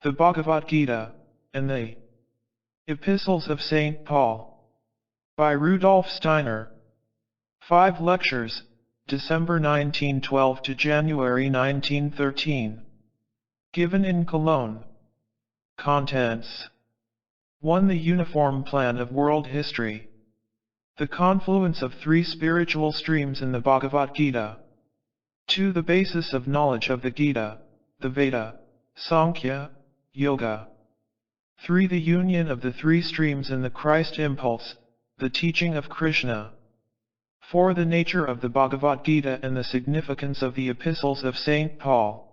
the Bhagavad Gita, and the Epistles of St. Paul. By Rudolf Steiner. 5 lectures, December 1912 to January 1913. Given in Cologne. Contents. 1. The uniform plan of world history. The confluence of 3 spiritual streams in the Bhagavad Gita. 2. The basis of knowledge of the Gita, the Veda, Sankhya, Yoga. 3. The union of the 3 streams in the Krishna Impulse, the teaching of Krishna. 4. The nature of the Bhagavad Gita and the significance of the Epistles of St. Paul.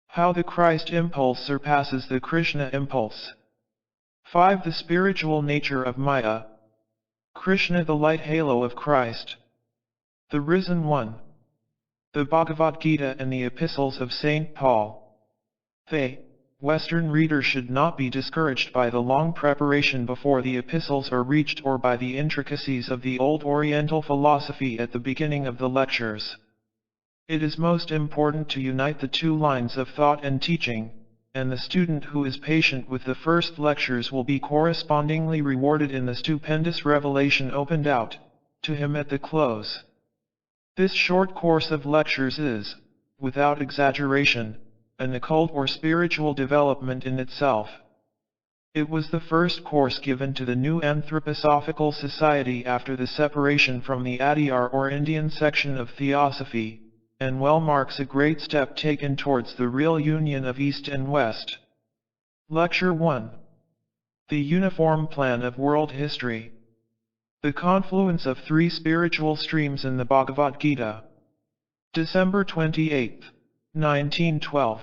How the Krishna Impulse surpasses the Krishna Impulse. 5. The spiritual nature of Maya. Krishna, the light halo of Christ. The Risen One. The Bhagavad Gita and the Epistles of St. Paul. The Western reader should not be discouraged by the long preparation before the epistles are reached or by the intricacies of the old Oriental philosophy at the beginning of the lectures. It is most important to unite the 2 lines of thought and teaching, and the student who is patient with the first lectures will be correspondingly rewarded in the stupendous revelation opened out to him at the close. This short course of lectures is, without exaggeration, an occult or spiritual development in itself. It was the first course given to the new Anthroposophical Society after the separation from the Adyar or Indian section of Theosophy, and well marks a great step taken towards the real union of East and West. Lecture 1. The uniform plan of world history. The confluence of 3 spiritual streams in the Bhagavad Gita. December 28, 1912.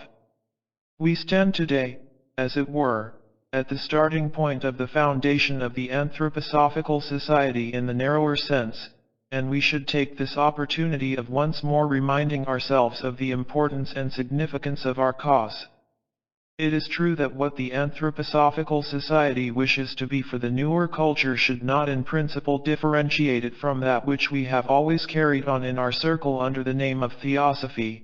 We stand today, as it were, at the starting point of the foundation of the Anthroposophical Society in the narrower sense, and we should take this opportunity of once more reminding ourselves of the importance and significance of our cause. It is true that what the Anthroposophical Society wishes to be for the newer culture should not in principle differentiate it from that which we have always carried on in our circle under the name of Theosophy.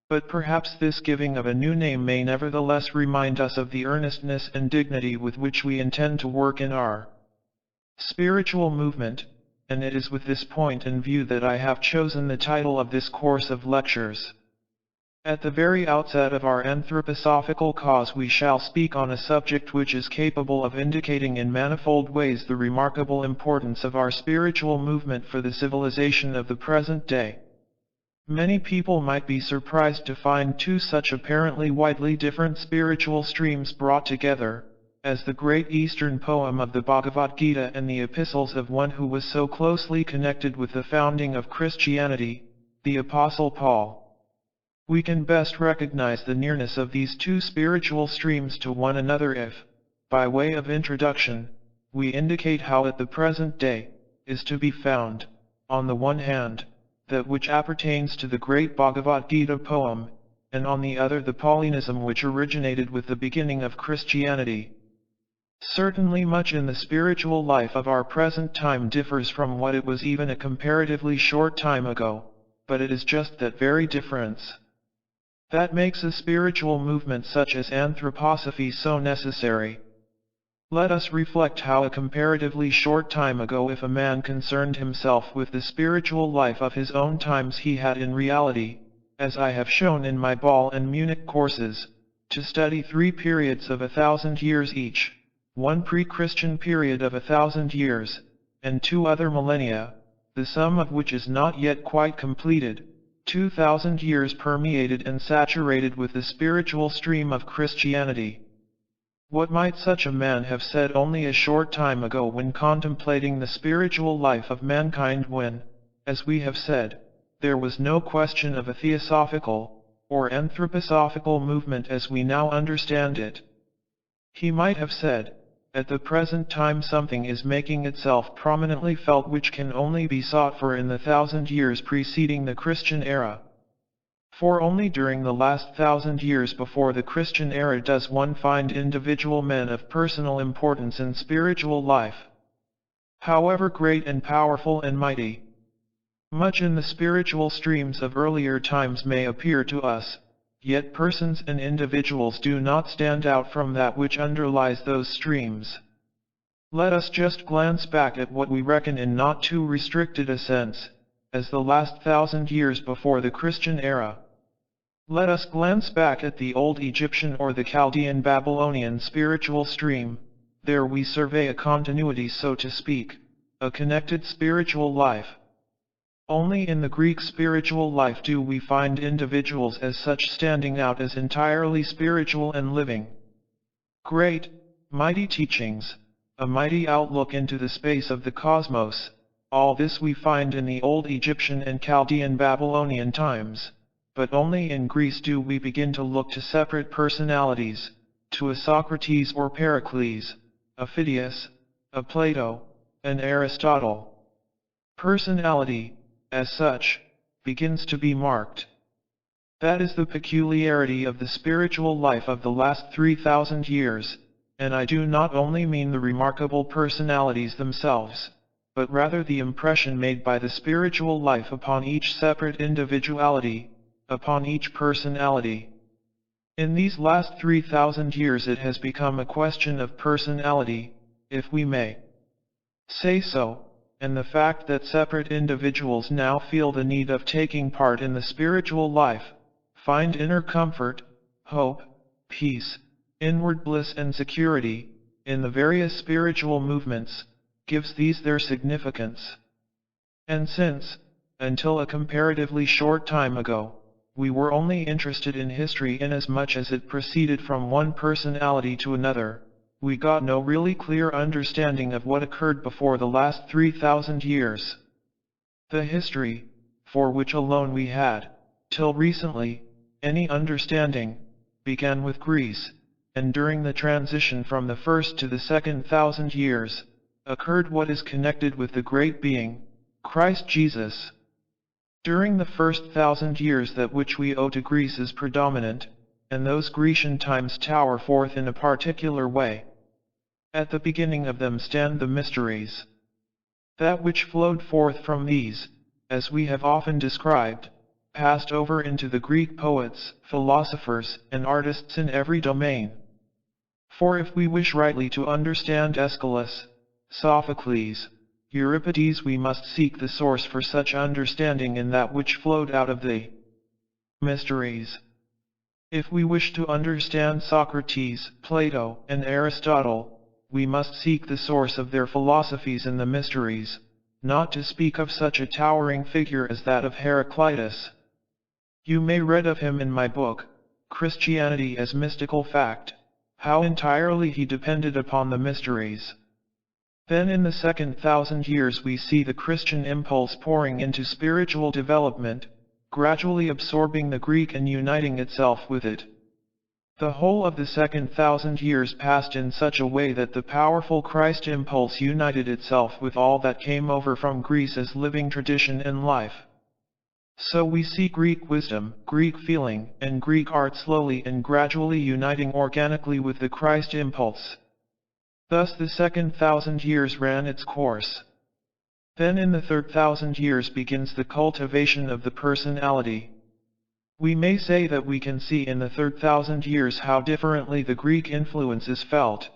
But perhaps this giving of a new name may nevertheless remind us of the earnestness and dignity with which we intend to work in our spiritual movement, and it is with this point in view that I have chosen the title of this course of lectures. At the very outset of our anthroposophical cause we shall speak on a subject which is capable of indicating in manifold ways the remarkable importance of our spiritual movement for the civilization of the present day. Many people might be surprised to find 2 such apparently widely different spiritual streams brought together, as the great Eastern poem of the Bhagavad Gita and the epistles of one who was so closely connected with the founding of Christianity, the Apostle Paul. We can best recognize the nearness of these 2 spiritual streams to one another if, by way of introduction, we indicate how at the present day is to be found, on the one hand, that which appertains to the great Bhagavad Gita poem, and on the other the Paulinism which originated with the beginning of Christianity. Certainly much in the spiritual life of our present time differs from what it was even a comparatively short time ago, but it is just that very difference that makes a spiritual movement such as anthroposophy so necessary. Let us reflect how a comparatively short time ago if a man concerned himself with the spiritual life of his own times he had in reality, as I have shown in my Ball and Munich courses, to study 3 periods of 1,000 years each, 1 pre-Christian period of 1,000 years, and 2 other millennia, the sum of which is not yet quite completed, 2,000 years permeated and saturated with the spiritual stream of Christianity. What might such a man have said only a short time ago when contemplating the spiritual life of mankind when, as we have said, there was no question of a theosophical, or anthroposophical movement as we now understand it? He might have said, at the present time something is making itself prominently felt which can only be sought for in the 1,000 years preceding the Christian era. For only during the last 1,000 years before the Christian era does one find individual men of personal importance in spiritual life, however great and powerful and mighty. Much in the spiritual streams of earlier times may appear to us, yet persons and individuals do not stand out from that which underlies those streams. Let us just glance back at what we reckon in not too restricted a sense, as the last 1,000 years before the Christian era. Let us glance back at the old Egyptian or the Chaldean Babylonian spiritual stream. There we survey a continuity, so to speak, a connected spiritual life. Only in the Greek spiritual life do we find individuals as such standing out as entirely spiritual and living. Great, mighty teachings, a mighty outlook into the space of the cosmos, all this we find in the old Egyptian and Chaldean Babylonian times, but only in Greece do we begin to look to separate personalities, to a Socrates or Pericles, a Phidias, a Plato, an Aristotle. Personality, as such, begins to be marked. That is the peculiarity of the spiritual life of the last 3,000 years, and I do not only mean the remarkable personalities themselves, but rather the impression made by the spiritual life upon each separate individuality, upon each personality. In these last 3,000 years it has become a question of personality, if we may say so, and the fact that separate individuals now feel the need of taking part in the spiritual life, find inner comfort, hope, peace, inward bliss and security, in the various spiritual movements, gives these their significance. And since, until a comparatively short time ago, we were only interested in history inasmuch as it proceeded from one personality to another, we got no really clear understanding of what occurred before the last 3,000 years. The history, for which alone we had, till recently, any understanding, began with Greece, and during the transition from the first to the second 1,000 years, occurred what is connected with the great being, Christ Jesus. During the first 1,000 years that which we owe to Greece is predominant, and those Grecian times tower forth in a particular way. At the beginning of them stand the mysteries. That which flowed forth from these, as we have often described, passed over into the Greek poets, philosophers, and artists in every domain. For if we wish rightly to understand Aeschylus, Sophocles, Euripides, we must seek the source for such understanding in that which flowed out of the mysteries. If we wish to understand Socrates, Plato, and Aristotle, we must seek the source of their philosophies in the mysteries, not to speak of such a towering figure as that of Heraclitus. You may read of him in my book, Christianity as Mystical Fact, how entirely he depended upon the mysteries. Then in the second 1,000 years we see the Christian impulse pouring into spiritual development, gradually absorbing the Greek and uniting itself with it. The whole of the second 1,000 years passed in such a way that the powerful Christ impulse united itself with all that came over from Greece as living tradition and life. So we see Greek wisdom, Greek feeling, and Greek art slowly and gradually uniting organically with the Christ impulse. Thus the second 1,000 years ran its course. Then in the third 1,000 years begins the cultivation of the personality. We may say that we can see in the third 1,000 years how differently the Greek influence is felt.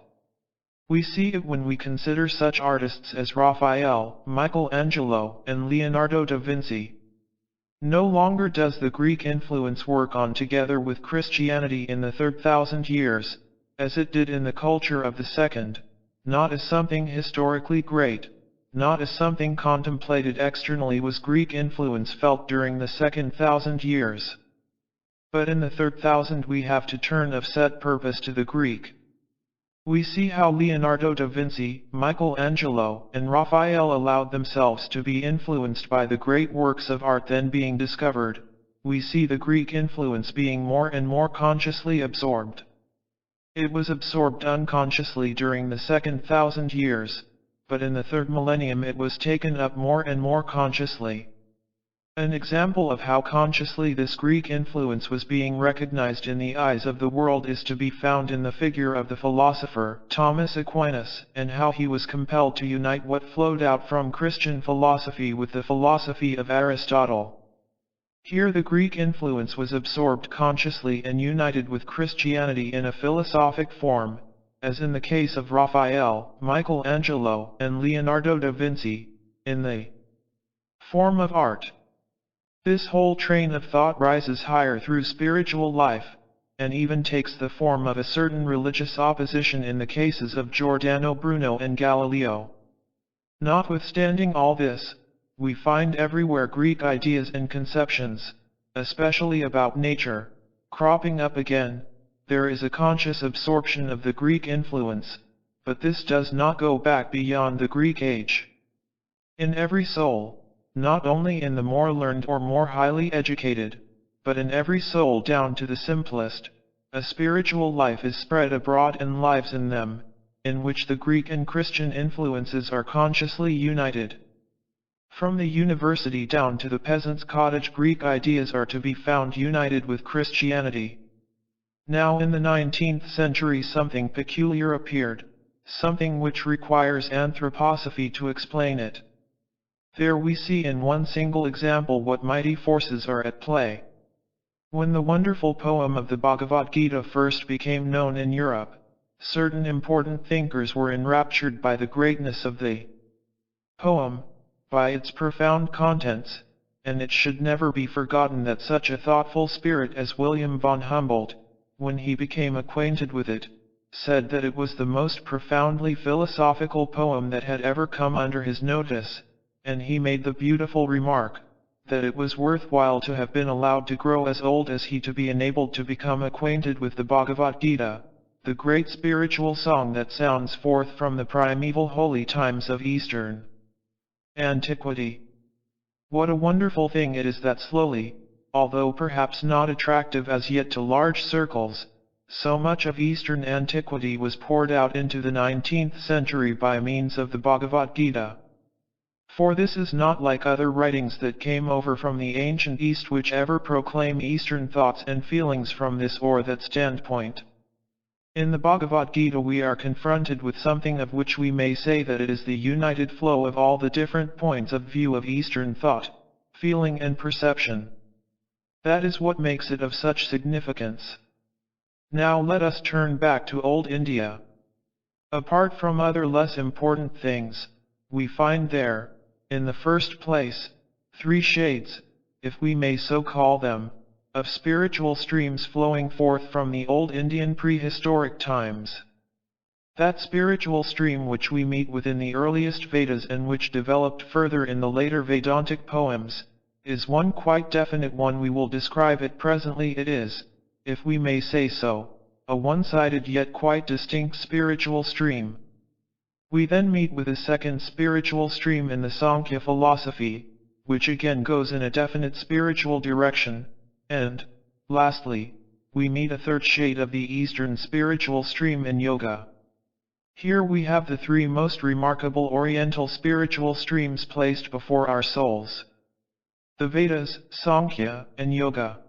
We see it when we consider such artists as Raphael, Michelangelo, and Leonardo da Vinci. No longer does the Greek influence work on together with Christianity in the third 1,000 years, as it did in the culture of the second, not as something historically great, not as something contemplated externally was Greek influence felt during the second 1,000 years. But in the third 1,000 we have to turn of set purpose to the Greek. We see how Leonardo da Vinci, Michelangelo, and Raphael allowed themselves to be influenced by the great works of art then being discovered. We see the Greek influence being more and more consciously absorbed. It was absorbed unconsciously during the second 1,000 years, but in the third millennium it was taken up more and more consciously. An example of how consciously this Greek influence was being recognized in the eyes of the world is to be found in the figure of the philosopher Thomas Aquinas, and how he was compelled to unite what flowed out from Christian philosophy with the philosophy of Aristotle. Here the Greek influence was absorbed consciously and united with Christianity in a philosophic form, as in the case of Raphael, Michelangelo, and Leonardo da Vinci, in the form of art. This whole train of thought rises higher through spiritual life, and even takes the form of a certain religious opposition in the cases of Giordano Bruno and Galileo. Notwithstanding all this, we find everywhere Greek ideas and conceptions, especially about nature, cropping up again. There is a conscious absorption of the Greek influence, but this does not go back beyond the Greek age. In every soul, not only in the more learned or more highly educated, but in every soul down to the simplest, a spiritual life is spread abroad and lives in them, in which the Greek and Christian influences are consciously united. From the university down to the peasant's cottage, Greek ideas are to be found united with Christianity. Now in the 19th century something peculiar appeared, something which requires anthroposophy to explain it. There we see in one single example what mighty forces are at play. When the wonderful poem of the Bhagavad Gita first became known in Europe, certain important thinkers were enraptured by the greatness of the poem, by its profound contents, and it should never be forgotten that such a thoughtful spirit as William von Humboldt, when he became acquainted with it, said that it was the most profoundly philosophical poem that had ever come under his notice, and he made the beautiful remark, that it was worthwhile to have been allowed to grow as old as he to be enabled to become acquainted with the Bhagavad Gita, the great spiritual song that sounds forth from the primeval holy times of Eastern antiquity. What a wonderful thing it is that slowly, although perhaps not attractive as yet to large circles, so much of Eastern antiquity was poured out into the 19th century by means of the Bhagavad Gita. For this is not like other writings that came over from the ancient East which ever proclaim Eastern thoughts and feelings from this or that standpoint. In the Bhagavad Gita we are confronted with something of which we may say that it is the united flow of all the different points of view of Eastern thought, feeling and perception. That is what makes it of such significance. Now let us turn back to old India. Apart from other less important things, we find there, in the first place, three shades, if we may so call them, of spiritual streams flowing forth from the old Indian prehistoric times. That spiritual stream which we meet within the earliest Vedas and which developed further in the later Vedantic poems, is one quite definite one. We will describe it presently. It is, if we may say so, a one-sided yet quite distinct spiritual stream. We then meet with a second spiritual stream in the Sankhya philosophy, which again goes in a definite spiritual direction, and, lastly, we meet a third shade of the Eastern spiritual stream in Yoga. Here we have the three most remarkable Oriental spiritual streams placed before our souls: the Vedas, Sankhya, and Yoga.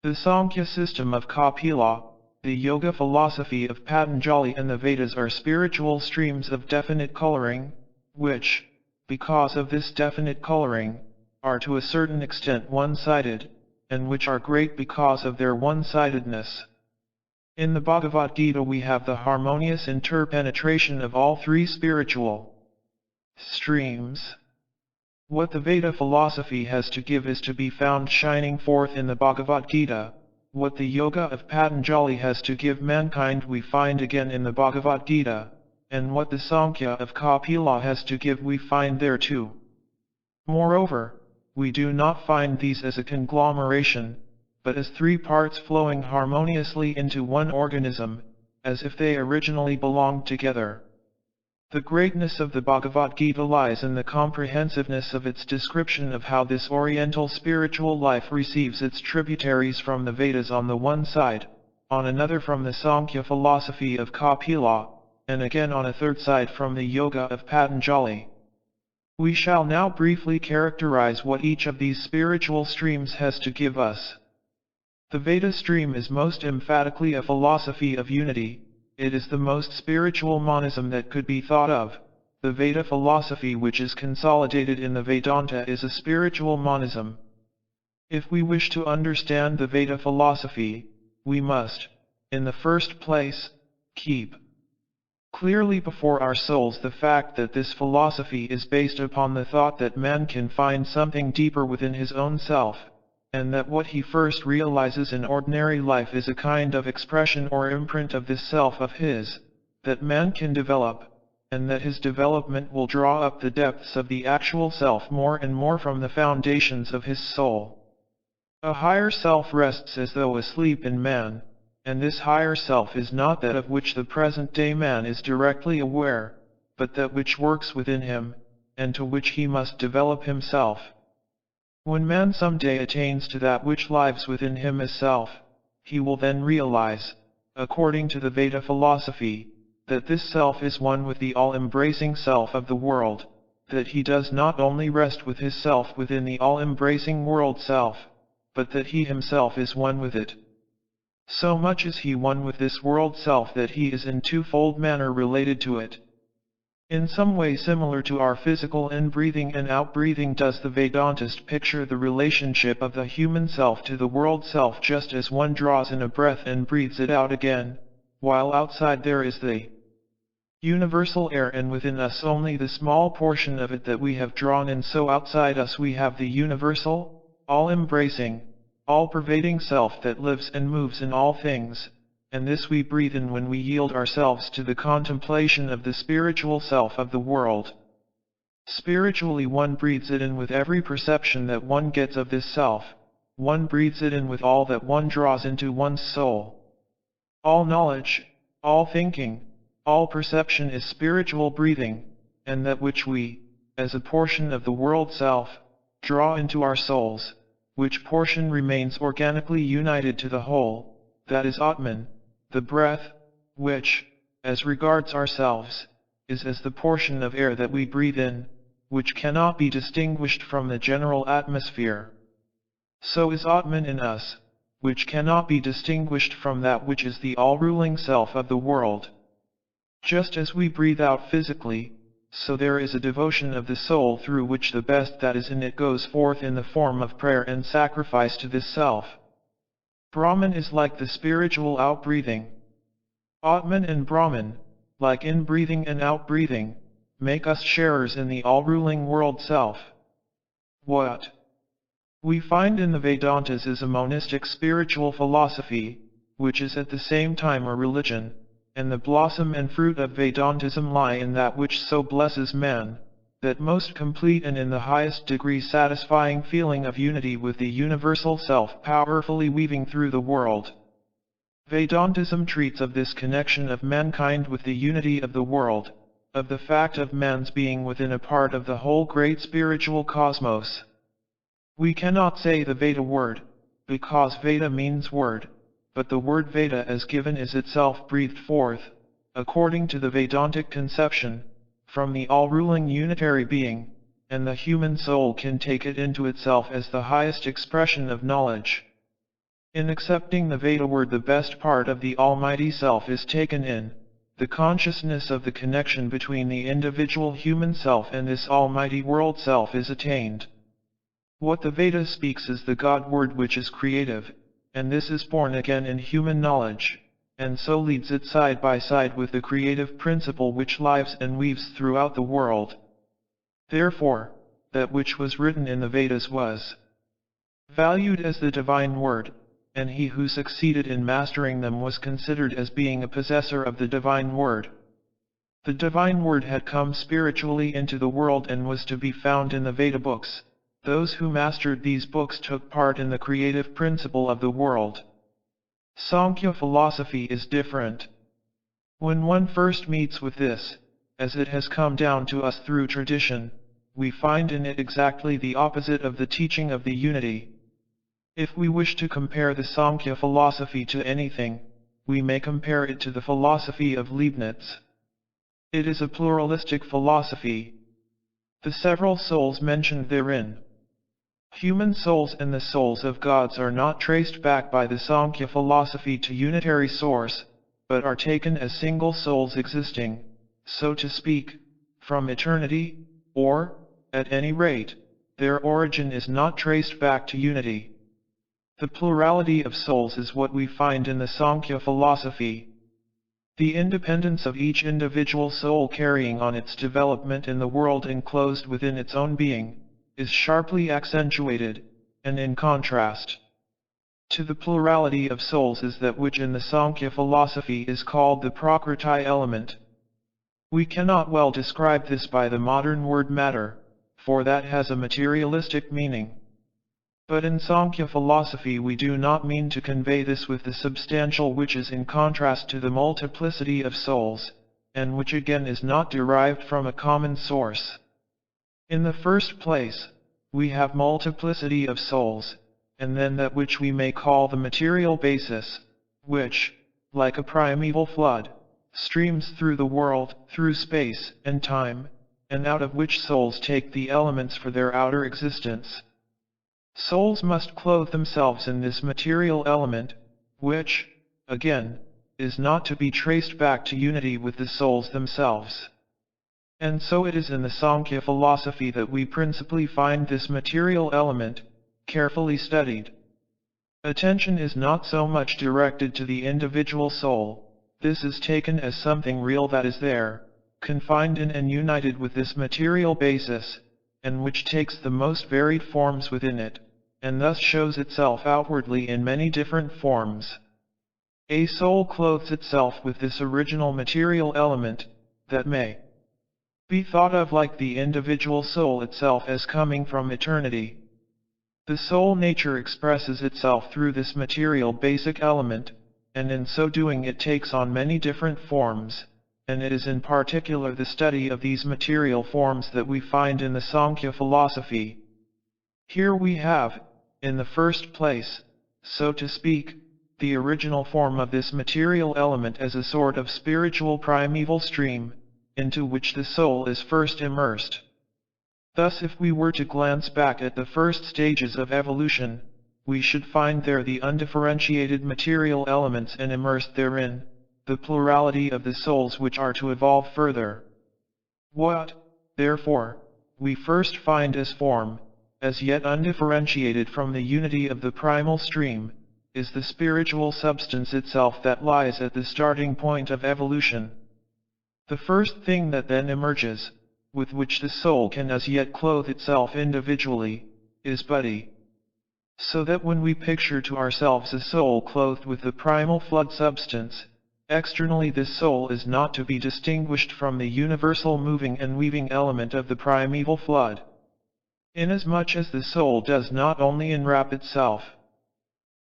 The Sankhya system of Kapila, the Yoga philosophy of Patanjali, and the Vedas are spiritual streams of definite coloring, which, because of this definite coloring, are to a certain extent one-sided, and which are great because of their one-sidedness. In the Bhagavad Gita we have the harmonious interpenetration of all three spiritual streams. What the Veda philosophy has to give is to be found shining forth in the Bhagavad Gita. What the Yoga of Patanjali has to give mankind we find again in the Bhagavad Gita, and what the Sankhya of Kapila has to give we find there too. Moreover, we do not find these as a conglomeration, but as three parts flowing harmoniously into one organism, as if they originally belonged together. The greatness of the Bhagavad Gita lies in the comprehensiveness of its description of how this Oriental spiritual life receives its tributaries from the Vedas on the one side, on another from the Sankhya philosophy of Kapila, and again on a third side from the Yoga of Patanjali. We shall now briefly characterize what each of these spiritual streams has to give us. The Veda stream is most emphatically a philosophy of unity. It is the most spiritual monism that could be thought of. The Veda philosophy which is consolidated in the Vedanta is a spiritual monism. If we wish to understand the Veda philosophy, we must, in the first place, keep clearly before our souls the fact that this philosophy is based upon the thought that man can find something deeper within his own self, and that what he first realizes in ordinary life is a kind of expression or imprint of this self of his, that man can develop, and that his development will draw up the depths of the actual self more and more from the foundations of his soul. A higher self rests as though asleep in man, and this higher self is not that of which the present-day man is directly aware, but that which works within him, and to which he must develop himself. When man someday attains to that which lives within him as self, he will then realize, according to the Veda philosophy, that this self is one with the all-embracing self of the world, that he does not only rest with his self within the all-embracing world self, but that he himself is one with it. So much is he one with this world self that he is in twofold manner related to it. In some way similar to our physical in-breathing and out-breathing does the Vedantist picture the relationship of the human self to the world self, just as one draws in a breath and breathes it out again, while outside there is the universal air and within us only the small portion of it that we have drawn in, so outside us we have the universal, all-embracing, all-pervading self that lives and moves in all things, and this we breathe in when we yield ourselves to the contemplation of the spiritual self of the world. Spiritually one breathes it in with every perception that one gets of this self, one breathes it in with all that one draws into one's soul. All knowledge, all thinking, all perception is spiritual breathing, and that which we, as a portion of the world self, draw into our souls, which portion remains organically united to the whole, that is Atman, the breath, which, as regards ourselves, is as the portion of air that we breathe in, which cannot be distinguished from the general atmosphere. So is Atman in us, which cannot be distinguished from that which is the all-ruling self of the world. Just as we breathe out physically, so there is a devotion of the soul through which the best that is in it goes forth in the form of prayer and sacrifice to this self. Brahman is like the spiritual out-breathing. Atman and Brahman, like in-breathing and out-breathing, make us sharers in the all-ruling world self. What we find in the Vedantas is a monistic spiritual philosophy, which is at the same time a religion, and the blossom and fruit of Vedantism lie in that which so blesses man, that most complete and in the highest degree satisfying feeling of unity with the universal self powerfully weaving through the world. Vedantism treats of this connection of mankind with the unity of the world, of the fact of man's being within a part of the whole great spiritual cosmos. We cannot say the Veda word, because Veda means word, but the word Veda as given is itself breathed forth, according to the Vedantic conception, from the all-ruling unitary being, and the human soul can take it into itself as the highest expression of knowledge. In accepting the Veda word, the best part of the Almighty Self is taken in, the consciousness of the connection between the individual human self and this Almighty World Self is attained. What the Veda speaks is the God word which is creative, and this is born again in human knowledge, and so leads it side by side with the creative principle which lives and weaves throughout the world. Therefore, that which was written in the Vedas was valued as the divine word, and he who succeeded in mastering them was considered as being a possessor of the divine word. The divine word had come spiritually into the world and was to be found in the Veda books. Those who mastered these books took part in the creative principle of the world. Sankhya philosophy is different. When one first meets with this, as it has come down to us through tradition, we find in it exactly the opposite of the teaching of the unity. If we wish to compare the Sankhya philosophy to anything, we may compare it to the philosophy of Leibniz. It is a pluralistic philosophy. The several souls mentioned therein, human souls and the souls of gods, are not traced back by the Sankhya philosophy to unitary source, but are taken as single souls existing, so to speak, from eternity, or, at any rate, their origin is not traced back to unity. The plurality of souls is what we find in the Sankhya philosophy. The independence of each individual soul carrying on its development in the world enclosed within its own being, is sharply accentuated, and in contrast to the plurality of souls is that which in the Sankhya philosophy is called the Prakriti element. We cannot well describe this by the modern word matter, for that has a materialistic meaning. But in Sankhya philosophy we do not mean to convey this with the substantial which is in contrast to the multiplicity of souls, and which again is not derived from a common source. In the first place, we have multiplicity of souls, and then that which we may call the material basis, which, like a primeval flood, streams through the world, through space and time, and out of which souls take the elements for their outer existence. Souls must clothe themselves in this material element, which, again, is not to be traced back to unity with the souls themselves. And so it is in the Sankhya philosophy that we principally find this material element, carefully studied. Attention is not so much directed to the individual soul, this is taken as something real that is there, confined in and united with this material basis, and which takes the most varied forms within it, and thus shows itself outwardly in many different forms. A soul clothes itself with this original material element, that may be thought of like the individual soul itself as coming from eternity. The soul nature expresses itself through this material basic element, and in so doing it takes on many different forms, and it is in particular the study of these material forms that we find in the Sankhya philosophy. Here we have, in the first place, so to speak, the original form of this material element as a sort of spiritual primeval stream, into which the soul is first immersed. Thus if we were to glance back at the first stages of evolution, we should find there the undifferentiated material elements and immersed therein, the plurality of the souls which are to evolve further. What, therefore, we first find as form, as yet undifferentiated from the unity of the primal stream, is the spiritual substance itself that lies at the starting point of evolution. The first thing that then emerges, with which the soul can as yet clothe itself individually, is buddhi. So that when we picture to ourselves a soul clothed with the primal flood substance, externally this soul is not to be distinguished from the universal moving and weaving element of the primeval flood. Inasmuch as the soul does not only enwrap itself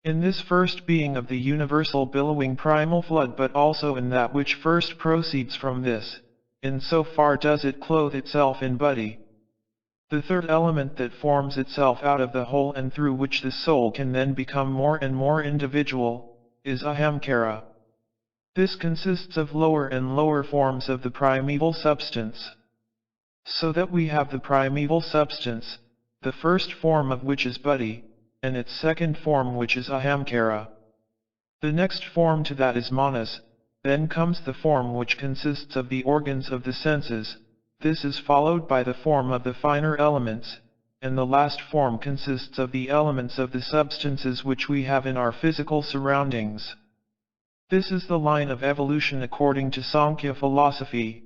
in this first being of the universal billowing primal flood but also in that which first proceeds from this, in so far does it clothe itself in buddhi. The third element that forms itself out of the whole and through which the soul can then become more and more individual, is ahamkara. This consists of lower and lower forms of the primeval substance. So that we have the primeval substance, the first form of which is buddhi, and its second form which is ahamkara. The next form to that is manas, then comes the form which consists of the organs of the senses, this is followed by the form of the finer elements, and the last form consists of the elements of the substances which we have in our physical surroundings. This is the line of evolution according to Sankhya philosophy.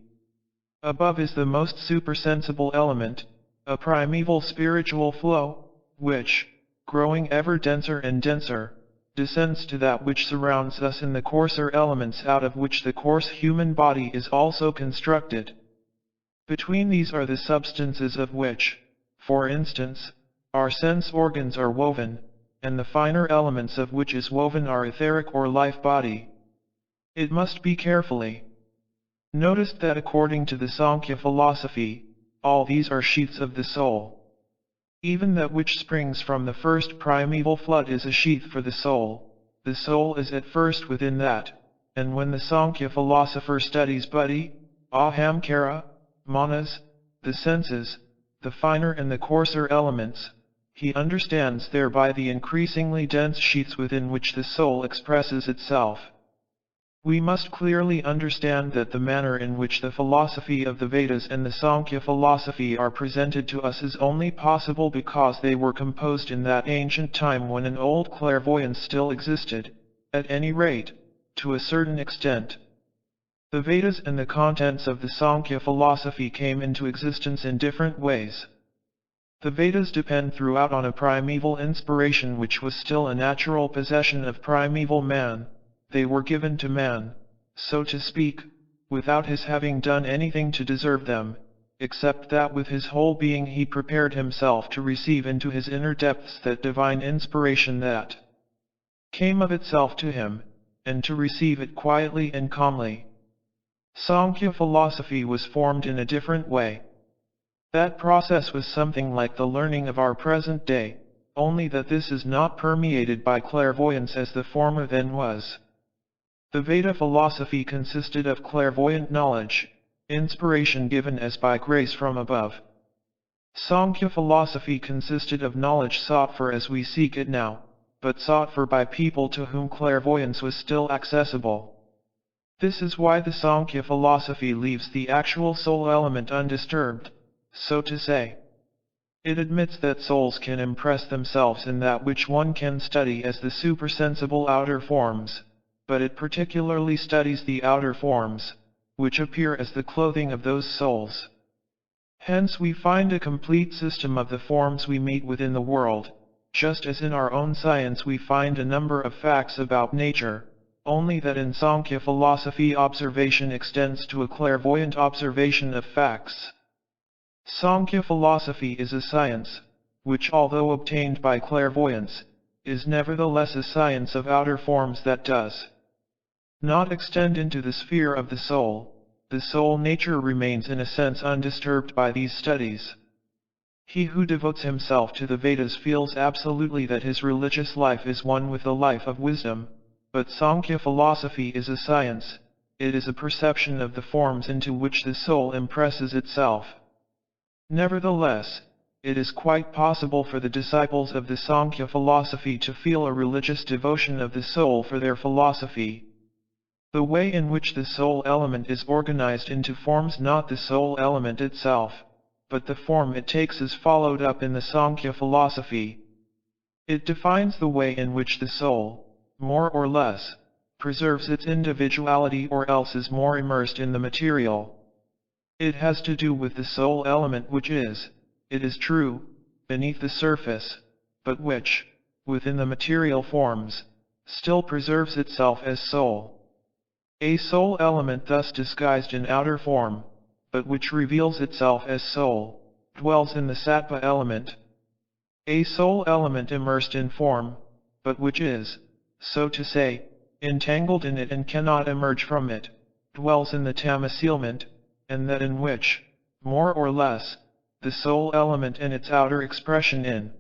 Above is the most supersensible element, a primeval spiritual flow, which, growing ever denser and denser, descends to that which surrounds us in the coarser elements out of which the coarse human body is also constructed. Between these are the substances of which, for instance, our sense organs are woven, and the finer elements of which is woven our etheric or life body. It must be carefully noticed that according to the Sankhya philosophy, all these are sheaths of the soul. Even that which springs from the first primeval flood is a sheath for the soul is at first within that, and when the Sankhya philosopher studies buddhi, ahamkara, manas, the senses, the finer and the coarser elements, he understands thereby the increasingly dense sheaths within which the soul expresses itself. We must clearly understand that the manner in which the philosophy of the Vedas and the Sankhya philosophy are presented to us is only possible because they were composed in that ancient time when an old clairvoyance still existed, at any rate, to a certain extent. The Vedas and the contents of the Sankhya philosophy came into existence in different ways. The Vedas depend throughout on a primeval inspiration which was still a natural possession of primeval man. They were given to man, so to speak, without his having done anything to deserve them, except that with his whole being he prepared himself to receive into his inner depths that divine inspiration that came of itself to him, and to receive it quietly and calmly. Sankhya philosophy was formed in a different way. That process was something like the learning of our present day, only that this is not permeated by clairvoyance as the former then was. The Veda philosophy consisted of clairvoyant knowledge, inspiration given as by grace from above. Sankhya philosophy consisted of knowledge sought for as we seek it now, but sought for by people to whom clairvoyance was still accessible. This is why the Sankhya philosophy leaves the actual soul element undisturbed, so to say. It admits that souls can impress themselves in that which one can study as the supersensible outer forms, but it particularly studies the outer forms, which appear as the clothing of those souls. Hence we find a complete system of the forms we meet with in the world, just as in our own science we find a number of facts about nature, only that in Sankhya philosophy observation extends to a clairvoyant observation of facts. Sankhya philosophy is a science, which although obtained by clairvoyance, is nevertheless a science of outer forms that does not extend into the sphere of the soul nature remains in a sense undisturbed by these studies. He who devotes himself to the Vedas feels absolutely that his religious life is one with the life of wisdom, but Sankhya philosophy is a science, it is a perception of the forms into which the soul impresses itself. Nevertheless, it is quite possible for the disciples of the Sankhya philosophy to feel a religious devotion of the soul for their philosophy. The way in which the soul element is organized into forms, not the soul element itself, but the form it takes, is followed up in the Sankhya philosophy. It defines the way in which the soul, more or less, preserves its individuality or else is more immersed in the material. It has to do with the soul element which is, it is true, beneath the surface, but which, within the material forms, still preserves itself as soul. A soul element thus disguised in outer form, but which reveals itself as soul, dwells in the sattva element. A soul element immersed in form, but which is, so to say, entangled in it and cannot emerge from it, dwells in the tamas element, and that in which, more or less, the soul element and its outer expression in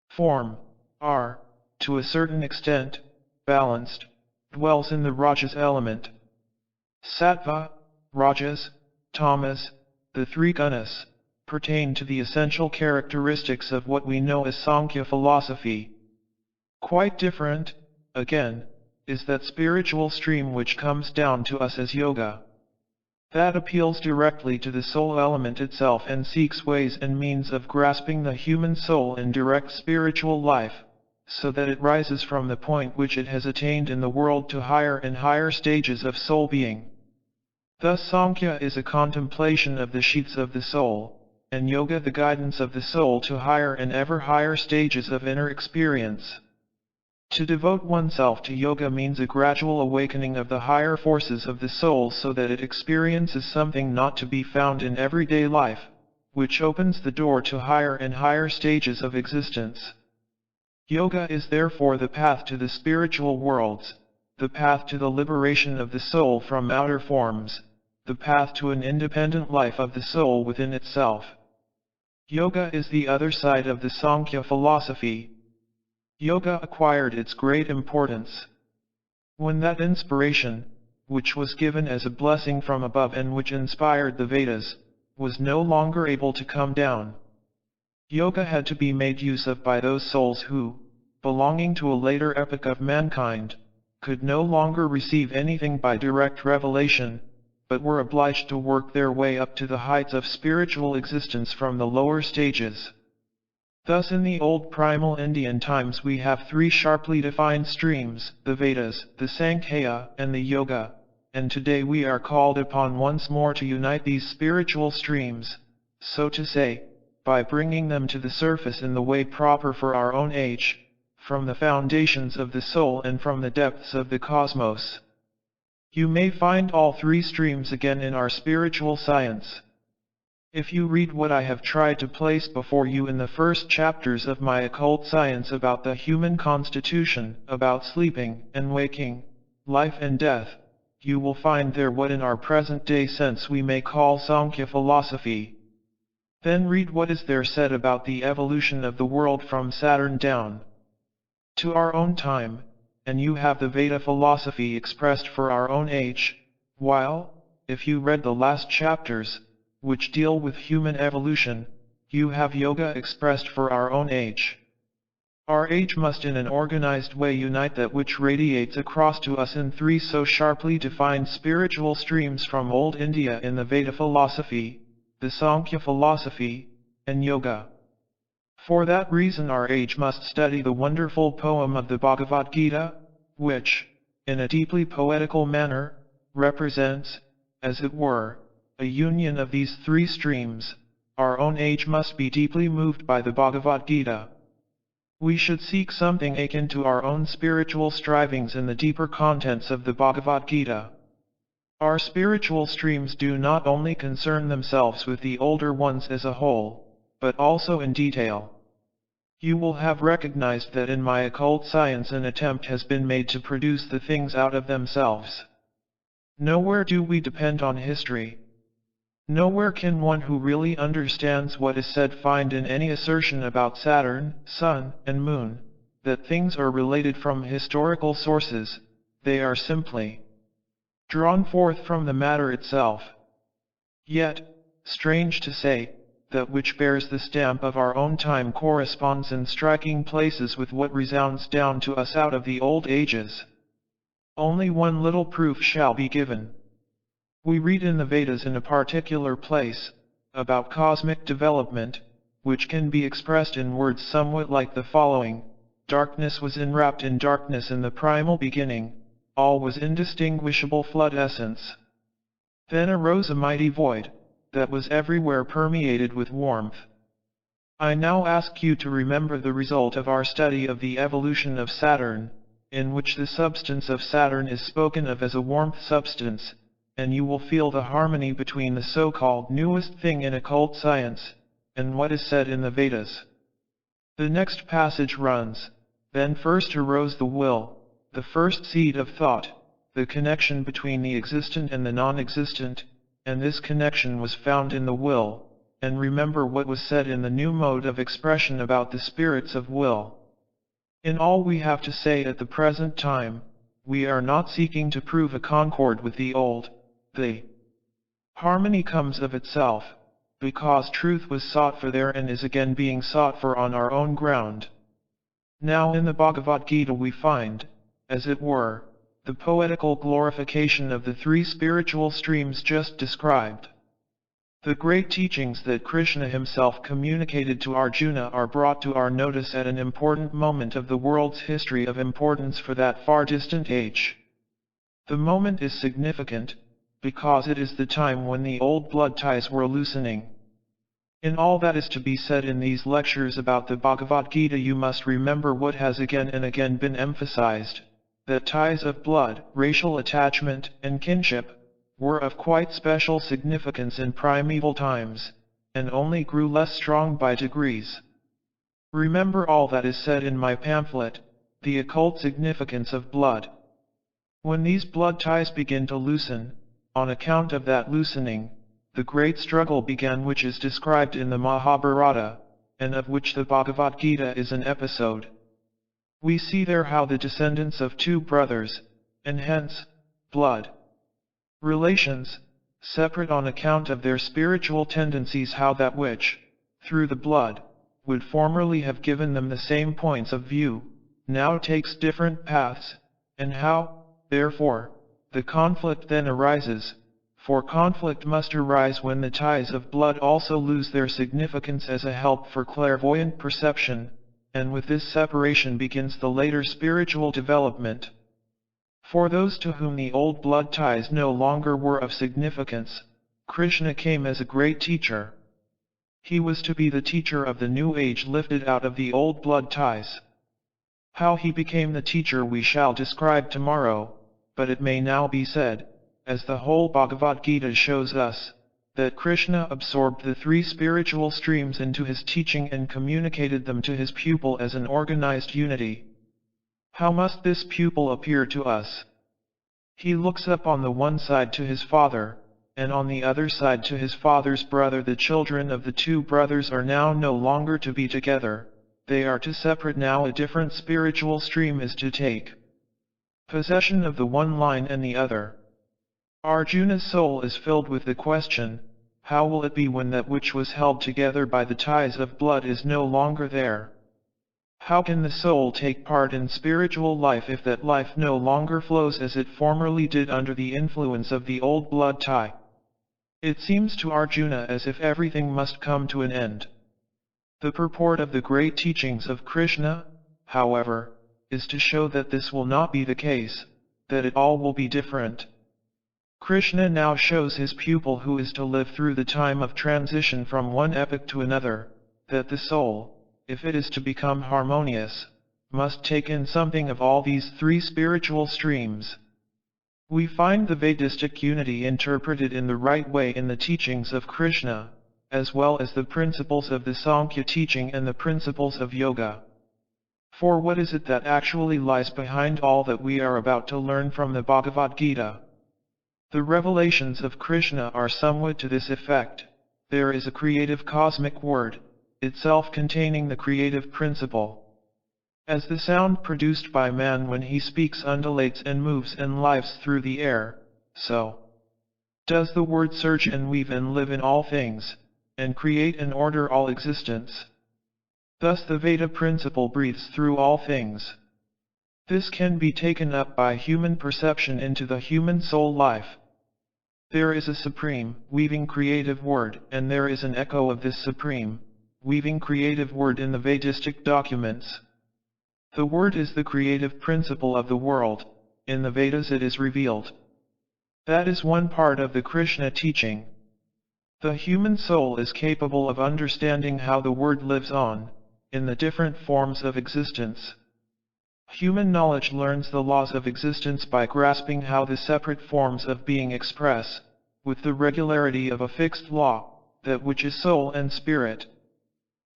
form, are, to a certain extent, balanced, dwells in the rajas element. Sattva, rajas, tamas, the three gunas, pertain to the essential characteristics of what we know as Sankhya philosophy. Quite different, again, is that spiritual stream which comes down to us as yoga. That appeals directly to the soul element itself and seeks ways and means of grasping the human soul in direct spiritual life, so that it rises from the point which it has attained in the world to higher and higher stages of soul being. Thus Sankhya is a contemplation of the sheaths of the soul, and yoga the guidance of the soul to higher and ever higher stages of inner experience. To devote oneself to yoga means a gradual awakening of the higher forces of the soul so that it experiences something not to be found in everyday life, which opens the door to higher and higher stages of existence. Yoga is therefore the path to the spiritual worlds, the path to the liberation of the soul from outer forms, the path to an independent life of the soul within itself. Yoga is the other side of the Sankhya philosophy. Yoga acquired its great importance when that inspiration, which was given as a blessing from above and which inspired the Vedas, was no longer able to come down. Yoga had to be made use of by those souls who, belonging to a later epoch of mankind, could no longer receive anything by direct revelation, but were obliged to work their way up to the heights of spiritual existence from the lower stages. Thus in the old primal Indian times we have three sharply defined streams, the Vedas, the Sankhya, and the Yoga, and today we are called upon once more to unite these spiritual streams, so to say, by bringing them to the surface in the way proper for our own age, from the foundations of the soul and from the depths of the cosmos. You may find all three streams again in our spiritual science. If you read what I have tried to place before you in the first chapters of my occult science about the human constitution, about sleeping and waking, life and death, you will find there what in our present-day sense we may call Sankhya philosophy. Then read what is there said about the evolution of the world from Saturn down to our own time, and you have the Veda philosophy expressed for our own age, while, if you read the last chapters, which deal with human evolution, you have Yoga expressed for our own age. Our age must in an organized way unite that which radiates across to us in three so sharply defined spiritual streams from old India in the Veda philosophy, the Sankhya philosophy, and Yoga. For that reason our age must study the wonderful poem of the Bhagavad Gita, which, in a deeply poetical manner, represents, as it were, a union of these three streams. Our own age must be deeply moved by the Bhagavad Gita. We should seek something akin to our own spiritual strivings in the deeper contents of the Bhagavad Gita. Our spiritual streams do not only concern themselves with the older ones as a whole, but also in detail. You will have recognized that in my occult science an attempt has been made to produce the things out of themselves. Nowhere do we depend on history. Nowhere can one who really understands what is said find in any assertion about Saturn, Sun, and Moon, that things are related from historical sources. They are simply drawn forth from the matter itself. Yet, strange to say, that which bears the stamp of our own time corresponds in striking places with what resounds down to us out of the old ages. Only one little proof shall be given. We read in the Vedas in a particular place, about cosmic development, which can be expressed in words somewhat like the following: darkness was enwrapped in darkness in the primal beginning, all was indistinguishable flood essence. Then arose a mighty void, that was everywhere permeated with warmth. I now ask you to remember the result of our study of the evolution of Saturn, in which the substance of Saturn is spoken of as a warmth substance, and you will feel the harmony between the so-called newest thing in occult science, and what is said in the Vedas. The next passage runs, then first arose the will, the first seed of thought, the connection between the existent and the non-existent, and this connection was found in the will, and remember what was said in the new mode of expression about the spirits of will. In all we have to say at the present time, we are not seeking to prove a concord with the old. The harmony comes of itself, because truth was sought for there and is again being sought for on our own ground. Now in the Bhagavad Gita we find, as it were, the poetical glorification of the three spiritual streams just described. The great teachings that Krishna himself communicated to Arjuna are brought to our notice at an important moment of the world's history of importance for that far distant age. The moment is significant, because it is the time when the old blood ties were loosening. In all that is to be said in these lectures about the Bhagavad Gita you must remember what has again and again been emphasized, that ties of blood, racial attachment, and kinship, were of quite special significance in primeval times, and only grew less strong by degrees. Remember all that is said in my pamphlet, The Occult Significance of Blood. When these blood ties begin to loosen, on account of that loosening, the great struggle began which is described in the Mahabharata, and of which the Bhagavad Gita is an episode. We see there how the descendants of two brothers, and hence, blood relations, separate on account of their spiritual tendencies, how that which, through the blood, would formerly have given them the same points of view, now takes different paths, and how, therefore, the conflict then arises, for conflict must arise when the ties of blood also lose their significance as a help for clairvoyant perception, and with this separation begins the later spiritual development. For those to whom the old blood ties no longer were of significance, Krishna came as a great teacher. He was to be the teacher of the new age lifted out of the old blood ties. How he became the teacher we shall describe tomorrow, but it may now be said, as the whole Bhagavad Gita shows us, that Krishna absorbed the three spiritual streams into his teaching and communicated them to his pupil as an organized unity. How must this pupil appear to us? He looks up on the one side to his father, and on the other side to his father's brother. The children of the two brothers are now no longer to be together, they are to separate now. A different spiritual stream is to take possession of the one line and the other. Arjuna's soul is filled with the question, how will it be when that which was held together by the ties of blood is no longer there? How can the soul take part in spiritual life if that life no longer flows as it formerly did under the influence of the old blood tie? It seems to Arjuna as if everything must come to an end. The purport of the great teachings of Krishna, however, is to show that this will not be the case, that it all will be different. Krishna now shows his pupil who is to live through the time of transition from one epoch to another, that the soul, if it is to become harmonious, must take in something of all these three spiritual streams. We find the Vedistic unity interpreted in the right way in the teachings of Krishna, as well as the principles of the Sankhya teaching and the principles of yoga. For what is it that actually lies behind all that we are about to learn from the Bhagavad Gita? The revelations of Krishna are somewhat to this effect: there is a creative cosmic word, itself containing the creative principle. As the sound produced by man when he speaks undulates and moves and lives through the air, so does the word surge and weave and live in all things, and create and order all existence. Thus the Veda principle breathes through all things. This can be taken up by human perception into the human soul life. There is a supreme, weaving creative word, and there is an echo of this supreme, weaving creative word in the Vedistic documents. The word is the creative principle of the world, in the Vedas it is revealed. That is one part of the Krishna teaching. The human soul is capable of understanding how the word lives on, in the different forms of existence. Human knowledge learns the laws of existence by grasping how the separate forms of being express, with the regularity of a fixed law, that which is soul and spirit.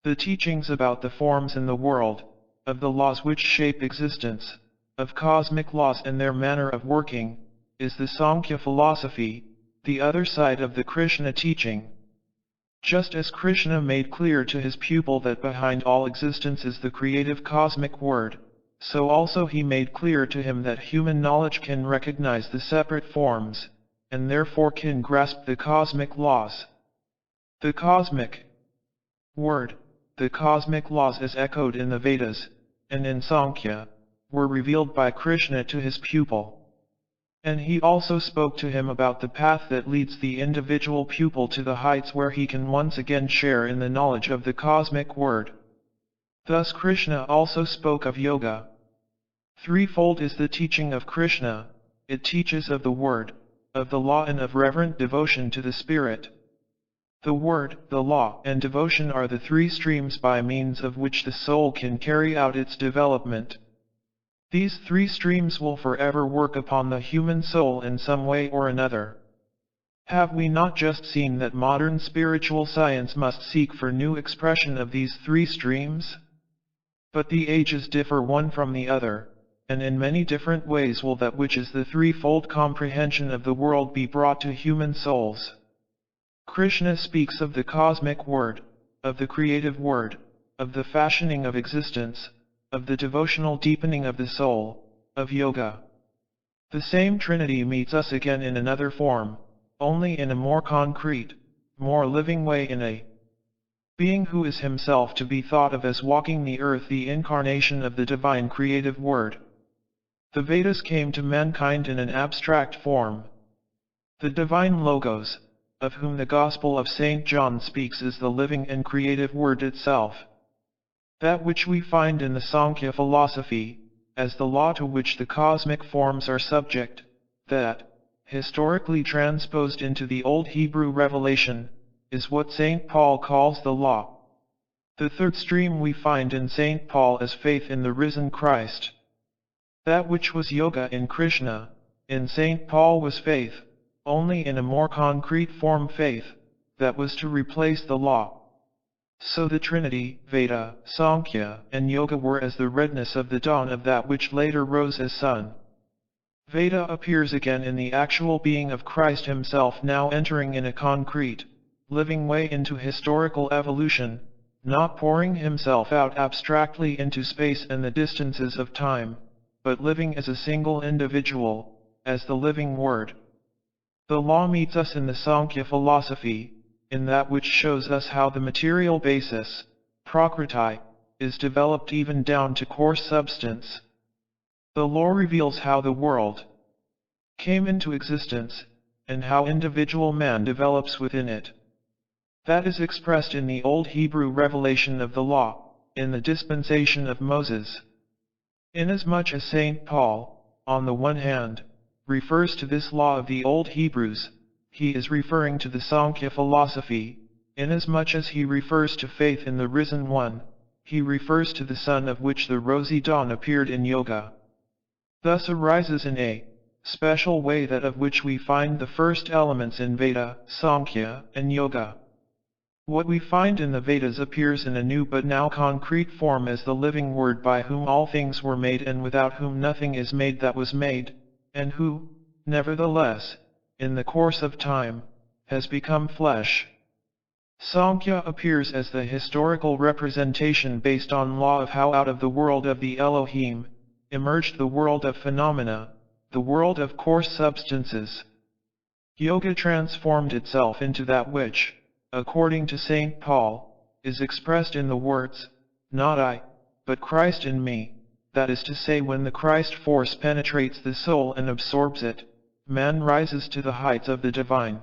The teachings about the forms in the world, of the laws which shape existence, of cosmic laws and their manner of working, is the Sankhya philosophy, the other side of the Krishna teaching. Just as Krishna made clear to his pupil that behind all existence is the creative cosmic word, so also he made clear to him that human knowledge can recognize the separate forms, and therefore can grasp the cosmic laws. The cosmic word, the cosmic laws as echoed in the Vedas, and in Sankhya, were revealed by Krishna to his pupil. And he also spoke to him about the path that leads the individual pupil to the heights where he can once again share in the knowledge of the cosmic word. Thus Krishna also spoke of yoga. Threefold is the teaching of Krishna: it teaches of the word, of the law and of reverent devotion to the spirit. The word, the law, and devotion are the three streams by means of which the soul can carry out its development. These three streams will forever work upon the human soul in some way or another. Have we not just seen that modern spiritual science must seek for new expression of these three streams? But the ages differ one from the other, and in many different ways will that which is the threefold comprehension of the world be brought to human souls. Krishna speaks of the cosmic word, of the creative word, of the fashioning of existence, of the devotional deepening of the soul, of yoga. The same Trinity meets us again in another form, only in a more concrete, more living way, in a being who is himself to be thought of as walking the earth, the incarnation of the divine creative word. The Vedas came to mankind in an abstract form. The divine Logos, of whom the Gospel of St. John speaks, is the living and creative Word itself. That which we find in the Sankhya philosophy, as the law to which the cosmic forms are subject, that, historically transposed into the Old Hebrew revelation, is what St. Paul calls the law. The third stream we find in St. Paul is faith in the risen Christ. That which was yoga in Krishna, in St. Paul was faith, only in a more concrete form, faith, that was to replace the law. So the Trinity, Veda, Sankhya, and Yoga were as the redness of the dawn of that which later rose as sun. Veda appears again in the actual being of Christ himself, now entering in a concrete, living way into historical evolution, not pouring himself out abstractly into space and the distances of time, but living as a single individual, as the living Word. The law meets us in the Sankhya philosophy, in that which shows us how the material basis, prakriti, is developed even down to coarse substance. The law reveals how the world came into existence, and how individual man develops within it. That is expressed in the Old Hebrew revelation of the law, in the dispensation of Moses. Inasmuch as St. Paul, on the one hand, refers to this law of the Old Hebrews, he is referring to the Sankhya philosophy. Inasmuch as he refers to faith in the risen one, he refers to the sun of which the rosy dawn appeared in yoga. Thus arises in a special way that of which we find the first elements in Veda, Sankhya, and Yoga. What we find in the Vedas appears in a new but now concrete form as the living Word, by whom all things were made and without whom nothing is made that was made, and who, nevertheless, in the course of time, has become flesh. Sankhya appears as the historical representation based on law of how out of the world of the Elohim emerged the world of phenomena, the world of coarse substances. Yoga transformed itself into that which, according to St. Paul, is expressed in the words, "Not I, but Christ in me," that is to say, when the Christ force penetrates the soul and absorbs it, man rises to the heights of the divine.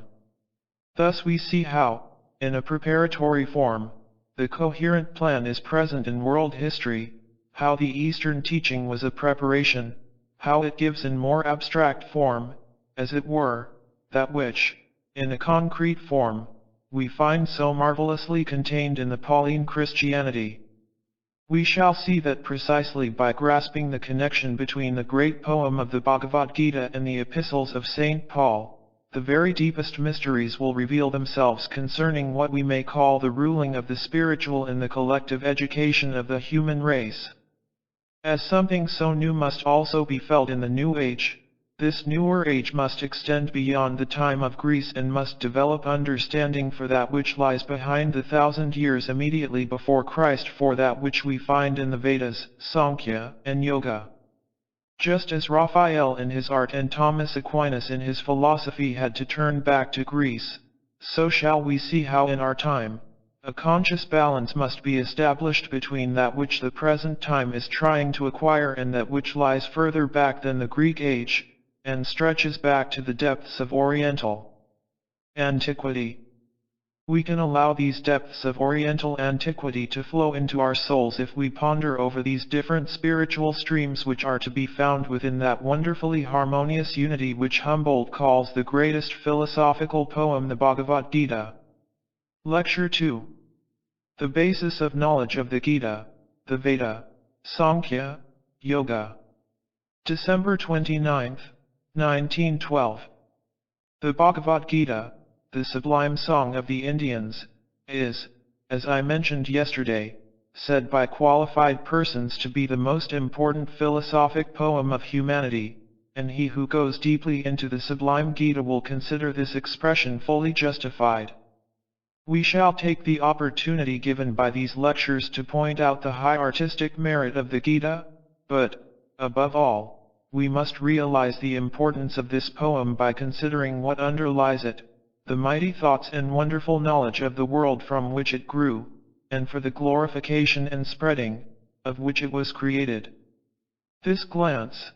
Thus we see how, in a preparatory form, the coherent plan is present in world history, how the Eastern teaching was a preparation, how it gives in more abstract form, as it were, that which, in a concrete form, we find so marvelously contained in the Pauline Christianity. We shall see that precisely by grasping the connection between the great poem of the Bhagavad Gita and the Epistles of St. Paul, the very deepest mysteries will reveal themselves concerning what we may call the ruling of the spiritual in the collective education of the human race. As something so new must also be felt in the new age, this newer age must extend beyond the time of Greece and must develop understanding for that which lies behind the 1,000 years immediately before Christ, for that which we find in the Vedas, Sankhya, and Yoga. Just as Raphael in his art and Thomas Aquinas in his philosophy had to turn back to Greece, so shall we see how in our time, a conscious balance must be established between that which the present time is trying to acquire and that which lies further back than the Greek age, and stretches back to the depths of Oriental antiquity. We can allow these depths of Oriental antiquity to flow into our souls if we ponder over these different spiritual streams which are to be found within that wonderfully harmonious unity which Humboldt calls the greatest philosophical poem, the Bhagavad Gita. Lecture 2. The basis of knowledge of the Gita, the Veda, Sankhya, Yoga. December 29, 1912. The Bhagavad Gita, the sublime song of the Indians, is, as I mentioned yesterday, said by qualified persons to be the most important philosophic poem of humanity, and he who goes deeply into the sublime Gita will consider this expression fully justified. We shall take the opportunity given by these lectures to point out the high artistic merit of the Gita, but, above all, we must realize the importance of this poem by considering what underlies it, the mighty thoughts and wonderful knowledge of the world from which it grew, and for the glorification and spreading, of which it was created. This glance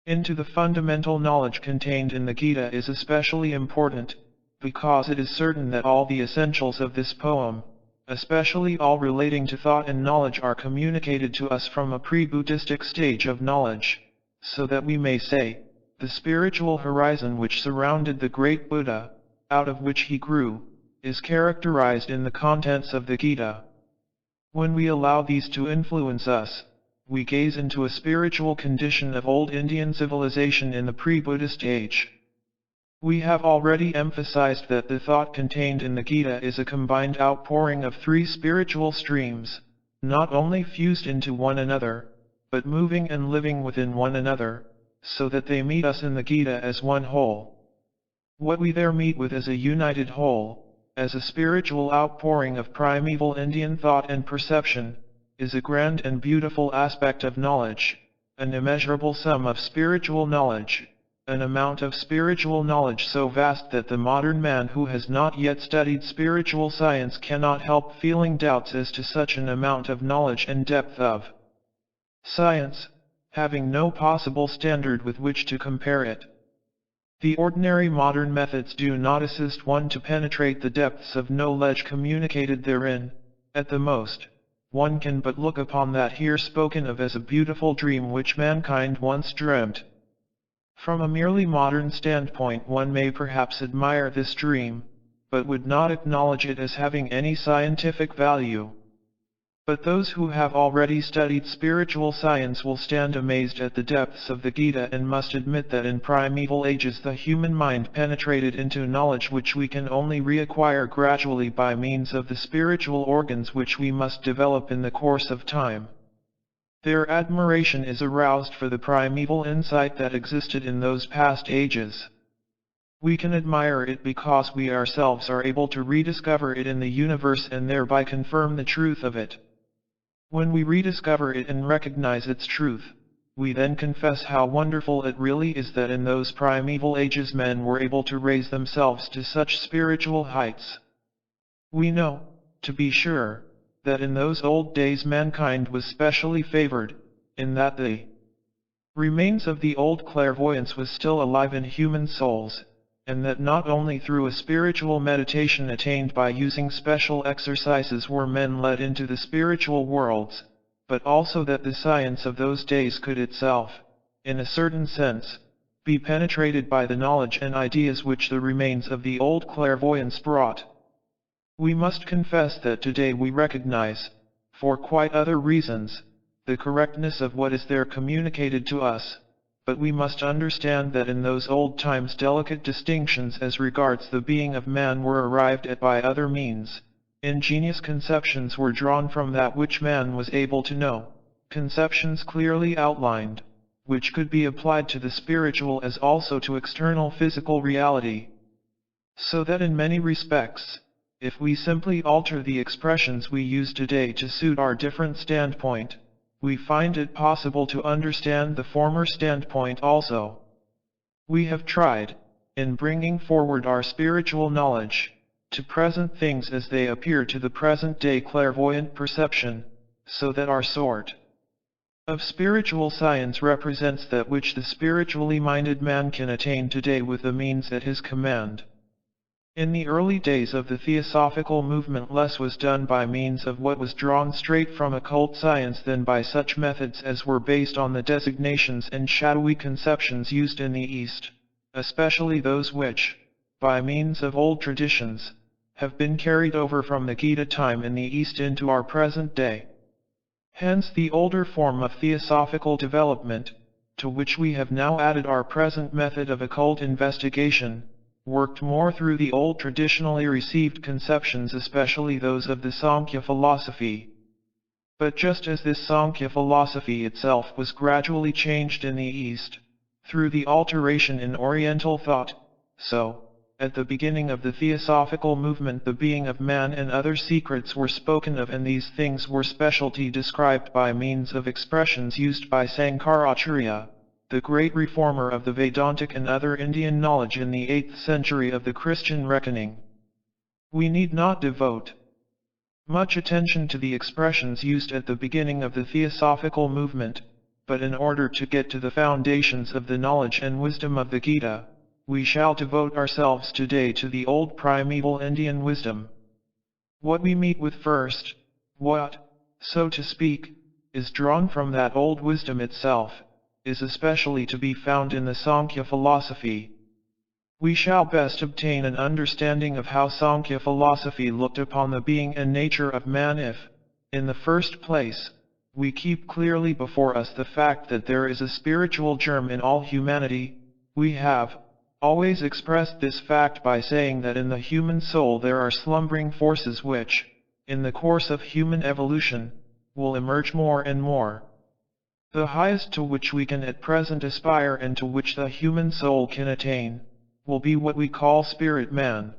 into the fundamental knowledge contained in the Gita is especially important, because it is certain that all the essentials of this poem, especially all relating to thought and knowledge, are communicated to us from a pre-Buddhistic stage of knowledge, so that we may say, the spiritual horizon which surrounded the great Buddha, out of which he grew, is characterized in the contents of the Gita. When we allow these to influence us, we gaze into a spiritual condition of old Indian civilization in the pre-Buddhist age. We have already emphasized that the thought contained in the Gita is a combined outpouring of three spiritual streams, not only fused into one another, but moving and living within one another, so that they meet us in the Gita as one whole. What we there meet with as a united whole, as a spiritual outpouring of primeval Indian thought and perception, is a grand and beautiful aspect of knowledge, an immeasurable sum of spiritual knowledge, an amount of spiritual knowledge so vast that the modern man who has not yet studied spiritual science cannot help feeling doubts as to such an amount of knowledge and depth of science, having no possible standard with which to compare it. The ordinary modern methods do not assist one to penetrate the depths of knowledge communicated therein. At the most, one can but look upon that here spoken of as a beautiful dream which mankind once dreamt. From a merely modern standpoint, one may perhaps admire this dream, but would not acknowledge it as having any scientific value. But those who have already studied spiritual science will stand amazed at the depths of the Gita and must admit that in primeval ages the human mind penetrated into knowledge which we can only reacquire gradually by means of the spiritual organs which we must develop in the course of time. Their admiration is aroused for the primeval insight that existed in those past ages. We can admire it because we ourselves are able to rediscover it in the universe and thereby confirm the truth of it. When we rediscover it and recognize its truth, we then confess how wonderful it really is that in those primeval ages men were able to raise themselves to such spiritual heights. We know, to be sure, that in those old days mankind was specially favored, in that the remains of the old clairvoyance was still alive in human souls, and that not only through a spiritual meditation attained by using special exercises were men led into the spiritual worlds, but also that the science of those days could itself, in a certain sense, be penetrated by the knowledge and ideas which the remains of the old clairvoyance brought. We must confess that today we recognize, for quite other reasons, the correctness of what is there communicated to us, but we must understand that in those old times delicate distinctions as regards the being of man were arrived at by other means. Ingenious conceptions were drawn from that which man was able to know, conceptions clearly outlined, which could be applied to the spiritual as also to external physical reality. So that in many respects, if we simply alter the expressions we use today to suit our different standpoint, we find it possible to understand the former standpoint also. We have tried, in bringing forward our spiritual knowledge, to present things as they appear to the present-day clairvoyant perception, so that our sort of spiritual science represents that which the spiritually minded man can attain today with the means at his command. In the early days of the Theosophical movement less was done by means of what was drawn straight from occult science than by such methods as were based on the designations and shadowy conceptions used in the East, especially those which, by means of old traditions, have been carried over from the Gita time in the East into our present day. Hence the older form of theosophical development, to which we have now added our present method of occult investigation, worked more through the old traditionally received conceptions, especially those of the Sankhya philosophy. But just as this Sankhya philosophy itself was gradually changed in the East, through the alteration in Oriental thought, so, at the beginning of the Theosophical movement the being of man and other secrets were spoken of, and these things were specially described by means of expressions used by Sankaracharya, the great reformer of the Vedantic and other Indian knowledge in the 8th century of the Christian reckoning. We need not devote much attention to the expressions used at the beginning of the Theosophical movement, but in order to get to the foundations of the knowledge and wisdom of the Gita, we shall devote ourselves today to the old primeval Indian wisdom. What we meet with first, what, so to speak, is drawn from that old wisdom itself, is especially to be found in the Sankhya philosophy. We shall best obtain an understanding of how Sankhya philosophy looked upon the being and nature of man if, in the first place, we keep clearly before us the fact that there is a spiritual germ in all humanity. We have always expressed this fact by saying that in the human soul there are slumbering forces which, in the course of human evolution, will emerge more and more. The highest to which we can at present aspire and to which the human soul can attain, will be what we call spirit man.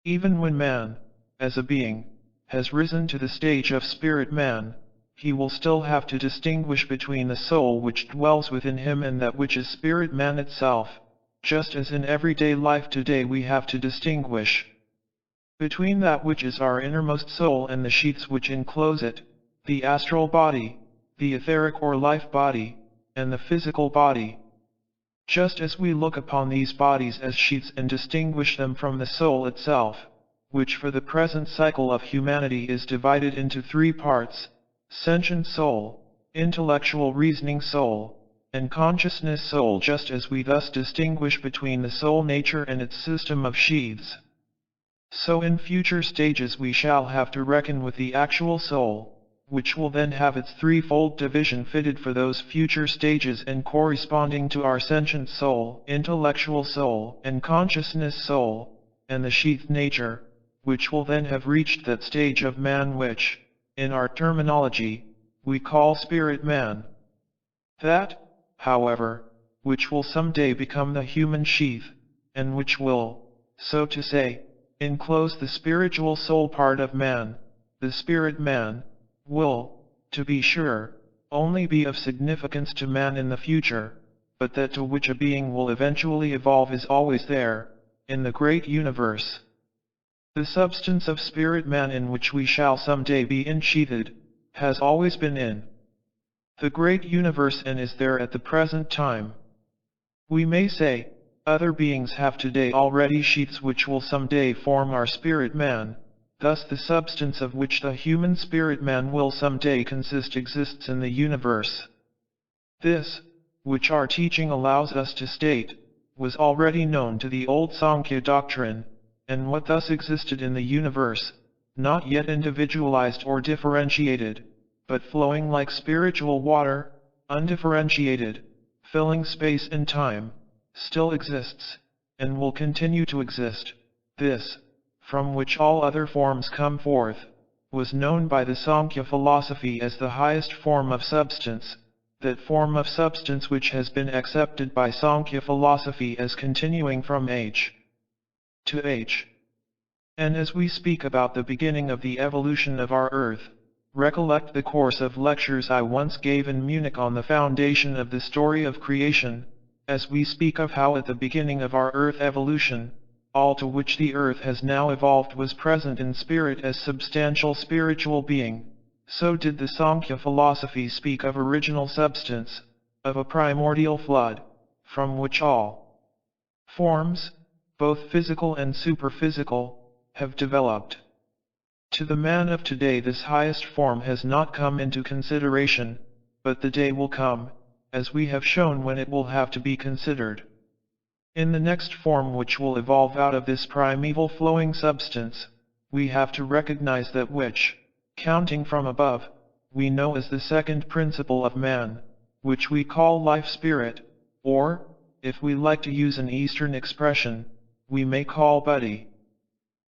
Even when man, as a being, has risen to the stage of spirit man, he will still have to distinguish between the soul which dwells within him and that which is spirit man itself, just as in everyday life today we have to distinguish between that which is our innermost soul and the sheaths which enclose it, the astral body, the etheric or life body, and the physical body. Just as we look upon these bodies as sheaths and distinguish them from the soul itself, which for the present cycle of humanity is divided into three parts: sentient soul, intellectual reasoning soul, and consciousness soul, just as we thus distinguish between the soul nature and its system of sheaths, so in future stages we shall have to reckon with the actual soul, which will then have its threefold division fitted for those future stages and corresponding to our sentient soul, intellectual soul, and consciousness soul, and the sheath nature, which will then have reached that stage of man which, in our terminology, we call spirit man. That, however, which will someday become the human sheath, and which will, so to say, enclose the spiritual soul part of man, the spirit man, will, to be sure, only be of significance to man in the future, but that to which a being will eventually evolve is always there, in the great universe. The substance of spirit man in which we shall someday be ensheathed, has always been in the great universe and is there at the present time. We may say, other beings have today already sheaths which will someday form our spirit man. Thus the substance of which the human spirit man will someday consist exists in the universe. This, which our teaching allows us to state, was already known to the old Sankhya doctrine, and what thus existed in the universe, not yet individualized or differentiated, but flowing like spiritual water, undifferentiated, filling space and time, still exists, and will continue to exist. This, from which all other forms come forth, was known by the Sankhya philosophy as the highest form of substance, that form of substance which has been accepted by Sankhya philosophy as continuing from age to age. And as we speak about the beginning of the evolution of our earth, recollect the course of lectures I once gave in Munich on the foundation of the story of creation, as we speak of how at the beginning of our earth evolution, all to which the earth has now evolved was present in spirit as substantial spiritual being, so did the Sankhya philosophy speak of original substance, of a primordial flood, from which all forms, both physical and superphysical, have developed. To the man of today this highest form has not come into consideration, but the day will come, as we have shown, when it will have to be considered. In the next form which will evolve out of this primeval flowing substance, we have to recognize that which, counting from above, we know as the second principle of man, which we call life spirit, or, if we like to use an Eastern expression, we may call buddhi.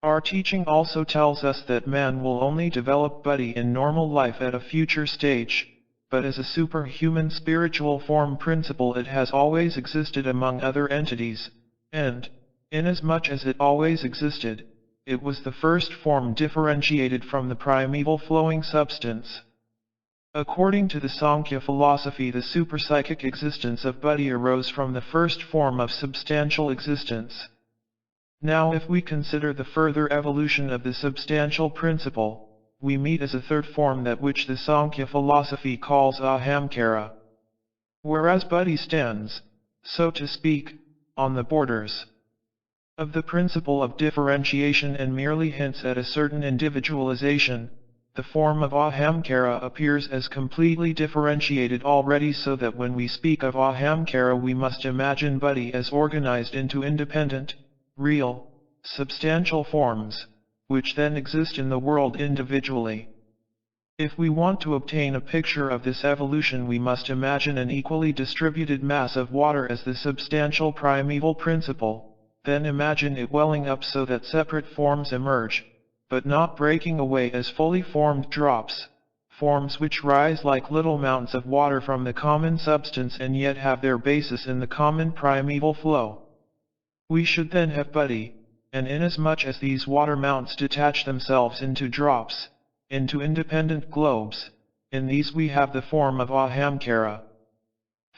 Our teaching also tells us that man will only develop buddhi in normal life at a future stage, but as a superhuman spiritual form principle it has always existed among other entities, and, inasmuch as it always existed, it was the first form differentiated from the primeval flowing substance. According to the Sankhya philosophy, the superpsychic existence of buddhi arose from the first form of substantial existence. Now if we consider the further evolution of the substantial principle, we meet as a third form that which the Sankhya philosophy calls ahamkara. whereas Buddhi stands, so to speak, on the borders of the principle of differentiation and merely hints at a certain individualization. The form of ahamkara appears as completely differentiated already, so that when we speak of ahamkara we must imagine Buddhi as organized into independent, real, substantial forms, which then exist in the world individually. If we want to obtain a picture of this evolution, we must imagine an equally distributed mass of water as the substantial primeval principle, then imagine it welling up so that separate forms emerge, but not breaking away as fully formed drops, forms which rise like little mountains of water from the common substance and yet have their basis in the common primeval flow. We should then have Buddhi, and inasmuch as these water mountains detach themselves into drops, into independent globes, in these we have the form of ahamkara.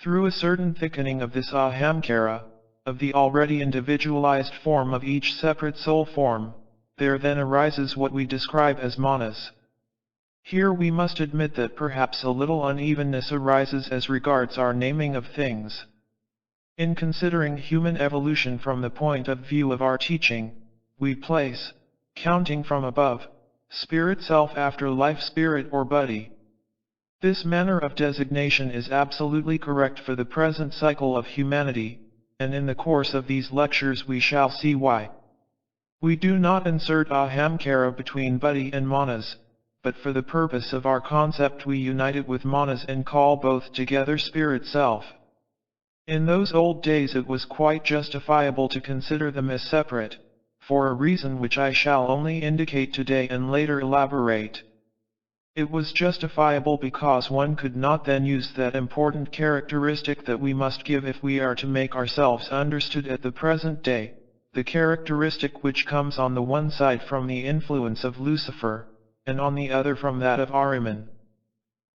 Through a certain thickening of this ahamkara, of the already individualized form of each separate soul form, there then arises what we describe as manas. Here we must admit that perhaps a little unevenness arises as regards our naming of things. In considering human evolution from the point of view of our teaching, we place, counting from above, spirit self after life spirit or Buddhi. This manner of designation is absolutely correct for the present cycle of humanity, and in the course of these lectures we shall see why. We do not insert ahamkara between Buddhi and manas, but for the purpose of our concept we unite it with manas and call both together spirit self. In those old days it was quite justifiable to consider them as separate, for a reason which I shall only indicate today and later elaborate. It was justifiable because one could not then use that important characteristic that we must give if we are to make ourselves understood at the present day, the characteristic which comes on the one side from the influence of Lucifer, and on the other from that of Ahriman.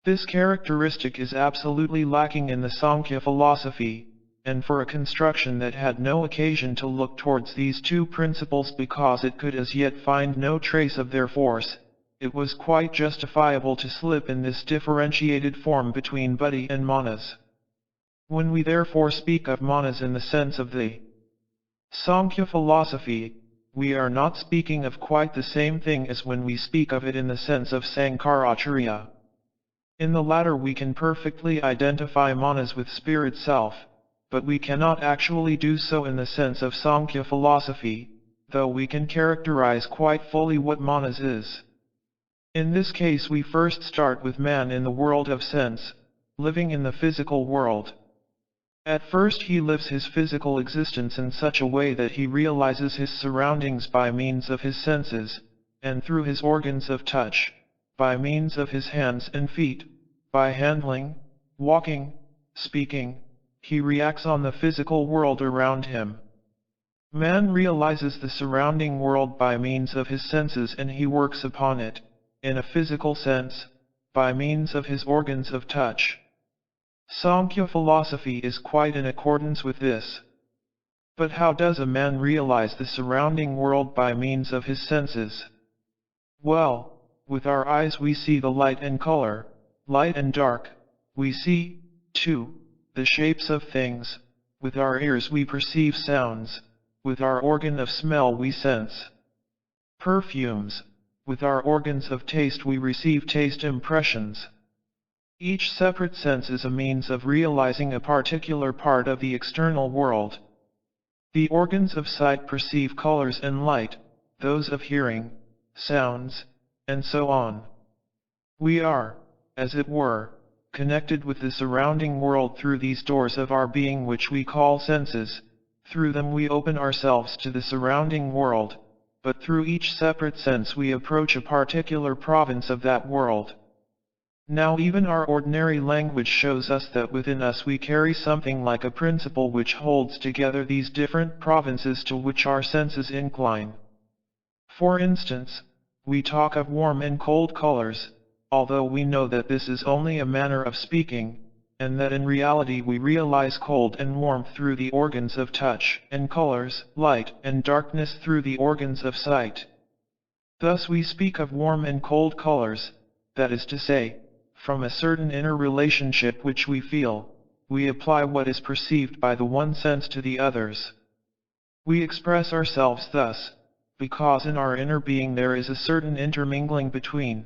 This characteristic is absolutely lacking in the Sankhya philosophy, and for a construction that had no occasion to look towards these two principles because it could as yet find no trace of their force, it was quite justifiable to slip in this differentiated form between Buddhi and manas. When we therefore speak of manas in the sense of the Sankhya philosophy, we are not speaking of quite the same thing as when we speak of it in the sense of Sankaracharya. In the latter we can perfectly identify manas with spirit self, but we cannot actually do so in the sense of Sankhya philosophy, though we can characterize quite fully what manas is. In this case we first start with man in the world of sense, living in the physical world. At first he lives his physical existence in such a way that he realizes his surroundings by means of his senses, and through his organs of touch, by means of his hands and feet, by handling, walking, speaking, he reacts on the physical world around him. Man realizes the surrounding world by means of his senses and he works upon it, in a physical sense, by means of his organs of touch. Sankhya philosophy is quite in accordance with this. But how does a man realize the surrounding world by means of his senses? Well, with our eyes we see the light and color, light and dark, we see, too, the shapes of things, with our ears we perceive sounds, with our organ of smell we sense perfumes, with our organs of taste we receive taste impressions. Each separate sense is a means of realizing a particular part of the external world. The organs of sight perceive colors and light, those of hearing, sounds, and so on. We are, as it were, connected with the surrounding world through these doors of our being which we call senses. Through them we open ourselves to the surrounding world, but through each separate sense we approach a particular province of that world. Now even our ordinary language shows us that within us we carry something like a principle which holds together these different provinces to which our senses incline. For instance, we talk of warm and cold colors, although we know that this is only a manner of speaking, and that in reality we realize cold and warmth through the organs of touch, and colors, light and darkness through the organs of sight. Thus we speak of warm and cold colors, that is to say, from a certain inner relationship which we feel, we apply what is perceived by the one sense to the others. We express ourselves thus, because in our inner being there is a certain intermingling between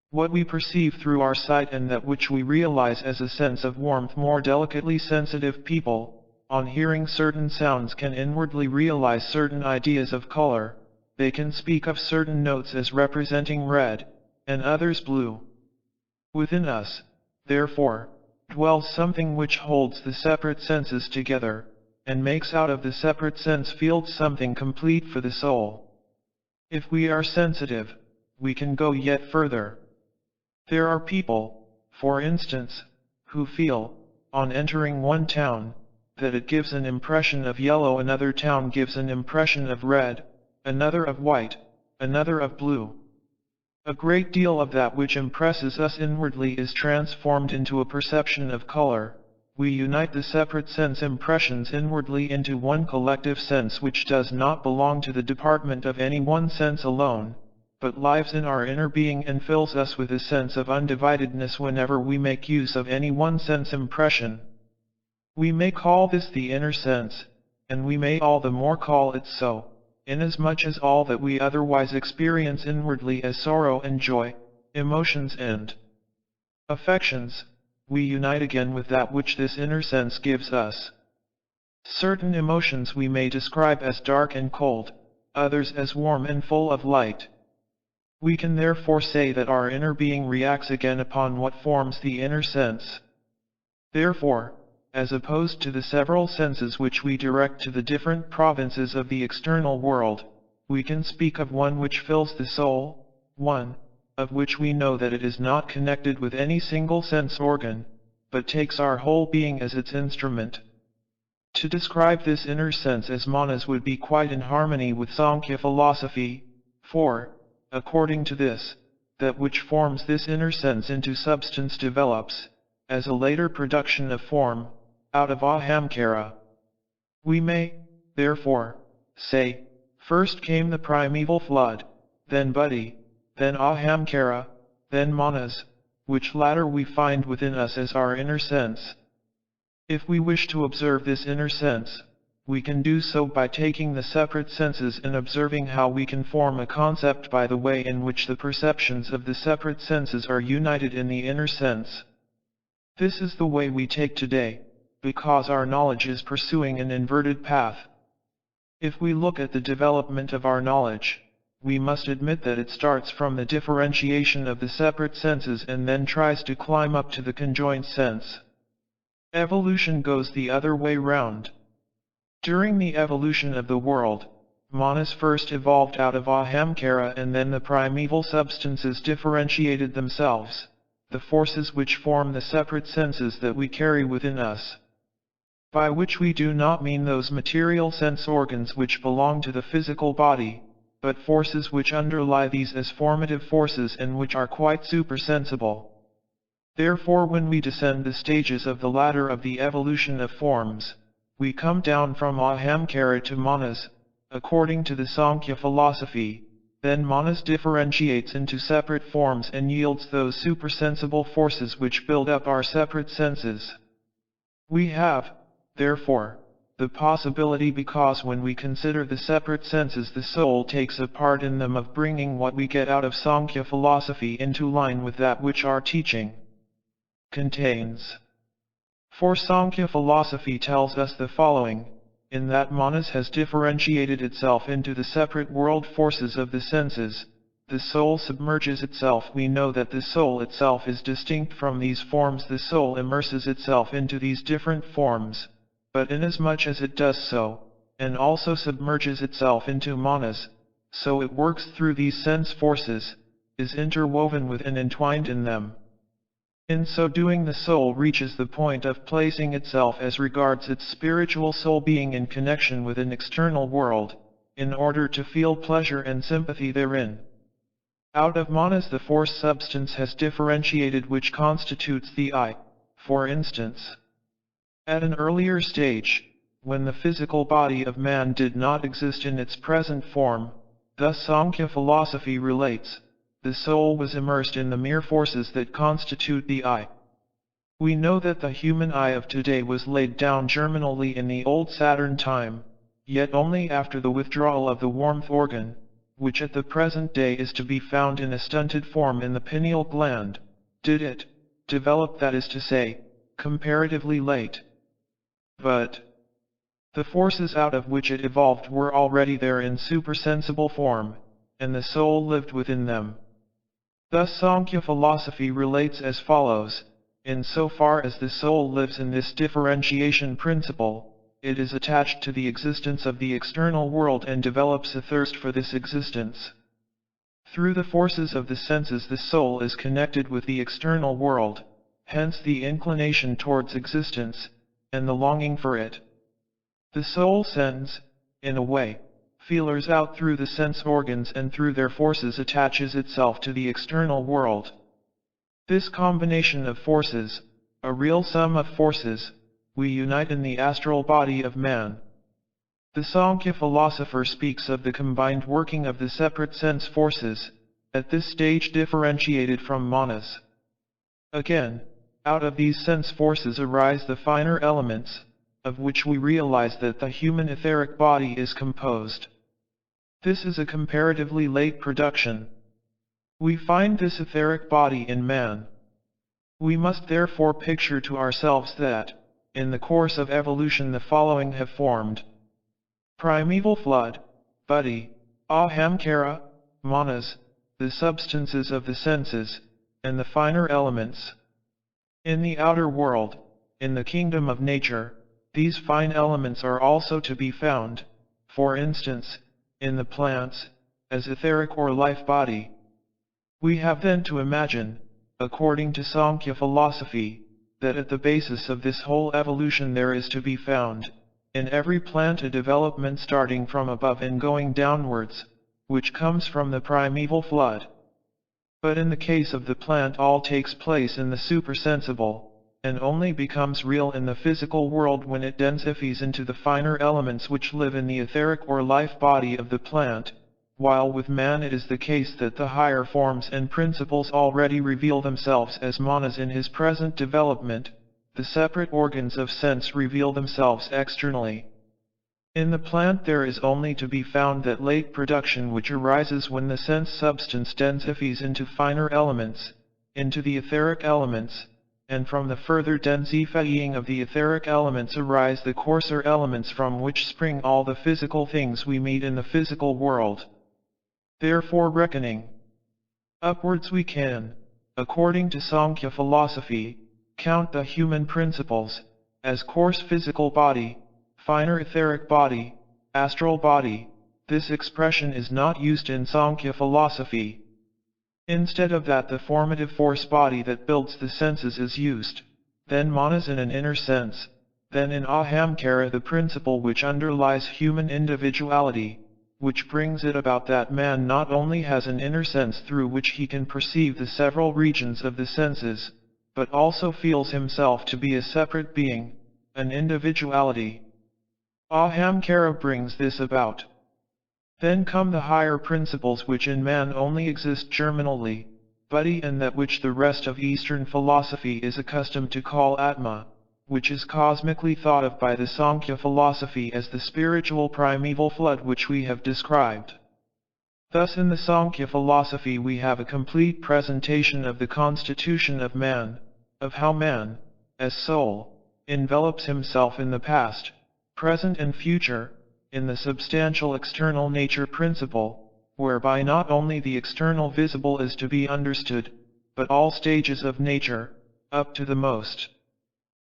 what we perceive through our sight and that which we realize as a sense of warmth. More delicately sensitive people, on hearing certain sounds, can inwardly realize certain ideas of color. They can speak of certain notes as representing red, and others blue. Within us, therefore, dwells something which holds the separate senses together, and makes out of the separate sense fields something complete for the soul. If we are sensitive, we can go yet further. There are people, for instance, who feel, on entering one town, that it gives an impression of yellow, another town gives an impression of red, another of white, another of blue. A great deal of that which impresses us inwardly is transformed into a perception of color. We unite the separate sense impressions inwardly into one collective sense which does not belong to the department of any one sense alone, but lives in our inner being and fills us with a sense of undividedness whenever we make use of any one sense impression. We may call this the inner sense, and we may all the more call it so, inasmuch as all that we otherwise experience inwardly as sorrow and joy, emotions and affections, we unite again with that which this inner sense gives us. Certain emotions we may describe as dark and cold, others as warm and full of light. We can therefore say that our inner being reacts again upon what forms the inner sense. Therefore, as opposed to the several senses which we direct to the different provinces of the external world, we can speak of one which fills the soul, one, of which we know that it is not connected with any single sense organ, but takes our whole being as its instrument. To describe this inner sense as manas would be quite in harmony with Sankhya philosophy, for, according to this, that which forms this inner sense into substance develops, as a later production of form, out of ahamkara. We may, therefore, say, first came the primeval flood, then buddhi, then ahamkara, then manas, which latter we find within us as our inner sense. If we wish to observe this inner sense, we can do so by taking the separate senses and observing how we can form a concept by the way in which the perceptions of the separate senses are united in the inner sense. This is the way we take today, because our knowledge is pursuing an inverted path. If we look at the development of our knowledge, we must admit that it starts from the differentiation of the separate senses and then tries to climb up to the conjoined sense. Evolution goes the other way round. During the evolution of the world, manas first evolved out of ahamkara and then the primeval substances differentiated themselves, the forces which form the separate senses that we carry within us. By which we do not mean those material sense organs which belong to the physical body, but forces which underlie these as formative forces and which are quite supersensible. Therefore when we descend the stages of the ladder of the evolution of forms, we come down from ahamkara to manas, according to the Sankhya philosophy. Then manas differentiates into separate forms and yields those supersensible forces which build up our separate senses. We have, therefore, the possibility, because when we consider the separate senses the soul takes a part in them, of bringing what we get out of Sankhya philosophy into line with that which our teaching contains. For Sankhya philosophy tells us the following: in that manas has differentiated itself into the separate world forces of the senses, the soul submerges itself. We know that the soul itself is distinct from these forms. The soul immerses itself into these different forms, but inasmuch as it does so, and also submerges itself into manas, so it works through these sense forces, is interwoven with and entwined in them. In so doing the soul reaches the point of placing itself as regards its spiritual soul being in connection with an external world, in order to feel pleasure and sympathy therein. Out of manas the force substance has differentiated which constitutes the I, for instance. At an earlier stage, when the physical body of man did not exist in its present form, thus Sankhya philosophy relates, the soul was immersed in the mere forces that constitute the I. We know that the human eye of today was laid down germinally in the old Saturn time, yet only after the withdrawal of the warmth organ, which at the present day is to be found in a stunted form in the pineal gland, did it develop, that is to say, comparatively late. But the forces out of which it evolved were already there in supersensible form, and the soul lived within them. Thus Sankhya philosophy relates as follows: in so far as the soul lives in this differentiation principle, it is attached to the existence of the external world and develops a thirst for this existence. Through the forces of the senses the soul is connected with the external world, hence the inclination towards existence, and the longing for it. The soul sends, in a way, feelers out through the sense organs and through their forces attaches itself to the external world. This combination of forces, a real sum of forces, we unite in the astral body of man. The Sankhya philosopher speaks of the combined working of the separate sense forces, at this stage differentiated from manas. Again, out of these sense forces arise the finer elements, of which we realize that the human etheric body is composed. This is a comparatively late production. We find this etheric body in man. We must therefore picture to ourselves that, in the course of evolution, the following have formed: primeval flood, buddhi, ahamkara, manas, the substances of the senses, and the finer elements. In the outer world, in the kingdom of nature, these fine elements are also to be found, for instance, in the plants, as etheric or life body. We have then to imagine, according to Sankhya philosophy, that at the basis of this whole evolution there is to be found, in every plant, a development starting from above and going downwards, which comes from the primeval flood. But in the case of the plant all takes place in the supersensible, and only becomes real in the physical world when it densifies into the finer elements which live in the etheric or life body of the plant, while with man it is the case that the higher forms and principles already reveal themselves as manas in his present development, the separate organs of sense reveal themselves externally. In the plant there is only to be found that late production which arises when the sense substance densifies into finer elements, into the etheric elements, and from the further densifying of the etheric elements arise the coarser elements from which spring all the physical things we meet in the physical world. Therefore, reckoning upwards, we can, according to Sankhya philosophy, count the human principles as coarse physical body, finer etheric body, astral body. This expression is not used in Sankhya philosophy. Instead of that, the formative force body that builds the senses is used, then manas in an inner sense, then in ahamkara the principle which underlies human individuality, which brings it about that man not only has an inner sense through which he can perceive the several regions of the senses, but also feels himself to be a separate being, an individuality. Ahamkara brings this about. Then come the higher principles which in man only exist germinally, buddhi, and that which the rest of Eastern philosophy is accustomed to call Atma, which is cosmically thought of by the Sankhya philosophy as the spiritual primeval flood which we have described. Thus in the Sankhya philosophy we have a complete presentation of the constitution of man, of how man, as soul, envelops himself in the past, present and future, in the substantial external nature principle, whereby not only the external visible is to be understood, but all stages of nature, up to the most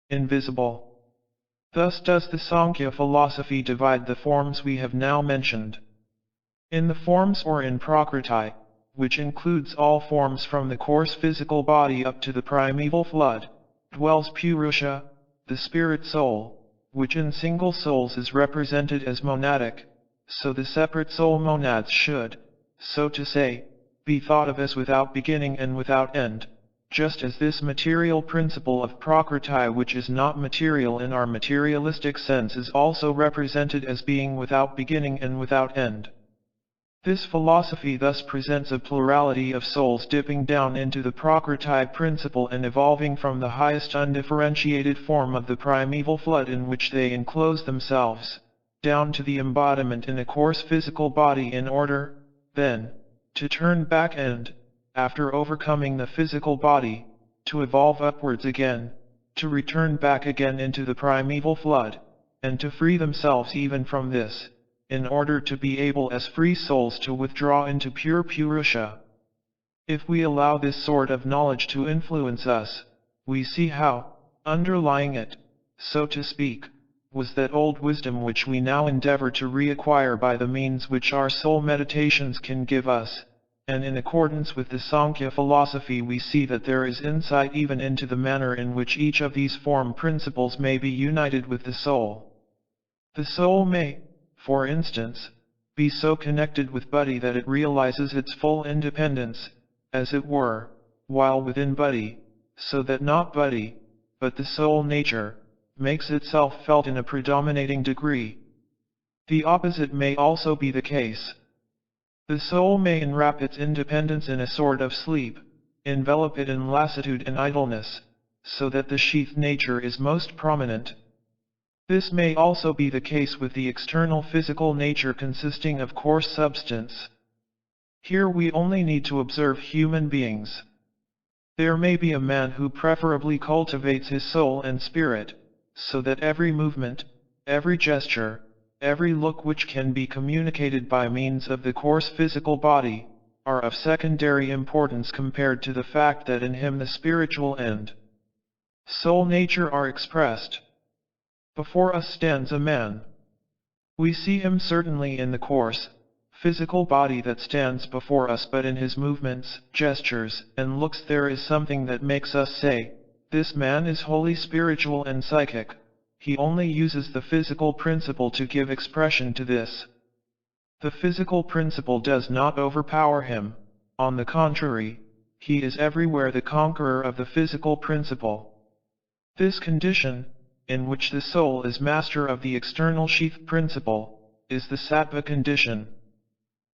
invisible. Thus does the Sankhya philosophy divide the forms we have now mentioned. In the forms or in Prakriti, which includes all forms from the coarse physical body up to the primeval flood, dwells Purusha, the spirit soul, which in single souls is represented as monadic, so the separate soul monads should, so to say, be thought of as without beginning and without end, just as this material principle of Prakriti, which is not material in our materialistic sense, is also represented as being without beginning and without end. This philosophy thus presents a plurality of souls dipping down into the Prakriti principle and evolving from the highest undifferentiated form of the primeval flood in which they enclose themselves, down to the embodiment in a coarse physical body in order, then, to turn back and, after overcoming the physical body, to evolve upwards again, to return back again into the primeval flood, and to free themselves even from this, in order to be able as free souls to withdraw into pure Purusha. If we allow this sort of knowledge to influence us, we see how, underlying it, so to speak, was that old wisdom which we now endeavor to reacquire by the means which our soul meditations can give us, and in accordance with the Sankhya philosophy we see that there is insight even into the manner in which each of these form principles may be united with the soul. The soul may, for instance, be so connected with Buddhi that it realizes its full independence, as it were, while within Buddhi, so that not Buddhi, but the soul nature, makes itself felt in a predominating degree. The opposite may also be the case. The soul may enwrap its independence in a sort of sleep, envelop it in lassitude and idleness, so that the sheath nature is most prominent. This may also be the case with the external physical nature consisting of coarse substance. Here we only need to observe human beings. There may be a man who preferably cultivates his soul and spirit, so that every movement, every gesture, every look which can be communicated by means of the coarse physical body, are of secondary importance compared to the fact that in him the spiritual and soul nature are expressed. Before us stands a man. We see him certainly in the coarse, physical body that stands before us, but in his movements, gestures, and looks there is something that makes us say, this man is wholly spiritual and psychic. He only uses the physical principle to give expression to this. The physical principle does not overpower him, on the contrary, he is everywhere the conqueror of the physical principle. This condition, in which the soul is master of the external sheath principle, is the sattva condition.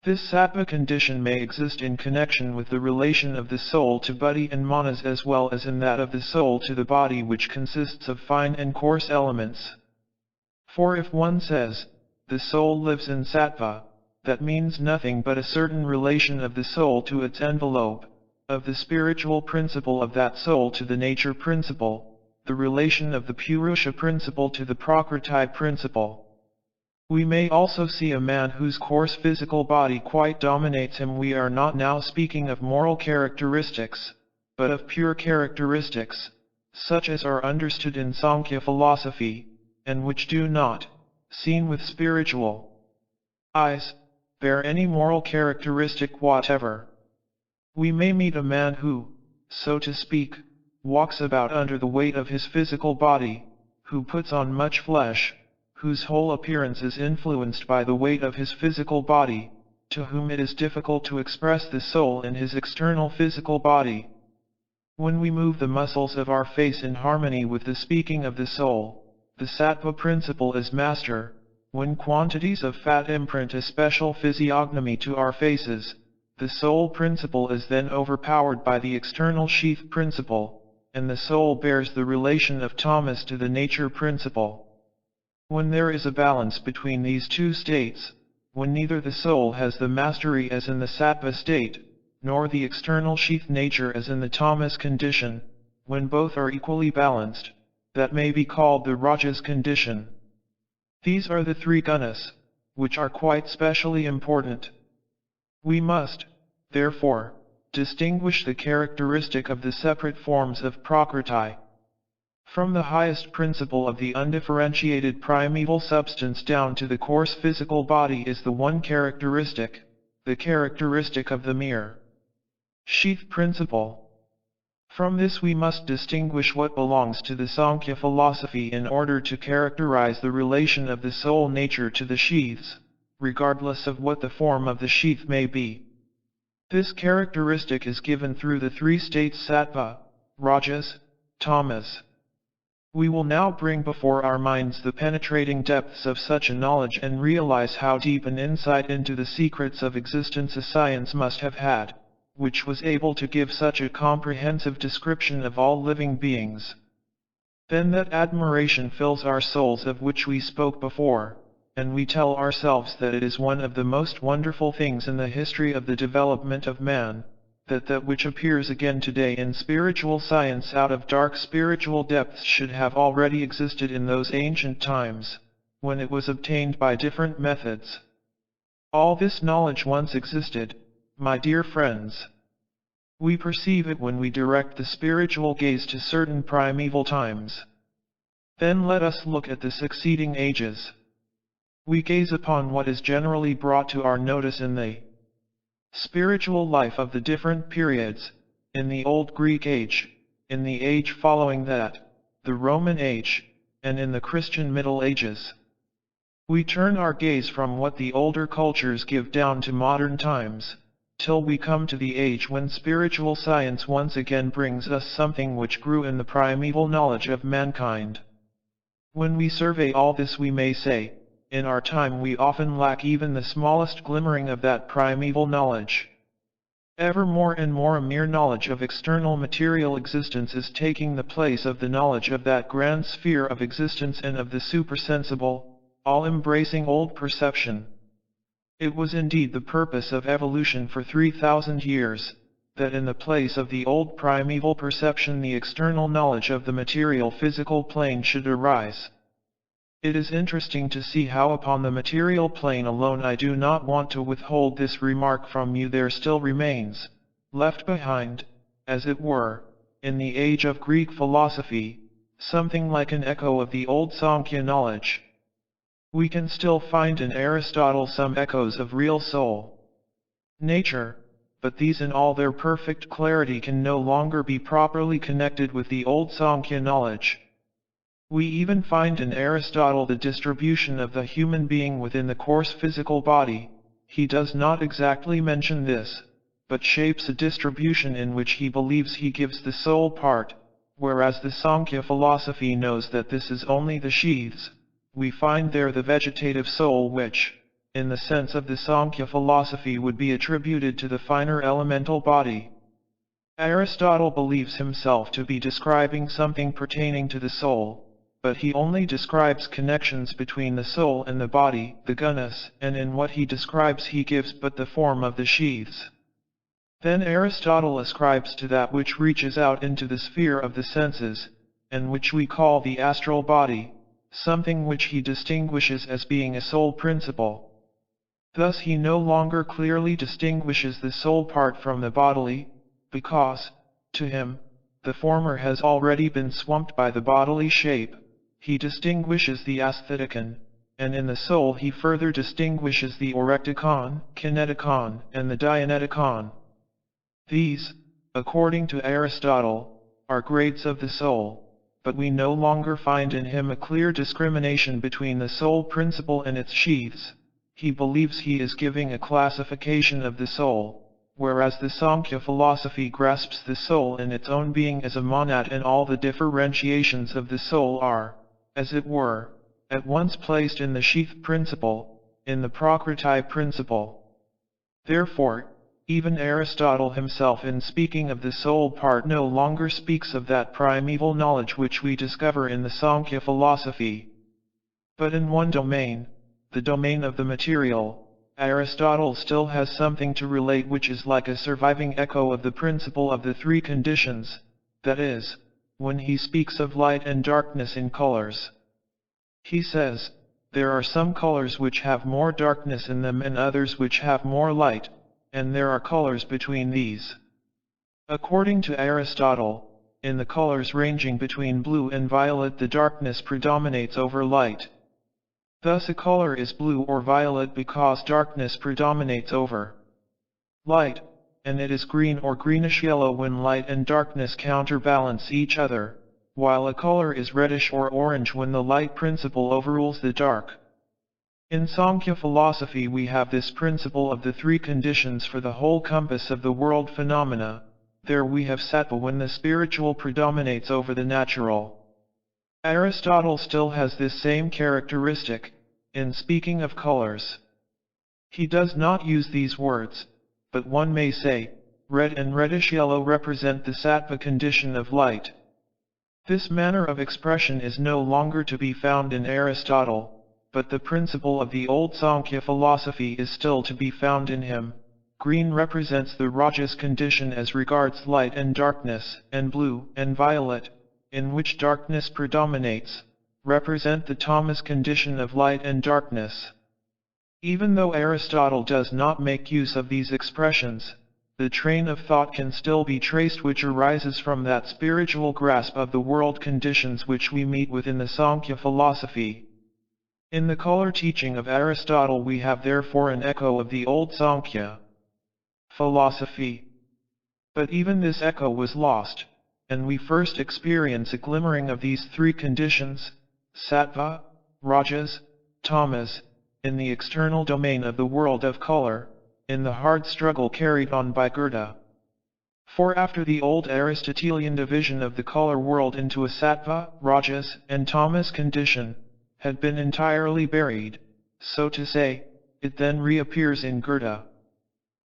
This sattva condition may exist in connection with the relation of the soul to Buddhi and manas as well as in that of the soul to the body, which consists of fine and coarse elements. For if one says, the soul lives in sattva, that means nothing but a certain relation of the soul to its envelope, of the spiritual principle of that soul to the nature principle, the relation of the Purusha principle to the Prakriti principle. We may also see a man whose coarse physical body quite dominates him. We are not now speaking of moral characteristics, but of pure characteristics, such as are understood in Sankhya philosophy, and which do not, seen with spiritual eyes, bear any moral characteristic whatever. We may meet a man who, so to speak, walks about under the weight of his physical body, who puts on much flesh, whose whole appearance is influenced by the weight of his physical body, to whom it is difficult to express the soul in his external physical body. When we move the muscles of our face in harmony with the speaking of the soul, the sattva principle is master. When quantities of fat imprint a special physiognomy to our faces, the soul principle is then overpowered by the external sheath principle, and the soul bears the relation of tamas to the nature principle. When there is a balance between these two states, when neither the soul has the mastery as in the sattva state, nor the external sheath nature as in the tamas condition, when both are equally balanced, that may be called the rajas condition. These are the three gunas, which are quite specially important. We must, therefore, distinguish the characteristic of the separate forms of Prakriti. From the highest principle of the undifferentiated primeval substance down to the coarse physical body is the one characteristic, the characteristic of the mere sheath principle. From this we must distinguish what belongs to the Sankhya philosophy in order to characterize the relation of the soul nature to the sheaths, regardless of what the form of the sheath may be. This characteristic is given through the three states sattva, rajas, tamas. We will now bring before our minds the penetrating depths of such a knowledge and realize how deep an insight into the secrets of existence a science must have had, which was able to give such a comprehensive description of all living beings. Then that admiration fills our souls of which we spoke before, and we tell ourselves that it is one of the most wonderful things in the history of the development of man, that which appears again today in spiritual science out of dark spiritual depths should have already existed in those ancient times, when it was obtained by different methods. All this knowledge once existed, my dear friends. We perceive it when we direct the spiritual gaze to certain primeval times. Then let us look at the succeeding ages. We gaze upon what is generally brought to our notice in the spiritual life of the different periods, in the Old Greek age, in the age following that, the Roman age, and in the Christian Middle Ages. We turn our gaze from what the older cultures give down to modern times, till we come to the age when spiritual science once again brings us something which grew in the primeval knowledge of mankind. When we survey all this we may say, in our time we often lack even the smallest glimmering of that primeval knowledge. Ever more and more a mere knowledge of external material existence is taking the place of the knowledge of that grand sphere of existence and of the supersensible, all-embracing old perception. It was indeed the purpose of evolution for 3,000 years, that in the place of the old primeval perception the external knowledge of the material physical plane should arise. It is interesting to see how upon the material plane alone I do not want to withhold this remark from you there still remains, left behind, as it were, in the age of Greek philosophy, something like an echo of the old Sankhya knowledge. We can still find in Aristotle some echoes of real soul nature, but these in all their perfect clarity can no longer be properly connected with the old Sankhya knowledge. We even find in Aristotle the distribution of the human being within the coarse physical body. He does not exactly mention this, but shapes a distribution in which he believes he gives the soul part, whereas the Sankhya philosophy knows that this is only the sheaths. We find there the vegetative soul which, in the sense of the Sankhya philosophy would be attributed to the finer elemental body. Aristotle believes himself to be describing something pertaining to the soul, but he only describes connections between the soul and the body, the gunas, and in what he describes he gives but the form of the sheaths. Then Aristotle ascribes to that which reaches out into the sphere of the senses, and which we call the astral body, something which he distinguishes as being a soul principle. Thus he no longer clearly distinguishes the soul part from the bodily, because, to him, the former has already been swamped by the bodily shape. He distinguishes the astheticon, and in the soul he further distinguishes the orecticon, kineticon, and the dianeticon. These, according to Aristotle, are grades of the soul, but we no longer find in him a clear discrimination between the soul principle and its sheaths. He believes he is giving a classification of the soul, whereas the Sankhya philosophy grasps the soul in its own being as a monad, and all the differentiations of the soul are, as it were, at once placed in the sheath principle, in the prakriti principle. Therefore, even Aristotle himself in speaking of the soul part no longer speaks of that primeval knowledge which we discover in the Sankhya philosophy. But in one domain, the domain of the material, Aristotle still has something to relate which is like a surviving echo of the principle of the three conditions, that is, when he speaks of light and darkness in colors. He says, there are some colors which have more darkness in them and others which have more light, and there are colors between these. According to Aristotle, in the colors ranging between blue and violet the darkness predominates over light. Thus a color is blue or violet because darkness predominates over light, and it is green or greenish-yellow when light and darkness counterbalance each other, while a color is reddish or orange when the light principle overrules the dark. In Sankhya philosophy we have this principle of the three conditions for the whole compass of the world phenomena. There we have sattva when the spiritual predominates over the natural. Aristotle still has this same characteristic, in speaking of colors. He does not use these words, but one may say, red and reddish yellow represent the sattva condition of light. This manner of expression is no longer to be found in Aristotle, but the principle of the old Sankhya philosophy is still to be found in him. Green represents the rajas condition as regards light and darkness, and blue and violet, in which darkness predominates, represent the tamas condition of light and darkness. Even though Aristotle does not make use of these expressions, the train of thought can still be traced which arises from that spiritual grasp of the world conditions which we meet with in the Sankhya philosophy. In the color teaching of Aristotle we have therefore an echo of the old Sankhya philosophy. But even this echo was lost, and we first experience a glimmering of these three conditions, sattva, rajas, tamas, in the external domain of the world of color, in the hard struggle carried on by Goethe. For after the old Aristotelian division of the color world into a sattva, rajas, and tamas condition, had been entirely buried, so to say, it then reappears in Goethe.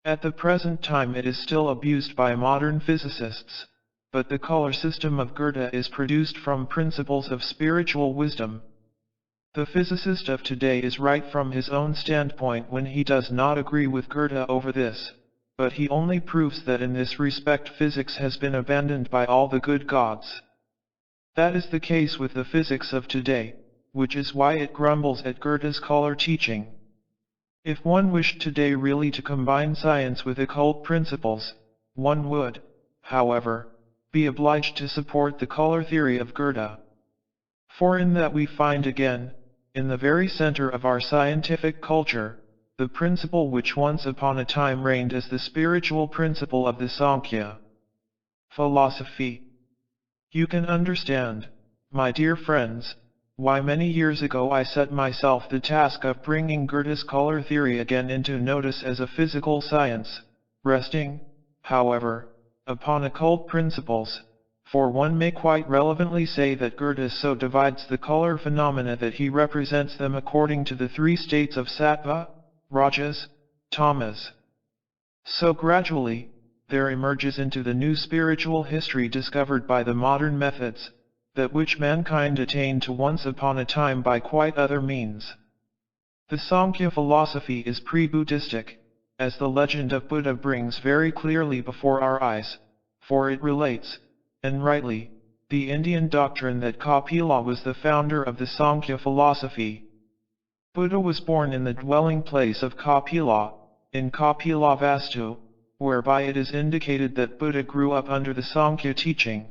At the present time it is still abused by modern physicists, but the color system of Goethe is produced from principles of spiritual wisdom. The physicist of today is right from his own standpoint when he does not agree with Goethe over this, but he only proves that in this respect physics has been abandoned by all the good gods. That is the case with the physics of today, which is why it grumbles at Goethe's color teaching. If one wished today really to combine science with occult principles, one would, however, be obliged to support the color theory of Goethe. For in that we find again, in the very center of our scientific culture, the principle which once upon a time reigned as the spiritual principle of the Sankhya philosophy. You can understand, my dear friends, why many years ago I set myself the task of bringing Goethe's color theory again into notice as a physical science, resting, however, upon occult principles, for one may quite relevantly say that Goethe so divides the color phenomena that he represents them according to the three states of sattva, rajas, tamas. So gradually, there emerges into the new spiritual history discovered by the modern methods, that which mankind attained to once upon a time by quite other means. The Sankhya philosophy is pre-Buddhistic, as the legend of Buddha brings very clearly before our eyes, for it relates, and rightly, the Indian doctrine that Kapila was the founder of the Sankhya philosophy. Buddha was born in the dwelling place of Kapila, in Kapilavastu, whereby it is indicated that Buddha grew up under the Sankhya teaching.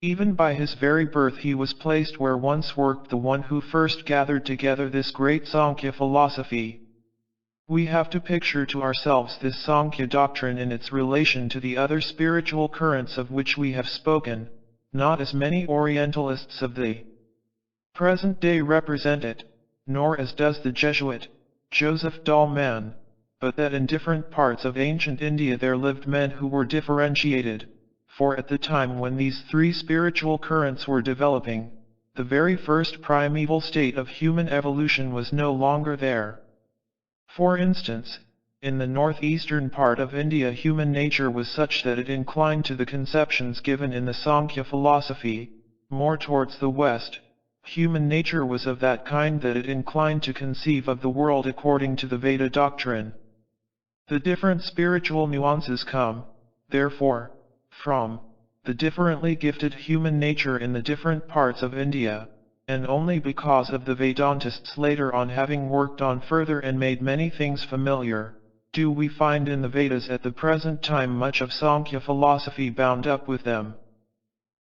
Even by his very birth he was placed where once worked the one who first gathered together this great Sankhya philosophy. We have to picture to ourselves this Sankhya doctrine in its relation to the other spiritual currents of which we have spoken, not as many Orientalists of the present day represent it, nor as does the Jesuit, Joseph Dahlmann, but that in different parts of ancient India there lived men who were differentiated. For at the time when these three spiritual currents were developing, the very first primeval state of human evolution was no longer there. For instance, in the northeastern part of India human nature was such that it inclined to the conceptions given in the Sankhya philosophy. More towards the west, human nature was of that kind that it inclined to conceive of the world according to the Veda doctrine. The different spiritual nuances come, therefore, from the differently gifted human nature in the different parts of India, and only because of the Vedantists later on having worked on further and made many things familiar, do we find in the Vedas at the present time much of Sankhya philosophy bound up with them.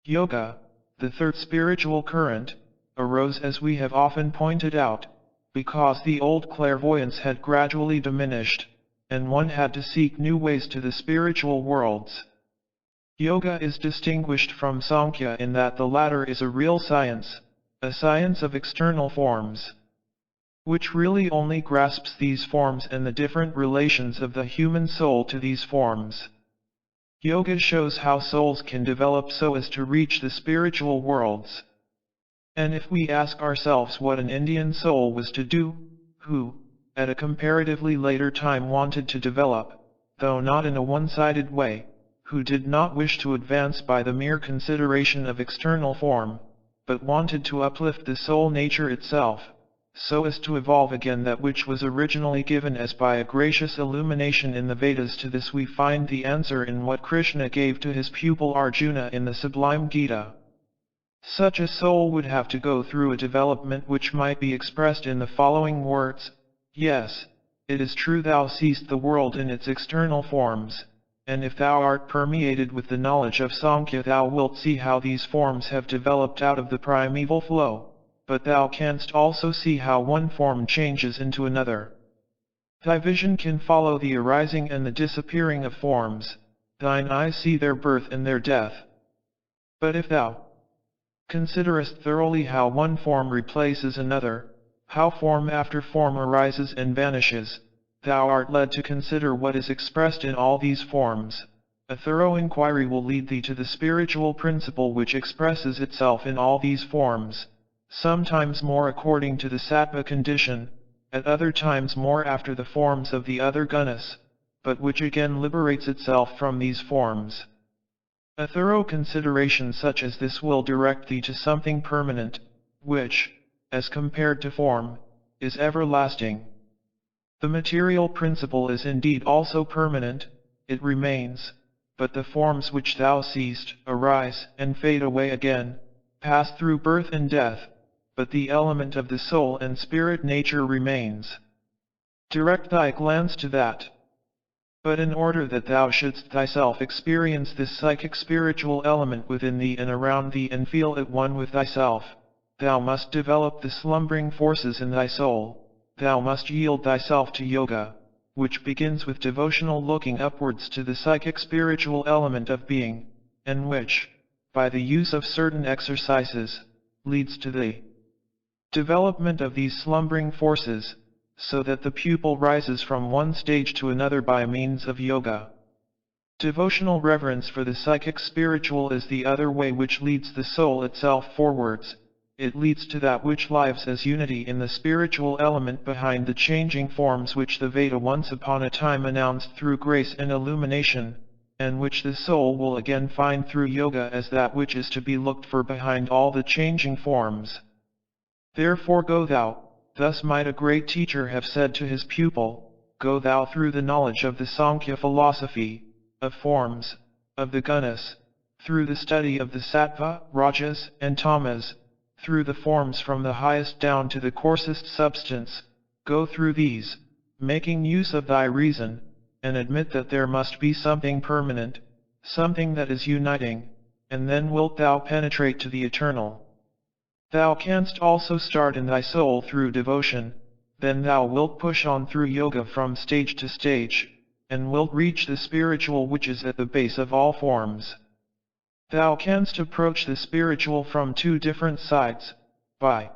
Yoga, the third spiritual current, arose as we have often pointed out, because the old clairvoyance had gradually diminished, and one had to seek new ways to the spiritual worlds. Yoga is distinguished from Sankhya in that the latter is a real science, a science of external forms, which really only grasps these forms and the different relations of the human soul to these forms. Yoga shows how souls can develop so as to reach the spiritual worlds. And if we ask ourselves what an Indian soul was to do, who, at a comparatively later time wanted to develop, though not in a one-sided way, who did not wish to advance by the mere consideration of external form, but wanted to uplift the soul nature itself, so as to evolve again that which was originally given as by a gracious illumination in the Vedas. To this we find the answer in what Krishna gave to his pupil Arjuna in the sublime Gita. Such a soul would have to go through a development which might be expressed in the following words: yes, it is true thou seest the world in its external forms, and if thou art permeated with the knowledge of Sankhya thou wilt see how these forms have developed out of the primeval flow, but thou canst also see how one form changes into another. Thy vision can follow the arising and the disappearing of forms, thine eyes see their birth and their death. But if thou considerest thoroughly how one form replaces another, how form after form arises and vanishes, thou art led to consider what is expressed in all these forms. A thorough inquiry will lead thee to the spiritual principle which expresses itself in all these forms, sometimes more according to the sattva condition, at other times more after the forms of the other gunas, but which again liberates itself from these forms. A thorough consideration such as this will direct thee to something permanent, which, as compared to form, is everlasting. The material principle is indeed also permanent, it remains, but the forms which thou seest arise and fade away again, pass through birth and death, but the element of the soul and spirit nature remains. Direct thy glance to that. But in order that thou shouldst thyself experience this psychic spiritual element within thee and around thee and feel it one with thyself, thou must develop the slumbering forces in thy soul, thou must yield thyself to yoga, which begins with devotional looking upwards to the psychic spiritual element of being, and which, by the use of certain exercises, leads to the development of these slumbering forces, so that the pupil rises from one stage to another by means of yoga. Devotional reverence for the psychic spiritual is the other way which leads the soul itself forwards. It leads to that which lives as unity in the spiritual element behind the changing forms which the Veda once upon a time announced through grace and illumination, and which the soul will again find through yoga as that which is to be looked for behind all the changing forms. Therefore go thou, thus might a great teacher have said to his pupil, go thou through the knowledge of the Sankhya philosophy, of forms, of the gunas, through the study of the sattva, rajas, and tamas, through the forms from the highest down to the coarsest substance, go through these, making use of thy reason, and admit that there must be something permanent, something that is uniting, and then wilt thou penetrate to the eternal. Thou canst also start in thy soul through devotion, then thou wilt push on through yoga from stage to stage, and wilt reach the spiritual which is at the base of all forms. Thou canst approach the spiritual from two different sides, by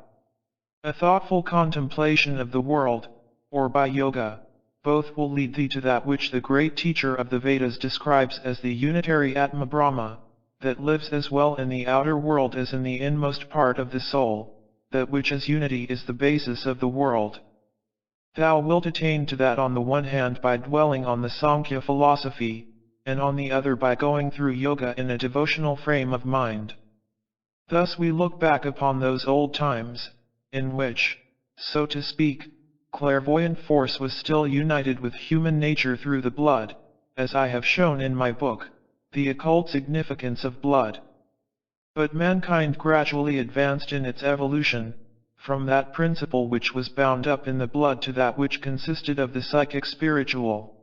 a thoughtful contemplation of the world, or by yoga. Both will lead thee to that which the great teacher of the Vedas describes as the unitary Atma Brahma, that lives as well in the outer world as in the inmost part of the soul, that which as unity is the basis of the world. Thou wilt attain to that on the one hand by dwelling on the Sankhya philosophy, and on the other by going through yoga in a devotional frame of mind. Thus we look back upon those old times, in which, so to speak, clairvoyant force was still united with human nature through the blood, as I have shown in my book, The Occult Significance of Blood. But mankind gradually advanced in its evolution, from that principle which was bound up in the blood to that which consisted of the psychic spiritual.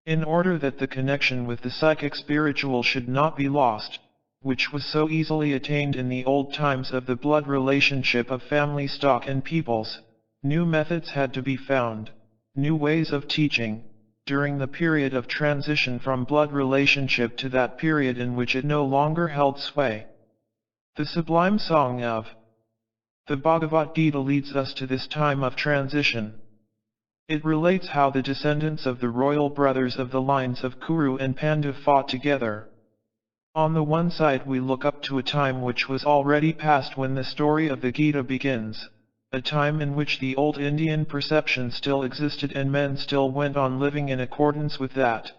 In order that the connection with the psychic spiritual should not be lost, which was so easily attained in the old times of the blood relationship of family stock and peoples, new methods had to be found, new ways of teaching, during the period of transition from blood relationship to that period in which it no longer held sway. The sublime song of the Bhagavad Gita leads us to this time of transition. It relates how the descendants of the royal brothers of the lines of Kuru and Pandu fought together. On the one side we look up to a time which was already past when the story of the Gita begins, a time in which the old Indian perception still existed and men still went on living in accordance with that.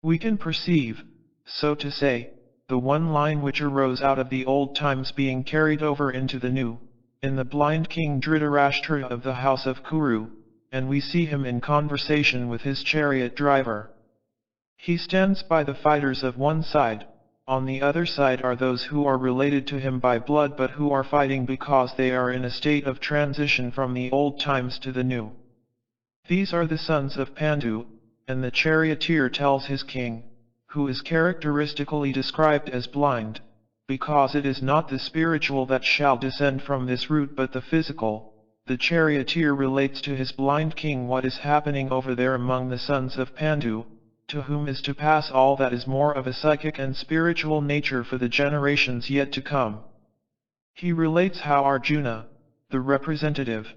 We can perceive, so to say, the one line which arose out of the old times being carried over into the new, in the blind king Dhritarashtra of the house of Kuru, and we see him in conversation with his chariot driver. He stands by the fighters of one side, on the other side are those who are related to him by blood but who are fighting because they are in a state of transition from the old times to the new. These are the sons of Pandu, and the charioteer tells his king, who is characteristically described as blind, because it is not the spiritual that shall descend from this root but the physical. The charioteer relates to his blind king what is happening over there among the sons of Pandu, to whom is to pass all that is more of a psychic and spiritual nature for the generations yet to come. He relates how Arjuna, the representative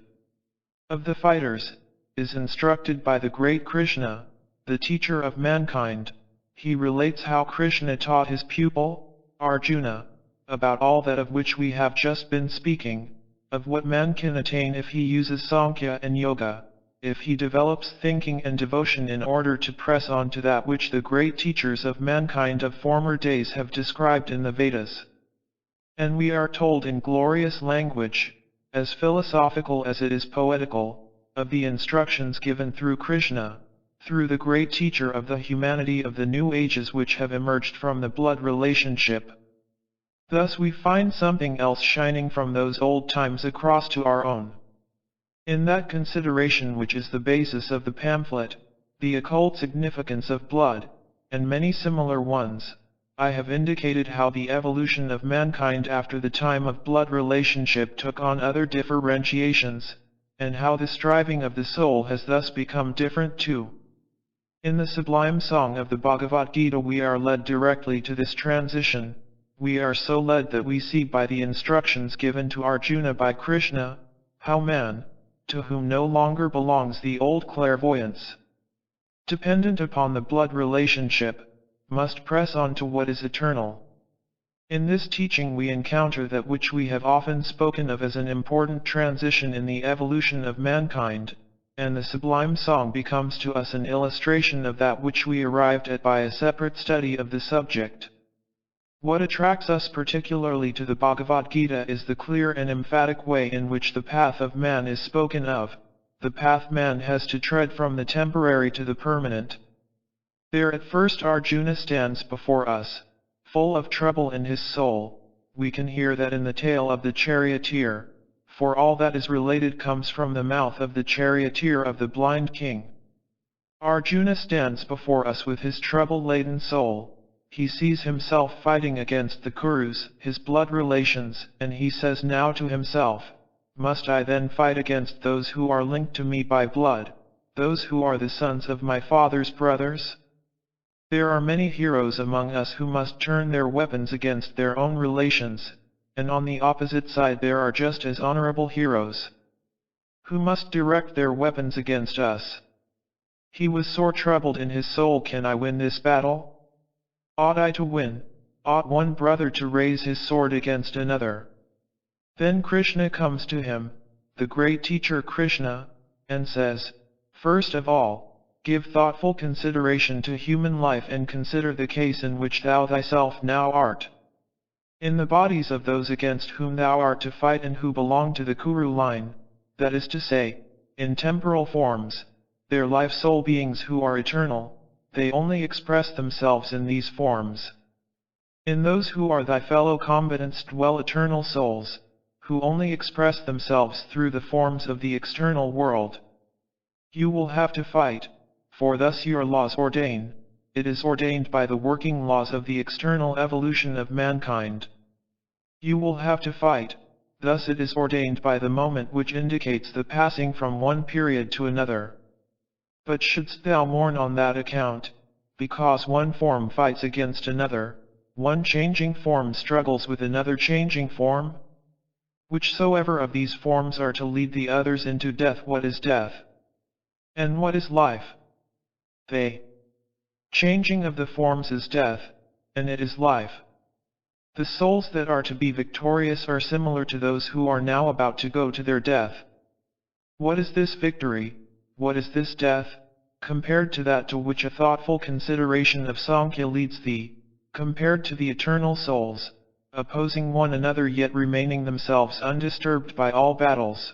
of the fighters, is instructed by the great Krishna, the teacher of mankind. He relates how Krishna taught his pupil, Arjuna, about all that of which we have just been speaking, of what man can attain if he uses Sankhya and Yoga, if he develops thinking and devotion in order to press on to that which the great teachers of mankind of former days have described in the Vedas. And we are told in glorious language, as philosophical as it is poetical, of the instructions given through Krishna, through the great teacher of the humanity of the new ages which have emerged from the blood relationship. Thus we find something else shining from those old times across to our own. In that consideration which is the basis of the pamphlet, the occult significance of blood, and many similar ones, I have indicated how the evolution of mankind after the time of blood relationship took on other differentiations, and how the striving of the soul has thus become different too. In the sublime song of the Bhagavad Gita we are led directly to this transition. We are so led that we see by the instructions given to Arjuna by Krishna, how man, to whom no longer belongs the old clairvoyance, dependent upon the blood relationship, must press on to what is eternal. In this teaching we encounter that which we have often spoken of as an important transition in the evolution of mankind, and the sublime song becomes to us an illustration of that which we arrived at by a separate study of the subject. What attracts us particularly to the Bhagavad Gita is the clear and emphatic way in which the path of man is spoken of, the path man has to tread from the temporary to the permanent. There at first Arjuna stands before us, full of trouble in his soul. We can hear that in the tale of the charioteer, for all that is related comes from the mouth of the charioteer of the blind king. Arjuna stands before us with his trouble-laden soul. He sees himself fighting against the Kurus, his blood relations, and he says now to himself, must I then fight against those who are linked to me by blood, those who are the sons of my father's brothers? There are many heroes among us who must turn their weapons against their own relations, and on the opposite side there are just as honorable heroes, who must direct their weapons against us. He was sore troubled in his soul. Can I win this battle? Ought I to win? Ought one brother to raise his sword against another? Then Krishna comes to him, the great teacher Krishna, and says, first of all, give thoughtful consideration to human life and consider the case in which thou thyself now art. In the bodies of those against whom thou art to fight and who belong to the Kuru line, that is to say, in temporal forms, their life-soul beings who are eternal, they only express themselves in these forms. In those who are thy fellow combatants dwell eternal souls, who only express themselves through the forms of the external world. You will have to fight, for thus your laws ordain. It is ordained by the working laws of the external evolution of mankind. You will have to fight, thus it is ordained by the moment which indicates the passing from one period to another. But shouldst thou mourn on that account, because one form fights against another, one changing form struggles with another changing form? Whichsoever of these forms are to lead the others into death? What is death? And what is life? They changing of the forms is death, and it is life. The souls that are to be victorious are similar to those who are now about to go to their death. What is this victory, what is this death, compared to that to which a thoughtful consideration of Sankhya leads thee, compared to the eternal souls, opposing one another yet remaining themselves undisturbed by all battles?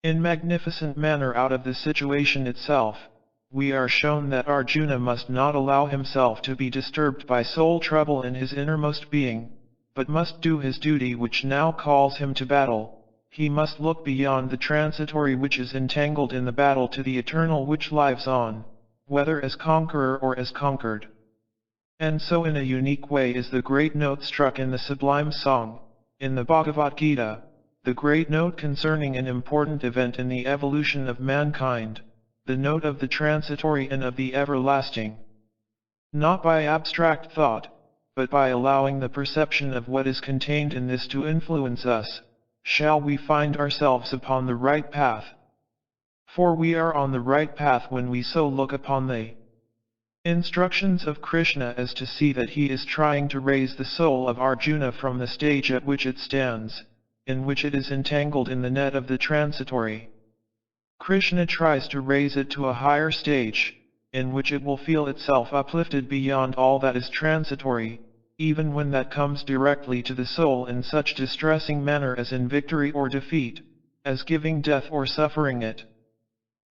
In magnificent manner out of the situation itself, we are shown that Arjuna must not allow himself to be disturbed by soul trouble in his innermost being, but must do his duty which now calls him to battle. He must look beyond the transitory which is entangled in the battle to the eternal which lives on, whether as conqueror or as conquered. And so in a unique way is the great note struck in the sublime song, in the Bhagavad Gita, the great note concerning an important event in the evolution of mankind, the note of the transitory and of the everlasting. Not by abstract thought, but by allowing the perception of what is contained in this to influence us, shall we find ourselves upon the right path. For we are on the right path when we so look upon the instructions of Krishna as to see that he is trying to raise the soul of Arjuna from the stage at which it stands, in which it is entangled in the net of the transitory. Krishna tries to raise it to a higher stage, in which it will feel itself uplifted beyond all that is transitory, even when that comes directly to the soul in such distressing manner as in victory or defeat, as giving death or suffering it.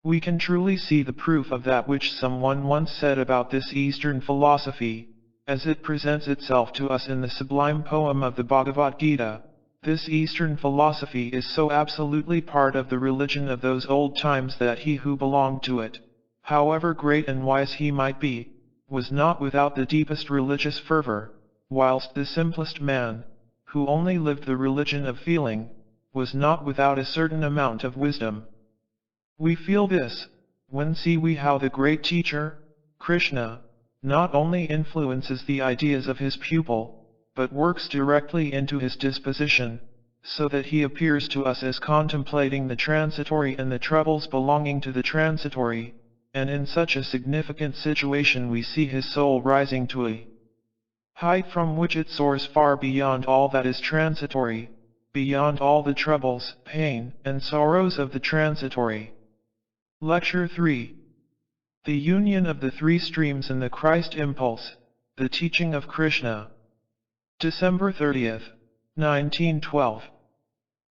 We can truly see the proof of that which someone once said about this Eastern philosophy, as it presents itself to us in the sublime poem of the Bhagavad Gita. This Eastern philosophy is so absolutely part of the religion of those old times that he who belonged to it, however great and wise he might be, was not without the deepest religious fervor, whilst the simplest man, who only lived the religion of feeling, was not without a certain amount of wisdom. We feel this, when see we how the great teacher, Krishna, not only influences the ideas of his pupil, but works directly into his disposition, so that he appears to us as contemplating the transitory and the troubles belonging to the transitory, and in such a significant situation we see his soul rising to a height from which it soars far beyond all that is transitory, beyond all the troubles, pain, and sorrows of the transitory. Lecture 3. The Union of the Three Streams in the Christ Impulse, the Teaching of Krishna. December 30th, 1912.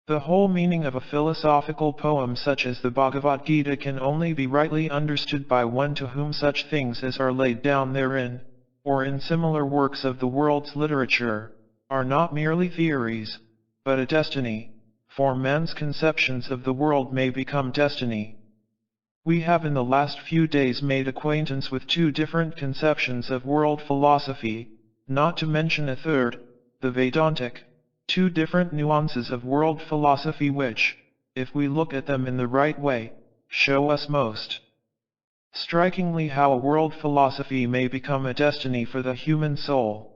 The whole meaning of a philosophical poem such as the Bhagavad Gita can only be rightly understood by one to whom such things as are laid down therein, or in similar works of the world's literature, are not merely theories, but a destiny, for man's conceptions of the world may become destiny. We have in the last few days made acquaintance with two different conceptions of world philosophy, not to mention a third, the Vedantic, two different nuances of world philosophy which, if we look at them in the right way, show us most strikingly how a world philosophy may become a destiny for the human soul.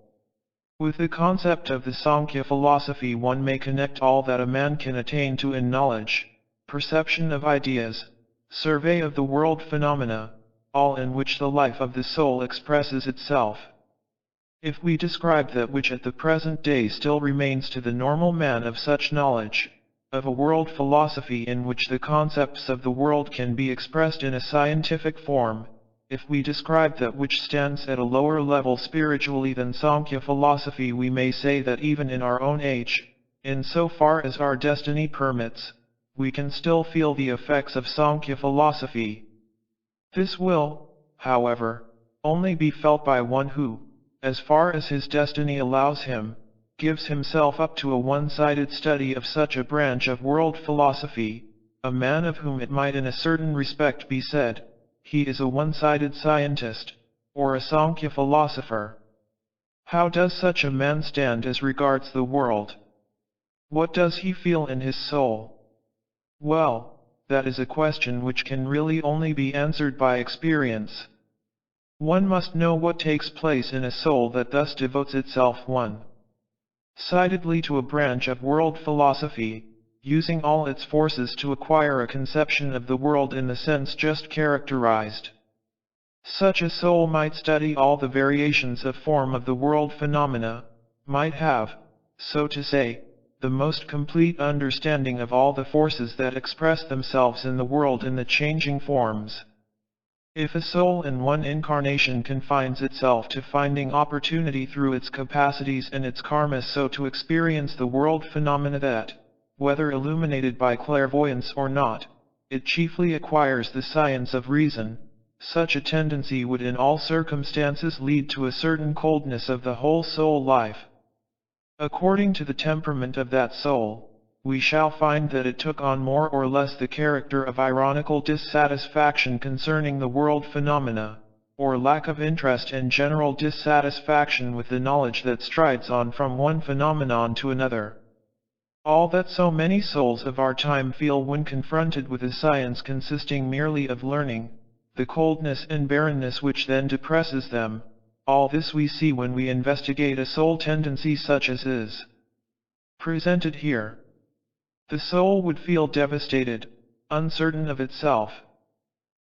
With the concept of the Sankhya philosophy one may connect all that a man can attain to in knowledge, perception of ideas, survey of the world phenomena, all in which the life of the soul expresses itself. If we describe that which at the present day still remains to the normal man of such knowledge, of a world philosophy in which the concepts of the world can be expressed in a scientific form, if we describe that which stands at a lower level spiritually than Sankhya philosophy, we may say that even in our own age, in so far as our destiny permits, we can still feel the effects of Sankhya philosophy. This will, however, only be felt by one who, as far as his destiny allows him, gives himself up to a one-sided study of such a branch of world philosophy, a man of whom it might in a certain respect be said, he is a one-sided scientist, or a Sankhya philosopher. How does such a man stand as regards the world? What does he feel in his soul? Well, that is a question which can really only be answered by experience. One must know what takes place in a soul that thus devotes itself one-sidedly to a branch of world philosophy, using all its forces to acquire a conception of the world in the sense just characterized. Such a soul might study all the variations of form of the world phenomena, might have, so to say, the most complete understanding of all the forces that express themselves in the world in the changing forms. If a soul in one incarnation confines itself to finding opportunity through its capacities and its karma so to experience the world phenomena that, whether illuminated by clairvoyance or not, it chiefly acquires the science of reason, such a tendency would in all circumstances lead to a certain coldness of the whole soul life. According to the temperament of that soul, we shall find that it took on more or less the character of ironical dissatisfaction concerning the world phenomena, or lack of interest and general dissatisfaction with the knowledge that strides on from one phenomenon to another. All that so many souls of our time feel when confronted with a science consisting merely of learning, the coldness and barrenness which then depresses them, all this we see when we investigate a soul tendency such as is presented here. The soul would feel devastated, uncertain of itself.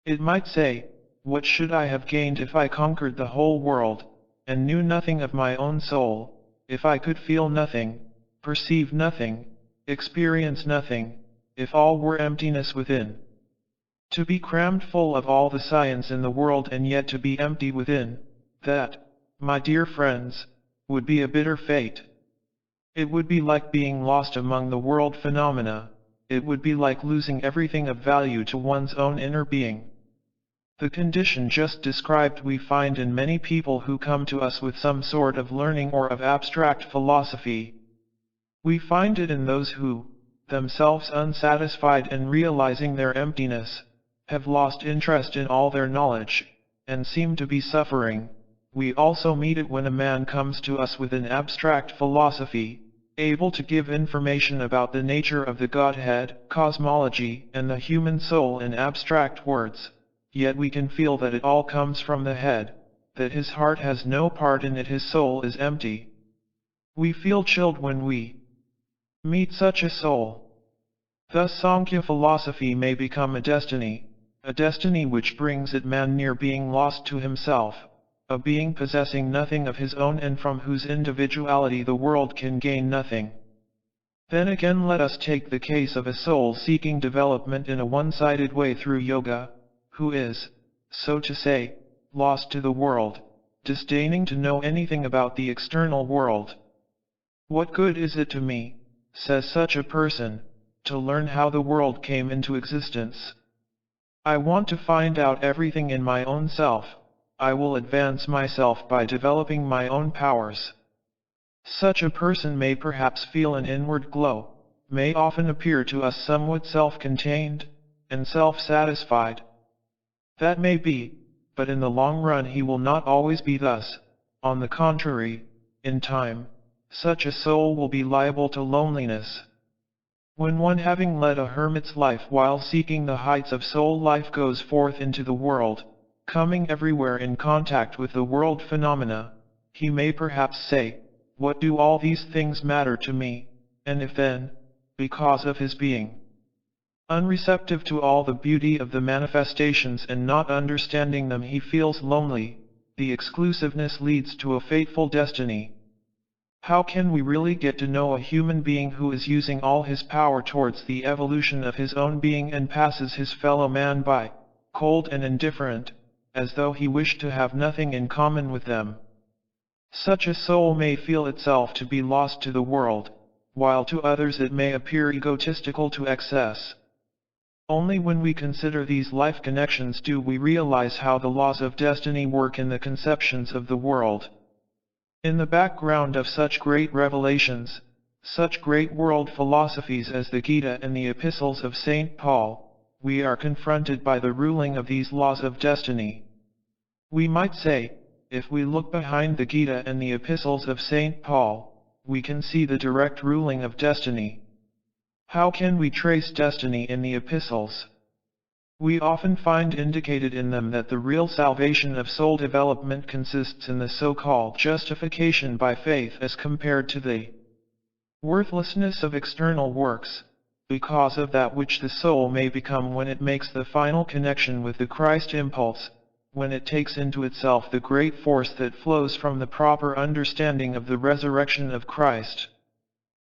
It might say, "What should I have gained if I conquered the whole world, and knew nothing of my own soul, if I could feel nothing, perceive nothing, experience nothing, if all were emptiness within?" To be crammed full of all the science in the world and yet to be empty within, that, my dear friends, would be a bitter fate. It would be like being lost among the world phenomena, it would be like losing everything of value to one's own inner being. The condition just described we find in many people who come to us with some sort of learning or of abstract philosophy. We find it in those who, themselves unsatisfied and realizing their emptiness, have lost interest in all their knowledge, and seem to be suffering. We also meet it when a man comes to us with an abstract philosophy, able to give information about the nature of the Godhead, cosmology, and the human soul in abstract words, yet we can feel that it all comes from the head, that his heart has no part in it, his soul is empty. We feel chilled when we meet such a soul. Thus Sankhya philosophy may become a destiny which brings it man near being lost to himself, a being possessing nothing of his own and from whose individuality the world can gain nothing. Then again let us take the case of a soul seeking development in a one-sided way through yoga, who is, so to say, lost to the world, disdaining to know anything about the external world. "What good is it to me," says such a person, "to learn how the world came into existence? I want to find out everything in my own self. I will advance myself by developing my own powers." Such a person may perhaps feel an inward glow, may often appear to us somewhat self-contained, and self-satisfied. That may be, but in the long run he will not always be thus. On the contrary, in time, such a soul will be liable to loneliness. When one having led a hermit's life while seeking the heights of soul life goes forth into the world, coming everywhere in contact with the world phenomena, he may perhaps say, "What do all these things matter to me?" And if then, because of his being unreceptive to all the beauty of the manifestations and not understanding them, he feels lonely, the exclusiveness leads to a fateful destiny. How can we really get to know a human being who is using all his power towards the evolution of his own being and passes his fellow man by, cold and indifferent, as though he wished to have nothing in common with them? Such a soul may feel itself to be lost to the world, while to others it may appear egotistical to excess. Only when we consider these life connections do we realize how the laws of destiny work in the conceptions of the world. In the background of such great revelations, such great world philosophies as the Gita and the Epistles of St. Paul, we are confronted by the ruling of these laws of destiny. We might say, if we look behind the Gita and the Epistles of St. Paul, we can see the direct ruling of destiny. How can we trace destiny in the Epistles? We often find indicated in them that the real salvation of soul development consists in the so-called justification by faith as compared to the worthlessness of external works, because of that which the soul may become when it makes the final connection with the Christ impulse, when it takes into itself the great force that flows from the proper understanding of the resurrection of Christ.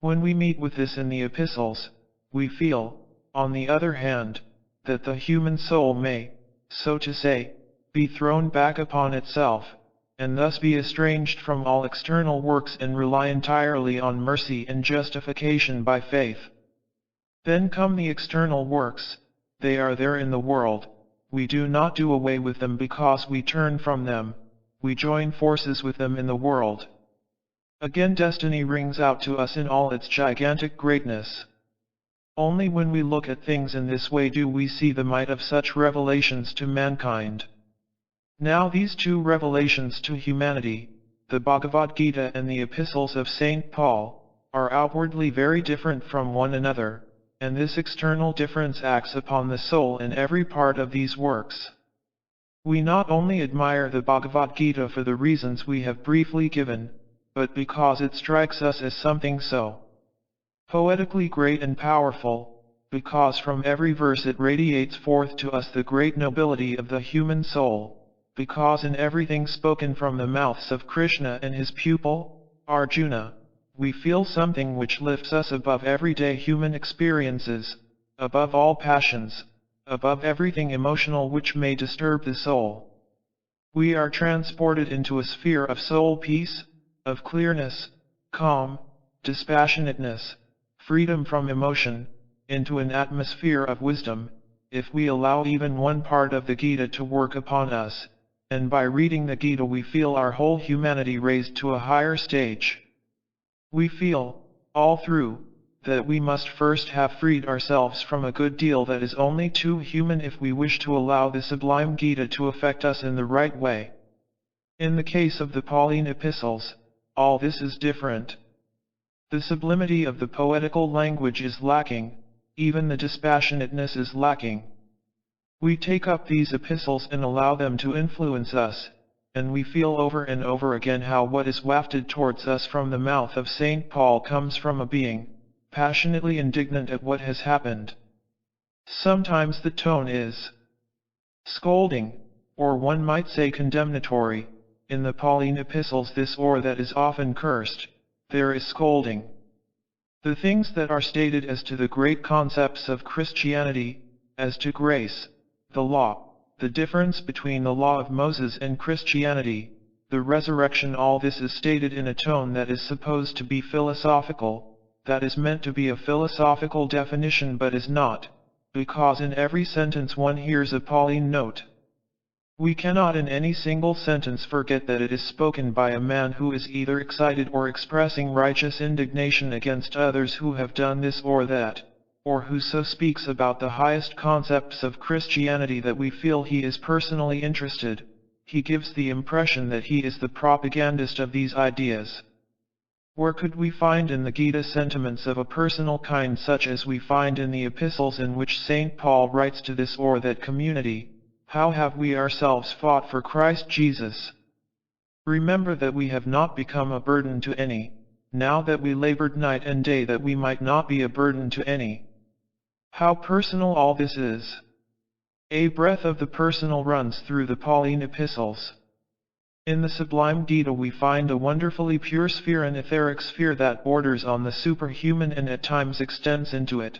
When we meet with this in the epistles, we feel, on the other hand, that the human soul may, so to say, be thrown back upon itself, and thus be estranged from all external works and rely entirely on mercy and justification by faith. Then come the external works. They are there in the world. We do not do away with them because we turn from them. We join forces with them in the world. Again destiny rings out to us in all its gigantic greatness. Only when we look at things in this way do we see the might of such revelations to mankind. Now these two revelations to humanity, the Bhagavad Gita and the Epistles of St. Paul, are outwardly very different from one another, and this external difference acts upon the soul in every part of these works. We not only admire the Bhagavad Gita for the reasons we have briefly given, but because it strikes us as something so poetically great and powerful, because from every verse it radiates forth to us the great nobility of the human soul, because in everything spoken from the mouths of Krishna and his pupil, Arjuna, we feel something which lifts us above everyday human experiences, above all passions, above everything emotional which may disturb the soul. We are transported into a sphere of soul peace, of clearness, calm, dispassionateness, freedom from emotion, into an atmosphere of wisdom, if we allow even one part of the Gita to work upon us, and by reading the Gita we feel our whole humanity raised to a higher stage. We feel, all through, that we must first have freed ourselves from a good deal that is only too human if we wish to allow the sublime Gita to affect us in the right way. In the case of the Pauline epistles, all this is different. The sublimity of the poetical language is lacking, even the dispassionateness is lacking. We take up these epistles and allow them to influence us, and we feel over and over again how what is wafted towards us from the mouth of St. Paul comes from a being, passionately indignant at what has happened. Sometimes the tone is scolding, or one might say condemnatory. In the Pauline epistles this or that is often cursed, there is scolding. The things that are stated as to the great concepts of Christianity, as to grace, the law, the difference between the law of Moses and Christianity, the resurrection, all this is stated in a tone that is supposed to be philosophical, that is meant to be a philosophical definition but is not, because in every sentence one hears a Pauline note. We cannot in any single sentence forget that it is spoken by a man who is either excited or expressing righteous indignation against others who have done this or that, or who so speaks about the highest concepts of Christianity that we feel he is personally interested. He gives the impression that he is the propagandist of these ideas. Where could we find in the Gita sentiments of a personal kind such as we find in the epistles in which St. Paul writes to this or that community? How have we ourselves fought for Christ Jesus? Remember that we have not become a burden to any, now that we labored night and day that we might not be a burden to any. How personal all this is! A breath of the personal runs through the Pauline epistles. In the sublime Gita we find a wonderfully pure sphere, an etheric sphere that borders on the superhuman and at times extends into it.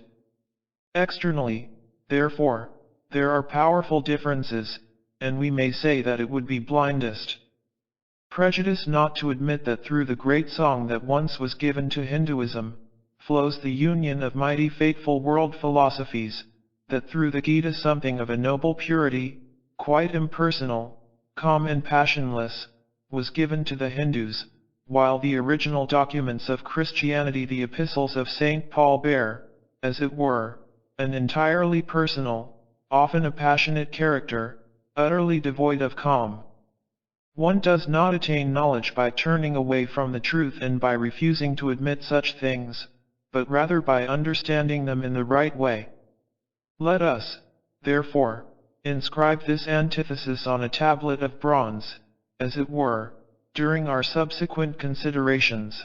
Externally, therefore, there are powerful differences, and we may say that it would be blindest prejudice not to admit that through the great song that once was given to Hinduism, flows the union of mighty fateful world philosophies, that through the Gita something of a noble purity, quite impersonal, calm and passionless, was given to the Hindus, while the original documents of Christianity, the epistles of St. Paul, bear, as it were, an entirely personal, often a passionate character, utterly devoid of calm. One does not attain knowledge by turning away from the truth and by refusing to admit such things, but rather by understanding them in the right way. Let us, therefore, inscribe this antithesis on a tablet of bronze, as it were, during our subsequent considerations.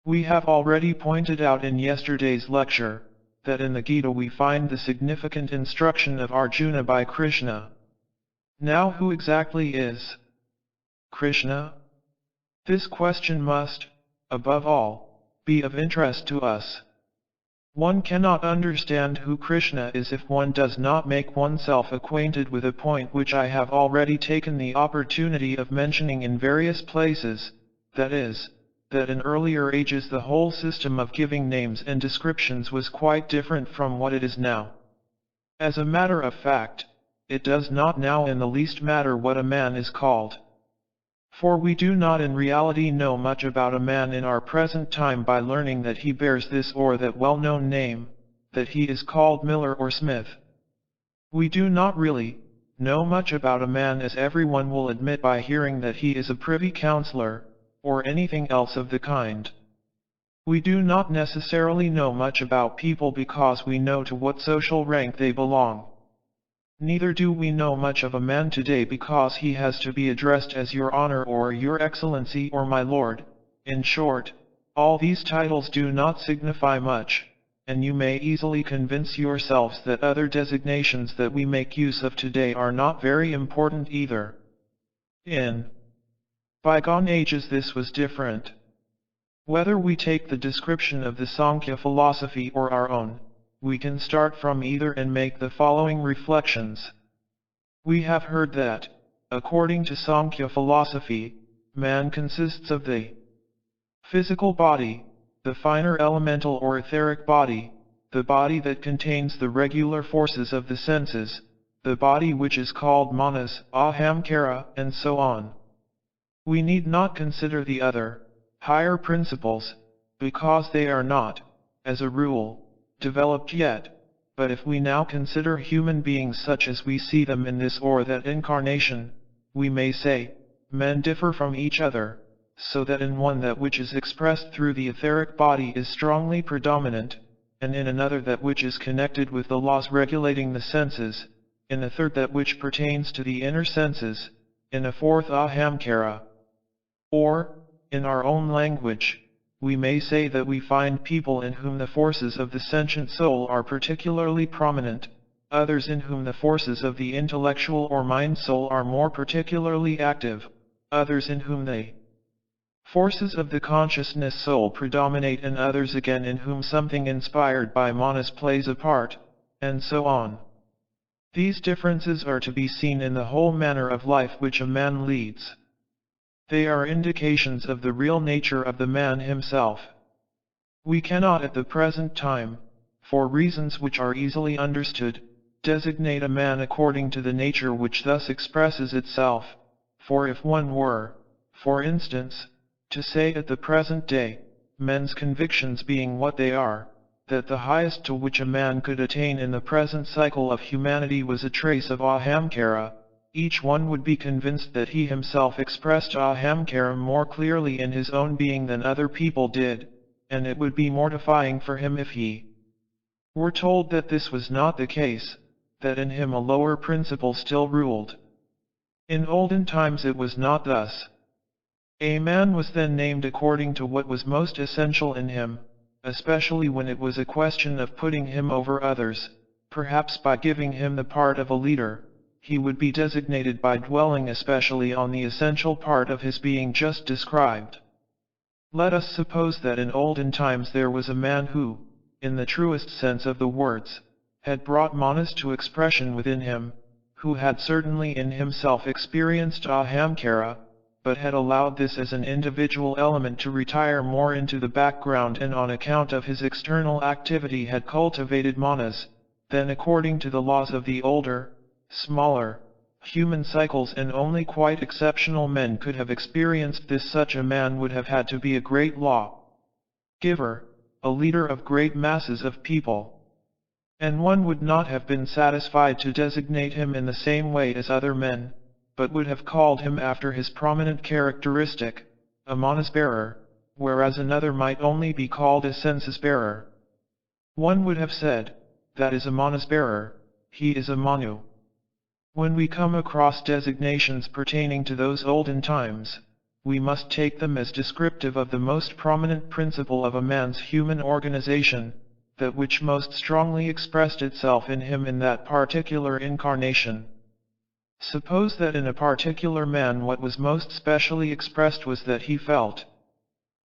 We have already pointed out in yesterday's lecture, that in the Gita we find the significant instruction of Arjuna by Krishna. Now who exactly is Krishna? This question must, above all, be of interest to us. One cannot understand who Krishna is if one does not make oneself acquainted with a point which I have already taken the opportunity of mentioning in various places, that is, that in earlier ages the whole system of giving names and descriptions was quite different from what it is now. As a matter of fact, it does not now in the least matter what a man is called. For we do not in reality know much about a man in our present time by learning that he bears this or that well-known name, that he is called Miller or Smith. We do not really know much about a man as everyone will admit by hearing that he is a privy councillor, or anything else of the kind. We do not necessarily know much about people because we know to what social rank they belong. Neither do we know much of a man today because he has to be addressed as Your Honor or Your Excellency or My Lord. In short, all these titles do not signify much, and you may easily convince yourselves that other designations that we make use of today are not very important either. In bygone ages this was different. Whether we take the description of the Sankhya philosophy or our own, we can start from either and make the following reflections. We have heard that, according to Sankhya philosophy, man consists of the physical body, the finer elemental or etheric body, the body that contains the regular forces of the senses, the body which is called manas, ahamkara, and so on. We need not consider the other, higher principles, because they are not, as a rule, developed yet, but if we now consider human beings such as we see them in this or that incarnation, we may say, men differ from each other, so that in one that which is expressed through the etheric body is strongly predominant, and in another that which is connected with the laws regulating the senses, in a third that which pertains to the inner senses, in a fourth ahamkara. Or, in our own language, we may say that we find people in whom the forces of the sentient soul are particularly prominent, others in whom the forces of the intellectual or mind soul are more particularly active, others in whom the forces of the consciousness soul predominate, and others again in whom something inspired by manas plays a part, and so on. These differences are to be seen in the whole manner of life which a man leads. They are indications of the real nature of the man himself. We cannot at the present time, for reasons which are easily understood, designate a man according to the nature which thus expresses itself, for if one were, for instance, to say at the present day, men's convictions being what they are, that the highest to which a man could attain in the present cycle of humanity was a trace of ahamkara, each one would be convinced that he himself expressed ahamkara more clearly in his own being than other people did, and it would be mortifying for him if he were told that this was not the case, that in him a lower principle still ruled. In olden times it was not thus. A man was then named according to what was most essential in him, especially when it was a question of putting him over others, perhaps by giving him the part of a leader. He would be designated by dwelling especially on the essential part of his being just described. Let us suppose that in olden times there was a man who, in the truest sense of the words, had brought manas to expression within him, who had certainly in himself experienced ahamkara, but had allowed this as an individual element to retire more into the background and on account of his external activity had cultivated manas, then according to the laws of the older, smaller, human cycles and only quite exceptional men could have experienced this. Such a man would have had to be a great law giver, a leader of great masses of people. And one would not have been satisfied to designate him in the same way as other men, but would have called him after his prominent characteristic, a manas bearer, whereas another might only be called a census bearer. One would have said, that is a manas bearer, he is a manu. When we come across designations pertaining to those olden times, we must take them as descriptive of the most prominent principle of a man's human organization, that which most strongly expressed itself in him in that particular incarnation. Suppose that in a particular man what was most specially expressed was that he felt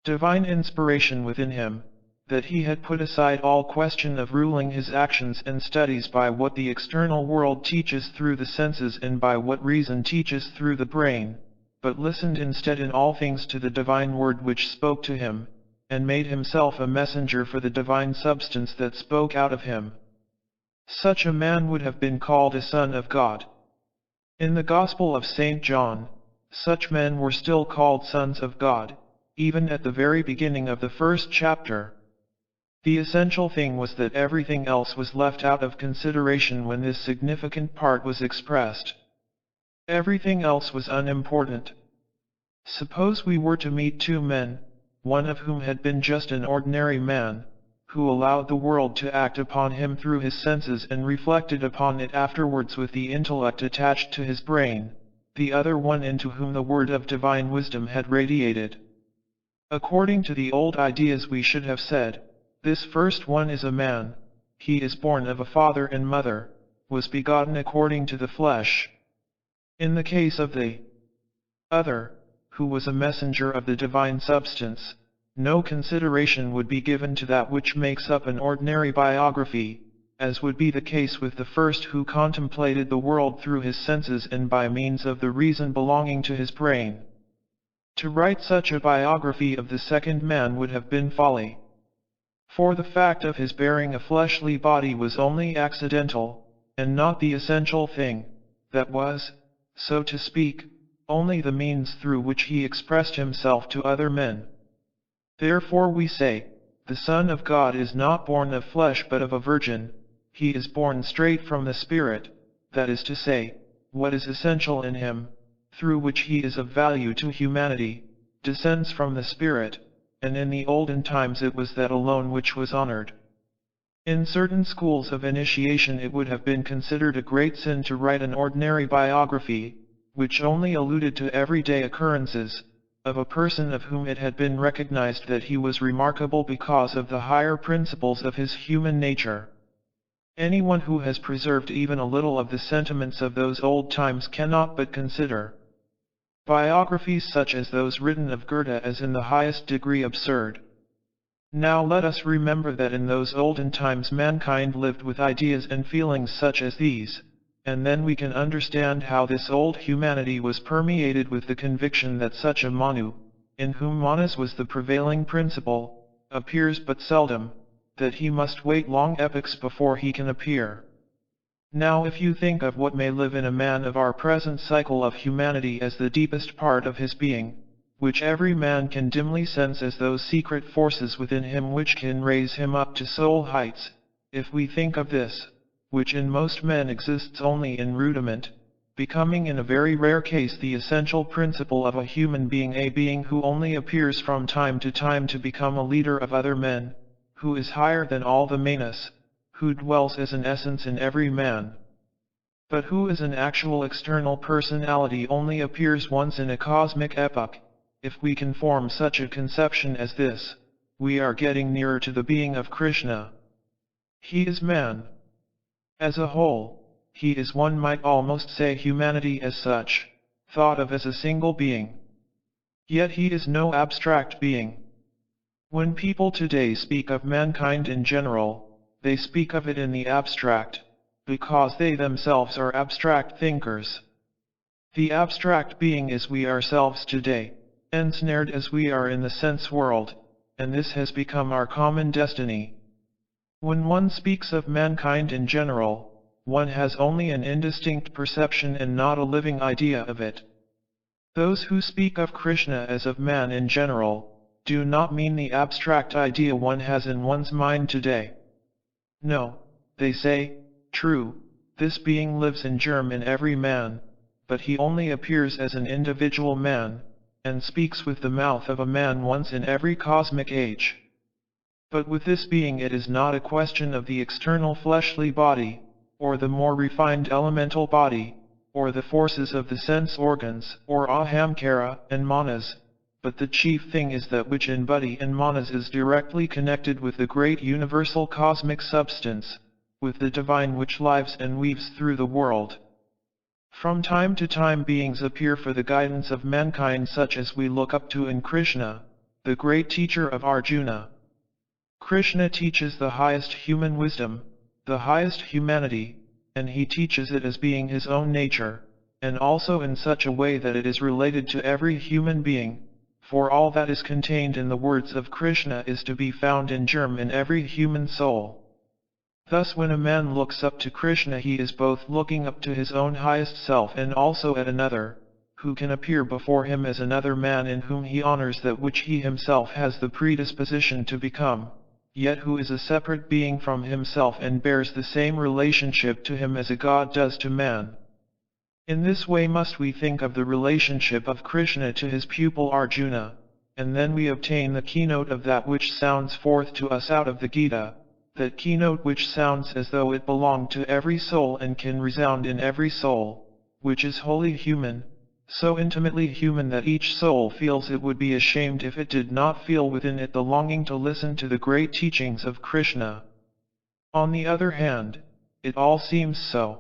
divine inspiration within him, that he had put aside all question of ruling his actions and studies by what the external world teaches through the senses and by what reason teaches through the brain, but listened instead in all things to the divine word which spoke to him, and made himself a messenger for the divine substance that spoke out of him. Such a man would have been called a son of God. In the Gospel of St. John, such men were still called sons of God, even at the very beginning of the first chapter. The essential thing was that everything else was left out of consideration when this significant part was expressed. Everything else was unimportant. Suppose we were to meet two men, one of whom had been just an ordinary man, who allowed the world to act upon him through his senses and reflected upon it afterwards with the intellect attached to his brain, the other one into whom the word of divine wisdom had radiated. According to the old ideas we should have said, this first one is a man, he is born of a father and mother, was begotten according to the flesh. In the case of the other, who was a messenger of the divine substance, no consideration would be given to that which makes up an ordinary biography, as would be the case with the first who contemplated the world through his senses and by means of the reason belonging to his brain. To write such a biography of the second man would have been folly. For the fact of his bearing a fleshly body was only accidental, and not the essential thing, that was, so to speak, only the means through which he expressed himself to other men. Therefore we say, the Son of God is not born of flesh but of a virgin, he is born straight from the Spirit, that is to say, what is essential in him, through which he is of value to humanity, descends from the Spirit, and in the olden times it was that alone which was honored. In certain schools of initiation it would have been considered a great sin to write an ordinary biography, which only alluded to everyday occurrences, of a person of whom it had been recognized that he was remarkable because of the higher principles of his human nature. Anyone who has preserved even a little of the sentiments of those old times cannot but consider biographies such as those written of Goethe as in the highest degree absurd. Now let us remember that in those olden times mankind lived with ideas and feelings such as these, and then we can understand how this old humanity was permeated with the conviction that such a Manu, in whom manas was the prevailing principle, appears but seldom, that he must wait long epochs before he can appear. Now if you think of what may live in a man of our present cycle of humanity as the deepest part of his being, which every man can dimly sense as those secret forces within him which can raise him up to soul heights, if we think of this, which in most men exists only in rudiment, becoming in a very rare case the essential principle of a human being, a being who only appears from time to time to become a leader of other men, who is higher than all the manas, who dwells as an essence in every man, but who as an actual external personality only appears once in a cosmic epoch. If we can form such a conception as this, we are getting nearer to the being of Krishna. He is man. As a whole, he is, one might almost say, humanity as such, thought of as a single being. Yet he is no abstract being. When people today speak of mankind in general, they speak of it in the abstract, because they themselves are abstract thinkers. The abstract being is we ourselves today, ensnared as we are in the sense world, and this has become our common destiny. When one speaks of mankind in general, one has only an indistinct perception and not a living idea of it. Those who speak of Krishna as of man in general, do not mean the abstract idea one has in one's mind today. No, they say, true, this being lives in germ in every man, but he only appears as an individual man, and speaks with the mouth of a man once in every cosmic age. But with this being it is not a question of the external fleshly body, or the more refined elemental body, or the forces of the sense organs, or ahamkara and manas, but the chief thing is that which in buddhi and manas is directly connected with the great universal cosmic substance, with the divine which lives and weaves through the world. From time to time beings appear for the guidance of mankind such as we look up to in Krishna, the great teacher of Arjuna. Krishna teaches the highest human wisdom, the highest humanity, and he teaches it as being his own nature, and also in such a way that it is related to every human being, for all that is contained in the words of Krishna is to be found in germ in every human soul. Thus when a man looks up to Krishna he is both looking up to his own highest self and also at another, who can appear before him as another man in whom he honors that which he himself has the predisposition to become, yet who is a separate being from himself and bears the same relationship to him as a god does to man. In this way must we think of the relationship of Krishna to his pupil Arjuna, and then we obtain the keynote of that which sounds forth to us out of the Gita, that keynote which sounds as though it belonged to every soul and can resound in every soul, which is wholly human, so intimately human that each soul feels it would be ashamed if it did not feel within it the longing to listen to the great teachings of Krishna. On the other hand, it all seems so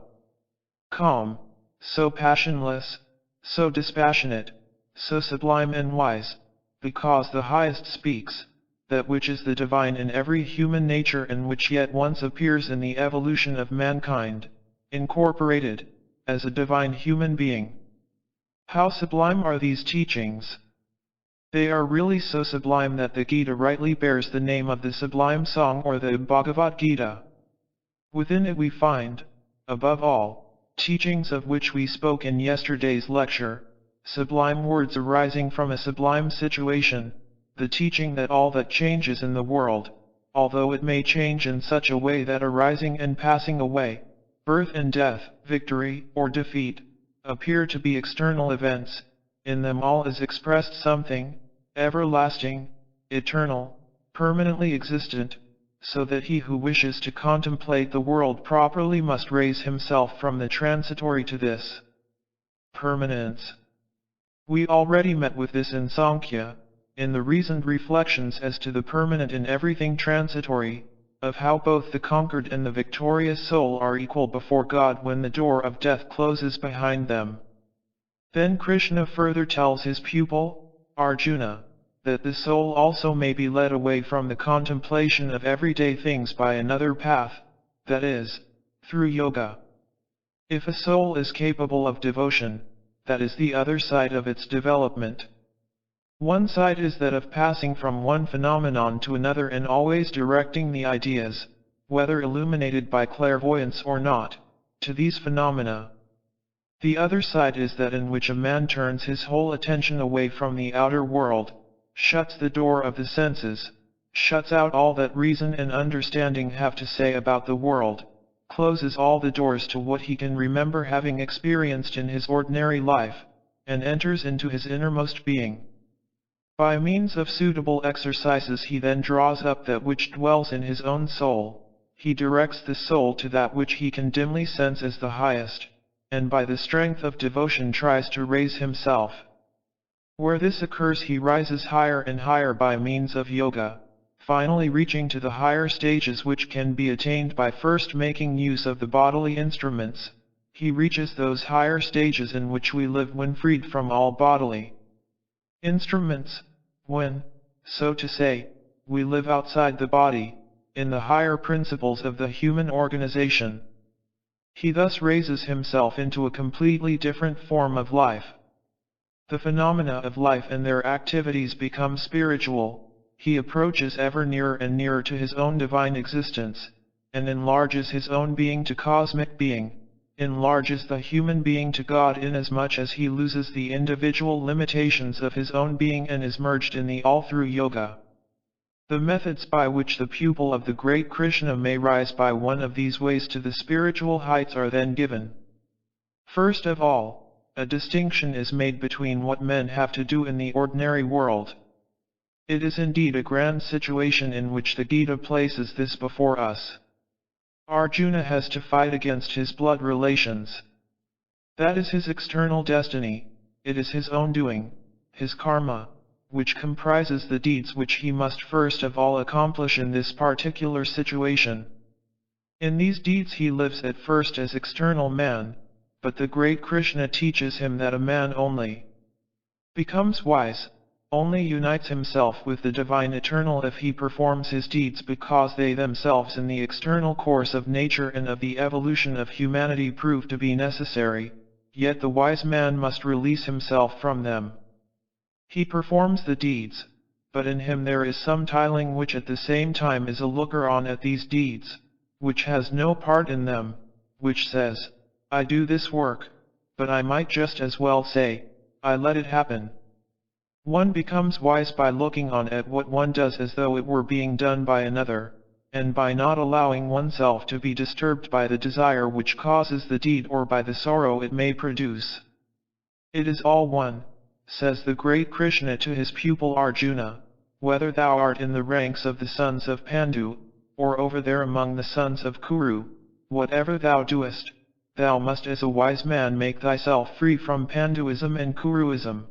calm, so passionless, so dispassionate, so sublime and wise, because the highest speaks, that which is the divine in every human nature and which yet once appears in the evolution of mankind, incorporated, as a divine human being. How sublime are these teachings! They are really so sublime that the Gita rightly bears the name of the sublime song or the Bhagavad Gita. Within it we find, above all, teachings of which we spoke in yesterday's lecture, sublime words arising from a sublime situation, the teaching that all that changes in the world, although it may change in such a way that arising and passing away, birth and death, victory or defeat, appear to be external events, in them all is expressed something, everlasting, eternal, permanently existent, so that he who wishes to contemplate the world properly must raise himself from the transitory to this permanence. We already met with this in Sankhya, in the reasoned reflections as to the permanent in everything transitory, of how both the conquered and the victorious soul are equal before God when the door of death closes behind them. Then Krishna further tells his pupil, Arjuna, that the soul also may be led away from the contemplation of everyday things by another path, that is, through yoga. If a soul is capable of devotion, that is the other side of its development. One side is that of passing from one phenomenon to another and always directing the ideas, whether illuminated by clairvoyance or not, to these phenomena. The other side is that in which a man turns his whole attention away from the outer world, shuts the door of the senses, shuts out all that reason and understanding have to say about the world, closes all the doors to what he can remember having experienced in his ordinary life, and enters into his innermost being. By means of suitable exercises he then draws up that which dwells in his own soul, he directs the soul to that which he can dimly sense as the highest, and by the strength of devotion tries to raise himself. Where this occurs he rises higher and higher by means of yoga, finally reaching to the higher stages which can be attained by first making use of the bodily instruments. He reaches those higher stages in which we live when freed from all bodily instruments, when, so to say, we live outside the body, in the higher principles of the human organization. He thus raises himself into a completely different form of life. The phenomena of life and their activities become spiritual, he approaches ever nearer and nearer to his own divine existence, and enlarges his own being to cosmic being, enlarges the human being to God inasmuch as he loses the individual limitations of his own being and is merged in the all through yoga. The methods by which the pupil of the great Krishna may rise by one of these ways to the spiritual heights are then given. First of all, a distinction is made between what men have to do in the ordinary world. It is indeed a grand situation in which the Gita places this before us. Arjuna has to fight against his blood relations. That is his external destiny, it is his own doing, his karma, which comprises the deeds which he must first of all accomplish in this particular situation. In these deeds he lives at first as external man, but the great Krishna teaches him that a man only becomes wise, only unites himself with the divine eternal if he performs his deeds, because they themselves in the external course of nature and of the evolution of humanity prove to be necessary, yet the wise man must release himself from them. He performs the deeds, but in him there is some tiling which at the same time is a looker-on at these deeds, which has no part in them, which says, I do this work, but I might just as well say, I let it happen. One becomes wise by looking on at what one does as though it were being done by another, and by not allowing oneself to be disturbed by the desire which causes the deed or by the sorrow it may produce. It is all one, says the great Krishna to his pupil Arjuna, whether thou art in the ranks of the sons of Pandu, or over there among the sons of Kuru, whatever thou doest, thou must as a wise man make thyself free from Panduism and Kuruism.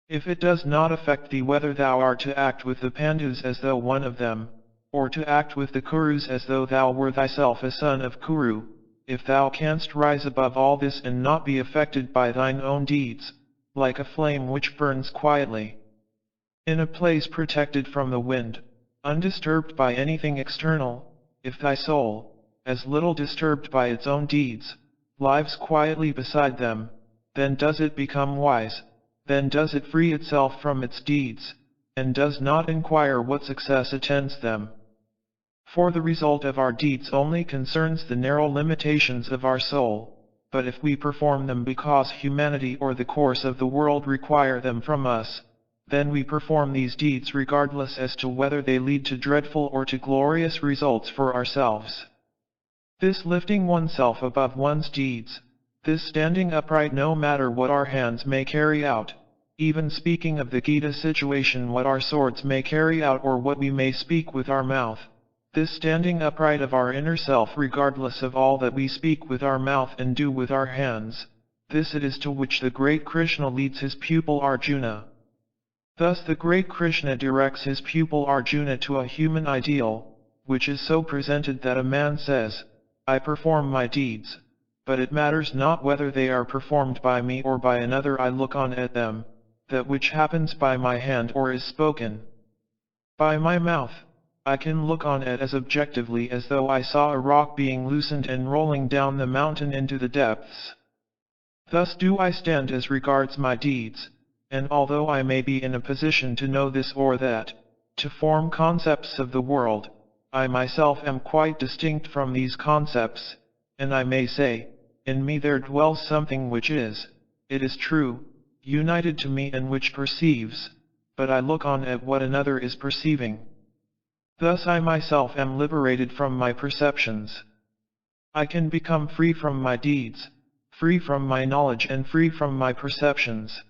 If it does not affect thee whether thou art to act with the Pandus as though one of them, or to act with the Kurus as though thou were thyself a son of Kuru, if thou canst rise above all this and not be affected by thine own deeds, like a flame which burns quietly in a place protected from the wind, undisturbed by anything external, if thy soul, as little disturbed by its own deeds, lives quietly beside them, then does it become wise, then does it free itself from its deeds, and does not inquire what success attends them. For the result of our deeds only concerns the narrow limitations of our soul, but if we perform them because humanity or the course of the world require them from us, then we perform these deeds regardless as to whether they lead to dreadful or to glorious results for ourselves. This lifting oneself above one's deeds, this standing upright no matter what our hands may carry out, even speaking of the Gita situation what our swords may carry out or what we may speak with our mouth, this standing upright of our inner self regardless of all that we speak with our mouth and do with our hands, this it is to which the great Krishna leads his pupil Arjuna. Thus the great Krishna directs his pupil Arjuna to a human ideal, which is so presented that a man says, I perform my deeds, but it matters not whether they are performed by me or by another, I look on at them, that which happens by my hand or is spoken by my mouth, I can look on it as objectively as though I saw a rock being loosened and rolling down the mountain into the depths. Thus do I stand as regards my deeds, and although I may be in a position to know this or that, to form concepts of the world, I myself am quite distinct from these concepts, and I may say, in me there dwells something which is, it is true, united to me and which perceives, but I look on at what another is perceiving. Thus I myself am liberated from my perceptions. I can become free from my deeds, free from my knowledge and free from my perceptions.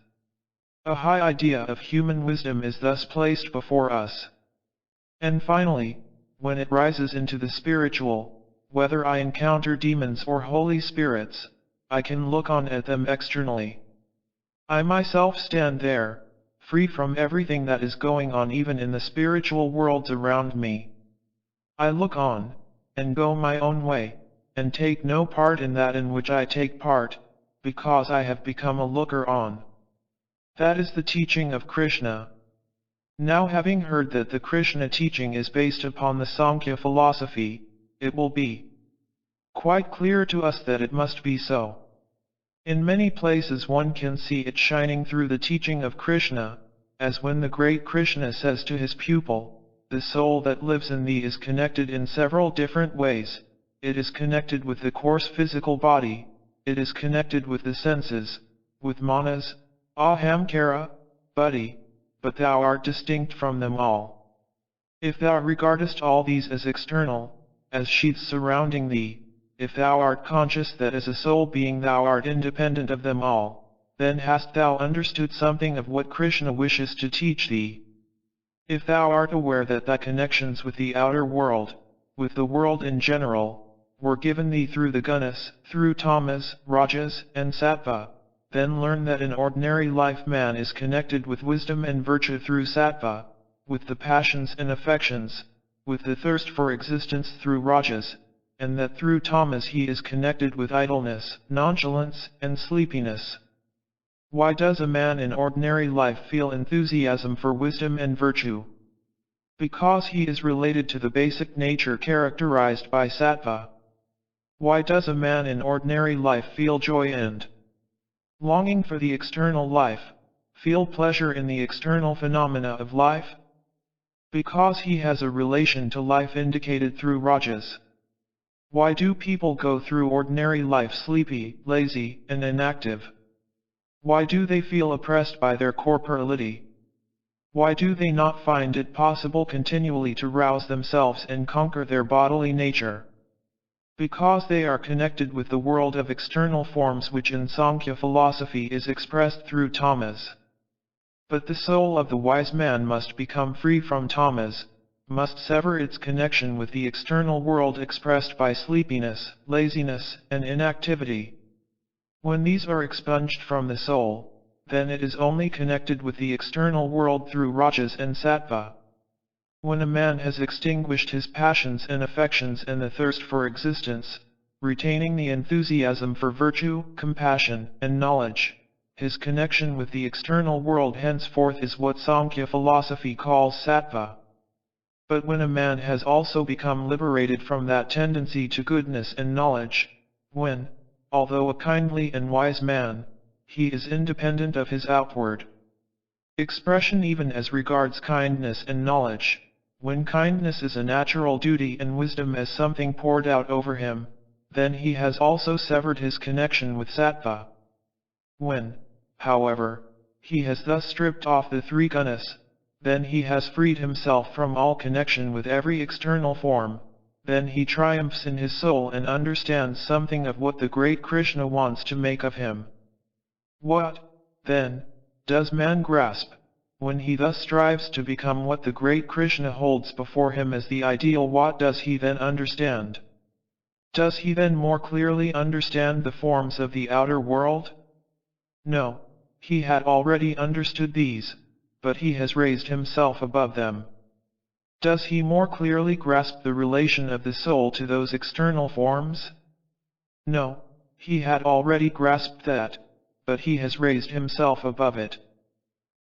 A high idea of human wisdom is thus placed before us. And finally, when it rises into the spiritual, whether I encounter demons or holy spirits, I can look on at them externally. I myself stand there, free from everything that is going on even in the spiritual worlds around me. I look on, and go my own way, and take no part in that in which I take part, because I have become a looker-on. That is the teaching of Krishna. Now having heard that the Krishna teaching is based upon the Sankhya philosophy, it will be quite clear to us that it must be so. In many places one can see it shining through the teaching of Krishna, as when the great Krishna says to his pupil, the soul that lives in thee is connected in several different ways. It is connected with the coarse physical body, it is connected with the senses, with manas, ahamkara, buddhi, but thou art distinct from them all. If thou regardest all these as external, as sheaths surrounding thee, if thou art conscious that as a soul being thou art independent of them all, then hast thou understood something of what Krishna wishes to teach thee. If thou art aware that thy connections with the outer world, with the world in general, were given thee through the gunas, through tamas, rajas, and sattva, then learn that in ordinary life man is connected with wisdom and virtue through sattva, with the passions and affections, with the thirst for existence through rajas, and that through tamas he is connected with idleness, nonchalance, and sleepiness. Why does a man in ordinary life feel enthusiasm for wisdom and virtue? Because he is related to the basic nature characterized by sattva. Why does a man in ordinary life feel joy and longing for the external life, feel pleasure in the external phenomena of life? Because he has a relation to life indicated through rajas. Why do people go through ordinary life sleepy, lazy, and inactive? Why do they feel oppressed by their corporality? Why do they not find it possible continually to rouse themselves and conquer their bodily nature? Because they are connected with the world of external forms which in Sankhya philosophy is expressed through tamas. But the soul of the wise man must become free from tamas, must sever its connection with the external world expressed by sleepiness, laziness, and inactivity. When these are expunged from the soul, then it is only connected with the external world through rajas and sattva. When a man has extinguished his passions and affections and the thirst for existence, retaining the enthusiasm for virtue, compassion, and knowledge, his connection with the external world henceforth is what Sankhya philosophy calls sattva. But when a man has also become liberated from that tendency to goodness and knowledge, when, although a kindly and wise man, he is independent of his outward expression even as regards kindness and knowledge, when kindness is a natural duty and wisdom as something poured out over him, then he has also severed his connection with sattva. When, however, he has thus stripped off the three gunas, then he has freed himself from all connection with every external form, then he triumphs in his soul and understands something of what the great Krishna wants to make of him. What, then, does man grasp, when he thus strives to become what the great Krishna holds before him as the ideal? What does he then understand? Does he then more clearly understand the forms of the outer world? No, he had already understood these, but he has raised himself above them. Does he more clearly grasp the relation of the soul to those external forms? No, he had already grasped that, but he has raised himself above it.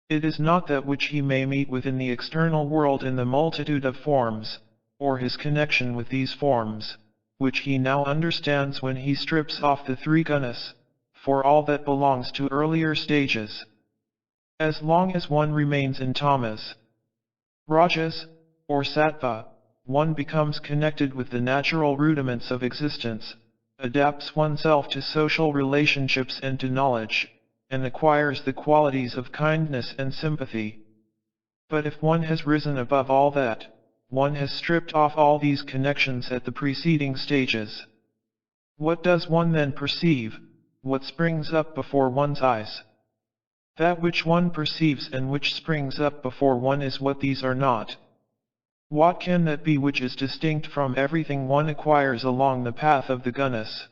It is not that which he may meet within the external world in the multitude of forms, or his connection with these forms, which he now understands when he strips off the three gunas, for all that belongs to earlier stages. As long as one remains in tamas, rajas, or sattva, one becomes connected with the natural rudiments of existence, adapts oneself to social relationships and to knowledge, and acquires the qualities of kindness and sympathy. But if one has risen above all that, one has stripped off all these connections at the preceding stages. What does one then perceive? What springs up before one's eyes? That which one perceives and which springs up before one is what these are not. What can that be which is distinct from everything one acquires along the path of the gunas?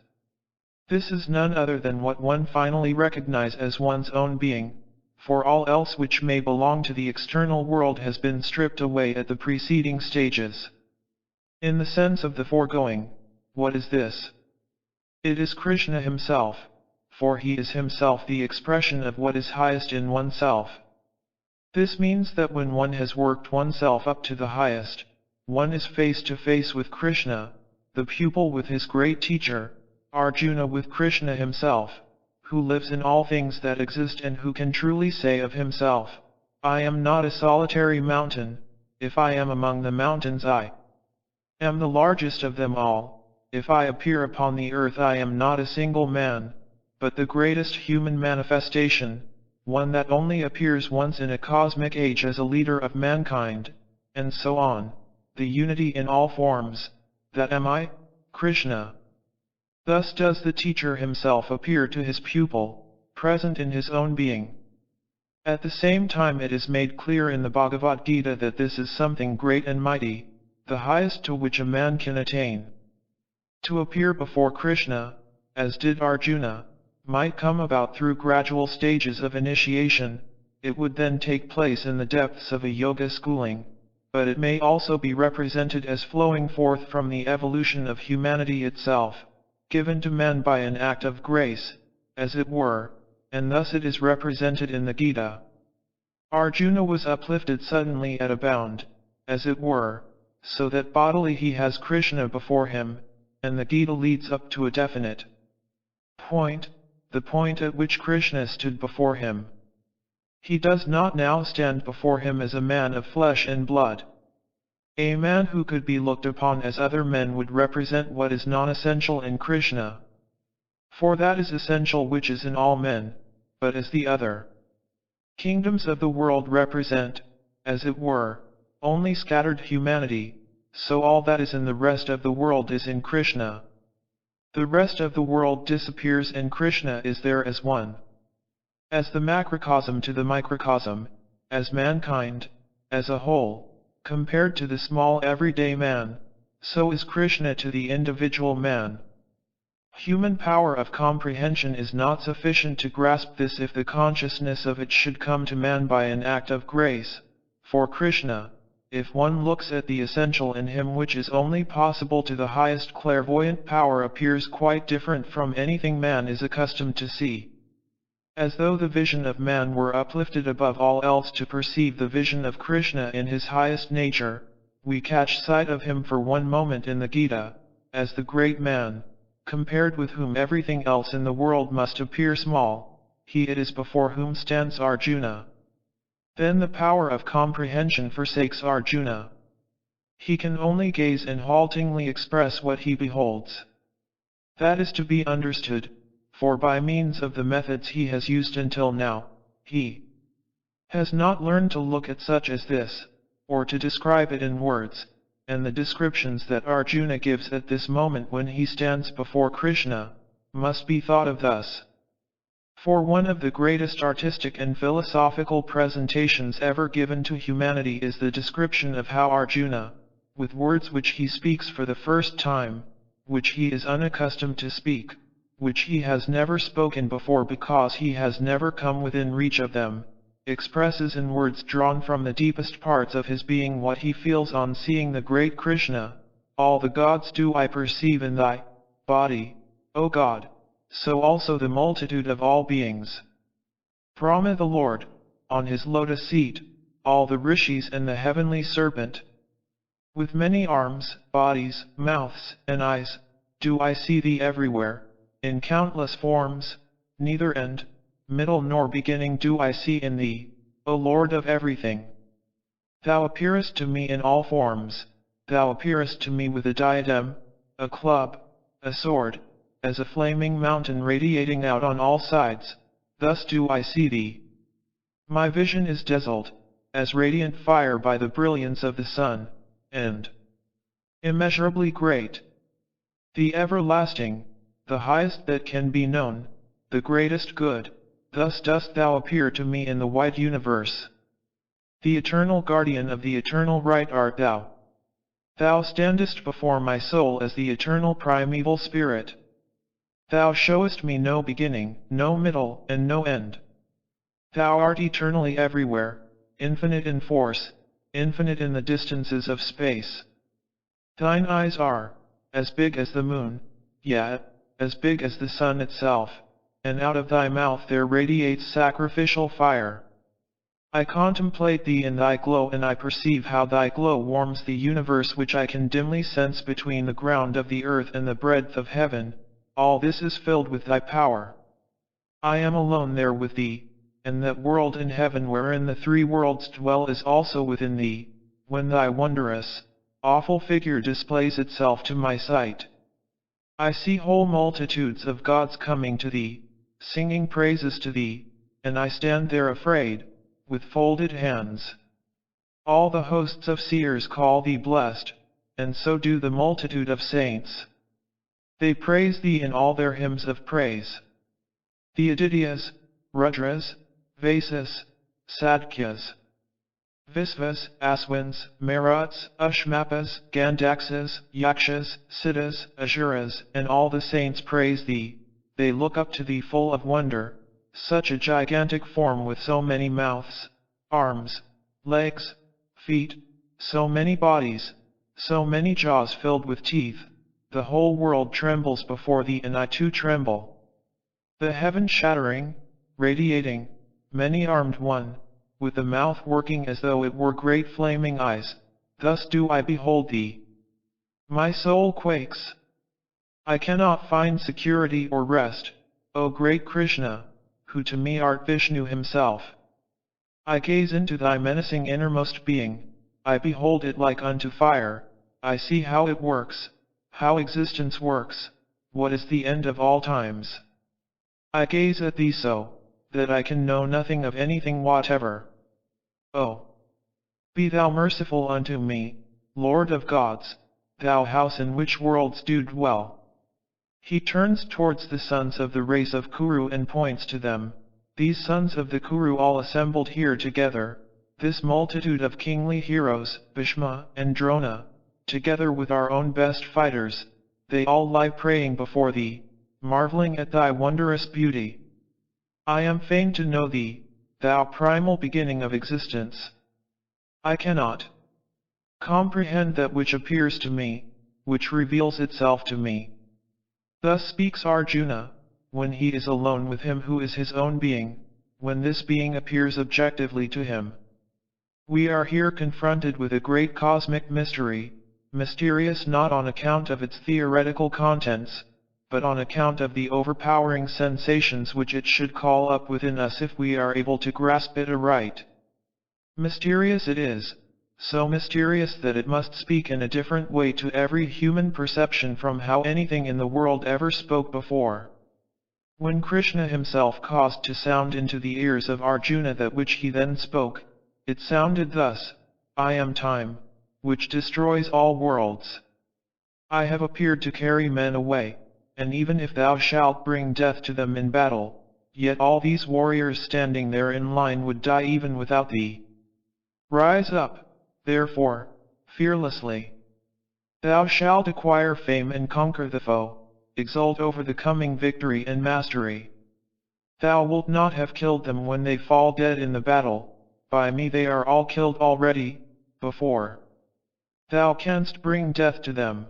This is none other than what one finally recognizes as one's own being, for all else which may belong to the external world has been stripped away at the preceding stages. In the sense of the foregoing, what is this? It is Krishna himself, for he is himself the expression of what is highest in oneself. This means that when one has worked oneself up to the highest, one is face to face with Krishna, the pupil with his great teacher, Arjuna with Krishna himself, who lives in all things that exist and who can truly say of himself, I am not a solitary mountain, if I am among the mountains I am the largest of them all, if I appear upon the earth I am not a single man, but the greatest human manifestation, one that only appears once in a cosmic age as a leader of mankind, and so on, the unity in all forms, that am I, Krishna. Thus does the teacher himself appear to his pupil, present in his own being. At the same time it is made clear in the Bhagavad Gita that this is something great and mighty, the highest to which a man can attain. To appear before Krishna, as did Arjuna, might come about through gradual stages of initiation, it would then take place in the depths of a yoga schooling, but it may also be represented as flowing forth from the evolution of humanity itself, given to man by an act of grace, as it were, and thus it is represented in the Gita. Arjuna was uplifted suddenly at a bound, as it were, so that bodily he has Krishna before him, and the Gita leads up to a definite point, the point at which Krishna stood before him. He does not now stand before him as a man of flesh and blood. A man who could be looked upon as other men would represent what is non-essential in Krishna. For that is essential which is in all men, but as the other kingdoms of the world represent, as it were, only scattered humanity, so all that is in the rest of the world is in Krishna. The rest of the world disappears and Krishna is there as one. As the macrocosm to the microcosm, as mankind, as a whole, compared to the small everyday man, so is Krishna to the individual man. Human power of comprehension is not sufficient to grasp this if the consciousness of it should come to man by an act of grace. For Krishna, if one looks at the essential in him which is only possible to the highest clairvoyant power, appears quite different from anything man is accustomed to see. As though the vision of man were uplifted above all else to perceive the vision of Krishna in his highest nature, we catch sight of him for one moment in the Gita, as the great man, compared with whom everything else in the world must appear small. He it is before whom stands Arjuna. Then the power of comprehension forsakes Arjuna. He can only gaze and haltingly express what he beholds. That is to be understood, for by means of the methods he has used until now, he has not learned to look at such as this, or to describe it in words, and the descriptions that Arjuna gives at this moment when he stands before Krishna, must be thought of thus. For one of the greatest artistic and philosophical presentations ever given to humanity is the description of how Arjuna, with words which he speaks for the first time, which he is unaccustomed to speak, which he has never spoken before because he has never come within reach of them, expresses in words drawn from the deepest parts of his being what he feels on seeing the great Krishna. All the gods do I perceive in thy body, O God, so also the multitude of all beings. Brahma the Lord, on his lotus seat, all the rishis and the heavenly serpent, with many arms, bodies, mouths, and eyes, do I see thee everywhere, in countless forms, neither end, middle nor beginning do I see in thee, O Lord of everything. Thou appearest to me in all forms, thou appearest to me with a diadem, a club, a sword, as a flaming mountain radiating out on all sides, thus do I see thee. My vision is dazzled, as radiant fire by the brilliance of the sun, and immeasurably great. The everlasting, the highest that can be known, the greatest good, thus dost thou appear to me in the wide universe. The eternal guardian of the eternal right art thou. Thou standest before my soul as the eternal primeval spirit. Thou showest me no beginning, no middle, and no end. Thou art eternally everywhere, infinite in force, infinite in the distances of space. Thine eyes are as big as the moon, yet as big as the sun itself, and out of thy mouth there radiates sacrificial fire. I contemplate thee in thy glow, and I perceive how thy glow warms the universe which I can dimly sense between the ground of the earth and the breadth of heaven. All this is filled with thy power. I am alone there with thee, and that world in heaven wherein the three worlds dwell is also within thee, when thy wondrous, awful figure displays itself to my sight. I see whole multitudes of gods coming to thee, singing praises to thee, and I stand there afraid, with folded hands. All the hosts of seers call thee blessed, and so do the multitude of saints. They praise thee in all their hymns of praise. The Adityas, Rudras, Vasas, Sadkyas, Visvas, Aswins, Maruts, Ushmapas, Gandaksas, Yakshas, Siddhas, Asuras, and all the saints praise thee. They look up to thee full of wonder. Such a gigantic form with so many mouths, arms, legs, feet, so many bodies, so many jaws filled with teeth, the whole world trembles before thee and I too tremble. The heaven shattering, radiating, many-armed one, with the mouth working as though it were great flaming eyes, thus do I behold thee. My soul quakes. I cannot find security or rest, O great Krishna, who to me art Vishnu himself. I gaze into thy menacing innermost being, I behold it like unto fire, I see how it works, how existence works, what is the end of all times. I gaze at thee so, that I can know nothing of anything whatever. Oh! Be thou merciful unto me, Lord of gods, thou house in which worlds do dwell. He turns towards the sons of the race of Kuru and points to them, these sons of the Kuru all assembled here together, this multitude of kingly heroes, Bhishma and Drona, together with our own best fighters, they all lie praying before thee, marveling at thy wondrous beauty. I am fain to know thee, thou primal beginning of existence. I cannot comprehend that which appears to me, which reveals itself to me. Thus speaks Arjuna, when he is alone with him who is his own being, when this being appears objectively to him. We are here confronted with a great cosmic mystery, mysterious not on account of its theoretical contents, but on account of the overpowering sensations which it should call up within us if we are able to grasp it aright. Mysterious it is, so mysterious that it must speak in a different way to every human perception from how anything in the world ever spoke before. When Krishna himself caused to sound into the ears of Arjuna that which he then spoke, it sounded thus, I am time, which destroys all worlds. I have appeared to carry men away, and even if thou shalt bring death to them in battle, yet all these warriors standing there in line would die even without thee. Rise up, therefore, fearlessly. Thou shalt acquire fame and conquer the foe, exult over the coming victory and mastery. Thou wilt not have killed them when they fall dead in the battle, by me they are all killed already, before thou canst bring death to them.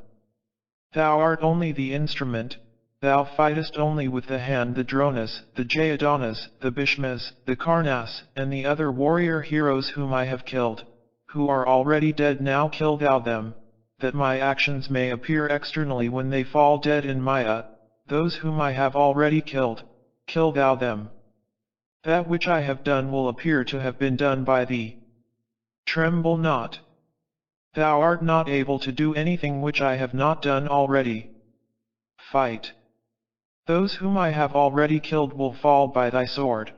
Thou art only the instrument, thou fightest only with the hand the Dronas, the Jayadanas, the Bhishmas, the Karnas, and the other warrior heroes whom I have killed, who are already dead now kill thou them, that my actions may appear externally when they fall dead in Maya, those whom I have already killed, kill thou them. That which I have done will appear to have been done by thee. Tremble not. Thou art not able to do anything which I have not done already. Fight. Those whom I have already killed will fall by thy sword.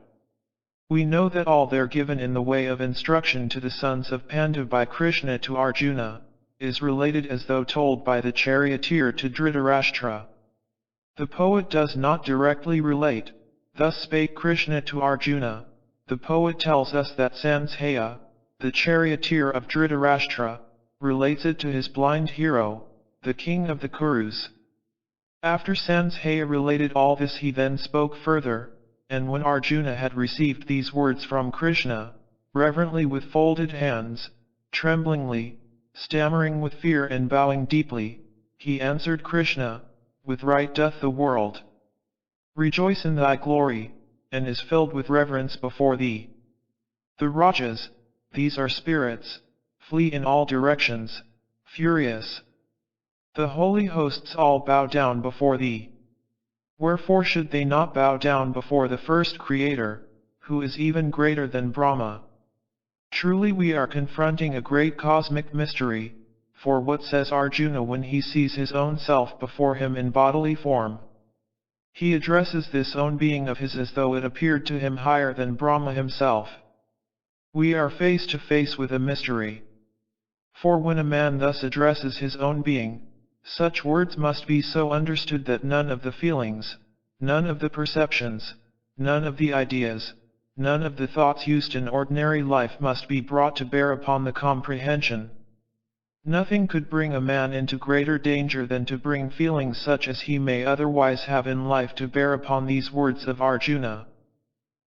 We know that all there given in the way of instruction to the sons of Pandu by Krishna to Arjuna, is related as though told by the charioteer to Dhritarashtra. The poet does not directly relate, thus spake Krishna to Arjuna, the poet tells us that Sankhya, the charioteer of Dhritarashtra, relates it to his blind hero, the king of the Kurus. After Sankhya related all this he then spoke further, and when Arjuna had received these words from Krishna, reverently with folded hands, tremblingly, stammering with fear and bowing deeply, he answered Krishna, with right doth the world rejoice in thy glory, and is filled with reverence before thee. The Rajas, these are spirits, flee in all directions, furious. The holy hosts all bow down before thee. Wherefore should they not bow down before the first Creator, who is even greater than Brahma? Truly we are confronting a great cosmic mystery, for what says Arjuna when he sees his own self before him in bodily form? He addresses this own being of his as though it appeared to him higher than Brahma himself. We are face to face with a mystery. For when a man thus addresses his own being, such words must be so understood that none of the feelings, none of the perceptions, none of the ideas, none of the thoughts used in ordinary life must be brought to bear upon the comprehension. Nothing could bring a man into greater danger than to bring feelings such as he may otherwise have in life to bear upon these words of Arjuna.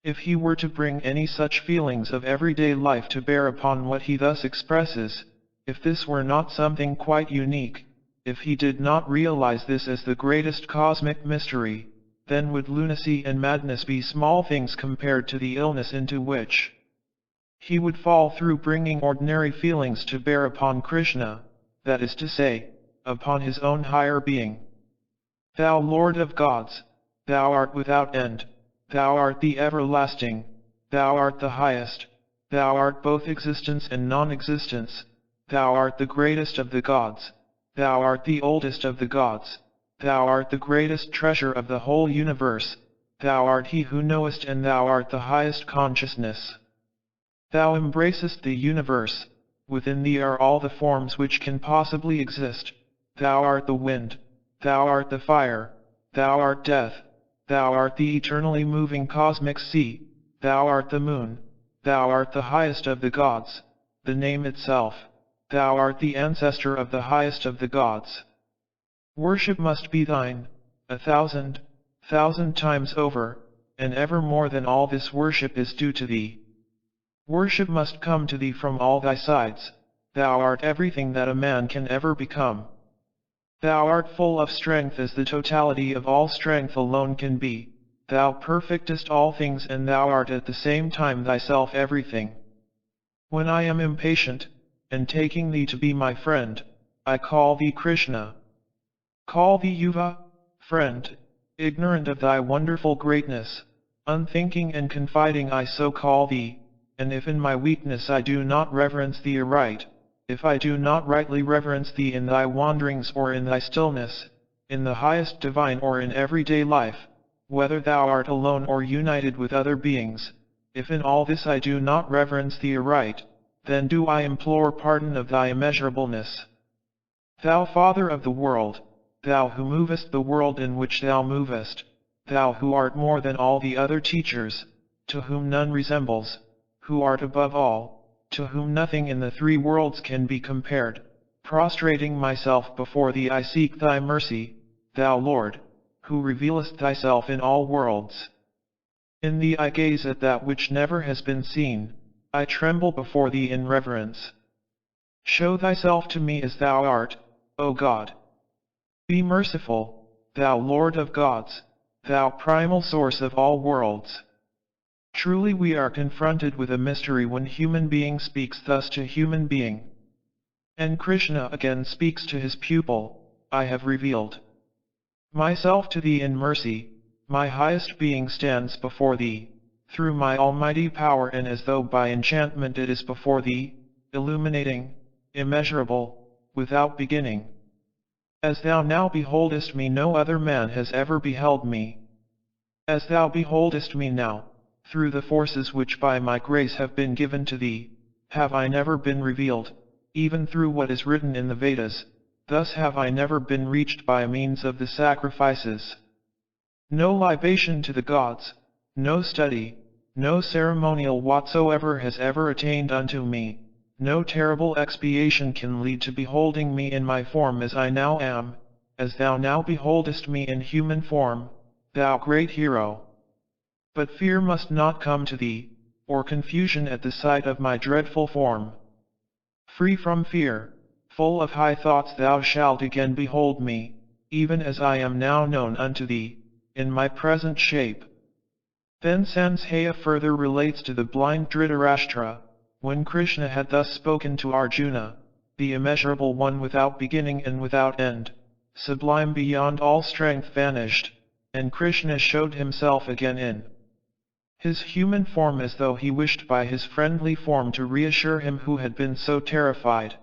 If he were to bring any such feelings of everyday life to bear upon what he thus expresses, if this were not something quite unique, if he did not realize this as the greatest cosmic mystery, then would lunacy and madness be small things compared to the illness into which he would fall through bringing ordinary feelings to bear upon Krishna, that is to say, upon his own higher being. Thou Lord of gods, thou art without end, thou art the everlasting, thou art the highest, thou art both existence and non-existence, thou art the greatest of the gods, thou art the oldest of the gods, thou art the greatest treasure of the whole universe, thou art he who knowest and thou art the highest consciousness. Thou embracest the universe, within thee are all the forms which can possibly exist, thou art the wind, thou art the fire, thou art death, thou art the eternally moving cosmic sea, thou art the moon, thou art the highest of the gods, the name itself, thou art the ancestor of the highest of the gods. Worship must be thine, 1,000 times over, and ever more than all this worship is due to thee. Worship must come to thee from all thy sides, thou art everything that a man can ever become. Thou art full of strength as the totality of all strength alone can be, thou perfectest all things and thou art at the same time thyself everything. When I am impatient, and taking thee to be my friend, I call thee Krishna. Call thee Yuva, friend, ignorant of thy wonderful greatness, unthinking and confiding I so call thee, and if in my weakness I do not reverence thee aright, if I do not rightly reverence thee in thy wanderings or in thy stillness, in the highest divine or in everyday life, whether thou art alone or united with other beings, if in all this I do not reverence thee aright, then do I implore pardon of thy immeasurableness. Thou Father of the world, thou who movest the world in which thou movest, thou who art more than all the other teachers, to whom none resembles, who art above all, to whom nothing in the three worlds can be compared, prostrating myself before thee I seek thy mercy, thou Lord, who revealest thyself in all worlds. In thee I gaze at that which never has been seen, I tremble before thee in reverence. Show thyself to me as thou art, O God. Be merciful, thou Lord of gods, thou primal source of all worlds. Truly we are confronted with a mystery when human being speaks thus to human being. And Krishna again speaks to his pupil, I have revealed myself to thee in mercy, my highest being stands before thee, through my almighty power and as though by enchantment it is before thee, illuminating, immeasurable, without beginning. As thou now beholdest me no other man has ever beheld me. As thou beholdest me now, through the forces which by my grace have been given to thee, have I never been revealed, even through what is written in the Vedas, thus have I never been reached by means of the sacrifices. No libation to the gods, no study, no ceremonial whatsoever has ever attained unto me, no terrible expiation can lead to beholding me in my form as I now am, as thou now beholdest me in human form, thou great hero. But fear must not come to thee, or confusion at the sight of my dreadful form. Free from fear, full of high thoughts thou shalt again behold me, even as I am now known unto thee, in my present shape. Then Sankhya further relates to the blind Dhritarashtra, when Krishna had thus spoken to Arjuna, the immeasurable one without beginning and without end, sublime beyond all strength vanished, and Krishna showed himself again in his human form as though he wished by his friendly form to reassure him who had been so terrified.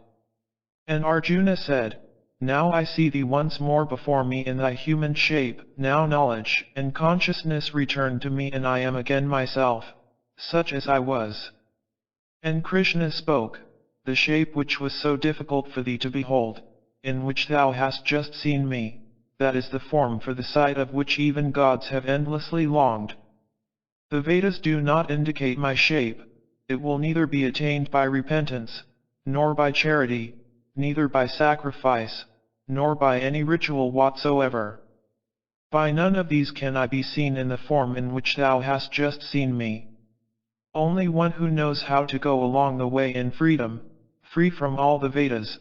And Arjuna said, Now I see thee once more before me in thy human shape, now knowledge and consciousness return to me and I am again myself, such as I was. And Krishna spoke, the shape which was so difficult for thee to behold, in which thou hast just seen me, that is the form for the sight of which even gods have endlessly longed. The Vedas do not indicate my shape, it will neither be attained by repentance, nor by charity, neither by sacrifice, nor by any ritual whatsoever. By none of these can I be seen in the form in which thou hast just seen me. Only one who knows how to go along the way in freedom, free from all the Vedas,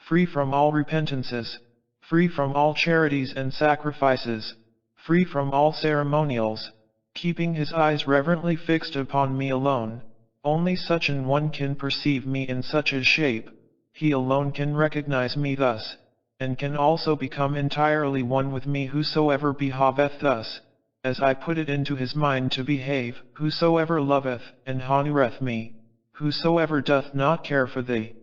free from all repentances, free from all charities and sacrifices, free from all ceremonials, keeping his eyes reverently fixed upon me alone. Only such an one can perceive me in such a shape, he alone can recognize me thus, and can also become entirely one with me. Whosoever behaveth thus, as I put it into his mind to behave, whosoever loveth and honoureth me, whosoever doth not care for the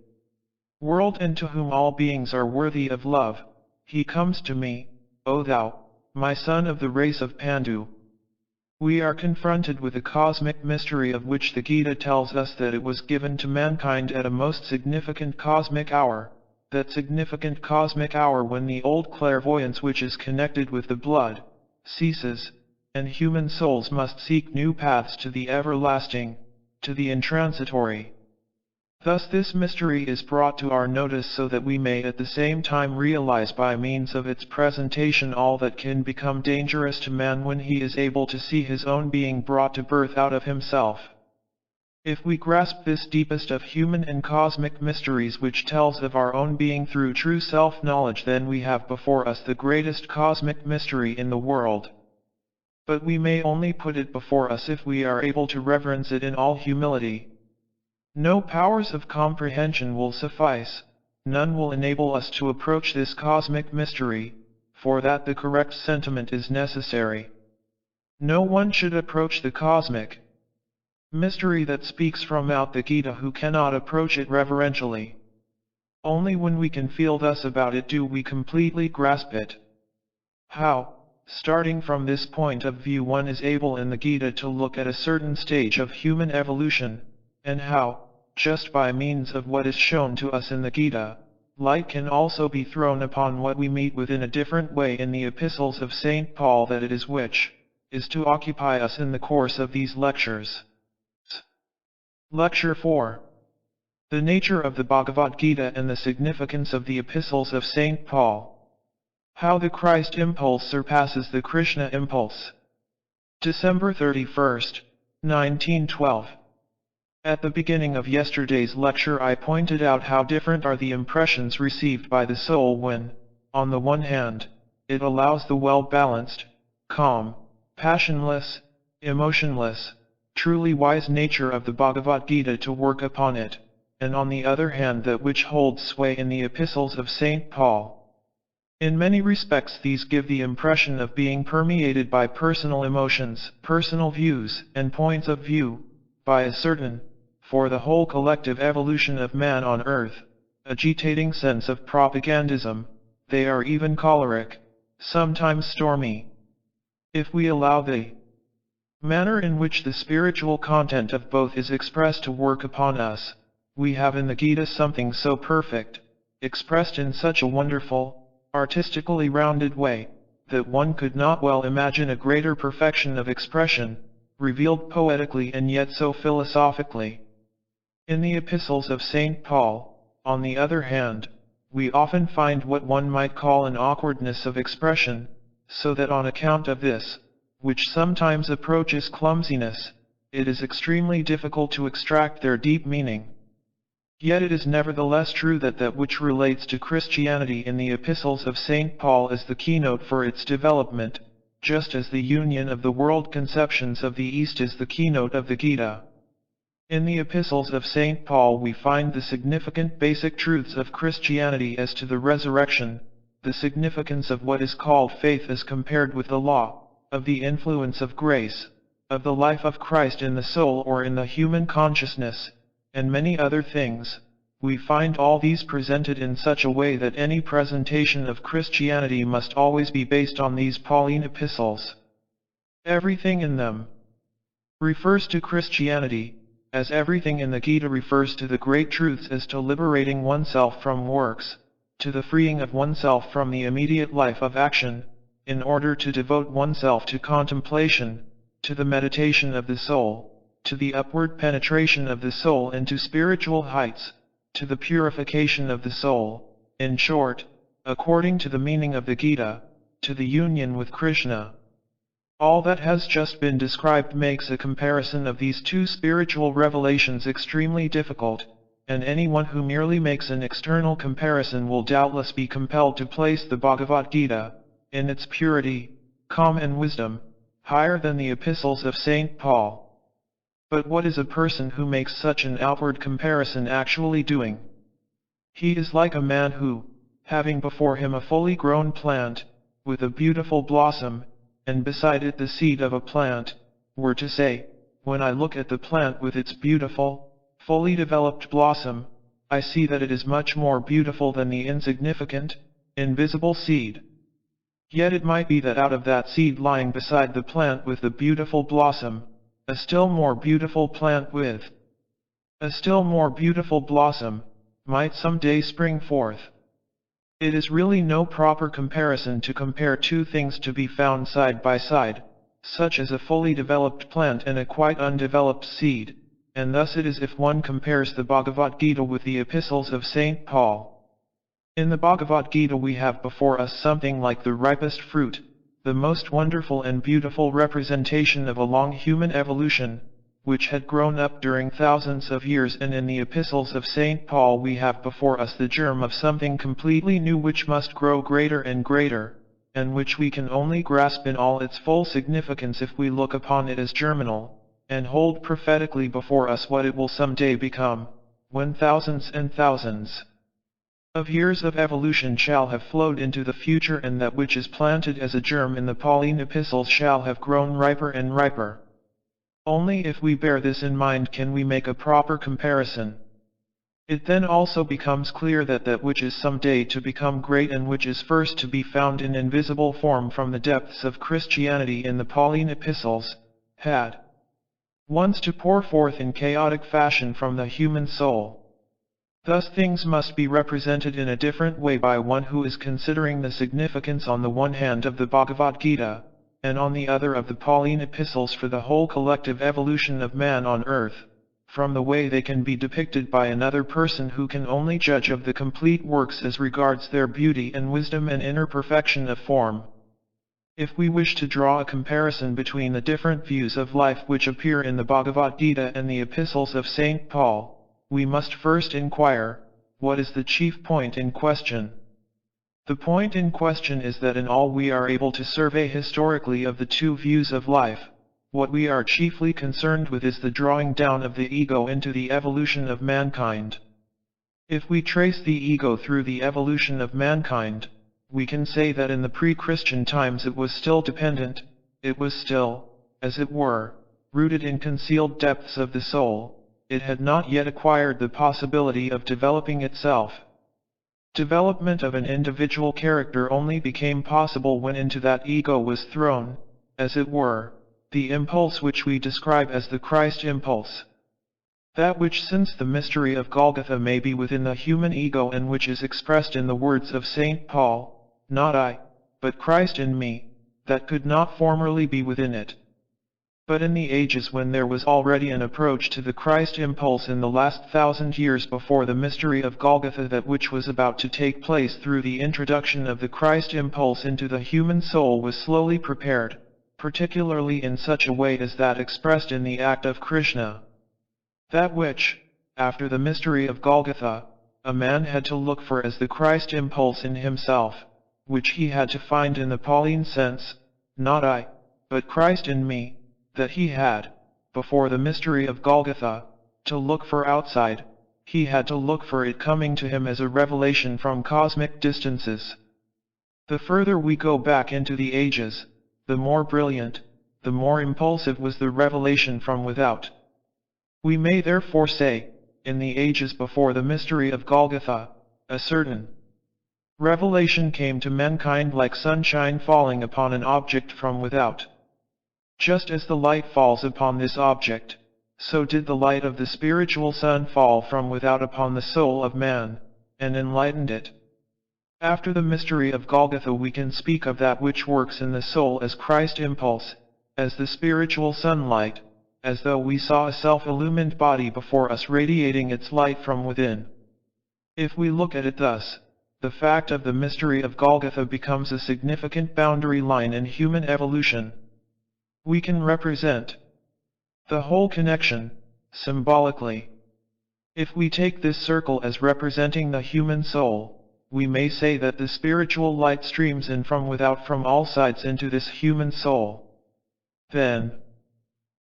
world and to whom all beings are worthy of love, he comes to me, O thou, my son of the race of Pandu. We are confronted with a cosmic mystery of which the Gita tells us that it was given to mankind at a most significant cosmic hour, that significant cosmic hour when the old clairvoyance which is connected with the blood, ceases, and human souls must seek new paths to the everlasting, to the intransitory. Thus this mystery is brought to our notice so that we may at the same time realize by means of its presentation all that can become dangerous to man when he is able to see his own being brought to birth out of himself. If we grasp this deepest of human and cosmic mysteries which tells of our own being through true self-knowledge, then we have before us the greatest cosmic mystery in the world. But we may only put it before us if we are able to reverence it in all humility. No powers of comprehension will suffice, none will enable us to approach this cosmic mystery, for that the correct sentiment is necessary. No one should approach the cosmic mystery that speaks from out the Gita who cannot approach it reverentially. Only when we can feel thus about it do we completely grasp it. How, starting from this point of view, one is able in the Gita to look at a certain stage of human evolution, and how, just by means of what is shown to us in the Gita, light can also be thrown upon what we meet with in a different way in the Epistles of St. Paul, that it is which is to occupy us in the course of these lectures. Lecture 4. The nature of the Bhagavad Gita and the significance of the Epistles of St. Paul. How the Christ Impulse surpasses the Krishna Impulse. December 31st, 1912. At the beginning of yesterday's lecture I pointed out how different are the impressions received by the soul when, on the one hand, it allows the well-balanced, calm, passionless, emotionless, truly wise nature of the Bhagavad Gita to work upon it, and on the other hand that which holds sway in the Epistles of St. Paul. In many respects these give the impression of being permeated by personal emotions, personal views, and points of view, by a certain, for the whole collective evolution of man on earth, agitating sense of propagandism. They are even choleric, sometimes stormy. If we allow the manner in which the spiritual content of both is expressed to work upon us, we have in the Gita something so perfect, expressed in such a wonderful, artistically rounded way, that one could not well imagine a greater perfection of expression, revealed poetically and yet so philosophically. In the Epistles of St. Paul, on the other hand, we often find what one might call an awkwardness of expression, so that on account of this, which sometimes approaches clumsiness, it is extremely difficult to extract their deep meaning. Yet it is nevertheless true that that which relates to Christianity in the Epistles of St. Paul is the keynote for its development, just as the union of the world conceptions of the East is the keynote of the Gita. In the Epistles of St. Paul we find the significant basic truths of Christianity as to the resurrection, the significance of what is called faith as compared with the law, of the influence of grace, of the life of Christ in the soul or in the human consciousness, and many other things. We find all these presented in such a way that any presentation of Christianity must always be based on these Pauline epistles. Everything in them refers to Christianity, as everything in the Gita refers to the great truths as to liberating oneself from works, to the freeing of oneself from the immediate life of action, in order to devote oneself to contemplation, to the meditation of the soul, to the upward penetration of the soul into spiritual heights, to the purification of the soul, in short, according to the meaning of the Gita, to the union with Krishna. All that has just been described makes a comparison of these two spiritual revelations extremely difficult, and anyone who merely makes an external comparison will doubtless be compelled to place the Bhagavad Gita, in its purity, calm and wisdom, higher than the Epistles of St. Paul. But what is a person who makes such an outward comparison actually doing? He is like a man who, having before him a fully grown plant, with a beautiful blossom, and beside it the seed of a plant, were to say, when I look at the plant with its beautiful, fully developed blossom, I see that it is much more beautiful than the insignificant, invisible seed. Yet it might be that out of that seed lying beside the plant with the beautiful blossom, a still more beautiful plant with a still more beautiful blossom, might some day spring forth. It is really no proper comparison to compare two things to be found side by side, such as a fully developed plant and a quite undeveloped seed, and thus it is if one compares the Bhagavad Gita with the Epistles of St. Paul. In the Bhagavad Gita we have before us something like the ripest fruit, the most wonderful and beautiful representation of a long human evolution, which had grown up during thousands of years, and in the Epistles of St. Paul we have before us the germ of something completely new which must grow greater and greater, and which we can only grasp in all its full significance if we look upon it as germinal, and hold prophetically before us what it will someday become, when thousands and thousands of years of evolution shall have flowed into the future, and that which is planted as a germ in the Pauline epistles shall have grown riper and riper. Only if we bear this in mind can we make a proper comparison. It then also becomes clear that that which is some day to become great and which is first to be found in invisible form from the depths of Christianity in the Pauline epistles, had once to pour forth in chaotic fashion from the human soul. Thus things must be represented in a different way by one who is considering the significance on the one hand of the Bhagavad Gita, and on the other of the Pauline epistles for the whole collective evolution of man on earth, from the way they can be depicted by another person who can only judge of the complete works as regards their beauty and wisdom and inner perfection of form. If we wish to draw a comparison between the different views of life which appear in the Bhagavad Gita and the Epistles of St. Paul, we must first inquire, what is the chief point in question? The point in question is that in all we are able to survey historically of the two views of life, what we are chiefly concerned with is the drawing down of the ego into the evolution of mankind. If we trace the ego through the evolution of mankind, we can say that in the pre-Christian times it was still dependent, it was still, as it were, rooted in concealed depths of the soul. It had not yet acquired the possibility of developing itself. Development of an individual character only became possible when into that ego was thrown, as it were, the impulse which we describe as the Christ Impulse. That which since the mystery of Golgotha may be within the human ego and which is expressed in the words of St. Paul, not I, but Christ in me, that could not formerly be within it. But in the ages when there was already an approach to the Christ impulse in the last 1,000 years before the mystery of Golgotha, that which was about to take place through the introduction of the Christ impulse into the human soul was slowly prepared, particularly in such a way as that expressed in the act of Krishna. That which, after the mystery of Golgotha, a man had to look for as the Christ impulse in himself, which he had to find in the Pauline sense, not I, but Christ in me, that he had, before the mystery of Golgotha, to look for outside, he had to look for it coming to him as a revelation from cosmic distances. The further we go back into the ages, the more brilliant, the more impulsive was the revelation from without. We may therefore say, in the ages before the mystery of Golgotha, a certain revelation came to mankind like sunshine falling upon an object from without. Just as the light falls upon this object, so did the light of the spiritual sun fall from without upon the soul of man, and enlightened it. After the mystery of Golgotha we can speak of that which works in the soul as Christ impulse, as the spiritual sunlight, as though we saw a self-illumined body before us radiating its light from within. If we look at it thus, the fact of the mystery of Golgotha becomes a significant boundary line in human evolution. We can represent the whole connection, symbolically. If we take this circle as representing the human soul, we may say that the spiritual light streams in from without from all sides into this human soul. Then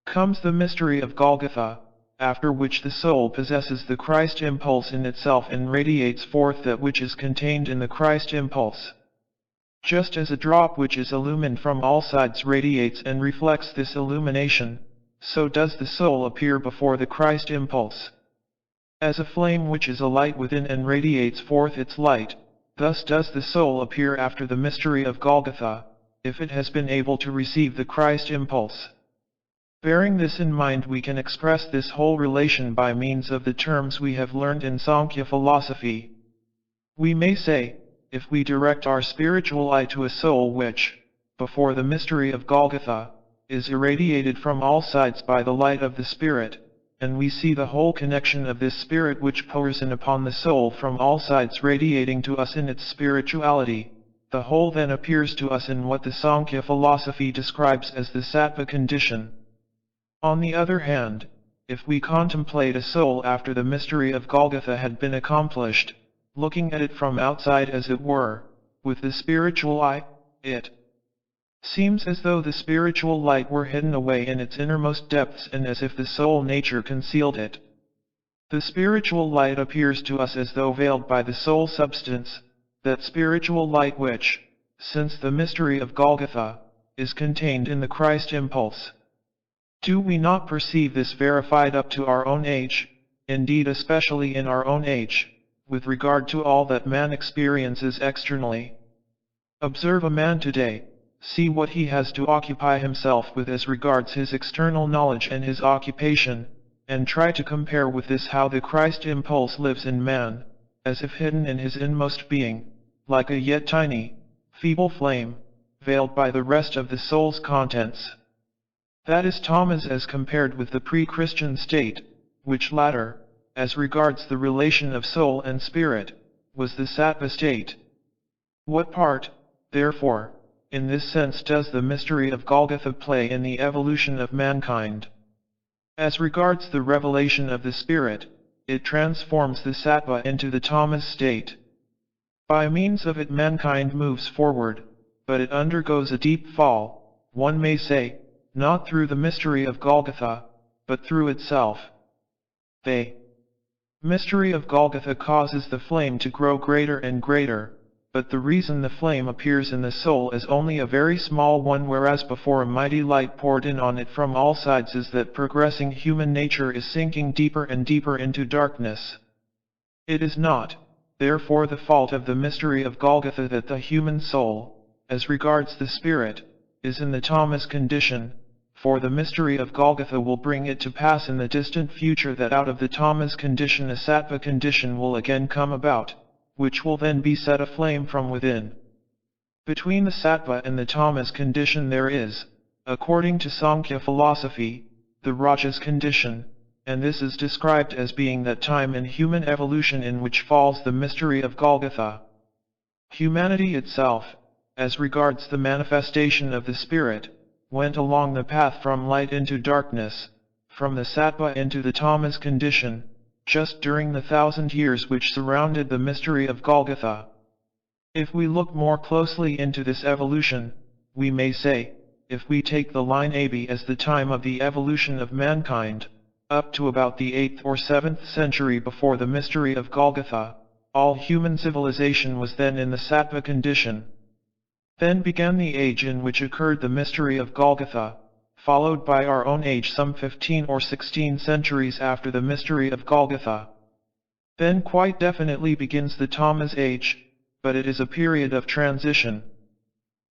comes the mystery of Golgotha, after which the soul possesses the Christ impulse in itself and radiates forth that which is contained in the Christ impulse. Just as a drop which is illumined from all sides radiates and reflects this illumination, so does the soul appear before the Christ impulse. As a flame which is alight within and radiates forth its light, thus does the soul appear after the mystery of Golgotha, if it has been able to receive the Christ impulse. Bearing this in mind, we can express this whole relation by means of the terms we have learned in Sankhya philosophy. We may say, if we direct our spiritual eye to a soul which, before the mystery of Golgotha, is irradiated from all sides by the light of the Spirit, and we see the whole connection of this Spirit which pours in upon the soul from all sides radiating to us in its spirituality, the whole then appears to us in what the Sankhya philosophy describes as the sattva condition. On the other hand, if we contemplate a soul after the mystery of Golgotha had been accomplished, looking at it from outside as it were, with the spiritual eye, it seems as though the spiritual light were hidden away in its innermost depths and as if the soul nature concealed it. The spiritual light appears to us as though veiled by the soul substance, that spiritual light which, since the mystery of Golgotha, is contained in the Christ impulse. Do we not perceive this verified up to our own age, indeed especially in our own age, with regard to all that man experiences externally? Observe a man today, see what he has to occupy himself with as regards his external knowledge and his occupation, and try to compare with this how the Christ impulse lives in man, as if hidden in his inmost being, like a yet tiny, feeble flame, veiled by the rest of the soul's contents. That is tamas as compared with the pre-Christian state, which latter, as regards the relation of soul and spirit, was the sattva state. What part, therefore, in this sense does the mystery of Golgotha play in the evolution of mankind? As regards the revelation of the Spirit, it transforms the sattva into the tamas state. By means of it mankind moves forward, but it undergoes a deep fall, one may say, not through the mystery of Golgotha, but through itself. The mystery of Golgotha causes the flame to grow greater and greater, but the reason the flame appears in the soul as only a very small one, whereas before a mighty light poured in on it from all sides, is that progressing human nature is sinking deeper and deeper into darkness. It is not, therefore, the fault of the mystery of Golgotha that the human soul, as regards the spirit, is in the tamas condition, for the mystery of Golgotha will bring it to pass in the distant future that out of the tamas condition a sattva condition will again come about, which will then be set aflame from within. Between the sattva and the tamas condition there is, according to Sankhya philosophy, the rajas condition, and this is described as being that time in human evolution in which falls the mystery of Golgotha. Humanity itself, as regards the manifestation of the Spirit, went along the path from light into darkness, from the sattva into the tamas condition, just during the 1,000 years which surrounded the mystery of Golgotha. If we look more closely into this evolution, we may say, if we take the line AB as the time of the evolution of mankind, up to about the 8th or 7th century before the mystery of Golgotha, all human civilization was then in the sattva condition. Then began the age in which occurred the mystery of Golgotha, followed by our own age some 15 or 16 centuries after the mystery of Golgotha. Then quite definitely begins the tamas age, but it is a period of transition.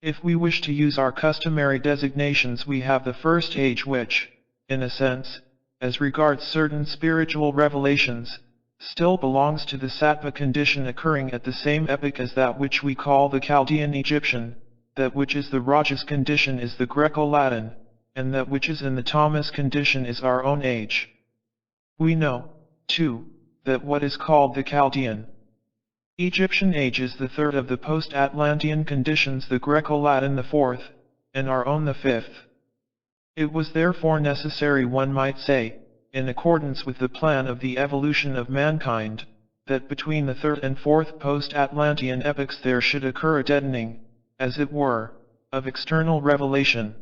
If we wish to use our customary designations, we have the first age which, in a sense, as regards certain spiritual revelations, still belongs to the sattva condition, occurring at the same epoch as that which we call the Chaldean Egyptian, that which is the rajas condition is the Greco-Latin, and that which is in the tamas condition is our own age. We know, too, that what is called the Chaldean Egyptian age is the third of the post-Atlantean conditions, the Greco-Latin the fourth, and our own the fifth. It was therefore necessary, one might say, in accordance with the plan of the evolution of mankind, that between the third and fourth post-Atlantean epochs there should occur a deadening, as it were, of external revelation.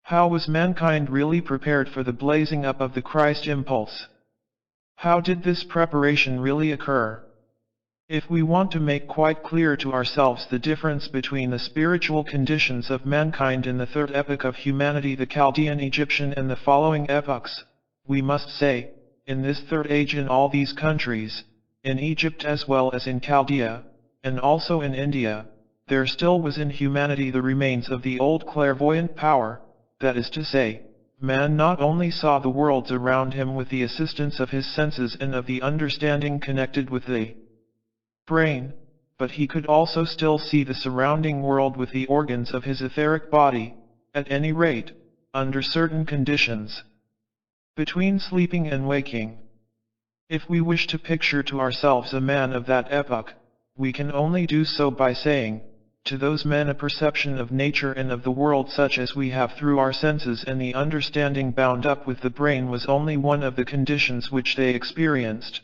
How was mankind really prepared for the blazing up of the Christ impulse? How did this preparation really occur? If we want to make quite clear to ourselves the difference between the spiritual conditions of mankind in the third epoch of humanity, the Chaldean, Egyptian, and the following epochs, we must say, in this third age in all these countries, in Egypt as well as in Chaldea, and also in India, there still was in humanity the remains of the old clairvoyant power, that is to say, man not only saw the worlds around him with the assistance of his senses and of the understanding connected with the brain, but he could also still see the surrounding world with the organs of his etheric body, at any rate, under certain conditions. Between sleeping and waking. If we wish to picture to ourselves a man of that epoch, we can only do so by saying, to those men a perception of nature and of the world such as we have through our senses and the understanding bound up with the brain was only one of the conditions which they experienced.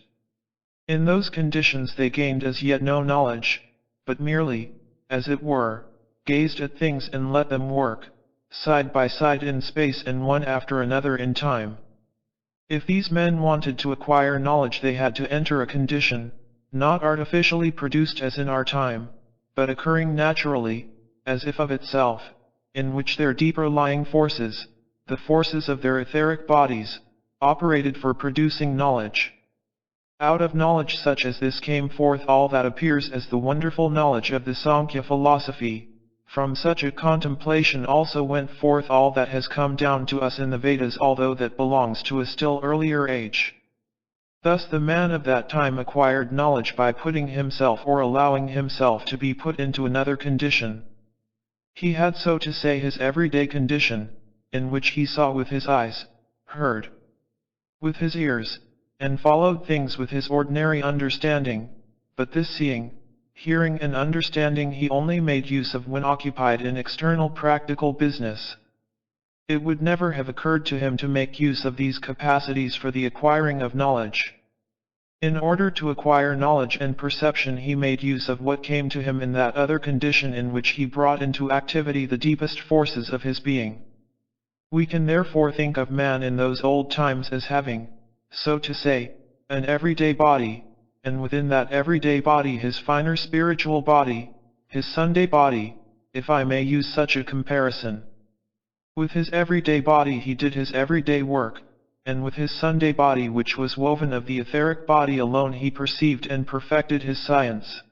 In those conditions they gained as yet no knowledge, but merely, as it were, gazed at things and let them work, side by side in space and one after another in time. If these men wanted to acquire knowledge they had to enter a condition, not artificially produced as in our time, but occurring naturally, as if of itself, in which their deeper lying forces, the forces of their etheric bodies, operated for producing knowledge. Out of knowledge such as this came forth all that appears as the wonderful knowledge of the Sankhya philosophy. From such a contemplation also went forth all that has come down to us in the Vedas, although that belongs to a still earlier age. Thus the man of that time acquired knowledge by putting himself or allowing himself to be put into another condition. He had, so to say, his everyday condition, in which he saw with his eyes, heard with his ears, and followed things with his ordinary understanding, but this seeing, hearing and understanding he only made use of when occupied in external practical business. It would never have occurred to him to make use of these capacities for the acquiring of knowledge. In order to acquire knowledge and perception he made use of what came to him in that other condition in which he brought into activity the deepest forces of his being. We can therefore think of man in those old times as having, so to say, an everyday body, and within that everyday body his finer spiritual body, his Sunday body, if I may use such a comparison. With his everyday body he did his everyday work, and with his Sunday body, which was woven of the etheric body alone, he perceived and perfected his science.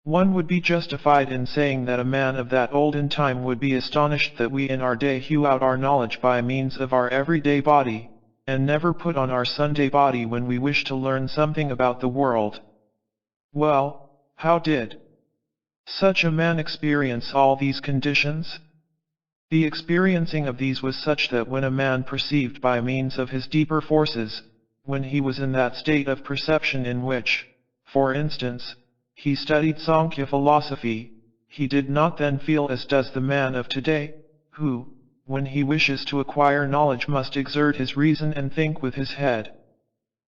One would be justified in saying that a man of that olden time would be astonished that we in our day hew out our knowledge by means of our everyday body, and never put on our Sunday body when we wish to learn something about the world. Well, how did such a man experience all these conditions? The experiencing of these was such that when a man perceived by means of his deeper forces, when he was in that state of perception in which, for instance, he studied Sankhya philosophy, he did not then feel as does the man of today, who, when he wishes to acquire knowledge, must exert his reason and think with his head.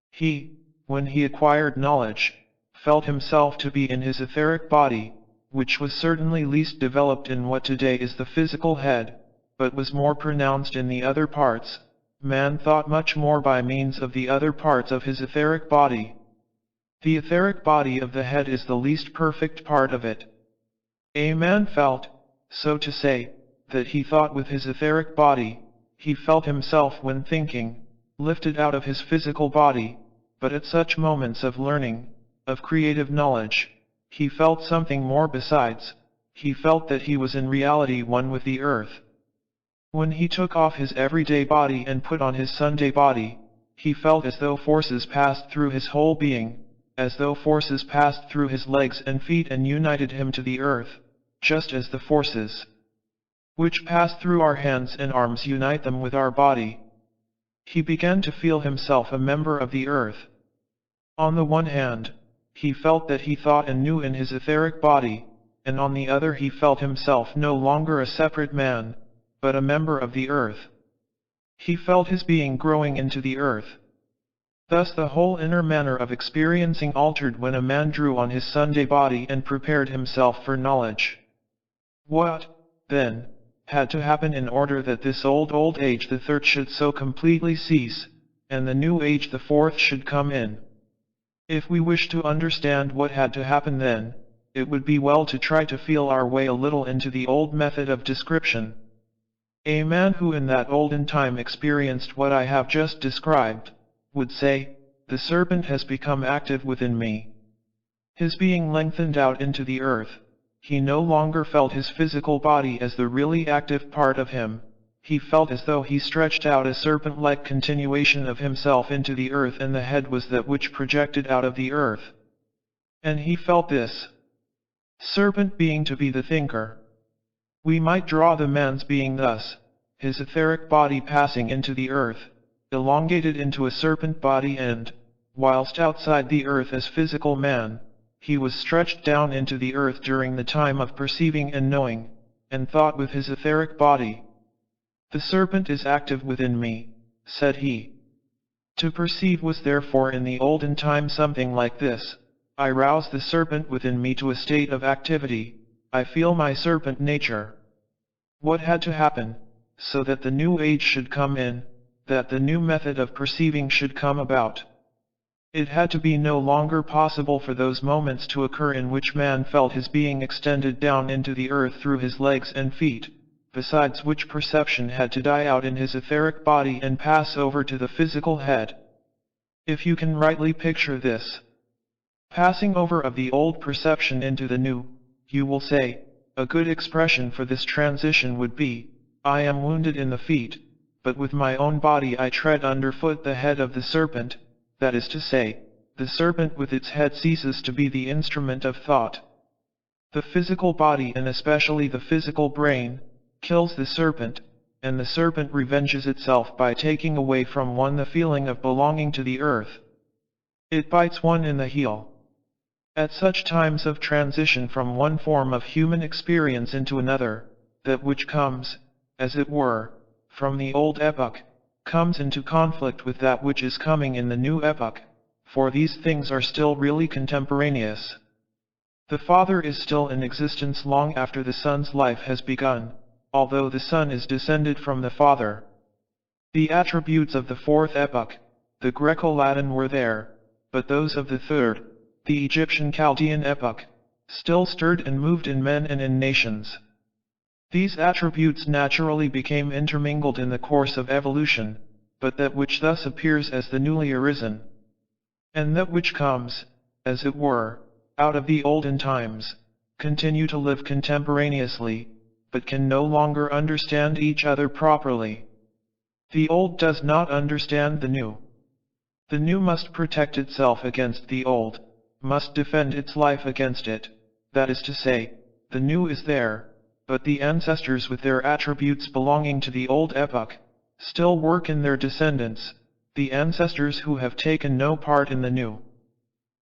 He, when he acquired knowledge, felt himself to be in his etheric body, which was certainly least developed in what today is the physical head, but was more pronounced in the other parts. Man thought much more by means of the other parts of his etheric body. The etheric body of the head is the least perfect part of it. A man felt, so to say, that he thought with his etheric body. He felt himself when thinking, lifted out of his physical body, but at such moments of learning, of creative knowledge, he felt something more besides. He felt that he was in reality one with the earth. When he took off his everyday body and put on his Sunday body, he felt as though forces passed through his whole being, as though forces passed through his legs and feet and united him to the earth, just as the forces which pass through our hands and arms unite them with our body. He began to feel himself a member of the earth. On the one hand, he felt that he thought and knew in his etheric body, and on the other he felt himself no longer a separate man, but a member of the earth. He felt his being growing into the earth. Thus the whole inner manner of experiencing altered when a man drew on his Sunday body and prepared himself for knowledge. What, then, had to happen in order that this old age the third should so completely cease, and the new age the fourth should come in? If we wish to understand what had to happen then, it would be well to try to feel our way a little into the old method of description. A man who in that olden time experienced what I have just described, would say, "The serpent has become active within me." His being lengthened out into the earth, he no longer felt his physical body as the really active part of him, he felt as though he stretched out a serpent-like continuation of himself into the earth, and the head was that which projected out of the earth. And he felt this serpent being to be the thinker. We might draw the man's being thus, his etheric body passing into the earth, elongated into a serpent body, and, whilst outside the earth as physical man, he was stretched down into the earth during the time of perceiving and knowing, and thought with his etheric body. "The serpent is active within me," said he. To perceive was therefore in the olden time something like this: I rouse the serpent within me to a state of activity, I feel my serpent nature. What had to happen, so that the new age should come in, that the new method of perceiving should come about? It had to be no longer possible for those moments to occur in which man felt his being extended down into the earth through his legs and feet, besides which perception had to die out in his etheric body and pass over to the physical head. If you can rightly picture this passing over of the old perception into the new, you will say, a good expression for this transition would be, I am wounded in the feet, but with my own body I tread underfoot the head of the serpent, that is to say, the serpent with its head ceases to be the instrument of thought. The physical body, and especially the physical brain, kills the serpent, and the serpent revenges itself by taking away from one the feeling of belonging to the earth. It bites one in the heel. At such times of transition from one form of human experience into another, that which comes, as it were, from the old epoch, comes into conflict with that which is coming in the new epoch, for these things are still really contemporaneous. The Father is still in existence long after the Son's life has begun, although the Son is descended from the Father. The attributes of the fourth epoch, the Greco-Latin, were there, but those of the third, the Egyptian Chaldean epoch, still stirred and moved in men and in nations. These attributes naturally became intermingled in the course of evolution, but that which thus appears as the newly arisen, and that which comes, as it were, out of the olden times, continue to live contemporaneously, but can no longer understand each other properly. The old does not understand the new. The new must protect itself against the old, must defend its life against it, that is to say, the new is there, but the ancestors with their attributes belonging to the old epoch, still work in their descendants, the ancestors who have taken no part in the new.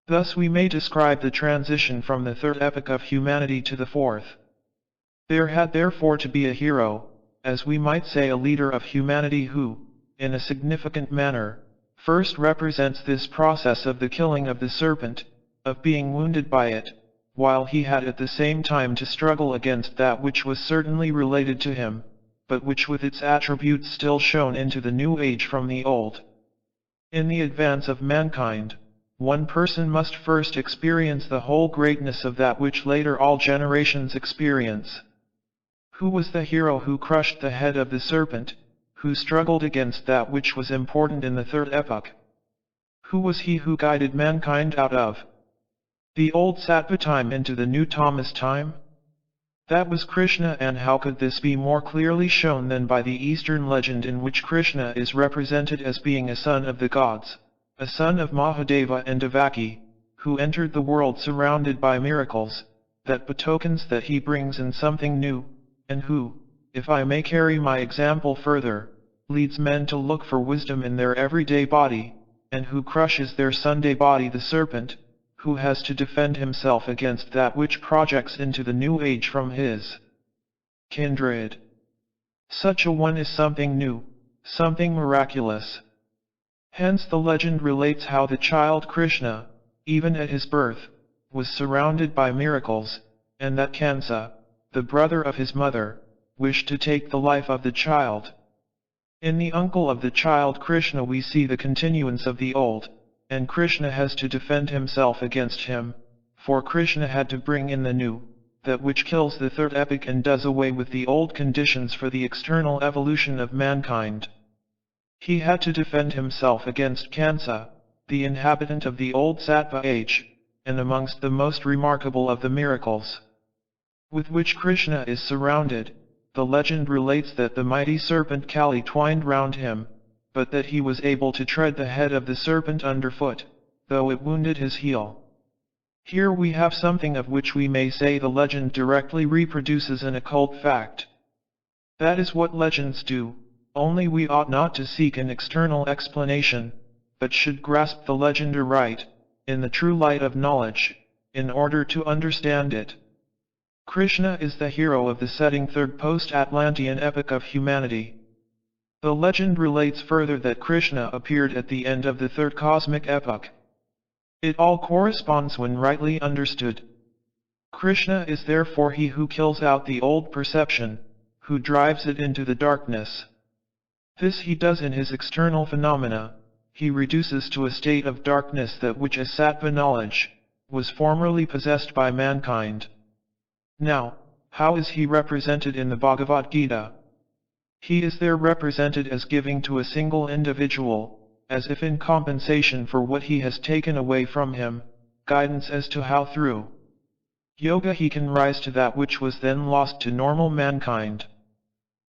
Thus we may describe the transition from the third epoch of humanity to the fourth. There had therefore to be a hero, as we might say a leader of humanity who, in a significant manner, first represents this process of the killing of the serpent, of being wounded by it, while he had at the same time to struggle against that which was certainly related to him, but which with its attributes still shone into the new age from the old. In the advance of mankind, one person must first experience the whole greatness of that which later all generations experience. Who was the hero who crushed the head of the serpent, who struggled against that which was important in the third epoch? Who was he who guided mankind out of the old Sattva time into the new Tamas time? That was Krishna, and how could this be more clearly shown than by the Eastern legend in which Krishna is represented as being a son of the gods, a son of Mahadeva and Devaki, who entered the world surrounded by miracles, that betokens that he brings in something new, and who, if I may carry my example further, leads men to look for wisdom in their everyday body, and who crushes their Sunday body the serpent, who has to defend himself against that which projects into the new age from his kindred. Such a one is something new, something miraculous. Hence the legend relates how the child Krishna, even at his birth, was surrounded by miracles, and that Kansa, the brother of his mother, wished to take the life of the child. In the uncle of the child Krishna we see the continuance of the old, and Krishna has to defend himself against him, for Krishna had to bring in the new, that which kills the third epoch and does away with the old conditions for the external evolution of mankind. He had to defend himself against Kansa, the inhabitant of the old Sattva age, and amongst the most remarkable of the miracles with which Krishna is surrounded, the legend relates that the mighty serpent Kali twined round him, but that he was able to tread the head of the serpent underfoot, though it wounded his heel. Here we have something of which we may say the legend directly reproduces an occult fact. That is what legends do, only we ought not to seek an external explanation, but should grasp the legend aright, in the true light of knowledge, in order to understand it. Krishna is the hero of the setting third post-Atlantean epoch of humanity. The legend relates further that Krishna appeared at the end of the third cosmic epoch. It all corresponds when rightly understood. Krishna is therefore he who kills out the old perception, who drives it into the darkness. This he does in his external phenomena. He reduces to a state of darkness that which as sattva knowledge, was formerly possessed by mankind. Now, how is he represented in the Bhagavad Gita? He is there represented as giving to a single individual, as if in compensation for what he has taken away from him, guidance as to how through yoga he can rise to that which was then lost to normal mankind.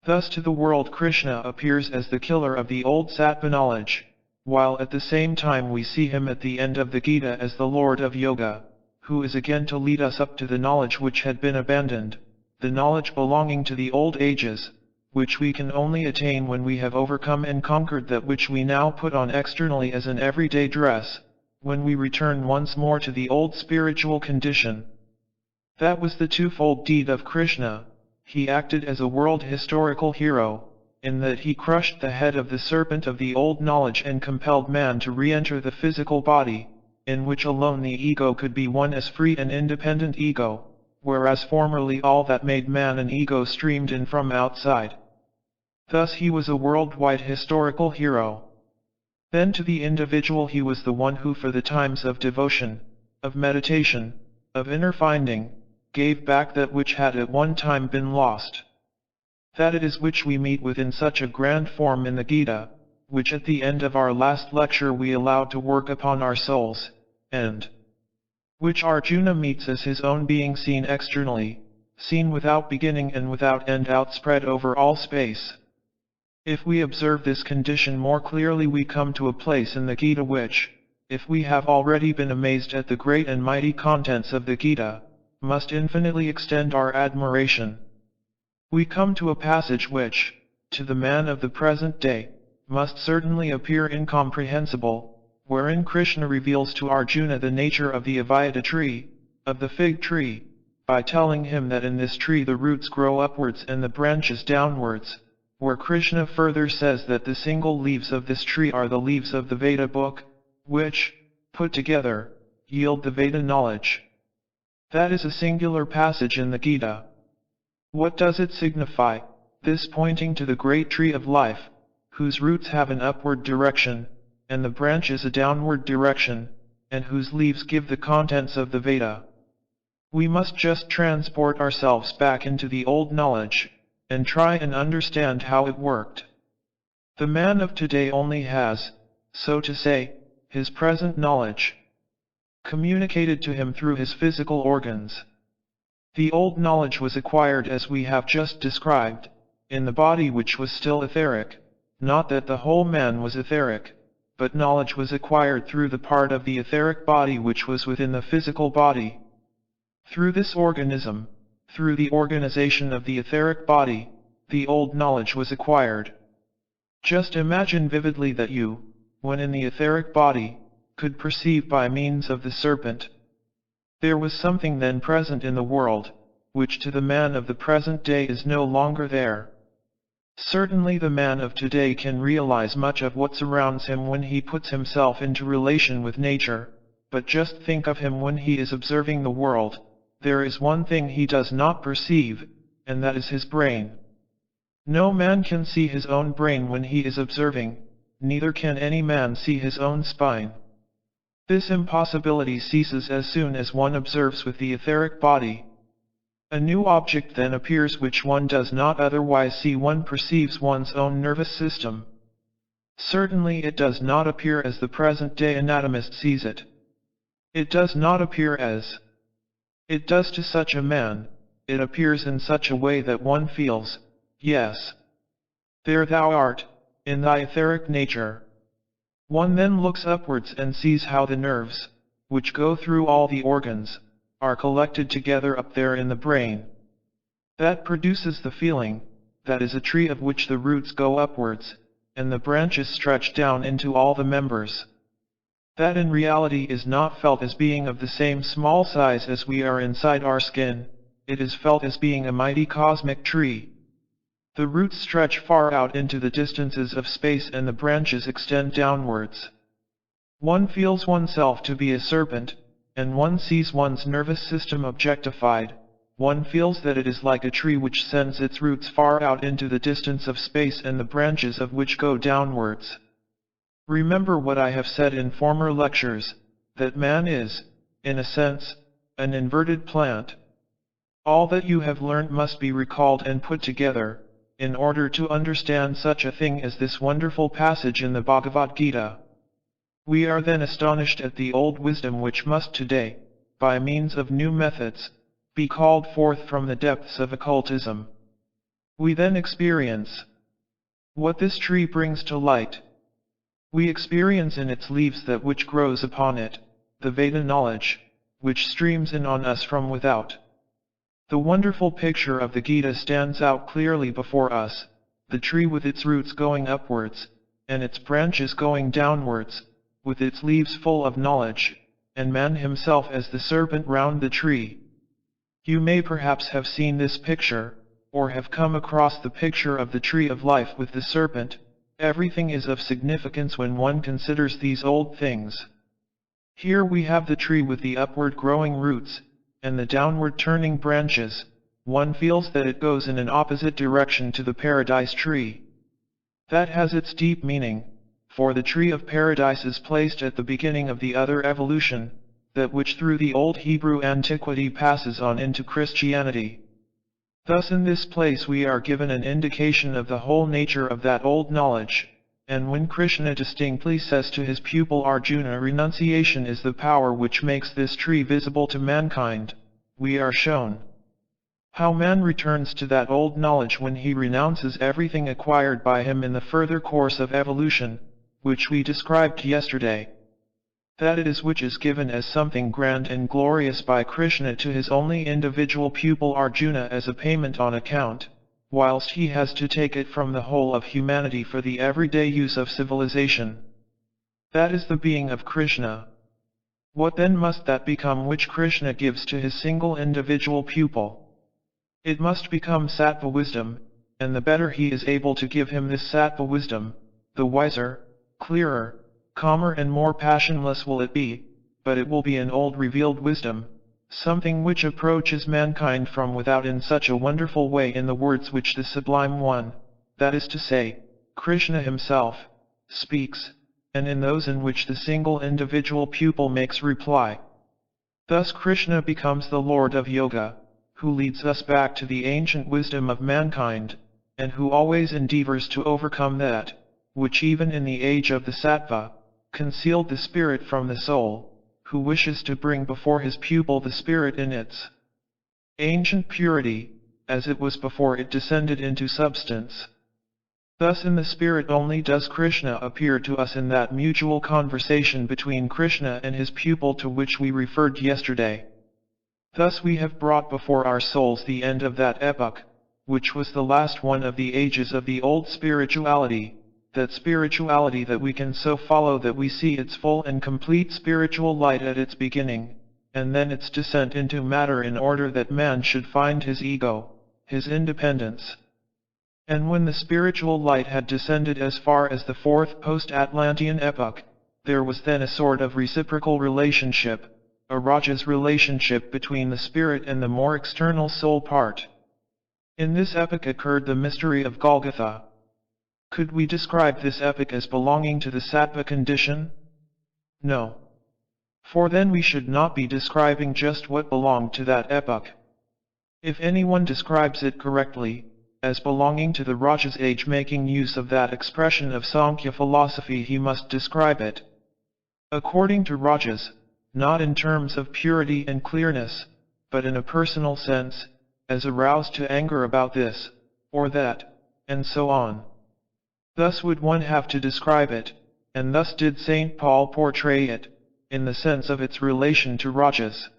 Thus to the world Krishna appears as the killer of the old sattva knowledge, while at the same time we see him at the end of the Gita as the Lord of Yoga, who is again to lead us up to the knowledge which had been abandoned, the knowledge belonging to the old ages, which we can only attain when we have overcome and conquered that which we now put on externally as an everyday dress, when we return once more to the old spiritual condition. That was the twofold deed of Krishna. He acted as a world historical hero, in that he crushed the head of the serpent of the old knowledge and compelled man to re-enter the physical body, in which alone the ego could be one as free and independent ego, whereas formerly all that made man an ego streamed in from outside. Thus he was a worldwide historical hero. Then to the individual he was the one who for the times of devotion, of meditation, of inner finding, gave back that which had at one time been lost. That it is which we meet with in such a grand form in the Gita, which at the end of our last lecture we allowed to work upon our souls, and which Arjuna meets as his own being seen externally, seen without beginning and without end outspread over all space. If we observe this condition more clearly we come to a place in the Gita which, if we have already been amazed at the great and mighty contents of the Gita, must infinitely extend our admiration. We come to a passage which, to the man of the present day, must certainly appear incomprehensible, wherein Krishna reveals to Arjuna the nature of the Avayada tree, of the fig tree, by telling him that in this tree the roots grow upwards and the branches downwards, where Krishna further says that the single leaves of this tree are the leaves of the Veda book, which, put together, yield the Veda knowledge. That is a singular passage in the Gita. What does it signify, this pointing to the great tree of life, whose roots have an upward direction, and the branches a downward direction, and whose leaves give the contents of the Veda? We must just transport ourselves back into the old knowledge, and try and understand how it worked. The man of today only has, so to say, his present knowledge communicated to him through his physical organs. The old knowledge was acquired as we have just described, in the body which was still etheric, not that the whole man was etheric, but knowledge was acquired through the part of the etheric body which was within the physical body. Through this organism, through the organization of the etheric body, the old knowledge was acquired. Just imagine vividly that you, when in the etheric body, could perceive by means of the serpent. There was something then present in the world, which to the man of the present day is no longer there. Certainly the man of today can realize much of what surrounds him when he puts himself into relation with nature, but just think of him when he is observing the world. There is one thing he does not perceive, and that is his brain. No man can see his own brain when he is observing, neither can any man see his own spine. This impossibility ceases as soon as one observes with the etheric body. A new object then appears which one does not otherwise see. One perceives one's own nervous system. Certainly it does not appear as the present-day anatomist sees it. It does not appear as it does to such a man. It appears in such a way that one feels, yes, there thou art, in thy etheric nature. One then looks upwards and sees how the nerves, which go through all the organs, are collected together up there in the brain. That produces the feeling, that is a tree of which the roots go upwards, and the branches stretch down into all the members. That in reality is not felt as being of the same small size as we are inside our skin, it is felt as being a mighty cosmic tree. The roots stretch far out into the distances of space and the branches extend downwards. One feels oneself to be a serpent, and one sees one's nervous system objectified. One feels that it is like a tree which sends its roots far out into the distance of space and the branches of which go downwards. Remember what I have said in former lectures, that man is, in a sense, an inverted plant. All that you have learnt must be recalled and put together, in order to understand such a thing as this wonderful passage in the Bhagavad Gita. We are then astonished at the old wisdom which must today, by means of new methods, be called forth from the depths of occultism. We then experience what this tree brings to light. We experience in its leaves that which grows upon it, the Veda knowledge, which streams in on us from without. The wonderful picture of the Gita stands out clearly before us, the tree with its roots going upwards, and its branches going downwards, with its leaves full of knowledge, and man himself as the serpent round the tree. You may perhaps have seen this picture, or have come across the picture of the tree of life with the serpent. Everything is of significance when one considers these old things. Here we have the tree with the upward growing roots, and the downward turning branches. One feels that it goes in an opposite direction to the paradise tree. That has its deep meaning, for the tree of paradise is placed at the beginning of the other evolution, that which through the old Hebrew antiquity passes on into Christianity. Thus in this place we are given an indication of the whole nature of that old knowledge, and when Krishna distinctly says to his pupil Arjuna, renunciation is the power which makes this tree visible to mankind, we are shown how man returns to that old knowledge when he renounces everything acquired by him in the further course of evolution, which we described yesterday. That it is which is given as something grand and glorious by Krishna to his only individual pupil Arjuna as a payment on account, whilst he has to take it from the whole of humanity for the everyday use of civilization. That is the being of Krishna. What then must that become which Krishna gives to his single individual pupil? It must become sattva wisdom, and the better he is able to give him this sattva wisdom, the wiser, clearer, calmer and more passionless will it be, but it will be an old revealed wisdom, something which approaches mankind from without in such a wonderful way in the words which the Sublime One, that is to say, Krishna himself, speaks, and in those in which the single individual pupil makes reply. Thus Krishna becomes the Lord of Yoga, who leads us back to the ancient wisdom of mankind, and who always endeavors to overcome that, which even in the age of the sattva, concealed the spirit from the soul, who wishes to bring before his pupil the spirit in its ancient purity, as it was before it descended into substance. Thus in the spirit only does Krishna appear to us in that mutual conversation between Krishna and his pupil to which we referred yesterday. Thus we have brought before our souls the end of that epoch, which was the last one of the ages of the old spirituality, that spirituality that we can so follow that we see its full and complete spiritual light at its beginning, and then its descent into matter in order that man should find his ego, his independence. And when the spiritual light had descended as far as the fourth post-Atlantean epoch, there was then a sort of reciprocal relationship, a Raja's relationship between the spirit and the more external soul part. In this epoch occurred the mystery of Golgotha. Could we describe this epoch as belonging to the Sattva condition? No. For then we should not be describing just what belonged to that epoch. If anyone describes it correctly, as belonging to the Raja's age making use of that expression of Sankhya philosophy, he must describe it according to Rajas, not in terms of purity and clearness, but in a personal sense, as aroused to anger about this, or that, and so on. Thus would one have to describe it, and thus did St. Paul portray it, in the sense of its relation to Rajas.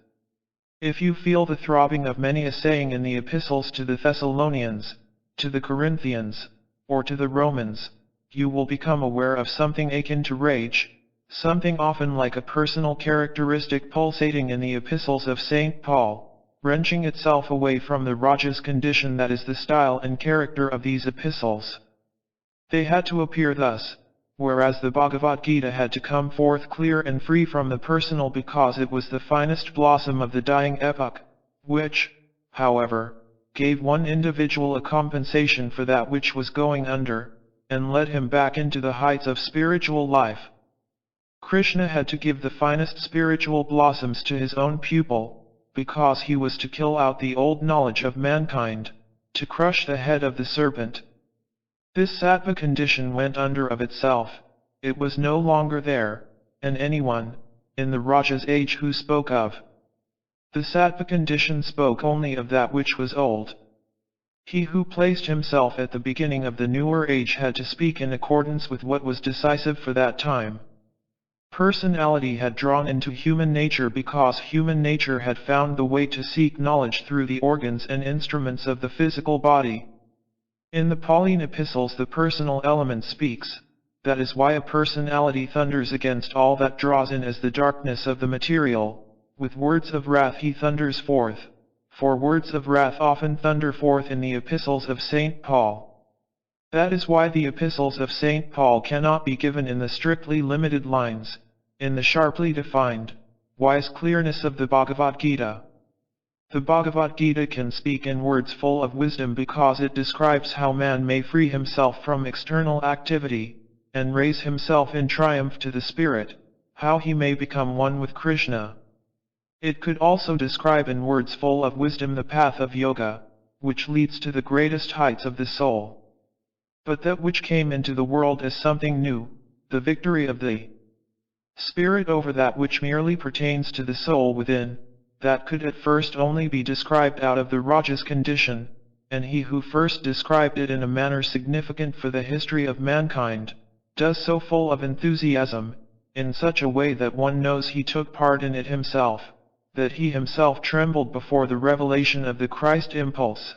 If you feel the throbbing of many a saying in the epistles to the Thessalonians, to the Corinthians, or to the Romans, you will become aware of something akin to rage, something often like a personal characteristic pulsating in the epistles of St. Paul, wrenching itself away from the Raja's condition that is the style and character of these epistles. They had to appear thus, whereas the Bhagavad Gita had to come forth clear and free from the personal because it was the finest blossom of the dying epoch, which, however, gave one individual a compensation for that which was going under, and led him back into the heights of spiritual life. Krishna had to give the finest spiritual blossoms to his own pupil, because he was to kill out the old knowledge of mankind, to crush the head of the serpent. This sattva condition went under of itself, it was no longer there, and anyone, in the Raja's age who spoke of the sattva condition spoke only of that which was old. He who placed himself at the beginning of the newer age had to speak in accordance with what was decisive for that time. Personality had drawn into human nature because human nature had found the way to seek knowledge through the organs and instruments of the physical body. In the Pauline epistles the personal element speaks, that is why a personality thunders against all that draws in as the darkness of the material, with words of wrath he thunders forth, for words of wrath often thunder forth in the epistles of St. Paul. That is why the epistles of St. Paul cannot be given in the strictly limited lines, in the sharply defined, wise clearness of the Bhagavad Gita. The Bhagavad Gita can speak in words full of wisdom because it describes how man may free himself from external activity, and raise himself in triumph to the spirit, how he may become one with Krishna. It could also describe in words full of wisdom the path of yoga, which leads to the greatest heights of the soul. But that which came into the world as something new, the victory of the spirit over that which merely pertains to the soul within, that could at first only be described out of the Raja's condition, and he who first described it in a manner significant for the history of mankind, does so full of enthusiasm, in such a way that one knows he took part in it himself, that he himself trembled before the revelation of the Christ Impulse.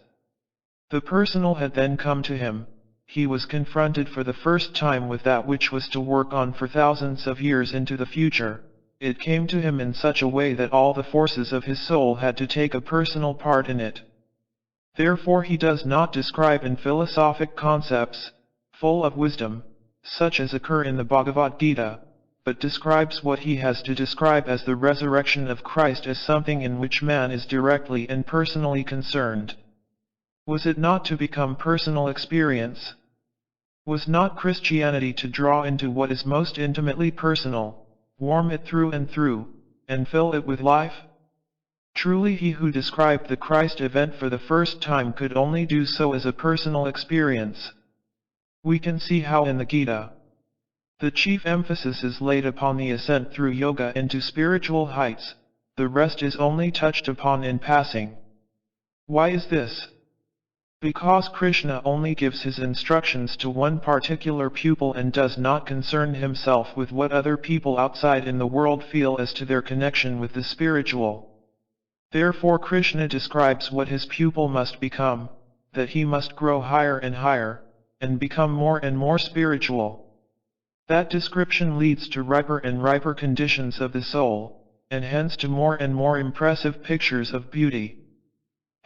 The personal had then come to him. He was confronted for the first time with that which was to work on for thousands of years into the future. It came to him in such a way that all the forces of his soul had to take a personal part in it. Therefore he does not describe in philosophic concepts, full of wisdom, such as occur in the Bhagavad Gita, but describes what he has to describe as the resurrection of Christ as something in which man is directly and personally concerned. Was it not to become personal experience? Was not Christianity to draw into what is most intimately personal, warm it through, and fill it with life? Truly he who described the Christ event for the first time could only do so as a personal experience. We can see how in the Gita, the chief emphasis is laid upon the ascent through yoga into spiritual heights, the rest is only touched upon in passing. Why is this? Because Krishna only gives his instructions to one particular pupil and does not concern himself with what other people outside in the world feel as to their connection with the spiritual. Therefore Krishna describes what his pupil must become, that he must grow higher and higher, and become more and more spiritual. That description leads to riper and riper conditions of the soul, and hence to more and more impressive pictures of beauty.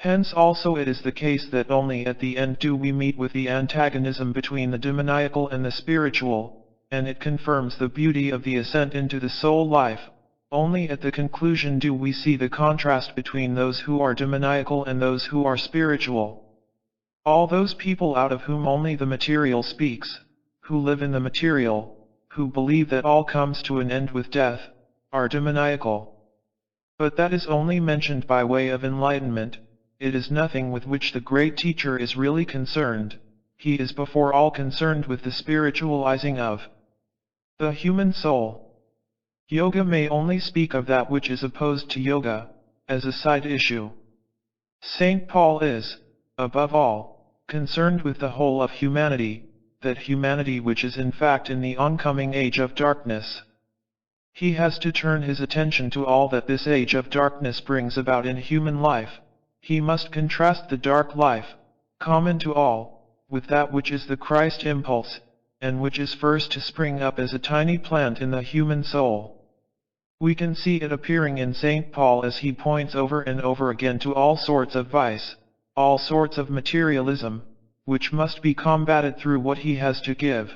Hence also it is the case that only at the end do we meet with the antagonism between the demoniacal and the spiritual, and it confirms the beauty of the ascent into the soul life. Only at the conclusion do we see the contrast between those who are demoniacal and those who are spiritual. All those people out of whom only the material speaks, who live in the material, who believe that all comes to an end with death, are demoniacal. But that is only mentioned by way of enlightenment. It is nothing with which the great teacher is really concerned. He is before all concerned with the spiritualizing of the human soul. Yoga may only speak of that which is opposed to yoga, as a side issue. St. Paul is, above all, concerned with the whole of humanity, that humanity which is in fact in the oncoming age of darkness. He has to turn his attention to all that this age of darkness brings about in human life. He must contrast the dark life, common to all, with that which is the Christ impulse, and which is first to spring up as a tiny plant in the human soul. We can see it appearing in St. Paul as he points over and over again to all sorts of vice, all sorts of materialism, which must be combated through what he has to give.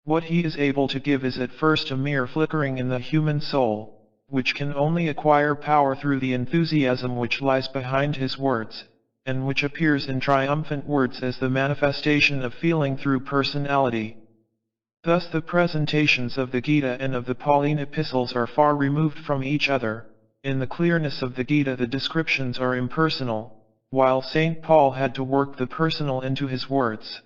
What he is able to give is at first a mere flickering in the human soul, which can only acquire power through the enthusiasm which lies behind his words, and which appears in triumphant words as the manifestation of feeling through personality. Thus the presentations of the Gita and of the Pauline epistles are far removed from each other. In the clearness of the Gita the descriptions are impersonal, while St. Paul had to work the personal into his words.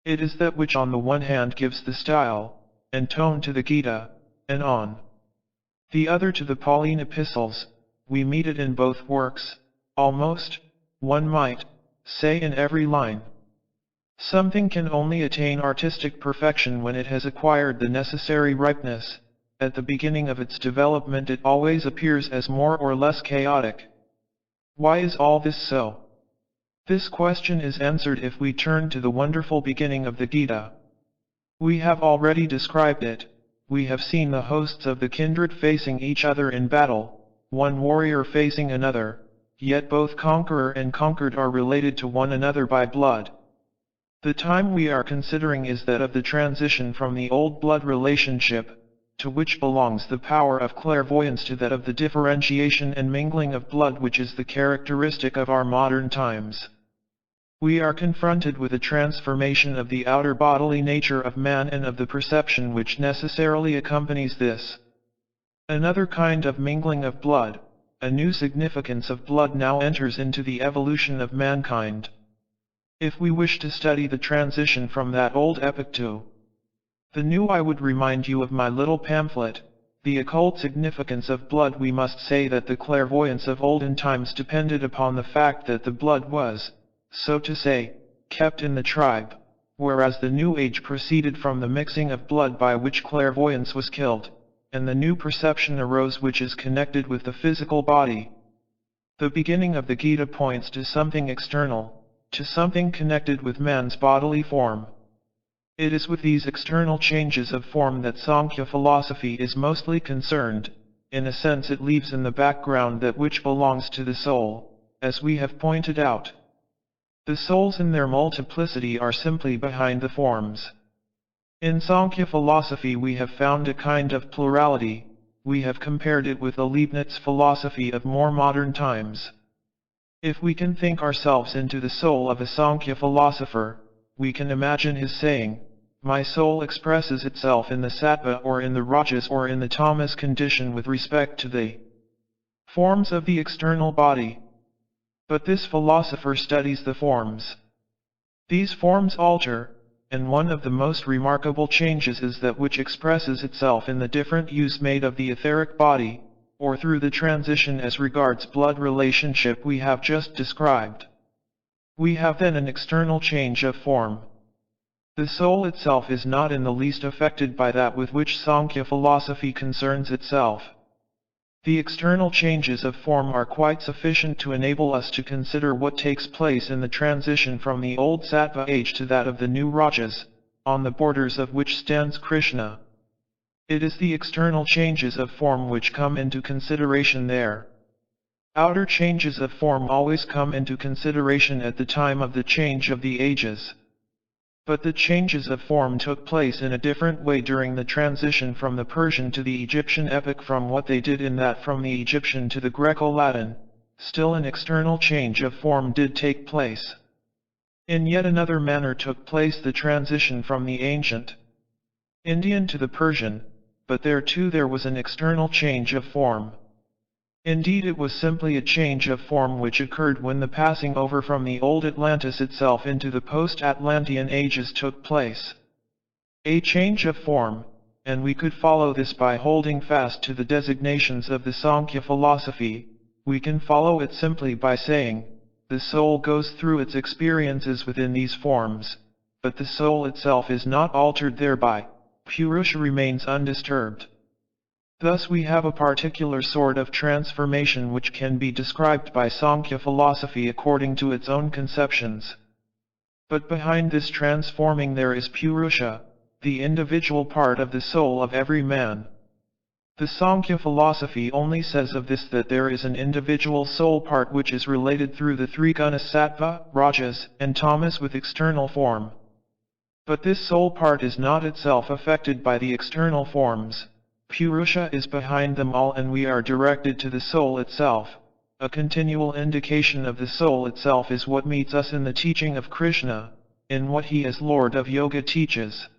It is that which on the one hand gives the style and tone to the Gita, and on the other to the Pauline epistles. We meet it in both works, almost, one might say, in every line. Something can only attain artistic perfection when it has acquired the necessary ripeness. At the beginning of its development it always appears as more or less chaotic. Why is all this so? This question is answered if we turn to the wonderful beginning of the Gita. We have already described it. We have seen the hosts of the kindred facing each other in battle, one warrior facing another, yet both conqueror and conquered are related to one another by blood. The time we are considering is that of the transition from the old blood relationship, to which belongs the power of clairvoyance, to that of the differentiation and mingling of blood which is the characteristic of our modern times. We are confronted with a transformation of the outer bodily nature of man and of the perception which necessarily accompanies this. Another kind of mingling of blood, a new significance of blood now enters into the evolution of mankind. If we wish to study the transition from that old epoch to the new, I would remind you of my little pamphlet, The Occult Significance of Blood. We must say that the clairvoyance of olden times depended upon the fact that the blood was, so to say, kept in the tribe, whereas the New Age proceeded from the mixing of blood by which clairvoyance was killed, and the new perception arose which is connected with the physical body. The beginning of the Gita points to something external, to something connected with man's bodily form. It is with these external changes of form that Sankhya philosophy is mostly concerned. In a sense it leaves in the background that which belongs to the soul, as we have pointed out. The souls in their multiplicity are simply behind the forms. In Sankhya philosophy we have found a kind of plurality. We have compared it with the Leibniz philosophy of more modern times. If we can think ourselves into the soul of a Sankhya philosopher, we can imagine his saying, "My soul expresses itself in the sattva or in the rajas or in the tamas condition with respect to the forms of the external body." But this philosopher studies the forms. These forms alter, and one of the most remarkable changes is that which expresses itself in the different use made of the etheric body, or through the transition as regards blood relationship we have just described. We have then an external change of form. The soul itself is not in the least affected by that with which Sankhya philosophy concerns itself. The external changes of form are quite sufficient to enable us to consider what takes place in the transition from the old sattva age to that of the new rajas, on the borders of which stands Krishna. It is the external changes of form which come into consideration there. Outer changes of form always come into consideration at the time of the change of the ages. But the changes of form took place in a different way during the transition from the Persian to the Egyptian epoch, from what they did in that from the Egyptian to the Greco-Latin. Still an external change of form did take place. In yet another manner took place the transition from the ancient Indian to the Persian, but there too there was an external change of form. Indeed, it was simply a change of form which occurred when the passing over from the old Atlantis itself into the post-Atlantean ages took place. A change of form, and we could follow this by holding fast to the designations of the Sankhya philosophy. We can follow it simply by saying, the soul goes through its experiences within these forms, but the soul itself is not altered thereby. Purusha remains undisturbed. Thus we have a particular sort of transformation which can be described by Sankhya philosophy according to its own conceptions. But behind this transforming there is Purusha, the individual part of the soul of every man. The Sankhya philosophy only says of this that there is an individual soul part which is related through the three gunas sattva, rajas, and tamas with external form. But this soul part is not itself affected by the external forms. Purusha is behind them all, and we are directed to the soul itself. A continual indication of the soul itself is what meets us in the teaching of Krishna, in what he as Lord of Yoga teaches.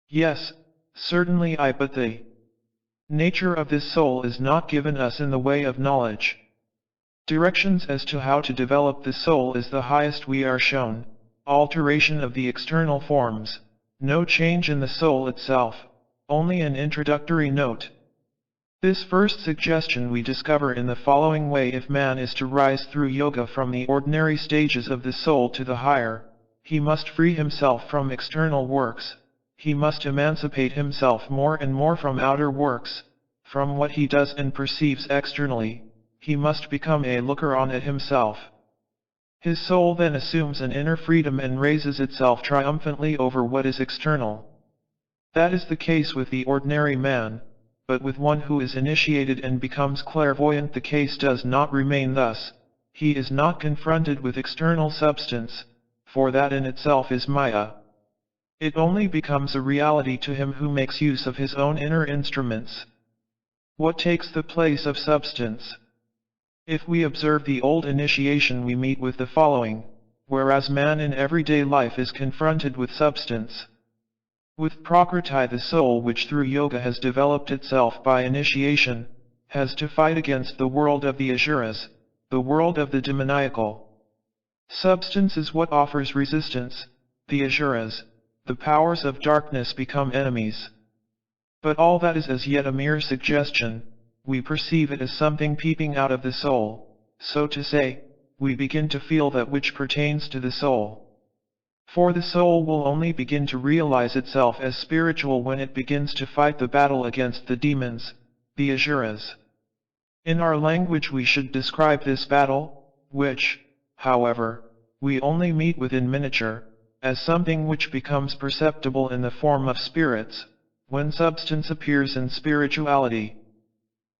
Yes, certainly but the nature of this soul is not given us in the way of knowledge. Directions as to how to develop the soul is the highest we are shown, alteration of the external forms, no change in the soul itself. Only an introductory note. This first suggestion we discover in the following way: if man is to rise through yoga from the ordinary stages of the soul to the higher, he must free himself from external works, he must emancipate himself more and more from outer works, from what he does and perceives externally, he must become a looker-on at himself. His soul then assumes an inner freedom and raises itself triumphantly over what is external. That is the case with the ordinary man, but with one who is initiated and becomes clairvoyant the case does not remain thus. He is not confronted with external substance, for that in itself is Maya. It only becomes a reality to him who makes use of his own inner instruments. What takes the place of substance? If we observe the old initiation we meet with the following, whereas man in everyday life is confronted with substance. With Prakriti, the soul which through yoga has developed itself by initiation, has to fight against the world of the Asuras, the world of the demoniacal. Substance is what offers resistance, the Asuras, the powers of darkness become enemies. But all that is as yet a mere suggestion, we perceive it as something peeping out of the soul, so to say, we begin to feel that which pertains to the soul. For the soul will only begin to realize itself as spiritual when it begins to fight the battle against the demons, the Asuras. In our language we should describe this battle, which, however, we only meet with in miniature, as something which becomes perceptible in the form of spirits, when substance appears in spirituality.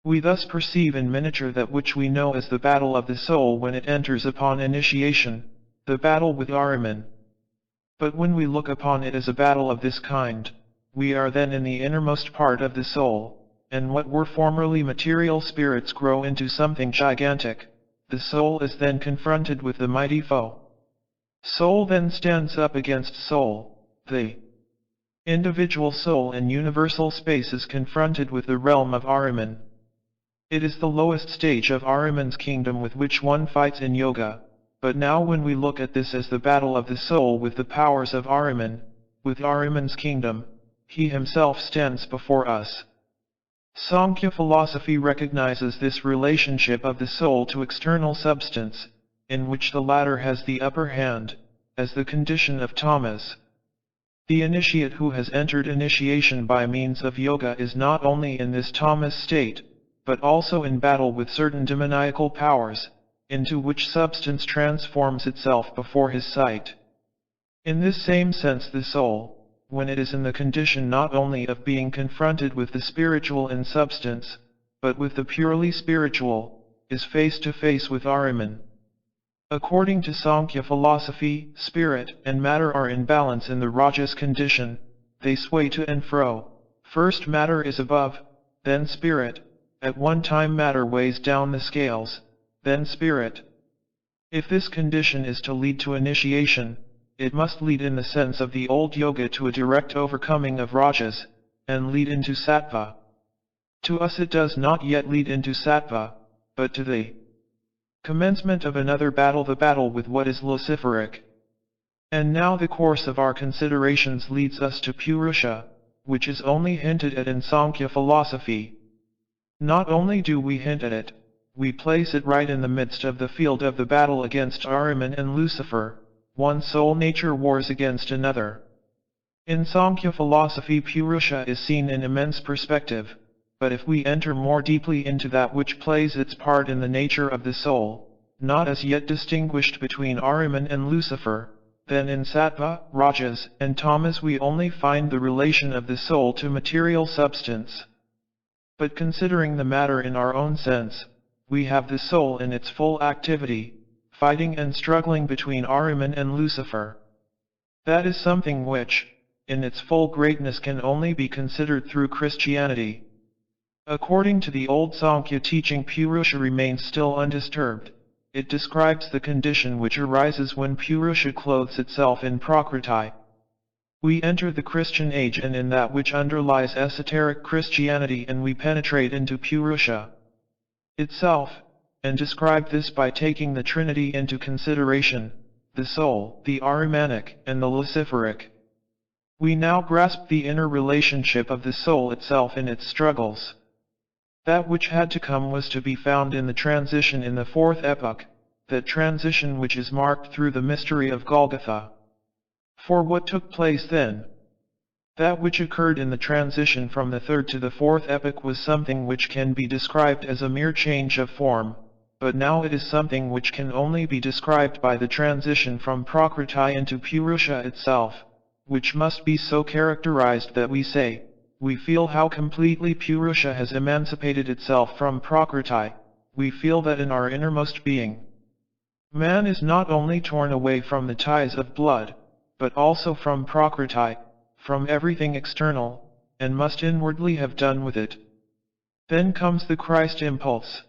We thus perceive in miniature that which we know as the battle of the soul when it enters upon initiation, the battle with Ahriman. But when we look upon it as a battle of this kind, we are then in the innermost part of the soul, and what were formerly material spirits grow into something gigantic. The soul is then confronted with the mighty foe. Soul then stands up against soul. The individual soul in universal space is confronted with the realm of Ahriman. It is the lowest stage of Ahriman's kingdom with which one fights in yoga. But now when we look at this as the battle of the soul with the powers of Ahriman, with Ahriman's kingdom, he himself stands before us. Sankhya philosophy recognizes this relationship of the soul to external substance, in which the latter has the upper hand, as the condition of tamas. The initiate who has entered initiation by means of yoga is not only in this tamas state, but also in battle with certain demoniacal powers, into which substance transforms itself before his sight. In this same sense the soul, when it is in the condition not only of being confronted with the spiritual in substance, but with the purely spiritual, is face to face with Ahriman. According to Sankhya philosophy, spirit and matter are in balance in the Rajas condition, they sway to and fro. First matter is above, then spirit. At one time matter weighs down the scales, then spirit. If this condition is to lead to initiation, it must lead in the sense of the old yoga to a direct overcoming of Rajas, and lead into Sattva. To us it does not yet lead into Sattva, but to the commencement of another battle, the battle with what is luciferic. And now the course of our considerations leads us to Purusha, which is only hinted at in Sankhya philosophy. Not only do we hint at it, we place it right in the midst of the field of the battle against Ahriman and Lucifer. One soul nature wars against another. In Sankhya philosophy Purusha is seen in immense perspective, but if we enter more deeply into that which plays its part in the nature of the soul, not as yet distinguished between Ahriman and Lucifer, then in Sattva, Rajas, and Tamas we only find the relation of the soul to material substance. But considering the matter in our own sense, we have the soul in its full activity, fighting and struggling between Ahriman and Lucifer. That is something which, in its full greatness, can only be considered through Christianity. According to the old Sankhya teaching, Purusha remains still undisturbed. It describes the condition which arises when Purusha clothes itself in Prakriti. We enter the Christian age and in that which underlies esoteric Christianity, and we penetrate into Purusha itself, and describe this by taking the Trinity into consideration, the soul, the Ahrimanic, and the luciferic. We now grasp the inner relationship of the soul itself in its struggles. That which had to come was to be found in the transition in the fourth epoch, that transition which is marked through the mystery of Golgotha. For what took place then? That which occurred in the transition from the third to the fourth epoch was something which can be described as a mere change of form, but now it is something which can only be described by the transition from Prakriti into Purusha itself, which must be so characterized that we say, we feel how completely Purusha has emancipated itself from Prakriti. We feel that in our innermost being, man is not only torn away from the ties of blood, but also from Prakriti, from everything external, and must inwardly have done with it. Then comes the Christ impulse.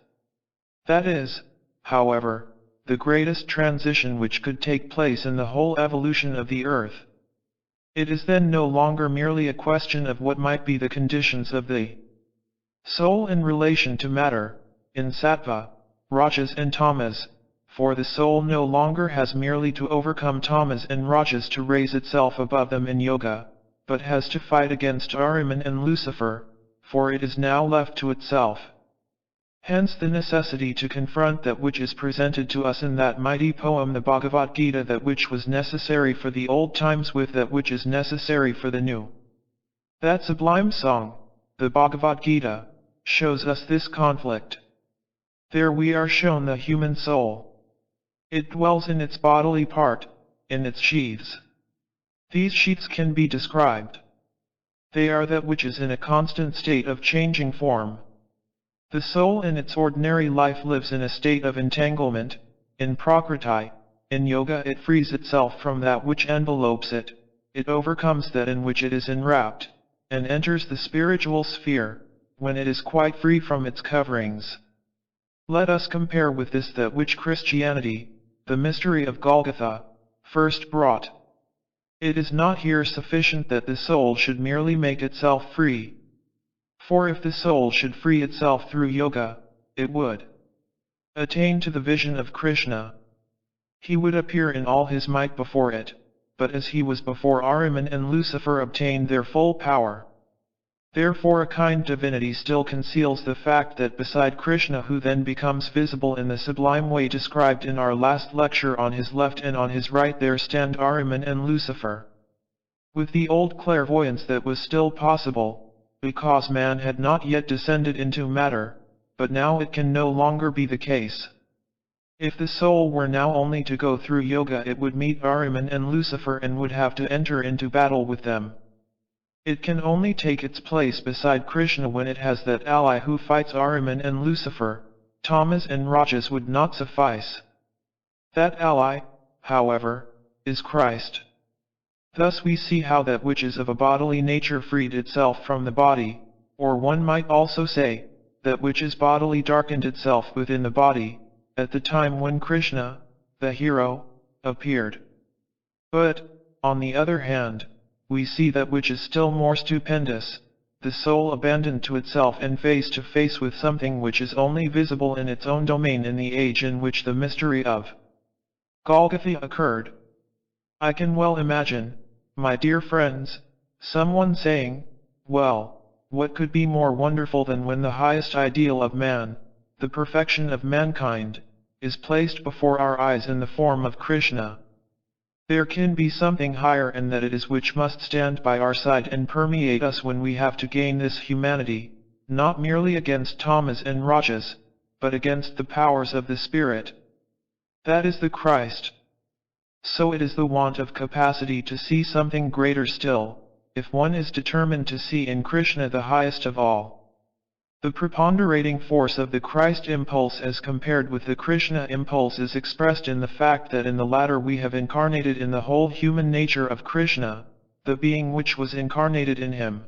That is, however, the greatest transition which could take place in the whole evolution of the earth. It is then no longer merely a question of what might be the conditions of the soul in relation to matter, in Sattva, Rajas and Tamas, for the soul no longer has merely to overcome Tamas and Rajas to raise itself above them in yoga, but has to fight against Ahriman and Lucifer, for it is now left to itself. Hence the necessity to confront that which is presented to us in that mighty poem the Bhagavad Gita, that which was necessary for the old times with that which is necessary for the new. That sublime song, the Bhagavad Gita, shows us this conflict. There we are shown the human soul. It dwells in its bodily part, in its sheaths. These sheaths can be described. They are that which is in a constant state of changing form. The soul in its ordinary life lives in a state of entanglement, in Prakriti. In yoga it frees itself from that which envelopes it, it overcomes that in which it is enwrapped, and enters the spiritual sphere, when it is quite free from its coverings. Let us compare with this that which Christianity, the mystery of Golgotha, first brought. It is not here sufficient that the soul should merely make itself free. For if the soul should free itself through yoga, it would attain to the vision of Krishna. He would appear in all his might before it, but as he was before Ahriman and Lucifer obtained their full power. Therefore a kind divinity still conceals the fact that beside Krishna, who then becomes visible in the sublime way described in our last lecture, on his left and on his right there stand Ahriman and Lucifer. With the old clairvoyance that was still possible, because man had not yet descended into matter, but now it can no longer be the case. If the soul were now only to go through yoga, it would meet Ahriman and Lucifer and would have to enter into battle with them. It can only take its place beside Krishna when it has that ally who fights Ahriman and Lucifer, tamas and rajas would not suffice. That ally, however, is Christ. Thus we see how that which is of a bodily nature freed itself from the body, or one might also say, that which is bodily darkened itself within the body, at the time when Krishna, the hero, appeared. But, on the other hand, we see that which is still more stupendous, the soul abandoned to itself and face to face with something which is only visible in its own domain in the age in which the mystery of Golgotha occurred. I can well imagine, my dear friends, someone saying, well, what could be more wonderful than when the highest ideal of man, the perfection of mankind, is placed before our eyes in the form of Krishna? There can be something higher, and that it is which must stand by our side and permeate us when we have to gain this humanity, not merely against tamas and rajas, but against the powers of the spirit. That is the Christ. So it is the want of capacity to see something greater still, if one is determined to see in Krishna the highest of all. The preponderating force of the Christ impulse as compared with the Krishna impulse is expressed in the fact that in the latter we have incarnated in the whole human nature of Krishna, the being which was incarnated in him.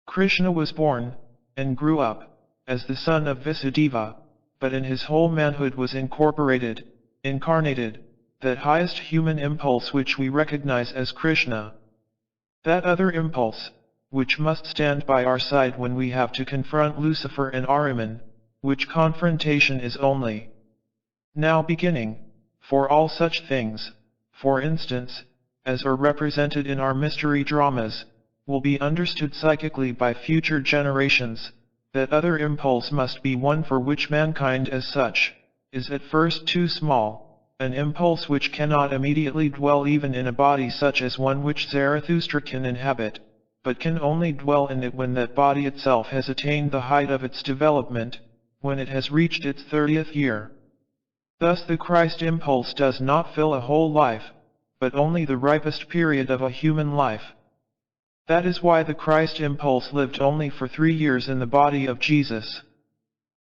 Krishna was born, and grew up, as the son of Vasudeva, but in his whole manhood was incorporated, incarnated, that highest human impulse which we recognize as Krishna. That other impulse, which must stand by our side when we have to confront Lucifer and Ahriman, which confrontation is only now beginning, for all such things, for instance, as are represented in our mystery dramas, will be understood psychically by future generations. That other impulse must be one for which mankind as such, is at first too small, an impulse which cannot immediately dwell even in a body such as one which Zarathustra can inhabit, but can only dwell in it when that body itself has attained the height of its development, when it has reached its 30th year. Thus the Christ impulse does not fill a whole life, but only the ripest period of a human life. That is why the Christ impulse lived only for 3 years in the body of Jesus.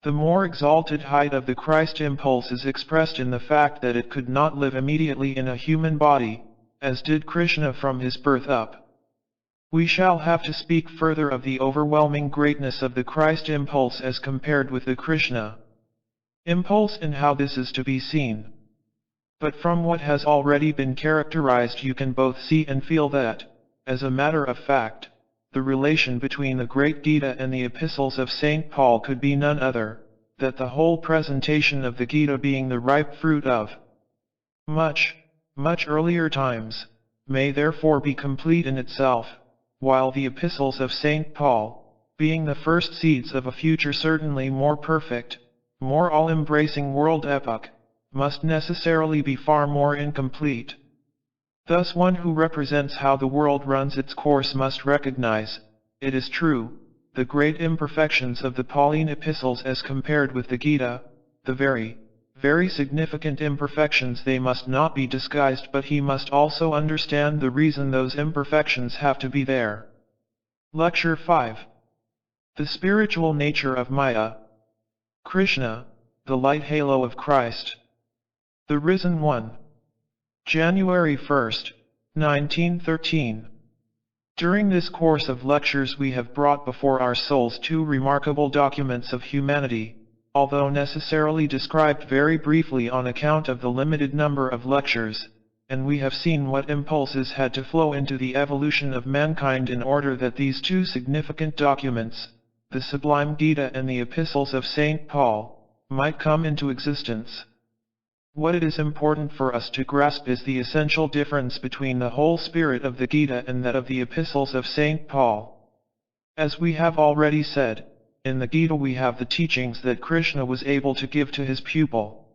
The more exalted height of the Christ impulse is expressed in the fact that it could not live immediately in a human body, as did Krishna from his birth up. We shall have to speak further of the overwhelming greatness of the Christ impulse as compared with the Krishna impulse and how this is to be seen. But from what has already been characterized you can both see and feel that, as a matter of fact, the relation between the great Gita and the Epistles of St. Paul could be none other, that the whole presentation of the Gita being the ripe fruit of much earlier times, may therefore be complete in itself, while the Epistles of St. Paul, being the first seeds of a future certainly more perfect, more all-embracing world epoch, must necessarily be far more incomplete. Thus one who represents how the world runs its course must recognize, it is true, the great imperfections of the Pauline epistles as compared with the Gita, the very significant imperfections. They must not be disguised, but he must also understand the reason those imperfections have to be there. Lecture 5. The Spiritual Nature of Maya. Krishna, the Light Halo of Christ. The Risen One. January 1, 1913. During this course of lectures we have brought before our souls two remarkable documents of humanity, although necessarily described very briefly on account of the limited number of lectures, and we have seen what impulses had to flow into the evolution of mankind in order that these two significant documents, the sublime Gita and the Epistles of St. Paul, might come into existence. What it is important for us to grasp is the essential difference between the whole spirit of the Gita and that of the Epistles of St. Paul. As we have already said, in the Gita we have the teachings that Krishna was able to give to his pupil,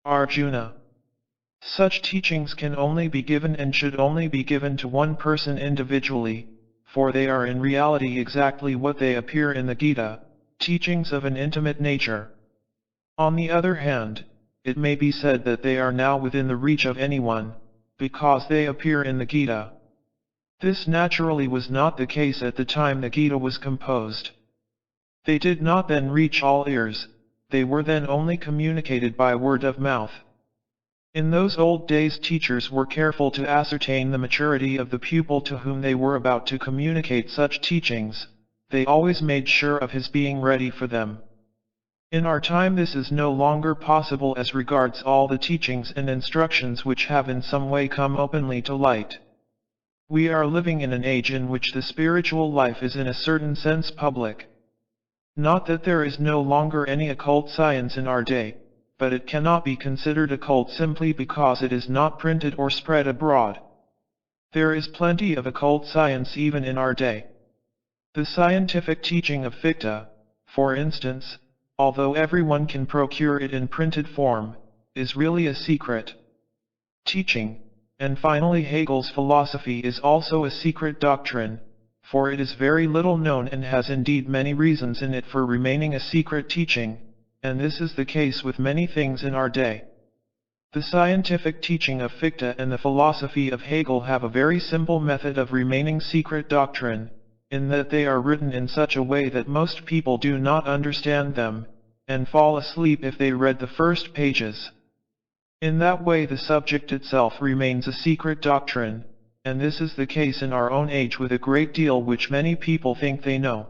Arjuna. Such teachings can only be given and should only be given to one person individually, for they are in reality exactly what they appear in the Gita, teachings of an intimate nature. On the other hand, it may be said that they are now within the reach of anyone, because they appear in the Gita. This naturally was not the case at the time the Gita was composed. They did not then reach all ears, they were then only communicated by word of mouth. In those old days, teachers were careful to ascertain the maturity of the pupil to whom they were about to communicate such teachings. They always made sure of his being ready for them. In our time this is no longer possible as regards all the teachings and instructions which have in some way come openly to light. We are living in an age in which the spiritual life is in a certain sense public. Not that there is no longer any occult science in our day, but it cannot be considered occult simply because it is not printed or spread abroad. There is plenty of occult science even in our day. The scientific teaching of Fichte, for instance, although everyone can procure it in printed form, is really a secret teaching, and finally Hegel's philosophy is also a secret doctrine, for it is very little known and has indeed many reasons in it for remaining a secret teaching, and this is the case with many things in our day. The scientific teaching of Fichte and the philosophy of Hegel have a very simple method of remaining secret doctrine, in that they are written in such a way that most people do not understand them, and fall asleep if they read the first pages. In that way the subject itself remains a secret doctrine, and this is the case in our own age with a great deal which many people think they know.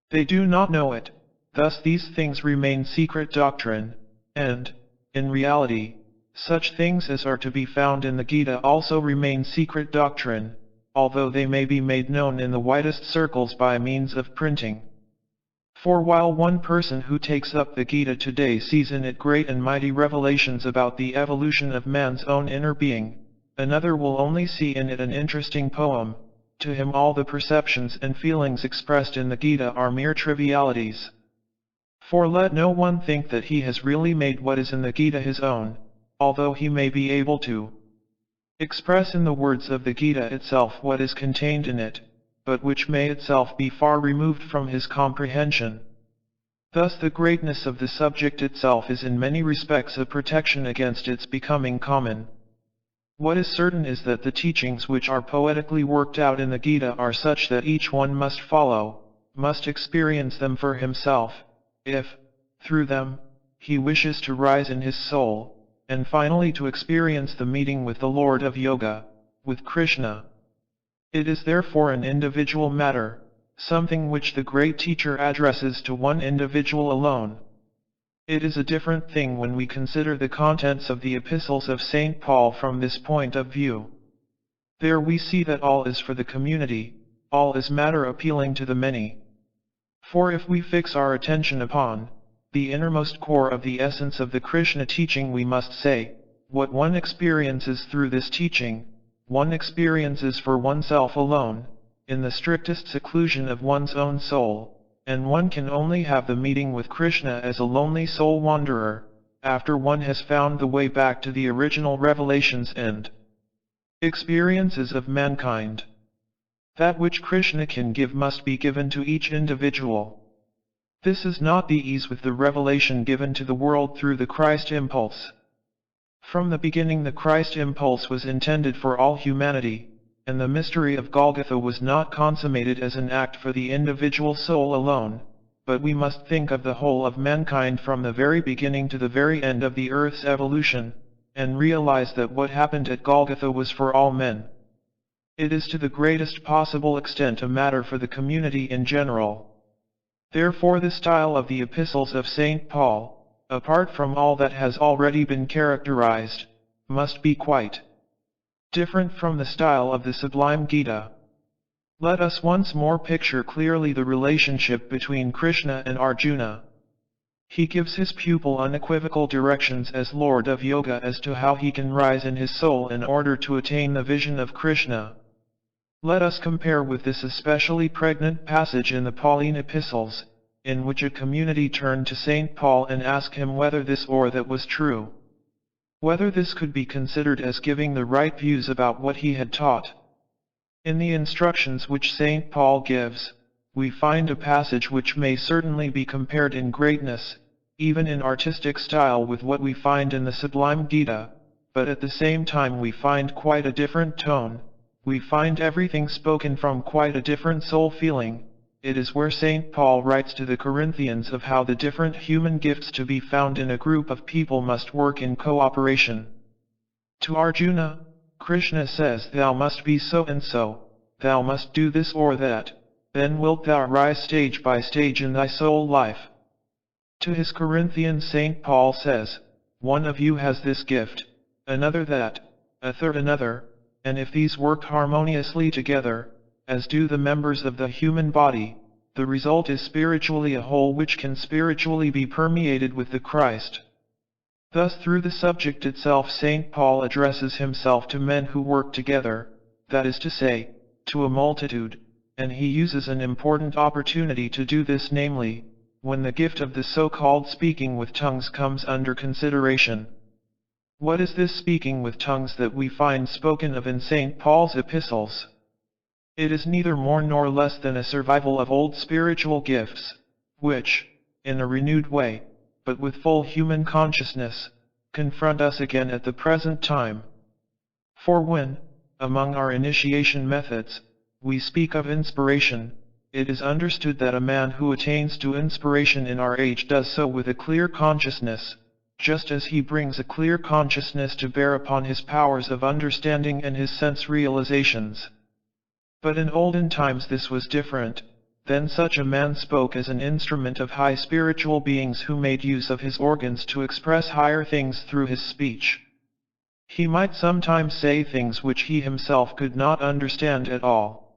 They do not know it, thus these things remain secret doctrine, and, in reality, such things as are to be found in the Gita also remain secret doctrine, although they may be made known in the widest circles by means of printing. For while one person who takes up the Gita today sees in it great and mighty revelations about the evolution of man's own inner being, another will only see in it an interesting poem. To him all the perceptions and feelings expressed in the Gita are mere trivialities. For let no one think that he has really made what is in the Gita his own, although he may be able to express in the words of the Gita itself what is contained in it, but which may itself be far removed from his comprehension. Thus the greatness of the subject itself is in many respects a protection against its becoming common. What is certain is that the teachings which are poetically worked out in the Gita are such that each one must follow, must experience them for himself, if, through them, he wishes to rise in his soul, and finally to experience the meeting with the Lord of Yoga, with Krishna. It is therefore an individual matter, something which the great teacher addresses to one individual alone. It is a different thing when we consider the contents of the Epistles of St. Paul from this point of view. There we see that all is for the community, all is matter appealing to the many. For if we fix our attention upon the innermost core of the essence of the Krishna teaching, we must say, what one experiences through this teaching, one experiences for oneself alone, in the strictest seclusion of one's own soul, and one can only have the meeting with Krishna as a lonely soul wanderer, after one has found the way back to the original revelations and experiences of mankind. That which Krishna can give must be given to each individual. This is not the ease with the revelation given to the world through the Christ Impulse. From the beginning the Christ Impulse was intended for all humanity, and the mystery of Golgotha was not consummated as an act for the individual soul alone, but we must think of the whole of mankind from the very beginning to the very end of the earth's evolution, and realize that what happened at Golgotha was for all men. It is to the greatest possible extent a matter for the community in general. Therefore the style of the Epistles of St. Paul, apart from all that has already been characterized, must be quite different from the style of the sublime Gita. Let us once more picture clearly the relationship between Krishna and Arjuna. He gives his pupil unequivocal directions as Lord of Yoga as to how he can rise in his soul in order to attain the vision of Krishna. Let us compare with this especially pregnant passage in the Pauline epistles, in which a community turned to St. Paul and asked him whether this or that was true. Whether this could be considered as giving the right views about what he had taught. In the instructions which St. Paul gives, we find a passage which may certainly be compared in greatness, even in artistic style, with what we find in the sublime Gita, but at the same time we find quite a different tone, we find everything spoken from quite a different soul feeling, it is where St. Paul writes to the Corinthians of how the different human gifts to be found in a group of people must work in cooperation. To Arjuna, Krishna says thou must be so and so, thou must do this or that, then wilt thou rise stage by stage in thy soul life. To his Corinthians St. Paul says, one of you has this gift, another that, a third another, and if these work harmoniously together, as do the members of the human body, the result is spiritually a whole which can spiritually be permeated with the Christ. Thus through the subject itself St. Paul addresses himself to men who work together, that is to say, to a multitude, and he uses an important opportunity to do this, namely, when the gift of the so-called speaking with tongues comes under consideration. What is this speaking with tongues that we find spoken of in St. Paul's epistles? It is neither more nor less than a survival of old spiritual gifts, which, in a renewed way, but with full human consciousness, confront us again at the present time. For when, among our initiation methods, we speak of inspiration, it is understood that a man who attains to inspiration in our age does so with a clear consciousness, just as he brings a clear consciousness to bear upon his powers of understanding and his sense realizations. But in olden times this was different. Then such a man spoke as an instrument of high spiritual beings who made use of his organs to express higher things through his speech. He might sometimes say things which he himself could not understand at all.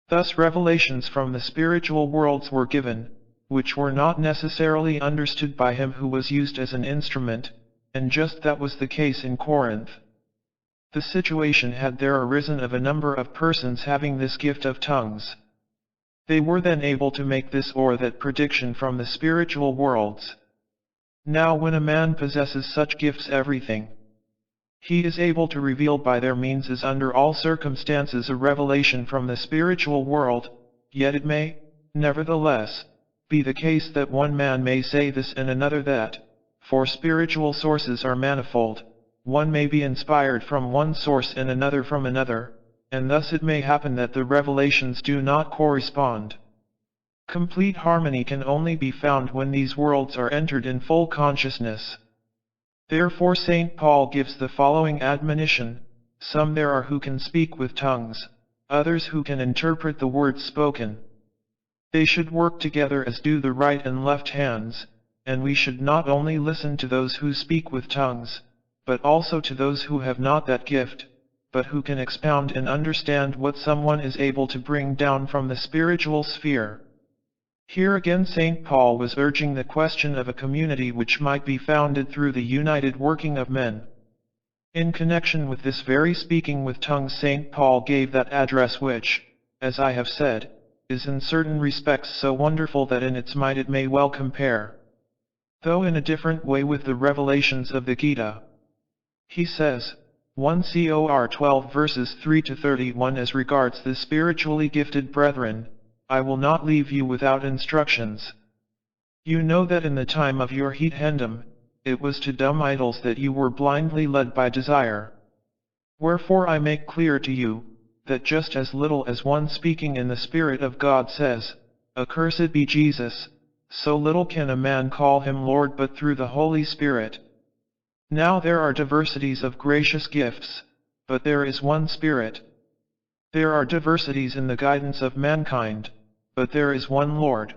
Thus revelations from the spiritual worlds were given, which were not necessarily understood by him who was used as an instrument, and just that was the case in Corinth. The situation had there arisen of a number of persons having this gift of tongues. They were then able to make this or that prediction from the spiritual worlds. Now when a man possesses such gifts everything he is able to reveal by their means is under all circumstances a revelation from the spiritual world, yet it may, nevertheless, be the case that one man may say this and another that, for spiritual sources are manifold, one may be inspired from one source and another from another, and thus it may happen that the revelations do not correspond. Complete harmony can only be found when these worlds are entered in full consciousness. Therefore St. Paul gives the following admonition: some there are who can speak with tongues, others who can interpret the words spoken. They should work together as do the right and left hands, and we should not only listen to those who speak with tongues, but also to those who have not that gift, but who can expound and understand what someone is able to bring down from the spiritual sphere. Here again St. Paul was urging the question of a community which might be founded through the united working of men. In connection with this very speaking with tongues St. Paul gave that address which, as I have said, is in certain respects so wonderful that in its might it may well compare, though in a different way, with the revelations of the Gita. He says, 1 Cor 12 verses 3 to 31, as regards the spiritually gifted brethren, I will not leave you without instructions. You know that in the time of your heathendom, it was to dumb idols that you were blindly led by desire. Wherefore I make clear to you, that just as little as one speaking in the Spirit of God says, Accursed be Jesus, so little can a man call him Lord but through the Holy Spirit. Now there are diversities of gracious gifts, but there is one Spirit. There are diversities in the guidance of mankind, but there is one Lord.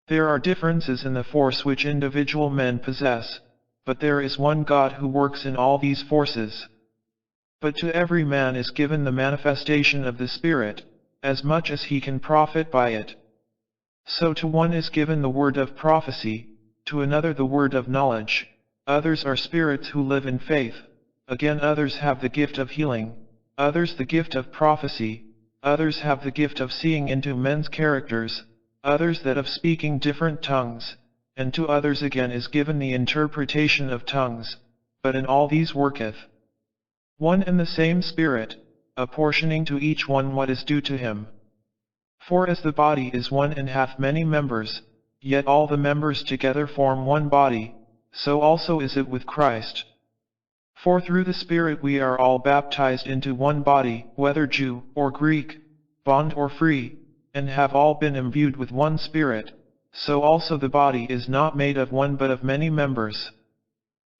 There are differences in the force which individual men possess, but there is one God who works in all these forces. But to every man is given the manifestation of the Spirit, as much as he can profit by it. So to one is given the word of prophecy, to another the word of knowledge, others are spirits who live in faith, again others have the gift of healing, others the gift of prophecy, others have the gift of seeing into men's characters, others that of speaking different tongues, and to others again is given the interpretation of tongues, but in all these worketh one and the same Spirit, apportioning to each one what is due to him. For as the body is one and hath many members, yet all the members together form one body, so also is it with Christ. For through the Spirit we are all baptized into one body, whether Jew or Greek, bond or free, and have all been imbued with one Spirit, so also the body is not made of one but of many members.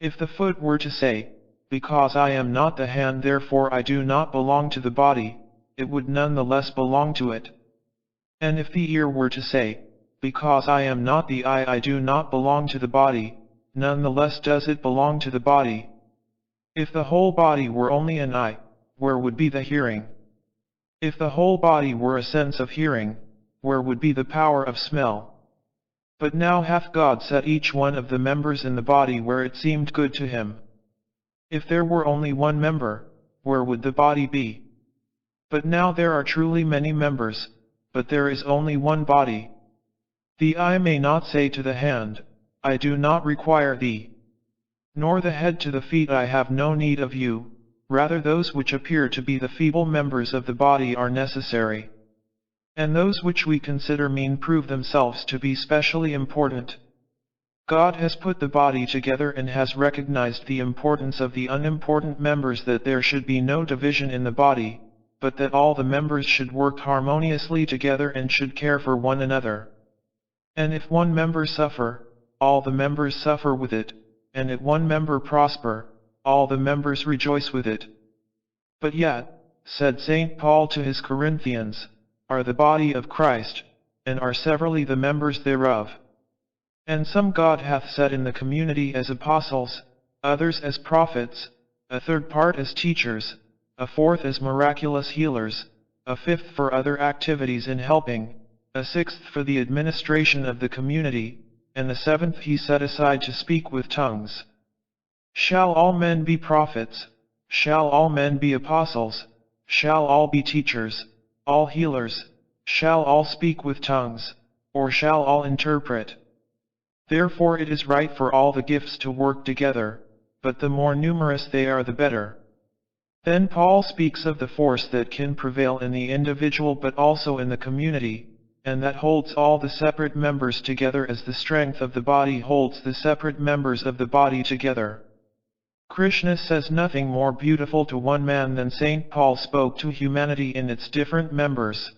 If the foot were to say, "Because I am not the hand therefore I do not belong to the body," it would none the less belong to it. And if the ear were to say, "Because I am not the eye I do not belong to the body," none the less does it belong to the body. If the whole body were only an eye, where would be the hearing? If the whole body were a sense of hearing, where would be the power of smell? But now hath God set each one of the members in the body where it seemed good to him. If there were only one member, where would the body be? But now there are truly many members, but there is only one body. The eye may not say to the hand, "I do not require thee," nor the head to the feet, "I have no need of you," rather those which appear to be the feeble members of the body are necessary. And those which we consider mean prove themselves to be specially important. God has put the body together and has recognized the importance of the unimportant members, that there should be no division in the body, but that all the members should work harmoniously together and should care for one another. And if one member suffer, all the members suffer with it, and if one member prosper, all the members rejoice with it. But yet, said St. Paul to his Corinthians, are the body of Christ, and are severally the members thereof. And some God hath set in the community as apostles, others as prophets, a third part as teachers, a fourth as miraculous healers, a fifth for other activities in helping, a sixth for the administration of the community, and the seventh he set aside to speak with tongues. Shall all men be prophets? Shall all men be apostles? Shall all be teachers, all healers? Shall all speak with tongues, or shall all interpret? Therefore it is right for all the gifts to work together, but the more numerous they are the better. Then Paul speaks of the force that can prevail in the individual but also in the community, and that holds all the separate members together as the strength of the body holds the separate members of the body together. Krishna says nothing more beautiful to one man than St. Paul spoke to humanity in its different members.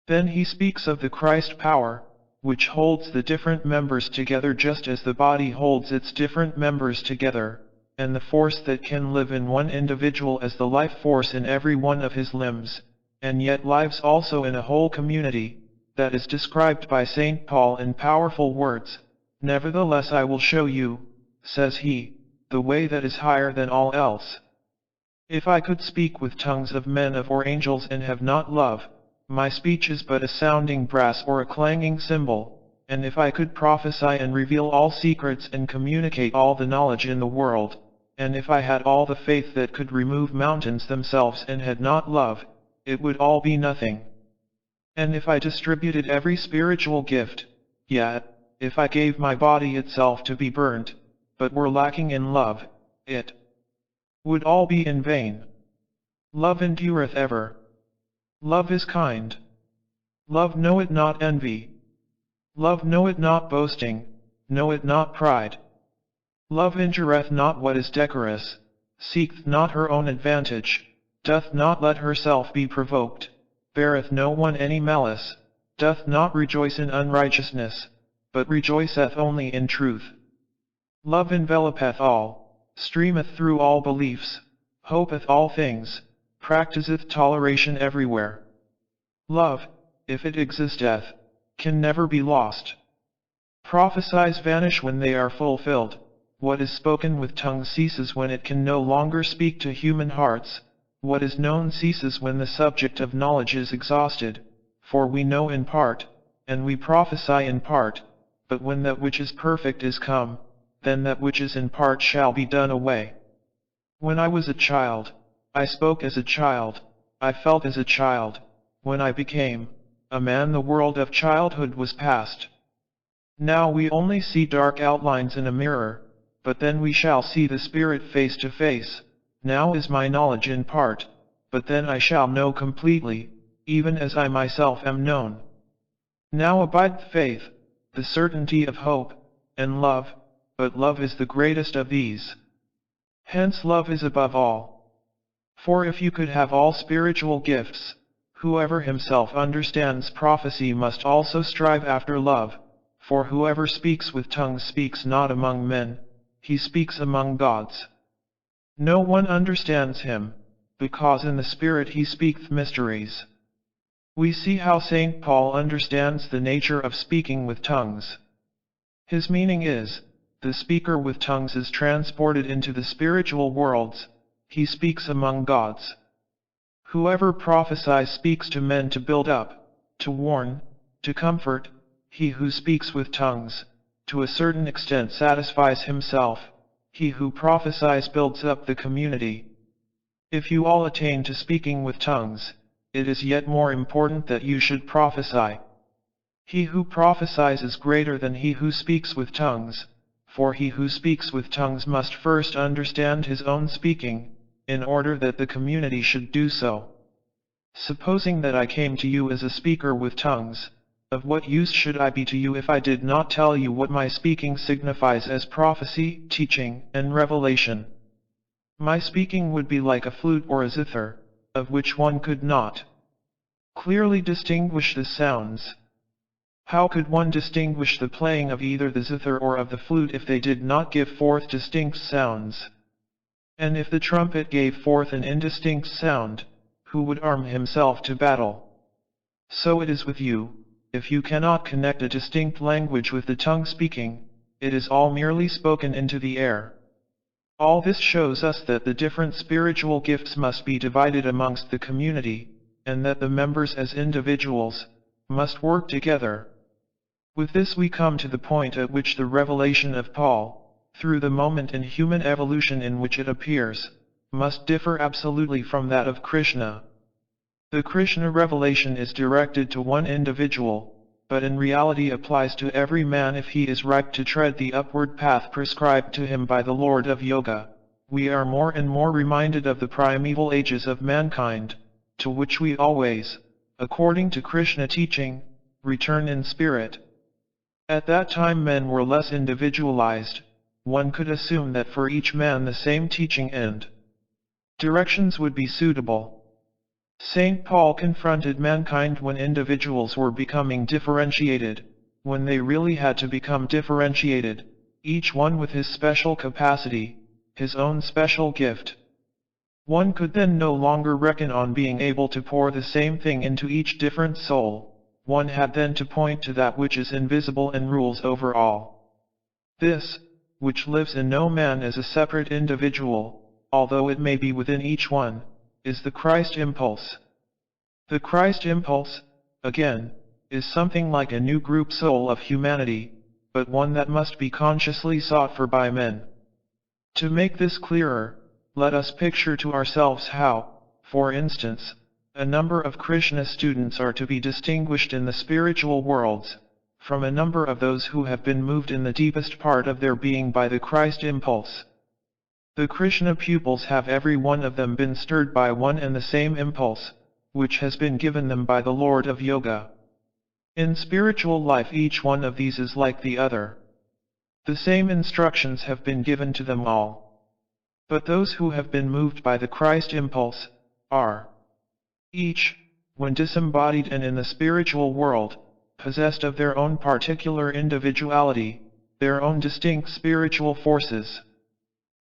Then he speaks of the Christ power, which holds the different members together just as the body holds its different members together, and the force that can live in one individual as the life force in every one of his limbs, and yet lives also in a whole community, that is described by St. Paul in powerful words. Nevertheless I will show you, says he, the way that is higher than all else. If I could speak with tongues of men or angels and have not love, my speech is but a sounding brass or a clanging cymbal, and if I could prophesy and reveal all secrets and communicate all the knowledge in the world, and if I had all the faith that could remove mountains themselves and had not love, it would all be nothing. And if I distributed every spiritual gift, yet, if I gave my body itself to be burnt, but were lacking in love, it would all be in vain. Love endureth ever. Love is kind. Love knoweth not envy. Love knoweth not boasting, knoweth not pride. Love injureth not what is decorous, seeketh not her own advantage, doth not let herself be provoked, beareth no one any malice, doth not rejoice in unrighteousness, but rejoiceth only in truth. Love envelopeth all, streameth through all beliefs, hopeth all things, practiseth toleration everywhere. Love, if it existeth, can never be lost. Prophecies vanish when they are fulfilled. What is spoken with tongues ceases when it can no longer speak to human hearts. What is known ceases when the subject of knowledge is exhausted, for we know in part, and we prophesy in part, but when that which is perfect is come, then that which is in part shall be done away. When I was a child, I spoke as a child, I felt as a child. When I became a man, the world of childhood was past. Now we only see dark outlines in a mirror, but then we shall see the Spirit face to face. Now is my knowledge in part, but then I shall know completely, even as I myself am known. Now abideth faith, the certainty of hope, and love, but love is the greatest of these. Hence love is above all. For if you could have all spiritual gifts, Whoever himself understands prophecy must also strive after love, for whoever speaks with tongues speaks not among men, he speaks among gods. No one understands him, because in the Spirit he speaketh mysteries. We see how St. Paul understands the nature of speaking with tongues. His meaning is, the speaker with tongues is transported into the spiritual worlds, he speaks among gods. Whoever prophesies speaks to men to build up, to warn, to comfort. He who speaks with tongues, to a certain extent satisfies himself. He who prophesies builds up the community. If you all attain to speaking with tongues, it is yet more important that you should prophesy. He who prophesies is greater than he who speaks with tongues, for he who speaks with tongues must first understand his own speaking, in order that the community should do so. Supposing that I came to you as a speaker with tongues, of what use should I be to you if I did not tell you what my speaking signifies as prophecy, teaching, and revelation? My speaking would be like a flute or a zither, of which one could not clearly distinguish the sounds. How could one distinguish the playing of either the zither or of the flute if they did not give forth distinct sounds? And if the trumpet gave forth an indistinct sound, who would arm himself to battle? So it is with you. If you cannot connect a distinct language with the tongue speaking, it is all merely spoken into the air. All this shows us that the different spiritual gifts must be divided amongst the community, and that the members as individuals must work together. With this we come to the point at which the revelation of Paul, through the moment in human evolution in which it appears, must differ absolutely from that of Krishna. The Krishna revelation is directed to one individual, but in reality applies to every man if he is ripe to tread the upward path prescribed to him by the Lord of Yoga. We are more and more reminded of the primeval ages of mankind, to which we always, according to Krishna teaching, return in spirit. At that time men were less individualized. One could assume that for each man the same teaching and directions would be suitable. St. Paul confronted mankind when individuals were becoming differentiated, when they really had to become differentiated, each one with his special capacity, his own special gift. One could then no longer reckon on being able to pour the same thing into each different soul. One had then to point to that which is invisible and rules over all. This, which lives in no man as a separate individual, although it may be within each one, is the Christ Impulse. The Christ Impulse, again, is something like a new group soul of humanity, but one that must be consciously sought for by men. To make this clearer, let us picture to ourselves how, for instance, a number of Krishna students are to be distinguished in the spiritual worlds, from a number of those who have been moved in the deepest part of their being by the Christ Impulse. The Krishna pupils have every one of them been stirred by one and the same impulse, which has been given them by the Lord of Yoga. In spiritual life each one of these is like the other. The same instructions have been given to them all. But those who have been moved by the Christ Impulse, are each, when disembodied and in the spiritual world, possessed of their own particular individuality, their own distinct spiritual forces.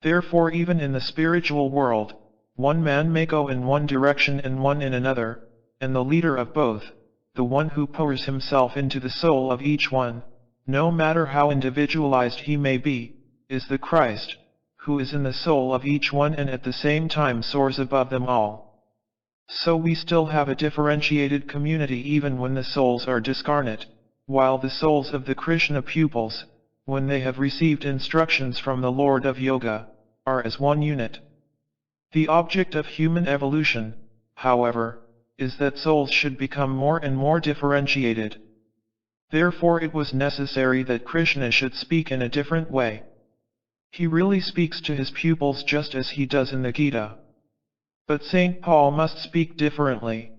Therefore even in the spiritual world, one man may go in one direction and one in another, and the leader of both, the one who pours himself into the soul of each one, no matter how individualized he may be, is the Christ, who is in the soul of each one and at the same time soars above them all. So we still have a differentiated community even when the souls are discarnate, while the souls of the Krishna pupils, when they have received instructions from the Lord of Yoga, are as one unit. The object of human evolution, however, is that souls should become more and more differentiated. Therefore it was necessary that Krishna should speak in a different way. He really speaks to his pupils just as he does in the Gita. But St. Paul must speak differently.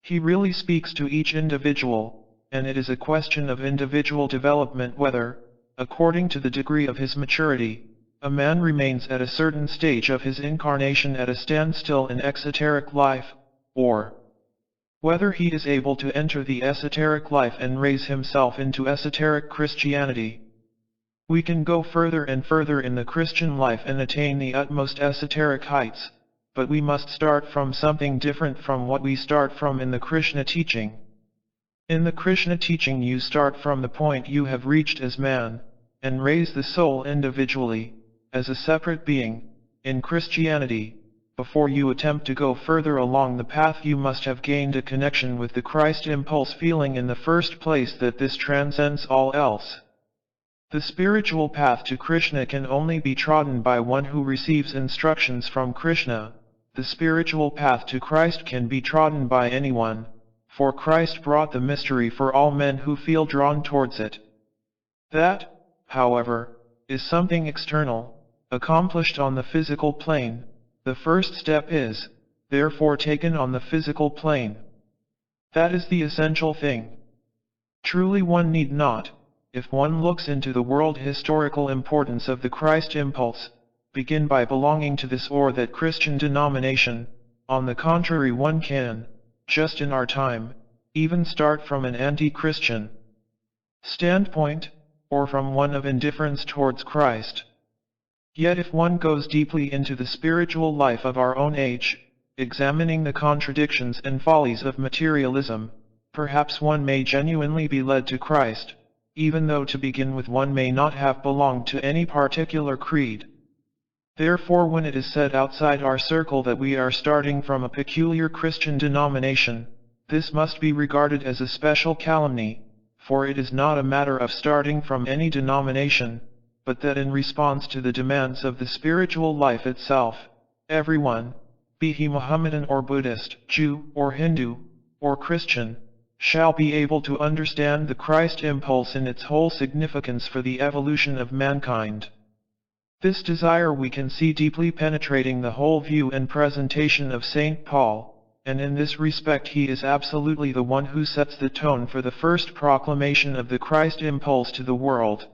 He really speaks to each individual, and it is a question of individual development whether, according to the degree of his maturity, a man remains at a certain stage of his incarnation at a standstill in exoteric life, or whether he is able to enter the esoteric life and raise himself into esoteric Christianity. We can go further and further in the Christian life and attain the utmost esoteric heights, but we must start from something different from what we start from in the Krishna teaching. In the Krishna teaching you start from the point you have reached as man, and raise the soul individually, as a separate being. In Christianity, before you attempt to go further along the path you must have gained a connection with the Christ impulse feeling in the first place that this transcends all else. The spiritual path to Krishna can only be trodden by one who receives instructions from Krishna. The spiritual path to Christ can be trodden by anyone, for Christ brought the mystery for all men who feel drawn towards it. That, however, is something external, accomplished on the physical plane. The first step is, therefore, taken on the physical plane. That is the essential thing. Truly one need not, if one looks into the world historical importance of the Christ impulse, begin by belonging to this or that Christian denomination. On the contrary, one can, just in our time, even start from an anti-Christian standpoint, or from one of indifference towards Christ. Yet if one goes deeply into the spiritual life of our own age, examining the contradictions and follies of materialism, perhaps one may genuinely be led to Christ, even though to begin with one may not have belonged to any particular creed. Therefore, when it is said outside our circle that we are starting from a peculiar Christian denomination, this must be regarded as a special calumny, for it is not a matter of starting from any denomination, but that in response to the demands of the spiritual life itself, everyone, be he Mohammedan or Buddhist, Jew or Hindu, or Christian, shall be able to understand the Christ impulse in its whole significance for the evolution of mankind. This desire we can see deeply penetrating the whole view and presentation of St. Paul, and in this respect he is absolutely the one who sets the tone for the first proclamation of the Christ impulse to the world.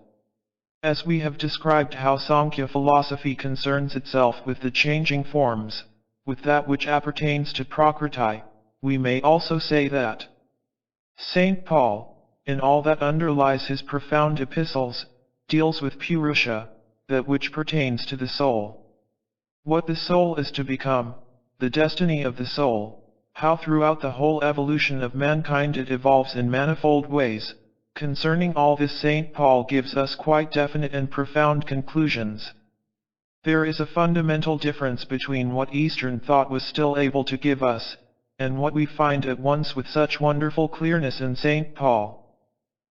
As we have described how Sankhya philosophy concerns itself with the changing forms, with that which appertains to Prakriti, we may also say that St. Paul, in all that underlies his profound epistles, deals with Purusha, that which pertains to the soul. What the soul is to become, the destiny of the soul, how throughout the whole evolution of mankind it evolves in manifold ways. Concerning all this St. Paul gives us quite definite and profound conclusions. There is a fundamental difference between what Eastern thought was still able to give us, and what we find at once with such wonderful clearness in St. Paul.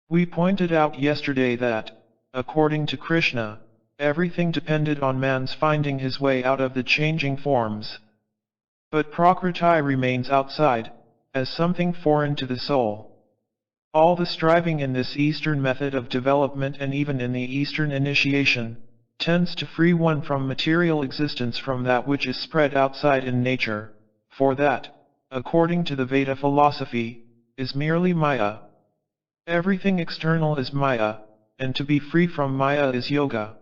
We pointed out yesterday that, according to Krishna, everything depended on man's finding his way out of the changing forms. But Prakriti remains outside, as something foreign to the soul. All the striving in this Eastern method of development and even in the Eastern initiation, tends to free one from material existence from that which is spread outside in nature, for that, according to the Veda philosophy, is merely Maya. Everything external is Maya, and to be free from Maya is Yoga.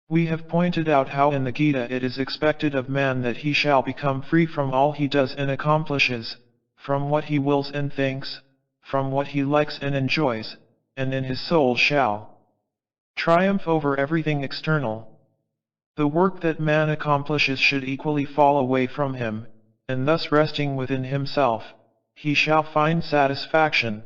We have pointed out how in the Gita it is expected of man that he shall become free from all he does and accomplishes, from what he wills and thinks, from what he likes and enjoys, and in his soul shall triumph over everything external. The work that man accomplishes should equally fall away from him, and thus resting within himself, he shall find satisfaction.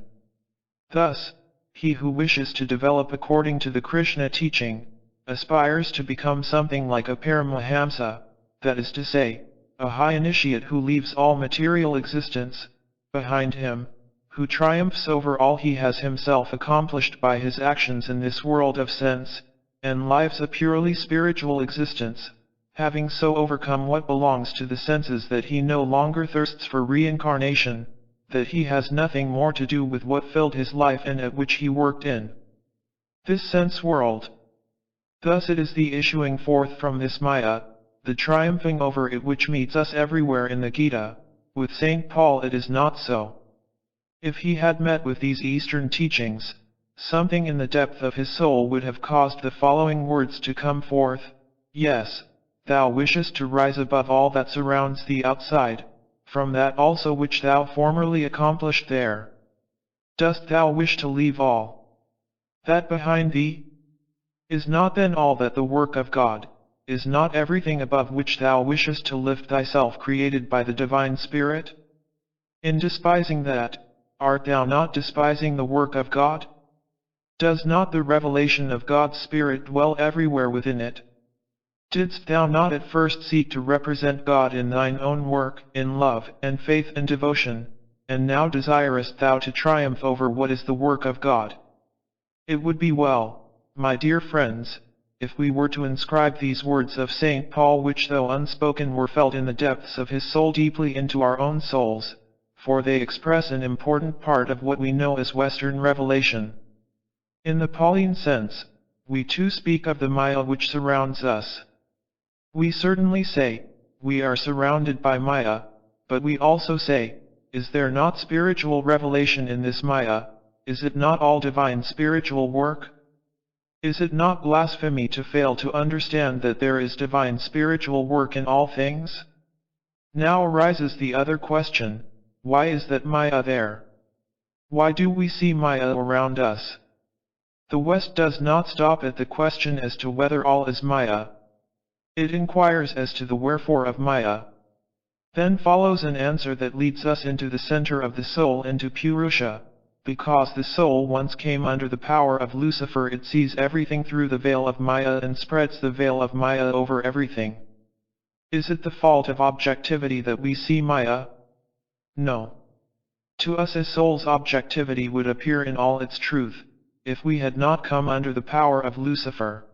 Thus, he who wishes to develop according to the Krishna teaching, aspires to become something like a Paramahamsa, that is to say, a high initiate who leaves all material existence behind him, who triumphs over all he has himself accomplished by his actions in this world of sense, and lives a purely spiritual existence, having so overcome what belongs to the senses that he no longer thirsts for reincarnation, that he has nothing more to do with what filled his life and at which he worked in this sense world. Thus it is the issuing forth from this Maya, the triumphing over it which meets us everywhere in the Gita. With St. Paul it is not so. If he had met with these Eastern teachings, something in the depth of his soul would have caused the following words to come forth: Yes, thou wishest to rise above all that surrounds thee outside, from that also which thou formerly accomplished there. Dost thou wish to leave all that behind thee? Is not then all that the work of God? Is not everything above which thou wishest to lift thyself created by the divine Spirit? In despising that, art thou not despising the work of God? Does not the revelation of God's Spirit dwell everywhere within it? Didst thou not at first seek to represent God in thine own work, in love, and faith and devotion, and now desirest thou to triumph over what is the work of God? It would be well, my dear friends, if we were to inscribe these words of St. Paul, which though unspoken were felt in the depths of his soul, deeply into our own souls, for they express an important part of what we know as Western revelation. In the Pauline sense, we too speak of the Maya which surrounds us. We certainly say, we are surrounded by Maya, but we also say, is there not spiritual revelation in this Maya? Is it not all divine spiritual work? Is it not blasphemy to fail to understand that there is divine spiritual work in all things? Now arises the other question, why is that Maya there? Why do we see Maya around us? The West does not stop at the question as to whether all is Maya. It inquires as to the wherefore of Maya. Then follows an answer that leads us into the center of the soul, into Purusha. Because the soul once came under the power of Lucifer, it sees everything through the veil of Maya and spreads the veil of Maya over everything. Is it the fault of objectivity that we see Maya? No. To us as souls, objectivity would appear in all its truth, if we had not come under the power of Lucifer.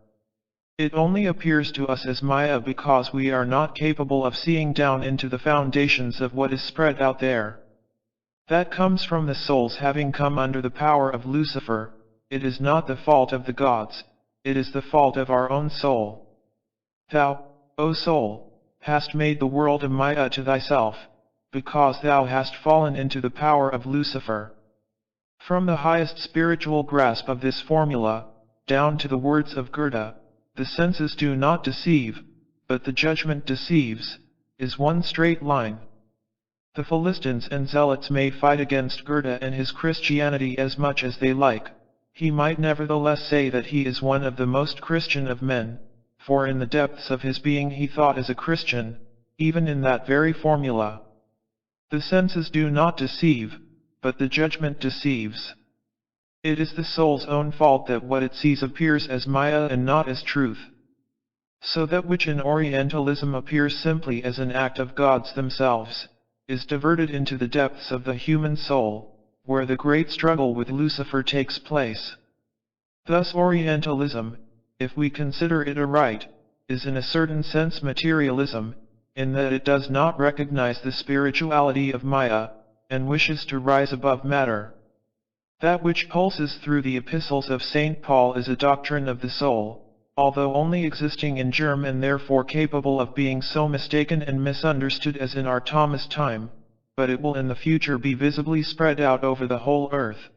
It only appears to us as Maya because we are not capable of seeing down into the foundations of what is spread out there. That comes from the souls having come under the power of Lucifer. It is not the fault of the gods, it is the fault of our own soul. Thou, O soul, hast made the world a Maya to thyself, because thou hast fallen into the power of Lucifer. From the highest spiritual grasp of this formula, down to the words of Goethe, the senses do not deceive, but the judgment deceives, is one straight line. The Philistines and Zealots may fight against Goethe and his Christianity as much as they like, he might nevertheless say that he is one of the most Christian of men, for in the depths of his being he thought as a Christian, even in that very formula. The senses do not deceive, but the judgment deceives. It is the soul's own fault that what it sees appears as Maya and not as truth. So that which in Orientalism appears simply as an act of gods themselves, is diverted into the depths of the human soul, where the great struggle with Lucifer takes place. Thus Orientalism, if we consider it aright, is in a certain sense materialism, in that it does not recognize the spirituality of Maya, and wishes to rise above matter. That which pulses through the Epistles of St. Paul is a doctrine of the soul, although only existing in germ and therefore capable of being so mistaken and misunderstood as in our Thomas time, but it will in the future be visibly spread out over the whole earth.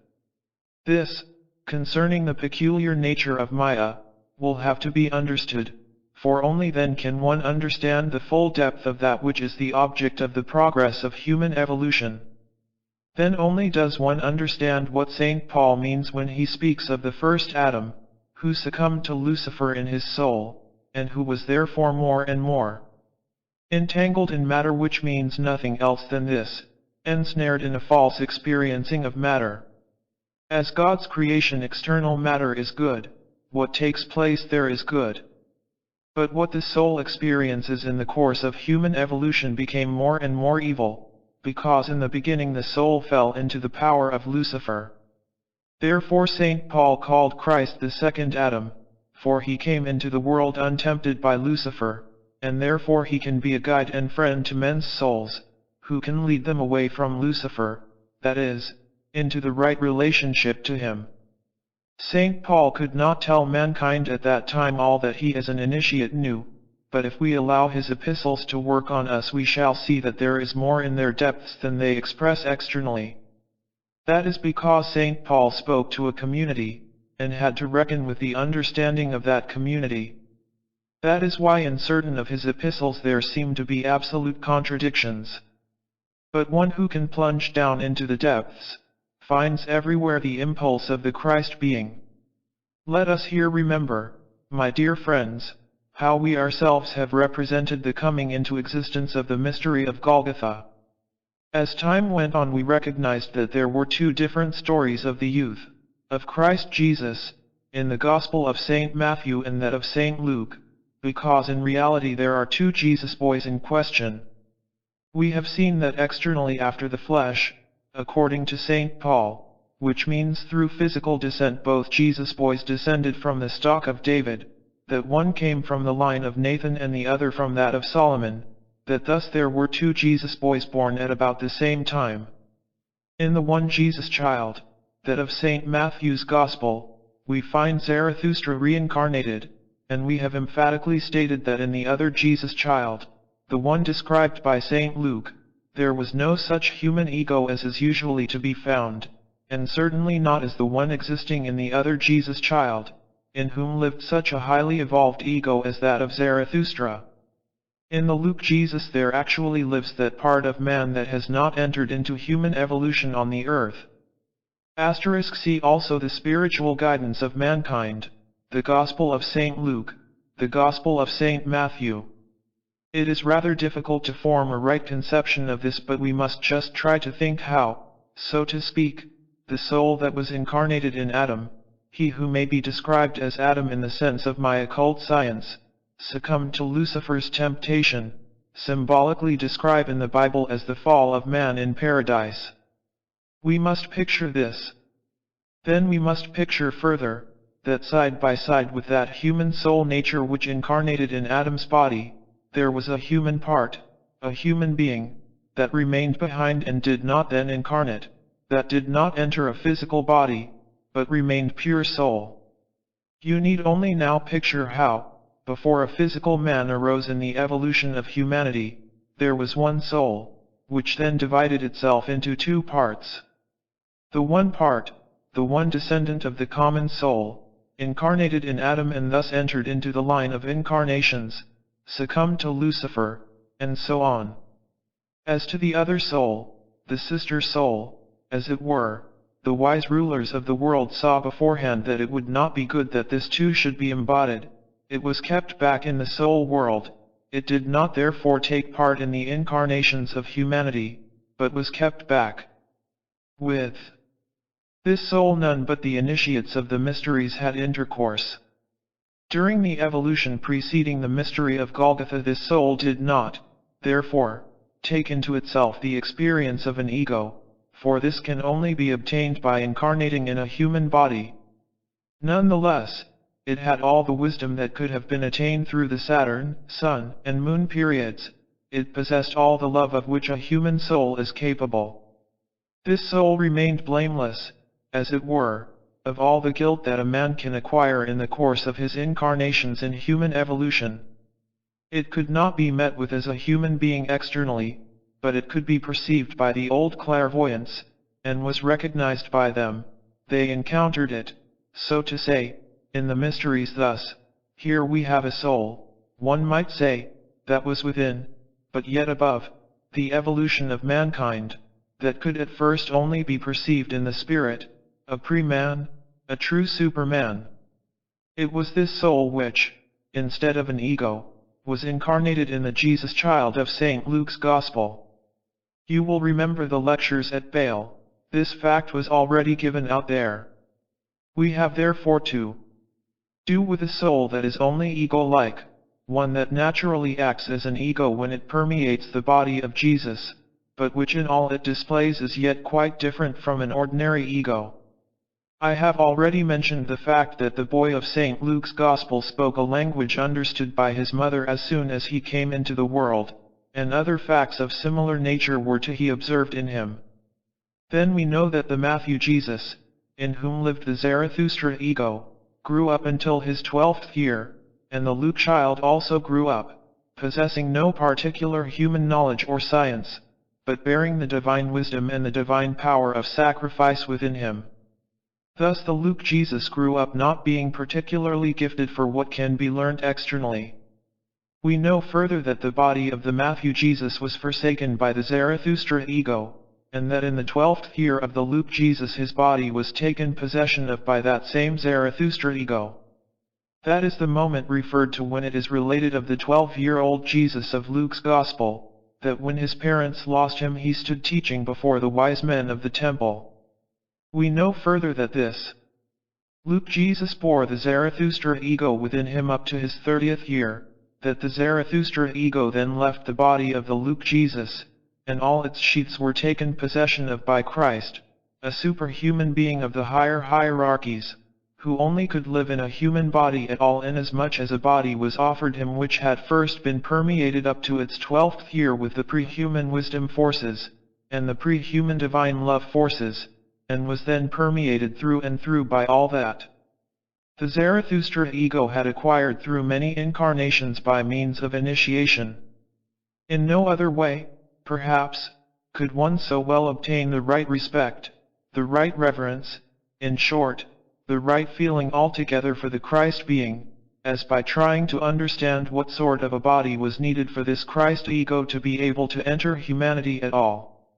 This, concerning the peculiar nature of Maya, will have to be understood, for only then can one understand the full depth of that which is the object of the progress of human evolution. Then only does one understand what St. Paul means when he speaks of the first Adam, who succumbed to Lucifer in his soul, and who was therefore more and more entangled in matter, which means nothing else than this, ensnared in a false experiencing of matter. As God's creation, external matter is good, what takes place there is good. But what the soul experiences in the course of human evolution became more and more evil, because in the beginning the soul fell into the power of Lucifer. Therefore St. Paul called Christ the second Adam, for he came into the world untempted by Lucifer, and therefore he can be a guide and friend to men's souls, who can lead them away from Lucifer, that is, into the right relationship to him. St. Paul could not tell mankind at that time all that he as an initiate knew, but if we allow his epistles to work on us, we shall see that there is more in their depths than they express externally. That is because St. Paul spoke to a community, and had to reckon with the understanding of that community. That is why in certain of his epistles there seem to be absolute contradictions. But one who can plunge down into the depths, finds everywhere the impulse of the Christ being. Let us here remember, my dear friends, how we ourselves have represented the coming into existence of the mystery of Golgotha. As time went on, we recognized that there were two different stories of the youth of Christ Jesus, in the Gospel of St. Matthew and that of St. Luke, because in reality there are two Jesus boys in question. We have seen that externally after the flesh, according to St. Paul, which means through physical descent both Jesus boys descended from the stock of David, that one came from the line of Nathan and the other from that of Solomon, that thus there were two Jesus boys born at about the same time. In the one Jesus child, that of St. Matthew's Gospel, we find Zarathustra reincarnated, and we have emphatically stated that in the other Jesus child, the one described by St. Luke, there was no such human ego as is usually to be found, and certainly not as the one existing in the other Jesus child, in whom lived such a highly evolved ego as that of Zarathustra. In the Luke Jesus there actually lives that part of man that has not entered into human evolution on the earth. See also the spiritual guidance of mankind, the Gospel of St. Luke, the Gospel of St. Matthew. It is rather difficult to form a right conception of this, but we must just try to think how, so to speak, the soul that was incarnated in Adam, he who may be described as Adam in the sense of my occult science, succumbed to Lucifer's temptation, symbolically described in the Bible as the fall of man in paradise. We must picture this. Then we must picture further, that side by side with that human soul nature which incarnated in Adam's body, there was a human part, a human being, that remained behind and did not then incarnate, that did not enter a physical body, but remained pure soul. You need only now picture how, before a physical man arose in the evolution of humanity, there was one soul, which then divided itself into two parts. The one part, the one descendant of the common soul, incarnated in Adam and thus entered into the line of incarnations, succumbed to Lucifer, and so on. As to the other soul, the sister soul, as it were, the wise rulers of the world saw beforehand that it would not be good that this too should be embodied. It was kept back in the soul world, it did not therefore take part in the incarnations of humanity, but was kept back. With this soul none but the initiates of the mysteries had intercourse. During the evolution preceding the mystery of Golgotha this soul did not, therefore, take into itself the experience of an ego, for this can only be obtained by incarnating in a human body. Nonetheless, it had all the wisdom that could have been attained through the Saturn, Sun, and Moon periods. It possessed all the love of which a human soul is capable. This soul remained blameless, as it were, of all the guilt that a man can acquire in the course of his incarnations in human evolution. It could not be met with as a human being externally, but it could be perceived by the old clairvoyants, and was recognized by them. They encountered it, so to say, in the mysteries thus. Here we have a soul, one might say, that was within, but yet above, the evolution of mankind, that could at first only be perceived in the spirit, a pre-man, a true superman. It was this soul which, instead of an ego, was incarnated in the Jesus child of St. Luke's Gospel. You will remember the lectures at Bale, this fact was already given out there. We have therefore to do with a soul that is only ego-like, one that naturally acts as an ego when it permeates the body of Jesus, but which in all it displays is yet quite different from an ordinary ego. I have already mentioned the fact that the boy of St. Luke's Gospel spoke a language understood by his mother as soon as he came into the world, and other facts of similar nature were to be observed in him. Then we know that the Matthew Jesus, in whom lived the Zarathustra ego, grew up until his 12th year, and the Luke child also grew up, possessing no particular human knowledge or science, but bearing the divine wisdom and the divine power of sacrifice within him. Thus the Luke Jesus grew up not being particularly gifted for what can be learnt externally. We know further that the body of the Matthew Jesus was forsaken by the Zarathustra ego, and that in the 12th year of the Luke Jesus his body was taken possession of by that same Zarathustra ego. That is the moment referred to when it is related of the 12-year-old Jesus of Luke's Gospel, that when his parents lost him he stood teaching before the wise men of the temple. We know further that this Luke Jesus bore the Zarathustra ego within him up to his 30th year, that the Zarathustra ego then left the body of the Luke Jesus, and all its sheaths were taken possession of by Christ, a superhuman being of the higher hierarchies, who only could live in a human body at all inasmuch as a body was offered him which had first been permeated up to its 12th year with the pre-human wisdom forces, and the pre-human divine love forces, and was then permeated through and through by all that the Zarathustra ego had acquired through many incarnations by means of initiation. In no other way, perhaps, could one so well obtain the right respect, the right reverence, in short, the right feeling altogether for the Christ being, as by trying to understand what sort of a body was needed for this Christ ego to be able to enter humanity at all.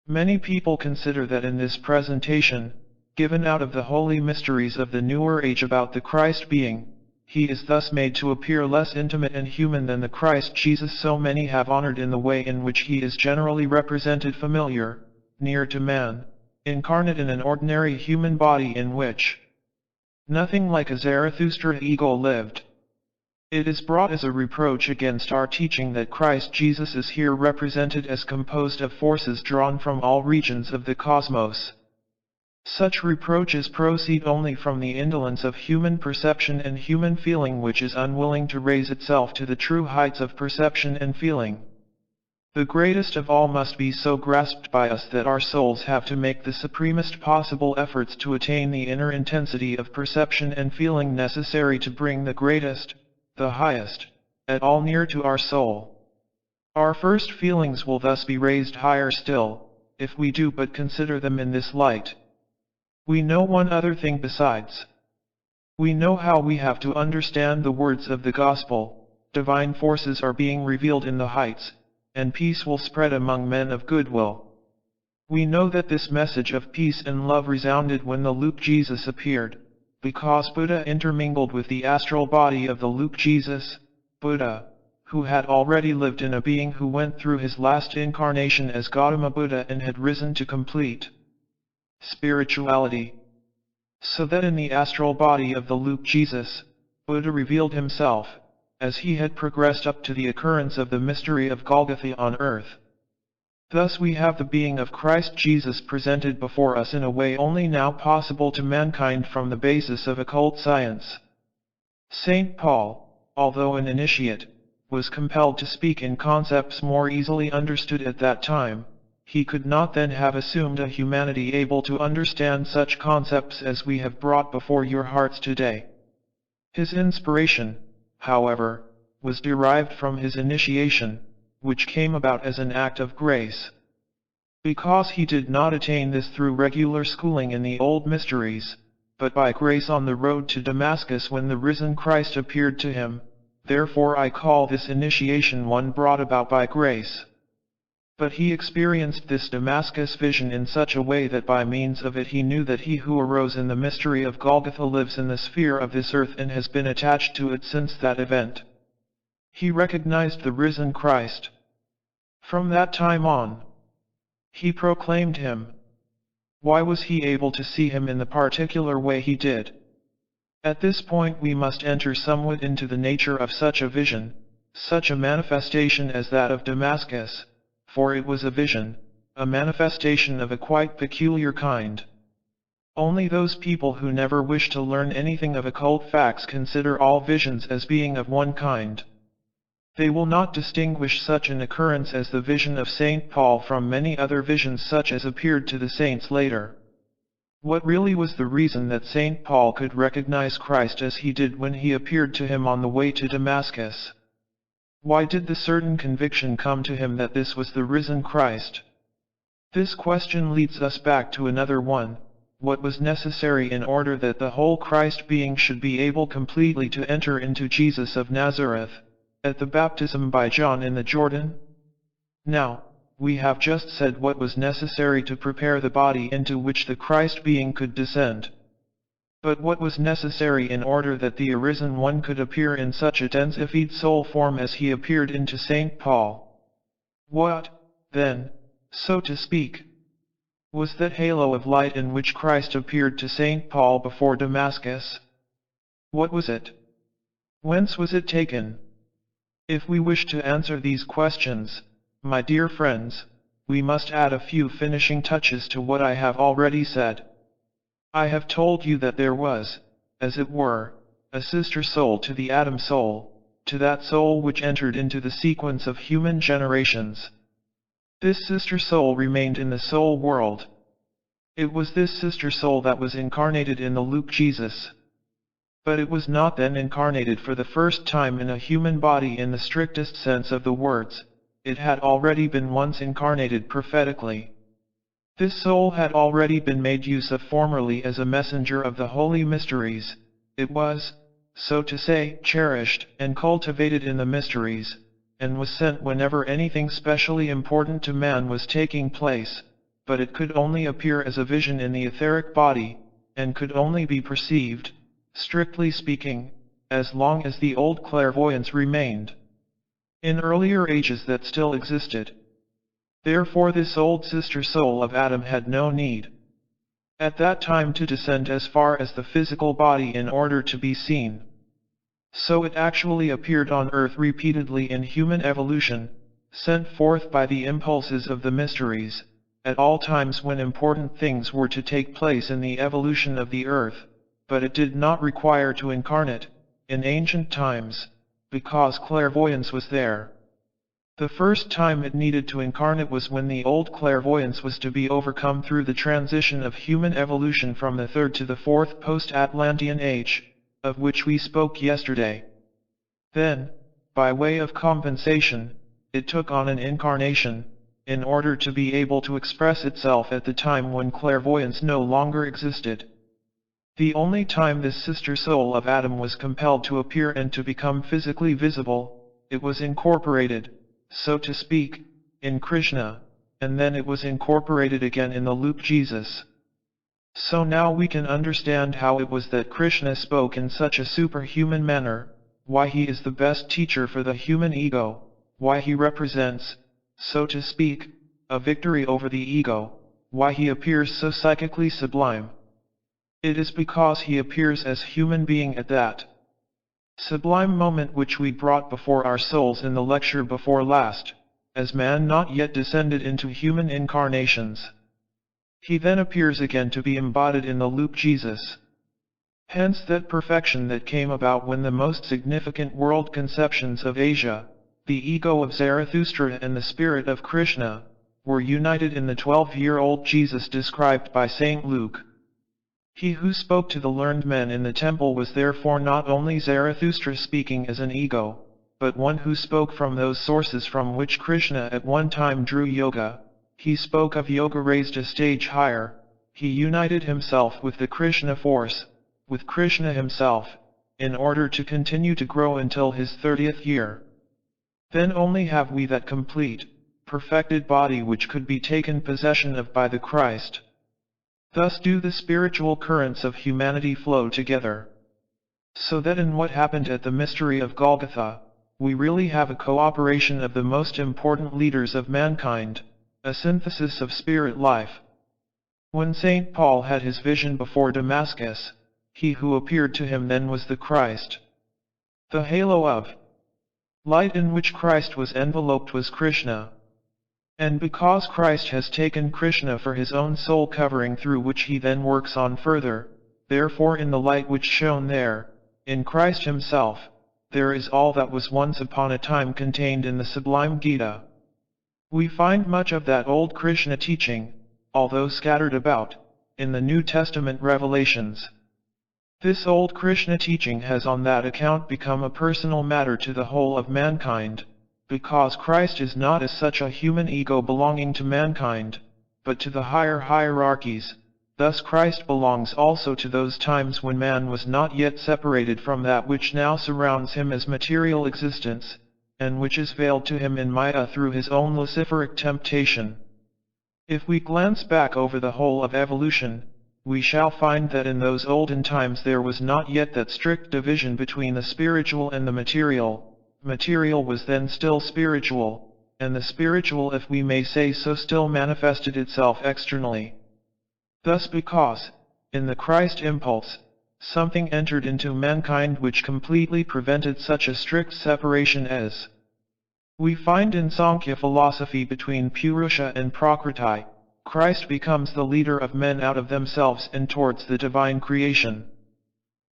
Many people consider that in this presentation, given out of the holy mysteries of the newer age about the Christ being, he is thus made to appear less intimate and human than the Christ Jesus so many have honored in the way in which he is generally represented familiar, near to man, incarnate in an ordinary human body in which nothing like a Zarathustra ego lived. It is brought as a reproach against our teaching that Christ Jesus is here represented as composed of forces drawn from all regions of the cosmos. Such reproaches proceed only from the indolence of human perception and human feeling which is unwilling to raise itself to the true heights of perception and feeling. The greatest of all must be so grasped by us that our souls have to make the supremest possible efforts to attain the inner intensity of perception and feeling necessary to bring the greatest, the highest, at all near to our soul. Our first feelings will thus be raised higher still, if we do but consider them in this light. We know one other thing besides. We know how we have to understand the words of the gospel: divine forces are being revealed in the heights, and peace will spread among men of goodwill. We know that this message of peace and love resounded when the Luke Jesus appeared, because Buddha intermingled with the astral body of the Luke Jesus, Buddha, who had already lived in a being who went through his last incarnation as Gautama Buddha and had risen to complete spirituality. So that in the astral body of the Luke Jesus, Buddha revealed himself, as he had progressed up to the occurrence of the mystery of Golgotha on earth. Thus we have the being of Christ Jesus presented before us in a way only now possible to mankind from the basis of occult science. St. Paul, although an initiate, was compelled to speak in concepts more easily understood at that time. He could not then have assumed a humanity able to understand such concepts as we have brought before your hearts today. His inspiration, however, was derived from his initiation, which came about as an act of grace. Because he did not attain this through regular schooling in the old mysteries, but by grace on the road to Damascus when the risen Christ appeared to him, therefore I call this initiation one brought about by grace. But he experienced this Damascus vision in such a way that by means of it he knew that he who arose in the mystery of Golgotha lives in the sphere of this earth and has been attached to it since that event. He recognized the risen Christ. From that time on, he proclaimed him. Why was he able to see him in the particular way he did? At this point we must enter somewhat into the nature of such a vision, such a manifestation as that of Damascus. For it was a vision, a manifestation of a quite peculiar kind. Only those people who never wish to learn anything of occult facts consider all visions as being of one kind. They will not distinguish such an occurrence as the vision of St. Paul from many other visions such as appeared to the saints later. What really was the reason that St. Paul could recognize Christ as he did when he appeared to him on the way to Damascus? Why did the certain conviction come to him that this was the risen Christ? This question leads us back to another one: what was necessary in order that the whole Christ being should be able completely to enter into Jesus of Nazareth, at the baptism by John in the Jordan? Now, we have just said what was necessary to prepare the body into which the Christ being could descend. But what was necessary in order that the arisen one could appear in such a densified soul form as he appeared into St. Paul? What, then, so to speak, was that halo of light in which Christ appeared to St. Paul before Damascus? What was it? Whence was it taken? If we wish to answer these questions, my dear friends, we must add a few finishing touches to what I have already said. I have told you that there was, as it were, a sister soul to the Adam soul, to that soul which entered into the sequence of human generations. This sister soul remained in the soul world. It was this sister soul that was incarnated in the Luke Jesus. But it was not then incarnated for the first time in a human body in the strictest sense of the words. It had already been once incarnated prophetically. This soul had already been made use of formerly as a messenger of the holy mysteries. It was, so to say, cherished and cultivated in the mysteries, and was sent whenever anything specially important to man was taking place, but it could only appear as a vision in the etheric body, and could only be perceived, strictly speaking, as long as the old clairvoyance remained in earlier ages that still existed. Therefore this old sister soul of Adam had no need at that time to descend as far as the physical body in order to be seen. So it actually appeared on earth repeatedly in human evolution, sent forth by the impulses of the mysteries, at all times when important things were to take place in the evolution of the earth, but it did not require to incarnate, in ancient times, because clairvoyance was there. The first time it needed to incarnate was when the old clairvoyance was to be overcome through the transition of human evolution from the third to the fourth post-Atlantean age, of which we spoke yesterday. Then, by way of compensation, it took on an incarnation, in order to be able to express itself at the time when clairvoyance no longer existed. The only time this sister soul of Adam was compelled to appear and to become physically visible, it was incorporated, so to speak, in Krishna, and then it was incorporated again in the Luke Jesus. So now we can understand how it was that Krishna spoke in such a superhuman manner, why he is the best teacher for the human ego, why he represents, so to speak, a victory over the ego, why he appears so psychically sublime. It is because he appears as human being at that sublime moment which we brought before our souls in the lecture before last, as man not yet descended into human incarnations. He then appears again to be embodied in the Luke Jesus. Hence that perfection that came about when the most significant world conceptions of Asia, the ego of Zarathustra and the spirit of Krishna, were united in the 12-year-old Jesus described by St. Luke. He who spoke to the learned men in the temple was therefore not only Zarathustra speaking as an ego, but one who spoke from those sources from which Krishna at one time drew yoga. He spoke of yoga raised a stage higher. He united himself with the Krishna force, with Krishna himself, in order to continue to grow until his 30th year. Then only have we that complete, perfected body which could be taken possession of by the Christ. Thus do the spiritual currents of humanity flow together. So that in what happened at the mystery of Golgotha, we really have a cooperation of the most important leaders of mankind, a synthesis of spirit life. When St. Paul had his vision before Damascus, he who appeared to him then was the Christ. The halo of light in which Christ was enveloped was Krishna. And because Christ has taken Krishna for his own soul covering through which he then works on further, therefore in the light which shone there, in Christ himself, there is all that was once upon a time contained in the sublime Gita. We find much of that old Krishna teaching, although scattered about, in the New Testament revelations. This old Krishna teaching has on that account become a personal matter to the whole of mankind, because Christ is not as such a human ego belonging to mankind, but to the higher hierarchies. Thus Christ belongs also to those times when man was not yet separated from that which now surrounds him as material existence. and which is veiled to him in Maya through his own luciferic temptation. If we glance back over the whole of evolution, we shall find that in those olden times there was not yet that strict division between the spiritual and the material. Material was then still spiritual, and the spiritual, if we may say so, still manifested itself externally. Thus because, in the Christ impulse, something entered into mankind which completely prevented such a strict separation as we find in Sankhya philosophy between Purusha and Prakriti. Christ becomes the leader of men out of themselves and towards the divine creation.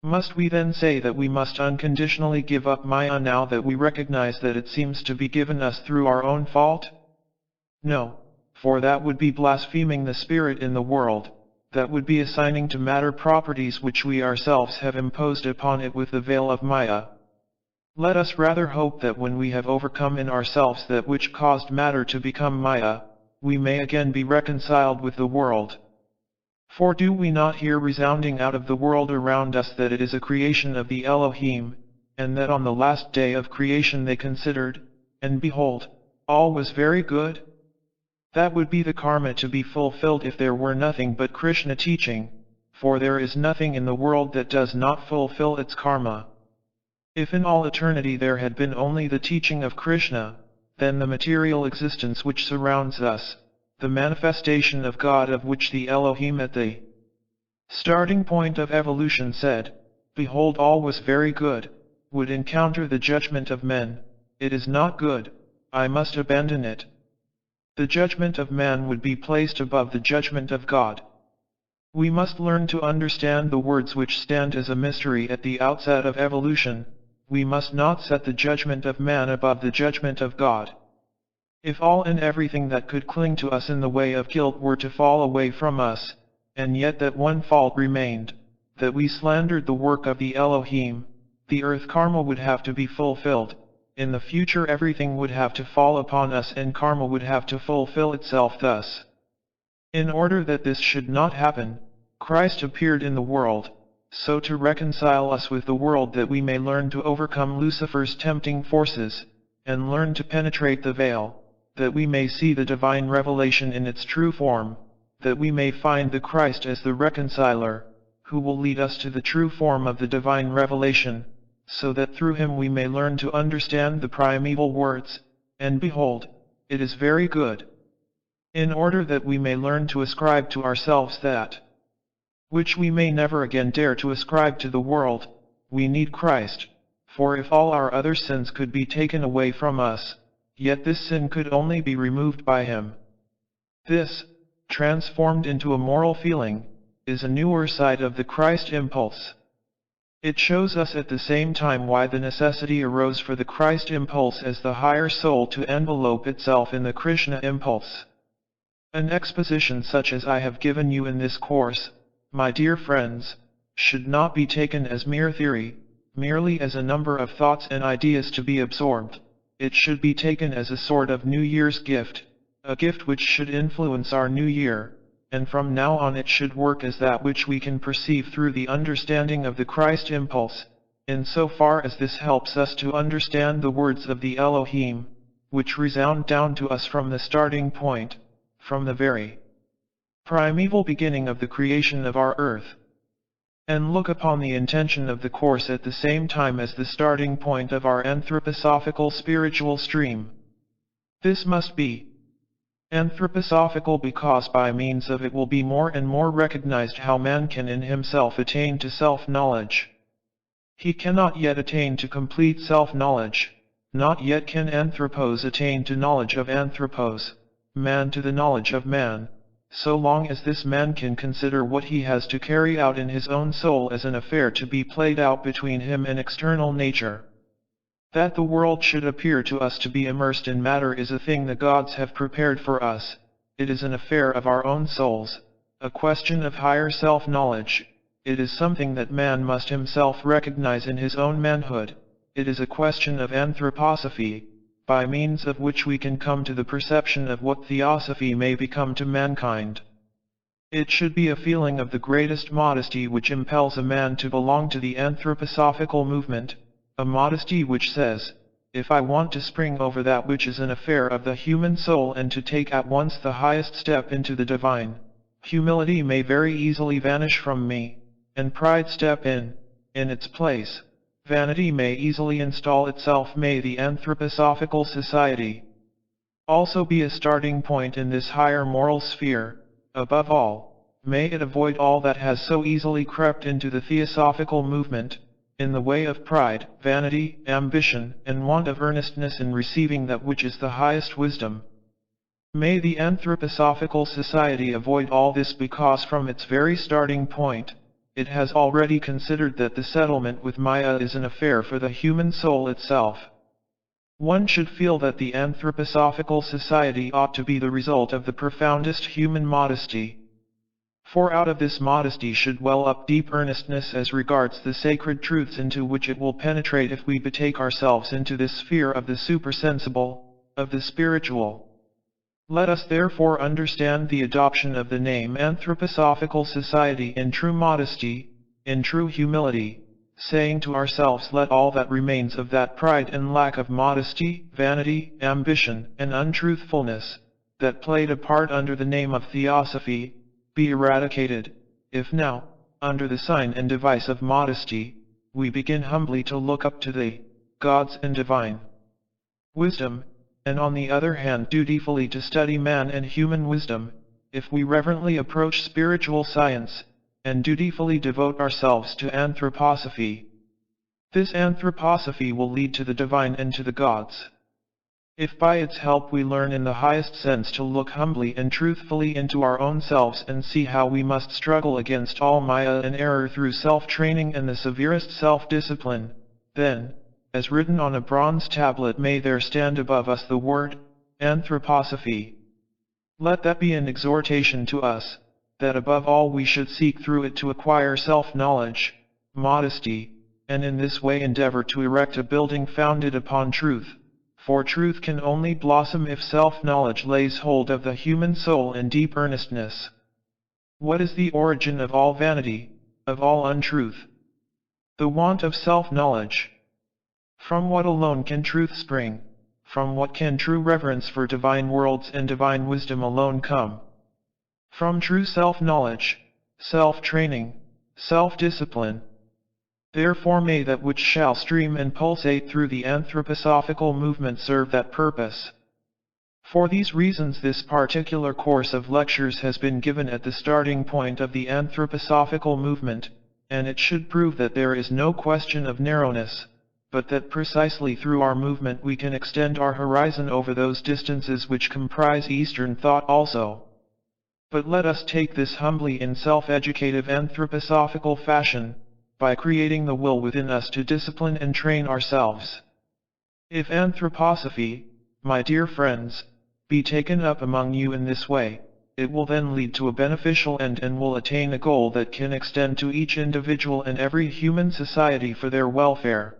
Must we then say that we must unconditionally give up Maya now that we recognize that it seems to be given us through our own fault? No, for that would be blaspheming the Spirit in the world, that would be assigning to matter properties which we ourselves have imposed upon it with the veil of Maya. Let us rather hope that when we have overcome in ourselves that which caused matter to become Maya, we may again be reconciled with the world. For do we not hear resounding out of the world around us that it is a creation of the Elohim, and that on the last day of creation they considered, and behold, all was very good? That would be the karma to be fulfilled if there were nothing but Krishna teaching, for there is nothing in the world that does not fulfill its karma. If in all eternity there had been only the teaching of Krishna, then the material existence which surrounds us, the manifestation of God of which the Elohim at the starting point of evolution said, "Behold, all was very good," would encounter the judgment of men, "It is not good, I must abandon it." The judgment of man would be placed above the judgment of God. We must learn to understand the words which stand as a mystery at the outset of evolution. We must not set the judgment of man above the judgment of God. If all and everything that could cling to us in the way of guilt were to fall away from us, and yet that one fault remained, that we slandered the work of the Elohim, the earth karma would have to be fulfilled. In the future everything would have to fall upon us and karma would have to fulfill itself thus. In order that this should not happen, Christ appeared in the world, so to reconcile us with the world that we may learn to overcome Lucifer's tempting forces, and learn to penetrate the veil, that we may see the divine revelation in its true form, that we may find the Christ as the reconciler, who will lead us to the true form of the divine revelation, so that through him we may learn to understand the primeval words, and behold, it is very good. In order that we may learn to ascribe to ourselves that which we may never again dare to ascribe to the world, we need Christ, for if all our other sins could be taken away from us, yet this sin could only be removed by him. This, transformed into a moral feeling, is a newer side of the Christ impulse. It shows us at the same time why the necessity arose for the Christ impulse as the higher soul to envelope itself in the Krishna impulse. An exposition such as I have given you in this course, my dear friends, should not be taken as mere theory, merely as a number of thoughts and ideas to be absorbed. It should be taken as a sort of New Year's gift, a gift which should influence our new year, and from now on it should work as that which we can perceive through the understanding of the Christ impulse, in so far as this helps us to understand the words of the Elohim, which resound down to us from the starting point, from the very primeval beginning of the creation of our earth. And look upon the intention of the course at the same time as the starting point of our anthroposophical spiritual stream. This must be anthroposophical because by means of it will be more and more recognized how man can in himself attain to self-knowledge. He cannot yet attain to complete self-knowledge, not yet can anthropos attain to knowledge of anthropos, man to the knowledge of man, so long as this man can consider what he has to carry out in his own soul as an affair to be played out between him and external nature. That the world should appear to us to be immersed in matter is a thing the gods have prepared for us. It is an affair of our own souls, a question of higher self-knowledge. It is something that man must himself recognize in his own manhood. It is a question of anthroposophy, by means of which we can come to the perception of what theosophy may become to mankind. It should be a feeling of the greatest modesty which impels a man to belong to the anthroposophical movement, a modesty which says, if I want to spring over that which is an affair of the human soul and to take at once the highest step into the divine, humility may very easily vanish from me, and pride step in its place. Vanity may easily install itself. May the Anthroposophical Society also be a starting point in this higher moral sphere. Above all, may it avoid all that has so easily crept into the theosophical movement, in the way of pride, vanity, ambition, and want of earnestness in receiving that which is the highest wisdom. May the Anthroposophical Society avoid all this, because from its very starting point, it has already considered that the settlement with Maya is an affair for the human soul itself. One should feel that the Anthroposophical Society ought to be the result of the profoundest human modesty. For out of this modesty should well up deep earnestness as regards the sacred truths into which it will penetrate if we betake ourselves into this sphere of the supersensible, of the spiritual. Let us therefore understand the adoption of the name Anthroposophical Society in true modesty, in true humility, saying to ourselves, let all that remains of that pride and lack of modesty, vanity, ambition, and untruthfulness, that played a part under the name of theosophy, be eradicated, if now, under the sign and device of modesty, we begin humbly to look up to the gods and divine wisdom, and on the other hand dutifully to study man and human wisdom, if we reverently approach spiritual science, and dutifully devote ourselves to anthroposophy. This anthroposophy will lead to the divine and to the gods. If by its help we learn in the highest sense to look humbly and truthfully into our own selves and see how we must struggle against all Maya and error through self-training and the severest self-discipline, then, as written on a bronze tablet, may there stand above us the word, anthroposophy. Let that be an exhortation to us, that above all we should seek through it to acquire self-knowledge, modesty, and in this way endeavor to erect a building founded upon truth, for truth can only blossom if self-knowledge lays hold of the human soul in deep earnestness. What is the origin of all vanity, of all untruth? The want of self-knowledge. From what alone can truth spring? From what can true reverence for divine worlds and divine wisdom alone come? From true self-knowledge, self-training, self-discipline. Therefore may that which shall stream and pulsate through the anthroposophical movement serve that purpose. For these reasons this particular course of lectures has been given at the starting point of the anthroposophical movement, and it should prove that there is no question of narrowness, but that precisely through our movement we can extend our horizon over those distances which comprise Eastern thought also. But let us take this humbly in self-educative anthroposophical fashion, by creating the will within us to discipline and train ourselves. If anthroposophy, my dear friends, be taken up among you in this way, it will then lead to a beneficial end and will attain a goal that can extend to each individual and every human society for their welfare.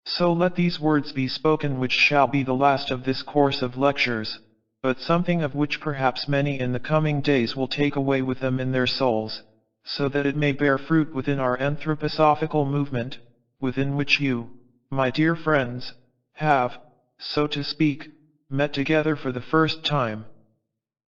So let these words be spoken which shall be the last of this course of lectures, but something of which perhaps many in the coming days will take away with them in their souls, so that it may bear fruit within our anthroposophical movement, within which you, my dear friends, have, so to speak, met together for the first time.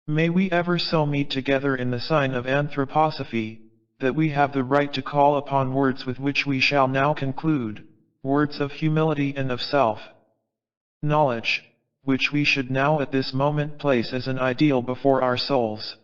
May we ever so meet together in the sign of anthroposophy, that we have the right to call upon words with which we shall now conclude, words of humility and of self-knowledge, which we should now at this moment place as an ideal before our souls.